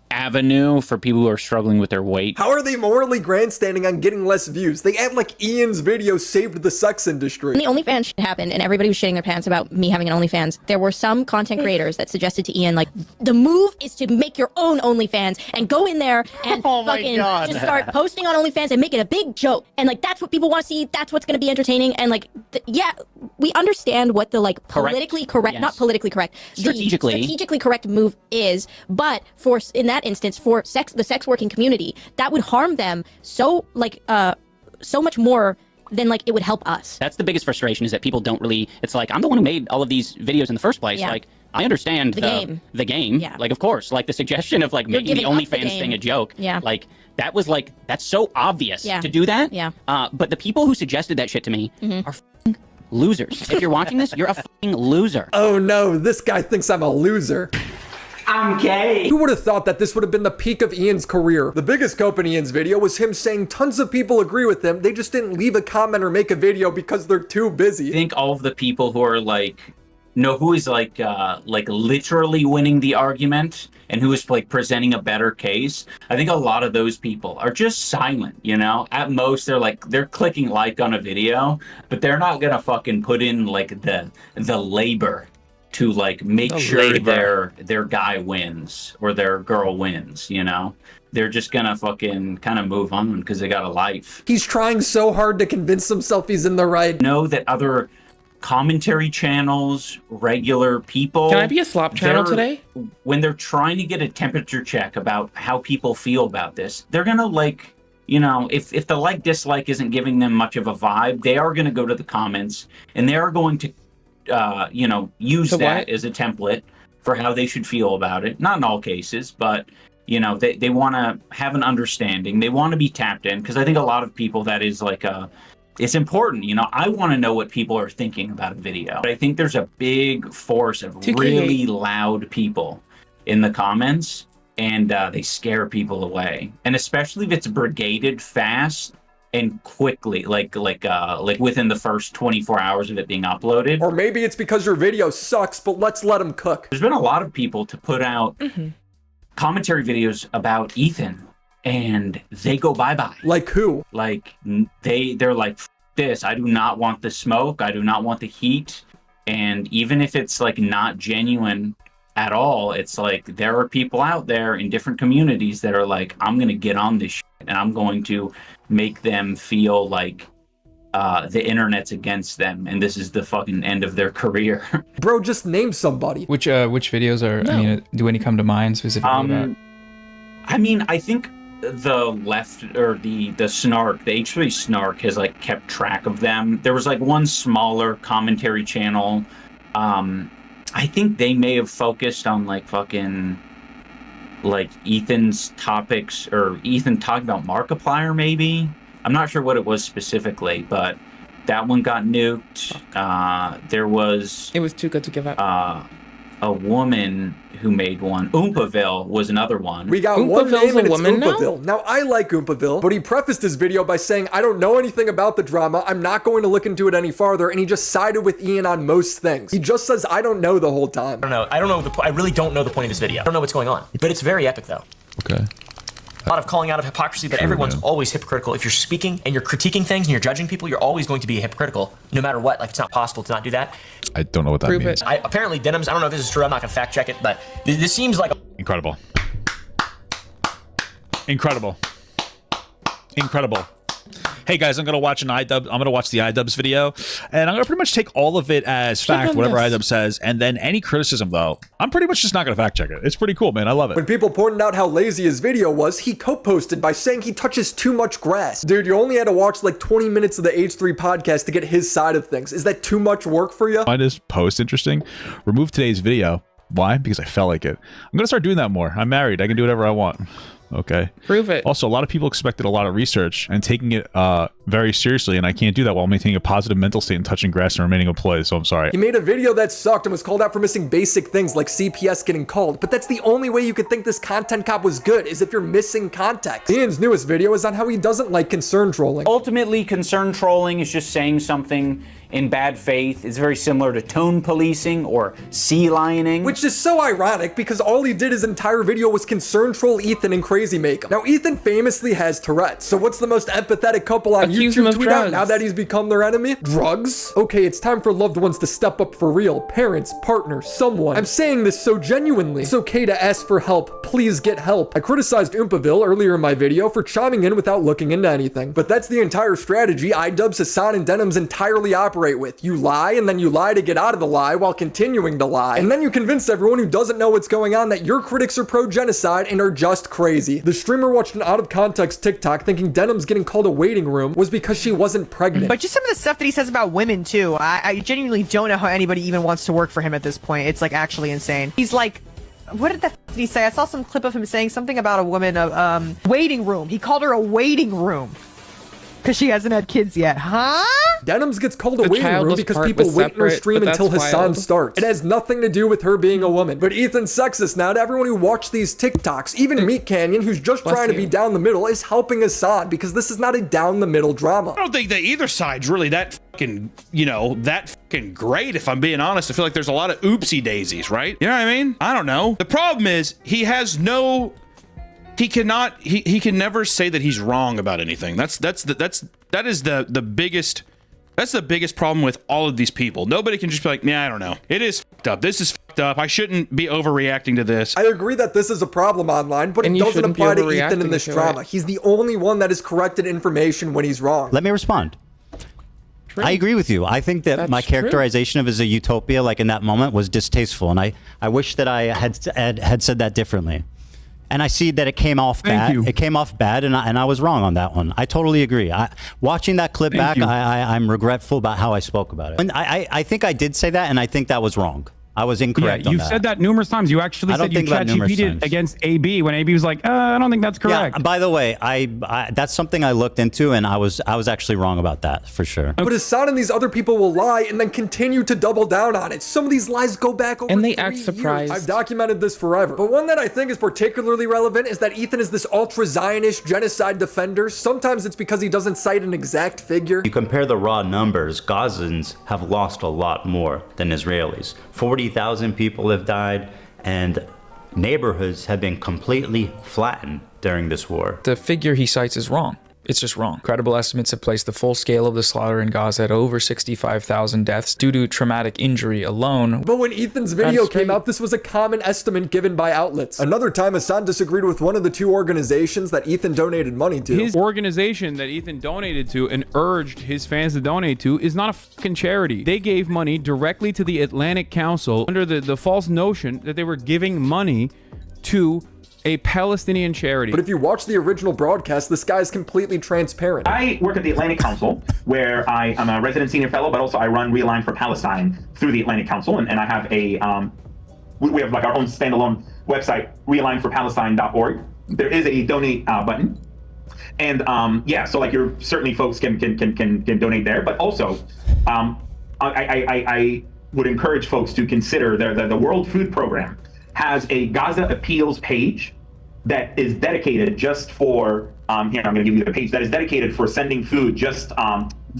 avenue for people who are struggling with their weight. How are they morally grandstanding on getting less views? They act like Ian's video saved the sex industry. When the OnlyFans shit happened and everybody was shitting their pants about me having an OnlyFans, there were some content creators that suggested to Ian, like, the move is to make your own OnlyFans and go in there and fucking just start posting on OnlyFans and make it a big joke. And, like, that's what people want to see. That's what's going to be entertaining. And, like, yeah, we understand what the, like, politically correct, not politically correct, strategically correct move is. But for, in that instance, for the sex working community, that would harm them so much more than like it would help us. That's the biggest frustration, is that people don't really, it's like, I'm the one who made all of these videos in the first place. Yeah. Like, I understand the game. Yeah. Like, of course, like the suggestion of like making the OnlyFans thing a joke. Yeah. Like, that was like, that's so obvious Yeah. to do that. Yeah. But the people who suggested that shit to me are f***ing losers. If you're watching this, you're a f***ing loser. Oh no, this guy thinks I'm a loser. I'm gay. Who would have thought that this would have been the peak of Ian's career? The biggest scope in Ian's video was him saying tons of people agree with him. They just didn't leave a comment or make a video because they're too busy. I think all of the people who are like, know who is like literally winning the argument and who is like presenting a better case. I think a lot of those people are just silent, you know? At most, they're clicking like on a video, but they're not gonna fucking put in like the labor to like make sure their guy wins or their girl wins, you know? They're just gonna fucking kind of move on because they got a life. He's trying so hard to convince himself he's in the right. Know that other commentary channels, regular people... Can I be a slop channel today? When they're trying to get a temperature check about how people feel about this, they're gonna like... You know, if the like-dislike isn't giving them much of a vibe, they are gonna go to the comments and they are going to use that as a template for how they should feel about it. Not in all cases, but, you know, they want to have an understanding. They want to be tapped in, because I think a lot of people, that is like it's important. You know, I want to know what people are thinking about a video. But I think there's a big force of really loud people in the comments, and they scare people away. And especially if it's brigaded fast and quickly, like within the first 24 hours of it being uploaded. Or maybe it's because your video sucks, but let's let them cook. There's been a lot of people to put out commentary videos about Ethan, and they go bye-bye. Like who? Like, they're like, F this, I do not want the smoke, I do not want the heat. And even if it's like not genuine at all, it's like there are people out there in different communities that are like, I'm gonna get on this shit, and I'm going to make them feel like the internet's against them, and this is the fucking end of their career. Bro, just name somebody. Which videos are? No. I mean, do any come to mind specifically about? I mean, I think the left or the snark, the H3 snark has like kept track of them. There was like one smaller commentary channel. I think they may have focused on like fucking like Ethan's topics, or Ethan talking about Markiplier maybe. I'm not sure what it was specifically, but that one got nuked. It was too good to give up. A woman who made one. Oompaville was another one. We got one name and it's Oompaville. Now, I like Oompaville, but he prefaced his video by saying, I don't know anything about the drama, I'm not going to look into it any farther, and he just sided with Ian on most things. He just says, I don't know the whole time. I don't know. I really don't know the point of this video. I don't know what's going on, but it's very epic though. Okay. A lot of calling out of hypocrisy, but everyone's always hypocritical. If you're speaking and you're critiquing things and you're judging people, you're always going to be hypocritical, no matter what. Like, it's not possible to not do that. I don't know what that means. Apparently, Denims, I don't know if this is true, I'm not going to fact check it, but this seems like... Incredible. Incredible. Incredible. Hey guys, I'm gonna watch an iDub. I'm gonna watch the iDubbbz video, and I'm gonna pretty much take all of it as fact, whatever iDub says, and then any criticism though, I'm pretty much just not gonna fact check it. It's pretty cool, man. I love it. When people pointed out how lazy his video was, he co-posted by saying he touches too much grass. Dude, you only had to watch like 20 minutes of the H3 podcast to get his side of things. Is that too much work for you? Find this post interesting. Remove today's video. Why? Because I felt like it. I'm gonna start doing that more. I'm married. I can do whatever I want. Okay. Prove it. Also, a lot of people expected a lot of research and taking it very seriously, and I can't do that while maintaining a positive mental state and touching grass and remaining employed, so I'm sorry. He made a video that sucked and was called out for missing basic things like CPS getting called, but that's the only way you could think this content cop was good, is if you're missing context. Ian's newest video is on how he doesn't like concern trolling. Ultimately, concern trolling is just saying something in bad faith. It's very similar to tone policing or sea lioning. Which is so ironic because all he did his entire video was concern troll Ethan and crazy make him. Now, Ethan famously has Tourette's, so what's the most empathetic couple on YouTube tweet out now that he's become their enemy? Drugs? Okay, it's time for loved ones to step up for real. Parents, partners, someone. I'm saying this so genuinely. It's okay to ask for help. Please get help. I criticized Oompaville earlier in my video for chiming in without looking into anything. But that's the entire strategy iDubbbz, Hassan, and Denims entirely operate with. You lie, and then you lie to get out of the lie while continuing to lie. And then you convince everyone who doesn't know what's going on that your critics are pro-genocide and are just crazy. The streamer watched an out-of-context TikTok thinking Denim's getting called a waiting room was because she wasn't pregnant. But just some of the stuff that he says about women, too. I genuinely don't know how anybody even wants to work for him at this point. It's, like, actually insane. He's like, what did did he say? I saw some clip of him saying something about a woman, waiting room. He called her a waiting room. Because she hasn't had kids yet, huh? Denims gets called a waiting room because people wait in her stream until Hassan starts. It has nothing to do with her being a woman. But Ethan's sexist now to everyone who watched these TikToks. Even Meat Canyon, who's just trying to be down the middle, is helping Hassan because this is not a down the middle drama. I don't think that either side's really that fucking, that fucking great, if I'm being honest. I feel like there's a lot of oopsie daisies, right? You know what I mean? I don't know. The problem is he has no... He cannot. He can never say that he's wrong about anything. That is the biggest. That's the biggest problem with all of these people. Nobody can just be like, nah, I don't know. It is fucked up. This is fucked up. I shouldn't be overreacting to this. I agree that this is a problem online, but it doesn't apply to Ethan in this drama. He's the only one that has corrected information when he's wrong. Let me respond. I agree with you. I think that my characterization of it as a utopia, like in that moment, was distasteful, and I wish that I had said that differently. And I see that it came off bad. It came off bad, and I was wrong on that one. I totally agree. Watching that clip back, I'm regretful about how I spoke about it. And I think I did say that, and I think that was wrong. I was incorrect on that. You've said that numerous times. You actually said you ChatGPT'd against AB when AB was like, I don't think that's correct. Yeah, by the way, that's something I looked into, and I was actually wrong about that, for sure. But Hassan and these other people will lie and then continue to double down on it. Some of these lies go back over 3 years. I've documented this forever. But one that I think is particularly relevant is that Ethan is this ultra-Zionist genocide defender. Sometimes it's because he doesn't cite an exact figure. You compare the raw numbers, Gazans have lost a lot more than Israelis. 40,000 people have died, and neighborhoods have been completely flattened during this war. The figure he cites is wrong. It's just wrong. Credible estimates have placed the full scale of the slaughter in Gaza at over 65,000 deaths due to traumatic injury alone. But when Ethan's video came out, this was a common estimate given by outlets. Another time, Hassan disagreed with one of the 2 organizations that Ethan donated money to. His organization that Ethan donated to and urged his fans to donate to is not a fucking charity. They gave money directly to the Atlantic Council under the false notion that they were giving money to a Palestinian charity. But if you watch the original broadcast, this guy's completely transparent. I work at the Atlantic Council, where I am a resident senior fellow, but also I run Realign for Palestine through the Atlantic Council, and I have a we have like our own standalone website, realignforpalestine.org. There is a donate button, and yeah, so like you're certainly folks can donate there, but also I would encourage folks to consider the World Food Program has a Gaza Appeals page that is dedicated just for here, I'm going to give you the page that is dedicated for sending food just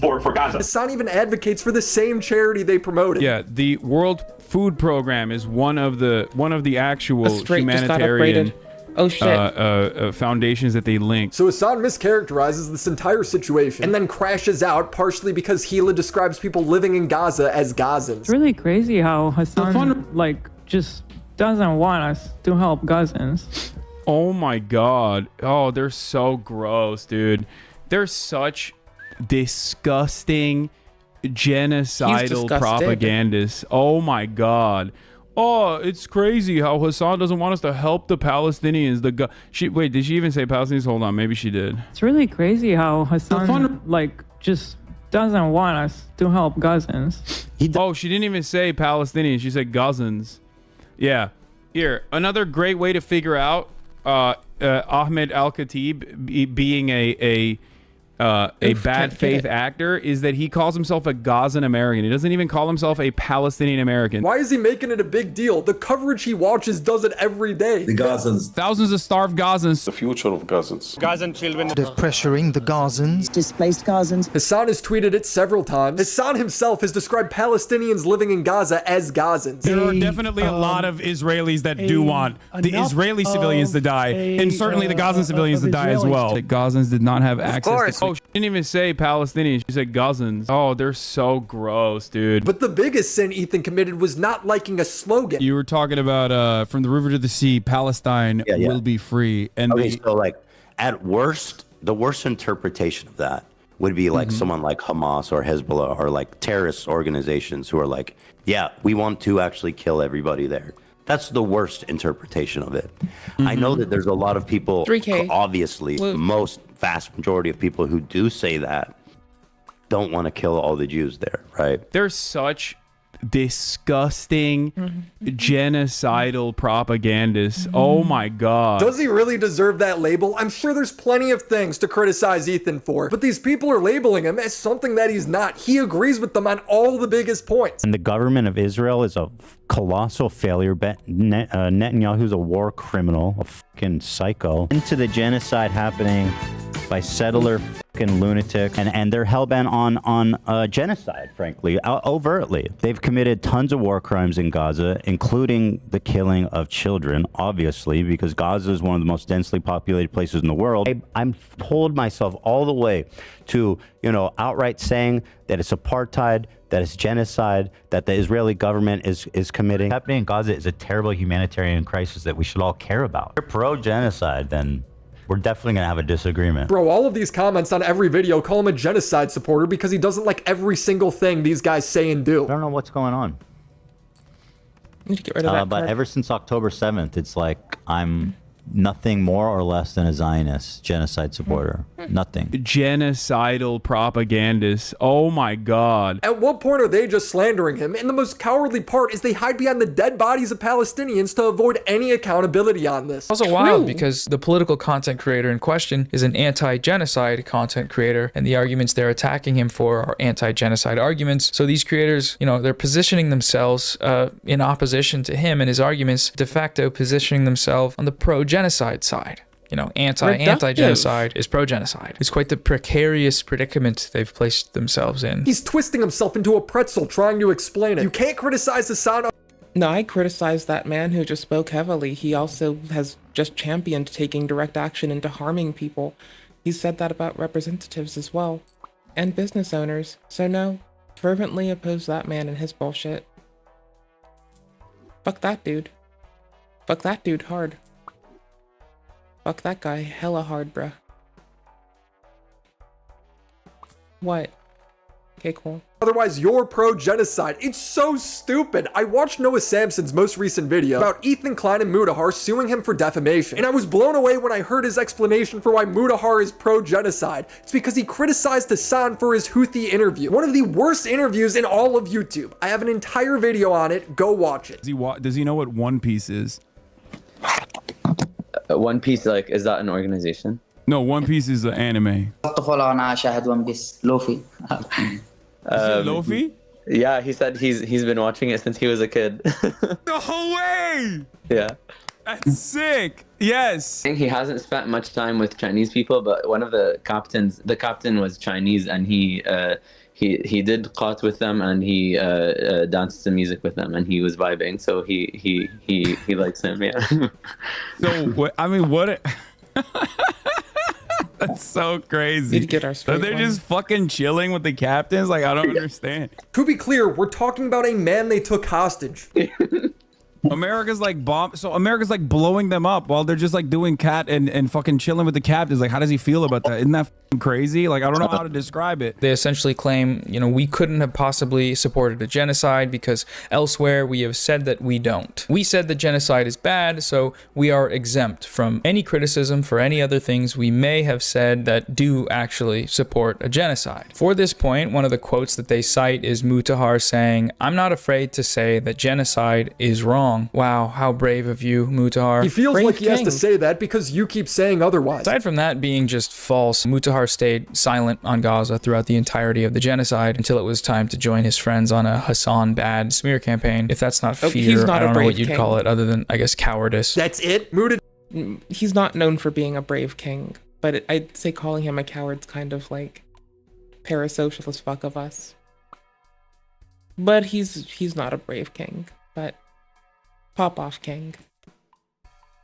for Gaza. Hassan even advocates for the same charity they promoted. Yeah, the World Food Program is one of the actual humanitarian foundations that they link. So Hassan mischaracterizes this entire situation and then crashes out, partially because Gila describes people living in Gaza as Gazans. It's really crazy how Hassan just doesn't want us to help Gazans. Oh my god. Oh, they're so gross, dude. They're such disgusting genocidal propagandists. Oh my god. Oh, it's crazy how Hassan doesn't want us to help the Palestinians. Wait, did she even say Palestinians? Hold on, maybe she did. It's really crazy how Hassan just doesn't want us to help Gazans. Oh, she didn't even say Palestinians. She said Gazans. Yeah. Here, another great way to figure out Ahmed Al-Khatib being a bad faith actor is that he calls himself a Gazan American. He doesn't even call himself a Palestinian American. Why is he making it a big deal? The coverage he watches does it every day. The Gazans. Thousands of starved Gazans. The future of Gazans. Gazan children. They're pressuring the Gazans. Displaced Gazans. Hassan has tweeted it several times. Hassan himself has described Palestinians living in Gaza as Gazans. There are definitely a lot of Israelis that do want the Israeli civilians to die, and certainly the Gazan civilians to die as well. The Gazans did not have access to... Oh, she didn't even say Palestinians. She said Gazans. Oh, they're so gross, dude. But the biggest sin Ethan committed was not liking a slogan. You were talking about from the river to the sea, Palestine will be free. And so like at worst, the worst interpretation of that would be like someone like Hamas or Hezbollah or like terrorist organizations who are like, yeah, we want to actually kill everybody there. That's the worst interpretation of it. I know that there's a lot of people, 3K. obviously, most vast majority of people who do say that don't want to kill all the Jews there, right? They're such disgusting genocidal propagandists. Oh my god. Does he really deserve that label? I'm sure there's plenty of things to criticize Ethan for, but these people are labeling him as something that he's not. He agrees with them on all the biggest points. And the government of Israel is a colossal failure. Netanyahu's a war criminal, a fucking psycho. Into the genocide happening by settler fucking lunatics, and they're hellbent on genocide, frankly, overtly. They've committed tons of war crimes in Gaza, including the killing of children, obviously, because Gaza is one of the most densely populated places in the world. I'm told myself all the way to, outright saying that it's apartheid, that it's genocide, that the Israeli government is committing. What's happening in Gaza is a terrible humanitarian crisis that we should all care about. If you're pro-genocide, then we're definitely gonna have a disagreement. Bro, all of these comments on every video call him a genocide supporter because he doesn't like every single thing these guys say and do. I don't know what's going on. Need to get rid of that but card. ever since October 7th, it's like I'm nothing more or less than a Zionist genocide supporter. Nothing. Genocidal propagandists. Oh my god. At what point are they just slandering him? And the most cowardly part is they hide behind the dead bodies of Palestinians to avoid any accountability on this. Also wild because the political content creator in question is an anti-genocide content creator, and the arguments they're attacking him for are anti-genocide arguments. So these creators, they're positioning themselves in opposition to him and his arguments, de facto positioning themselves on the pro-genocide side. Anti-genocide is pro-genocide. It's quite the precarious predicament they've placed themselves in. He's twisting himself into a pretzel trying to explain it. You can't criticize Hassan. No, I criticize that man who just spoke heavily. He also has just championed taking direct action into harming people. He said that about representatives as well. And business owners. So no, fervently oppose that man and his bullshit. Fuck that dude. Fuck that dude hard. Fuck that guy hella hard, bruh. What? Okay, cool. Otherwise, you're pro-genocide. It's so stupid. I watched Noah Samson's most recent video about Ethan Klein and Mutahar suing him for defamation, and I was blown away when I heard his explanation for why Mutahar is pro-genocide. It's because he criticized Hassan for his Houthi interview. One of the worst interviews in all of YouTube. I have an entire video on it. Go watch it. Does he know what One Piece is? One Piece, like, is that an organization? No, One Piece is an anime. Lofi? Yeah, he said he's been watching it since he was a kid. No way! Yeah. That's sick. Yes. I think he hasn't spent much time with Chinese people, but one of the captain was Chinese, and he did qat with them, and he danced some music with them, and he was vibing. So he likes him. Yeah. So I mean, what? That's so crazy. Need to get our So they're just fucking chilling with the captains? Like, I don't understand. To be clear, we're talking about a man they took hostage. America's like America's like blowing them up while they're just like doing cat and fucking chilling with the captains. Like, how does he feel about that? Isn't that fucking crazy? Like, I don't know how to describe it. They essentially claim, we couldn't have possibly supported a genocide because elsewhere we have said that we don't. We said that genocide is bad, so we are exempt from any criticism for any other things we may have said that do actually support a genocide. For this point, one of the quotes that they cite is Mutahar saying, "I'm not afraid to say that genocide is wrong." Wow, how brave of you, Mutahar. He feels like he has to say that because you keep saying otherwise. Aside from that being just false, Mutahar stayed silent on Gaza throughout the entirety of the genocide until it was time to join his friends on a Hassan bad smear campaign. If that's not fear, I don't know what you'd call it other than, I guess, cowardice. That's it? Muta. He's not known for being a brave king, but I'd say calling him a coward's kind of like parasocial as fuck of us. But he's not a brave king, but pop off king.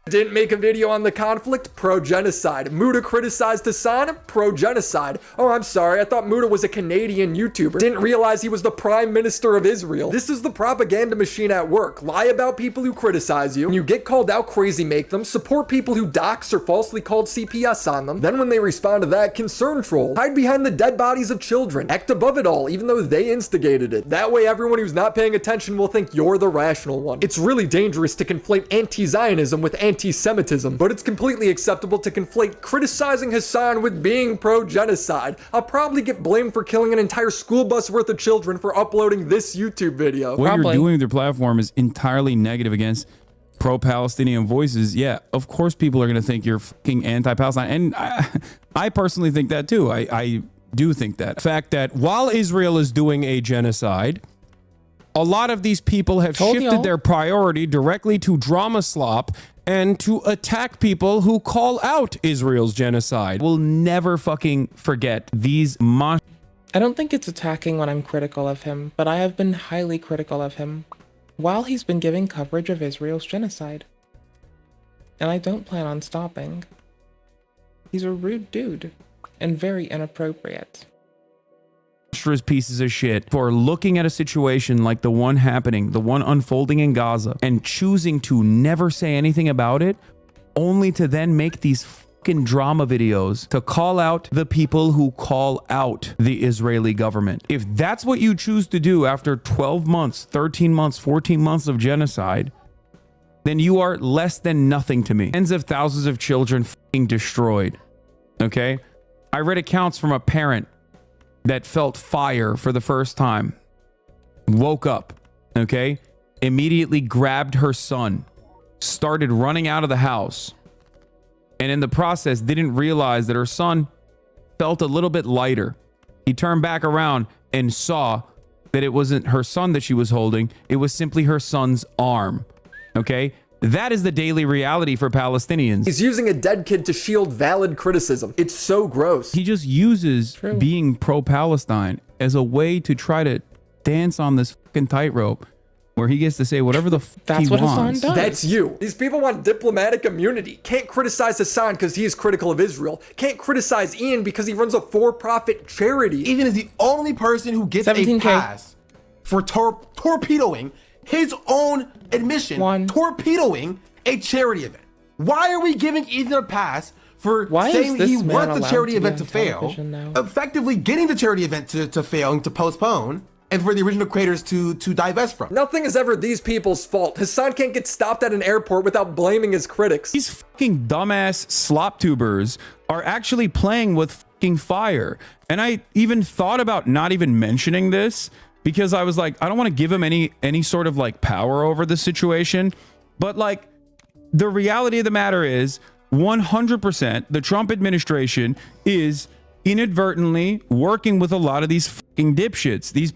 Didn't make a video on the conflict, pro-genocide. Muta criticized Hassan, pro-genocide. Oh, I'm sorry, I thought Muta was a Canadian YouTuber. Didn't realize he was the Prime Minister of Israel. This is the propaganda machine at work. Lie about people who criticize you. When you get called out, crazy make them. Support people who dox or falsely called CPS on them. Then when they respond to that, concern troll. Hide behind the dead bodies of children. Act above it all, even though they instigated it. That way everyone who's not paying attention will think you're the rational one. It's really dangerous to conflate anti-Zionism with anti-Semitism, but it's completely acceptable to conflate criticizing Hassan with being pro-genocide. I'll probably get blamed for killing an entire school bus worth of children for uploading this YouTube video. What you're doing with your platform is entirely negative against pro-Palestinian voices. Yeah, of course people are going to think you're fucking anti-Palestine, and I personally think that too. I do think that. The fact that while Israel is doing a genocide, a lot of these people have shifted their priority directly to drama slop and to attack people who call out Israel's genocide. We'll never fucking forget these I don't think it's attacking when I'm critical of him, but I have been highly critical of him while he's been giving coverage of Israel's genocide. And I don't plan on stopping. He's a rude dude and very inappropriate. Pieces of shit for looking at a situation like the one happening, the one unfolding in Gaza, and choosing to never say anything about it, only to then make these fucking drama videos to call out the people who call out the Israeli government. If that's what you choose to do after 12 months, 13 months, 14 months of genocide, then you are less than nothing to me. Tens of thousands of children fucking destroyed. Okay? I read accounts from a parent that felt fire for the first time, woke up, okay, immediately grabbed her son, started running out of the house, and in the process didn't realize that her son felt a little bit lighter. He turned back around and saw that it wasn't her son that she was holding, it was simply her son's arm, okay? That is the daily reality for Palestinians. He's using a dead kid to shield valid criticism. It's so gross. He just uses being pro-Palestine as a way to try to dance on this fucking tightrope where he gets to say whatever the fuck he wants. Hassan does. That's you. These people want diplomatic immunity. Can't criticize Hassan because he is critical of Israel. Can't criticize Ian because he runs a for-profit charity. Ian is the only person who gets a pass for torpedoing his own admission, torpedoing a charity event. Why are we giving Ethan a pass for Why saying is this he man wants the allowed charity to be event to on fail, television now? effectively getting the charity event to fail and to postpone, and for the original creators to divest from. Nothing is ever these people's fault. Hassan can't get stopped at an airport without blaming his critics. These fucking dumbass slop tubers are actually playing with fucking fire. And I even thought about not even mentioning this because I was like, I don't want to give him any sort of like power over the situation. But like, the reality of the matter is 100% the Trump administration is inadvertently working with a lot of these fucking dipshits. These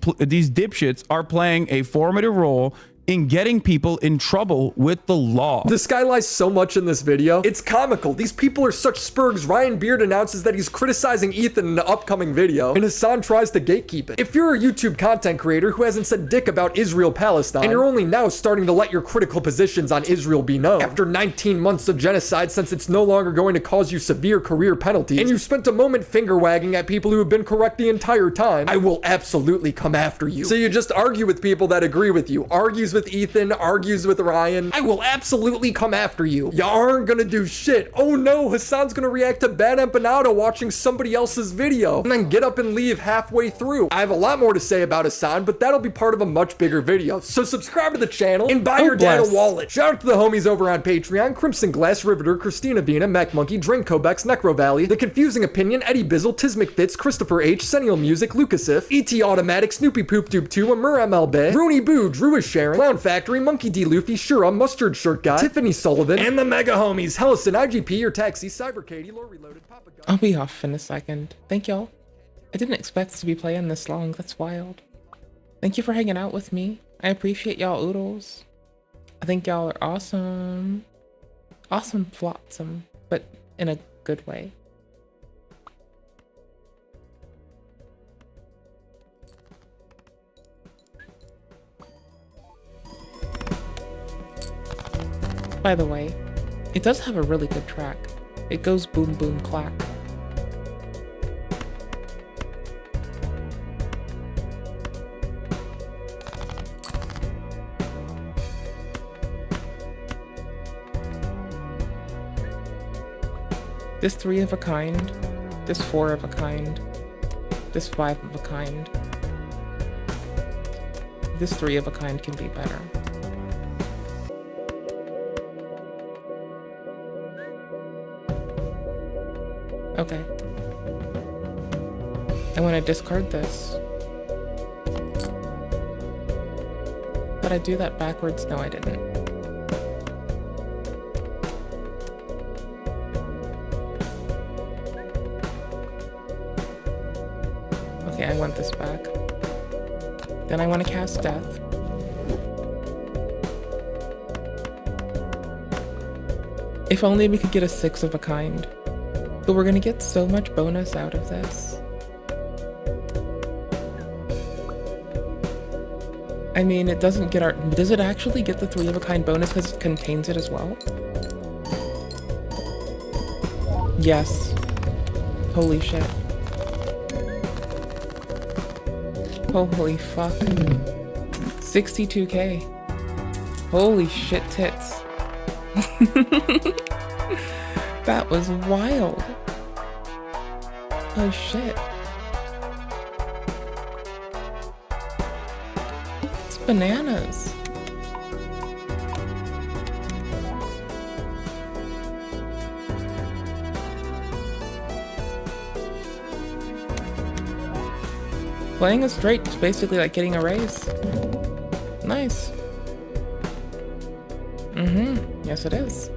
dipshits are playing a formative role in getting people in trouble with the law. This guy lies so much in this video. It's comical. These people are such spurgs. Ryan Beard announces that he's criticizing Ethan in the upcoming video, and Hassan tries to gatekeep it. If you're a YouTube content creator who hasn't said dick about Israel-Palestine, and you're only now starting to let your critical positions on Israel be known, after 19 months of genocide since it's no longer going to cause you severe career penalties, and you've spent a moment finger-wagging at people who have been correct the entire time, I will absolutely come after you. So you just argue with people that agree with you, argues with Ethan, argues with Ryan. I will absolutely come after you. You aren't gonna do shit. Oh no, Hassan's gonna react to Bad Empanada watching somebody else's video and then get up and leave halfway through. I have a lot more to say about Hassan, but that'll be part of a much bigger video. So subscribe to the channel and buy your dad a wallet. Shout out to the homies over on Patreon: Crimson Glass, Riveter, Christina Vina, Mac Monkey, Drink Kobex, Necro Valley, The Confusing Opinion, Eddie Bizzle, Tiz McFitz, Christopher H, Sennial Music, Lucasif, ET Automatic, Snoopy Poop Tube 2, Amur MLB, Rooney Boo, Drew is Sharon, Clown Factory, Monkey D. Luffy, Shura, Mustard Shirt Guy, Tiffany Sullivan, and the mega homies, Hellison, IGP, Your Taxi, Cyber Katie, Lore Reloaded, Papa Gun. I'll be off in a second. Thank y'all. I didn't expect to be playing this long. That's wild. Thank you for hanging out with me. I appreciate y'all oodles. I think y'all are awesome. Awesome flotsam, but in a good way. By the way, it does have a really good track. It goes boom boom clack. This 3 of a kind, this 4 of a kind, this 5 of a kind. This 3 of a kind can be better. Okay. I want to discard this. Did I do that backwards? No, I didn't. Okay, I want this back. Then I want to cast Death. If only we could get a 6 of a kind. But we're gonna get so much bonus out of this. I mean, it doesn't get our... Does it actually get the 3 of a kind bonus because it contains it as well? Yes. Holy shit. Holy fuck. 62k. Holy shit tits. That was wild. Oh shit. It's bananas. Playing a straight is basically like getting a raise. Nice. Yes it is.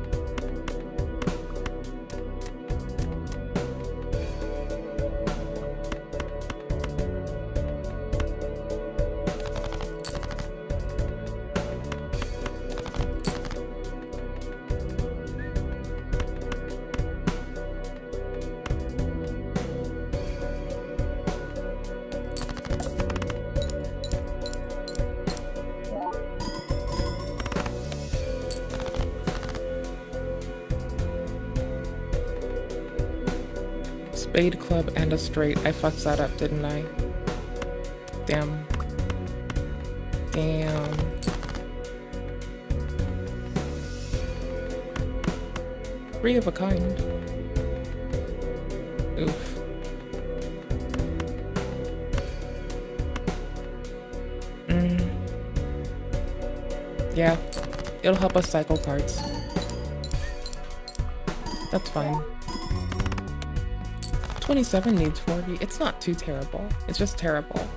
Spade, club, and a straight. I fucked that up, didn't I? Damn. Damn. Three of a kind. Oof. Yeah, it'll help us cycle cards. That's fine. 27 needs 40. It's not too terrible. It's just terrible.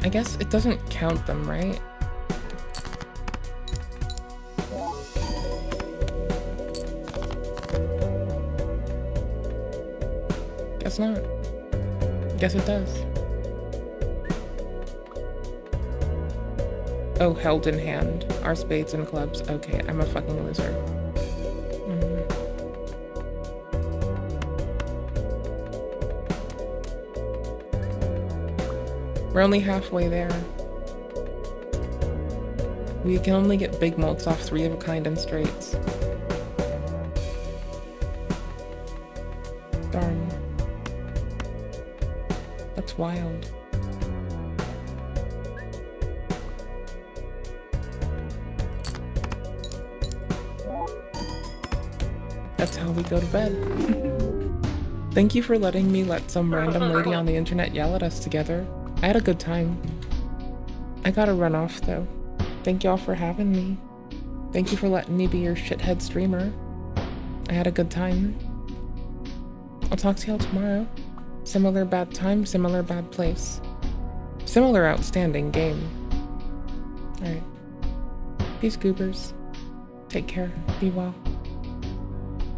I guess it doesn't count them, right? Guess not. Guess it does. Oh, held in hand. Our spades and clubs. Okay, I'm a fucking loser. We're only halfway there. We can only get big mults off 3 of a kind and straights. Darn. That's wild. That's how we go to bed. Thank you for letting me let some random lady on the internet yell at us together. I had a good time. I gotta run off though. Thank y'all for having me. Thank you for letting me be your shithead streamer. I had a good time. I'll talk to y'all tomorrow. Similar bad time, similar bad place. Similar outstanding game. Alright. Peace, goobers. Take care. Be well.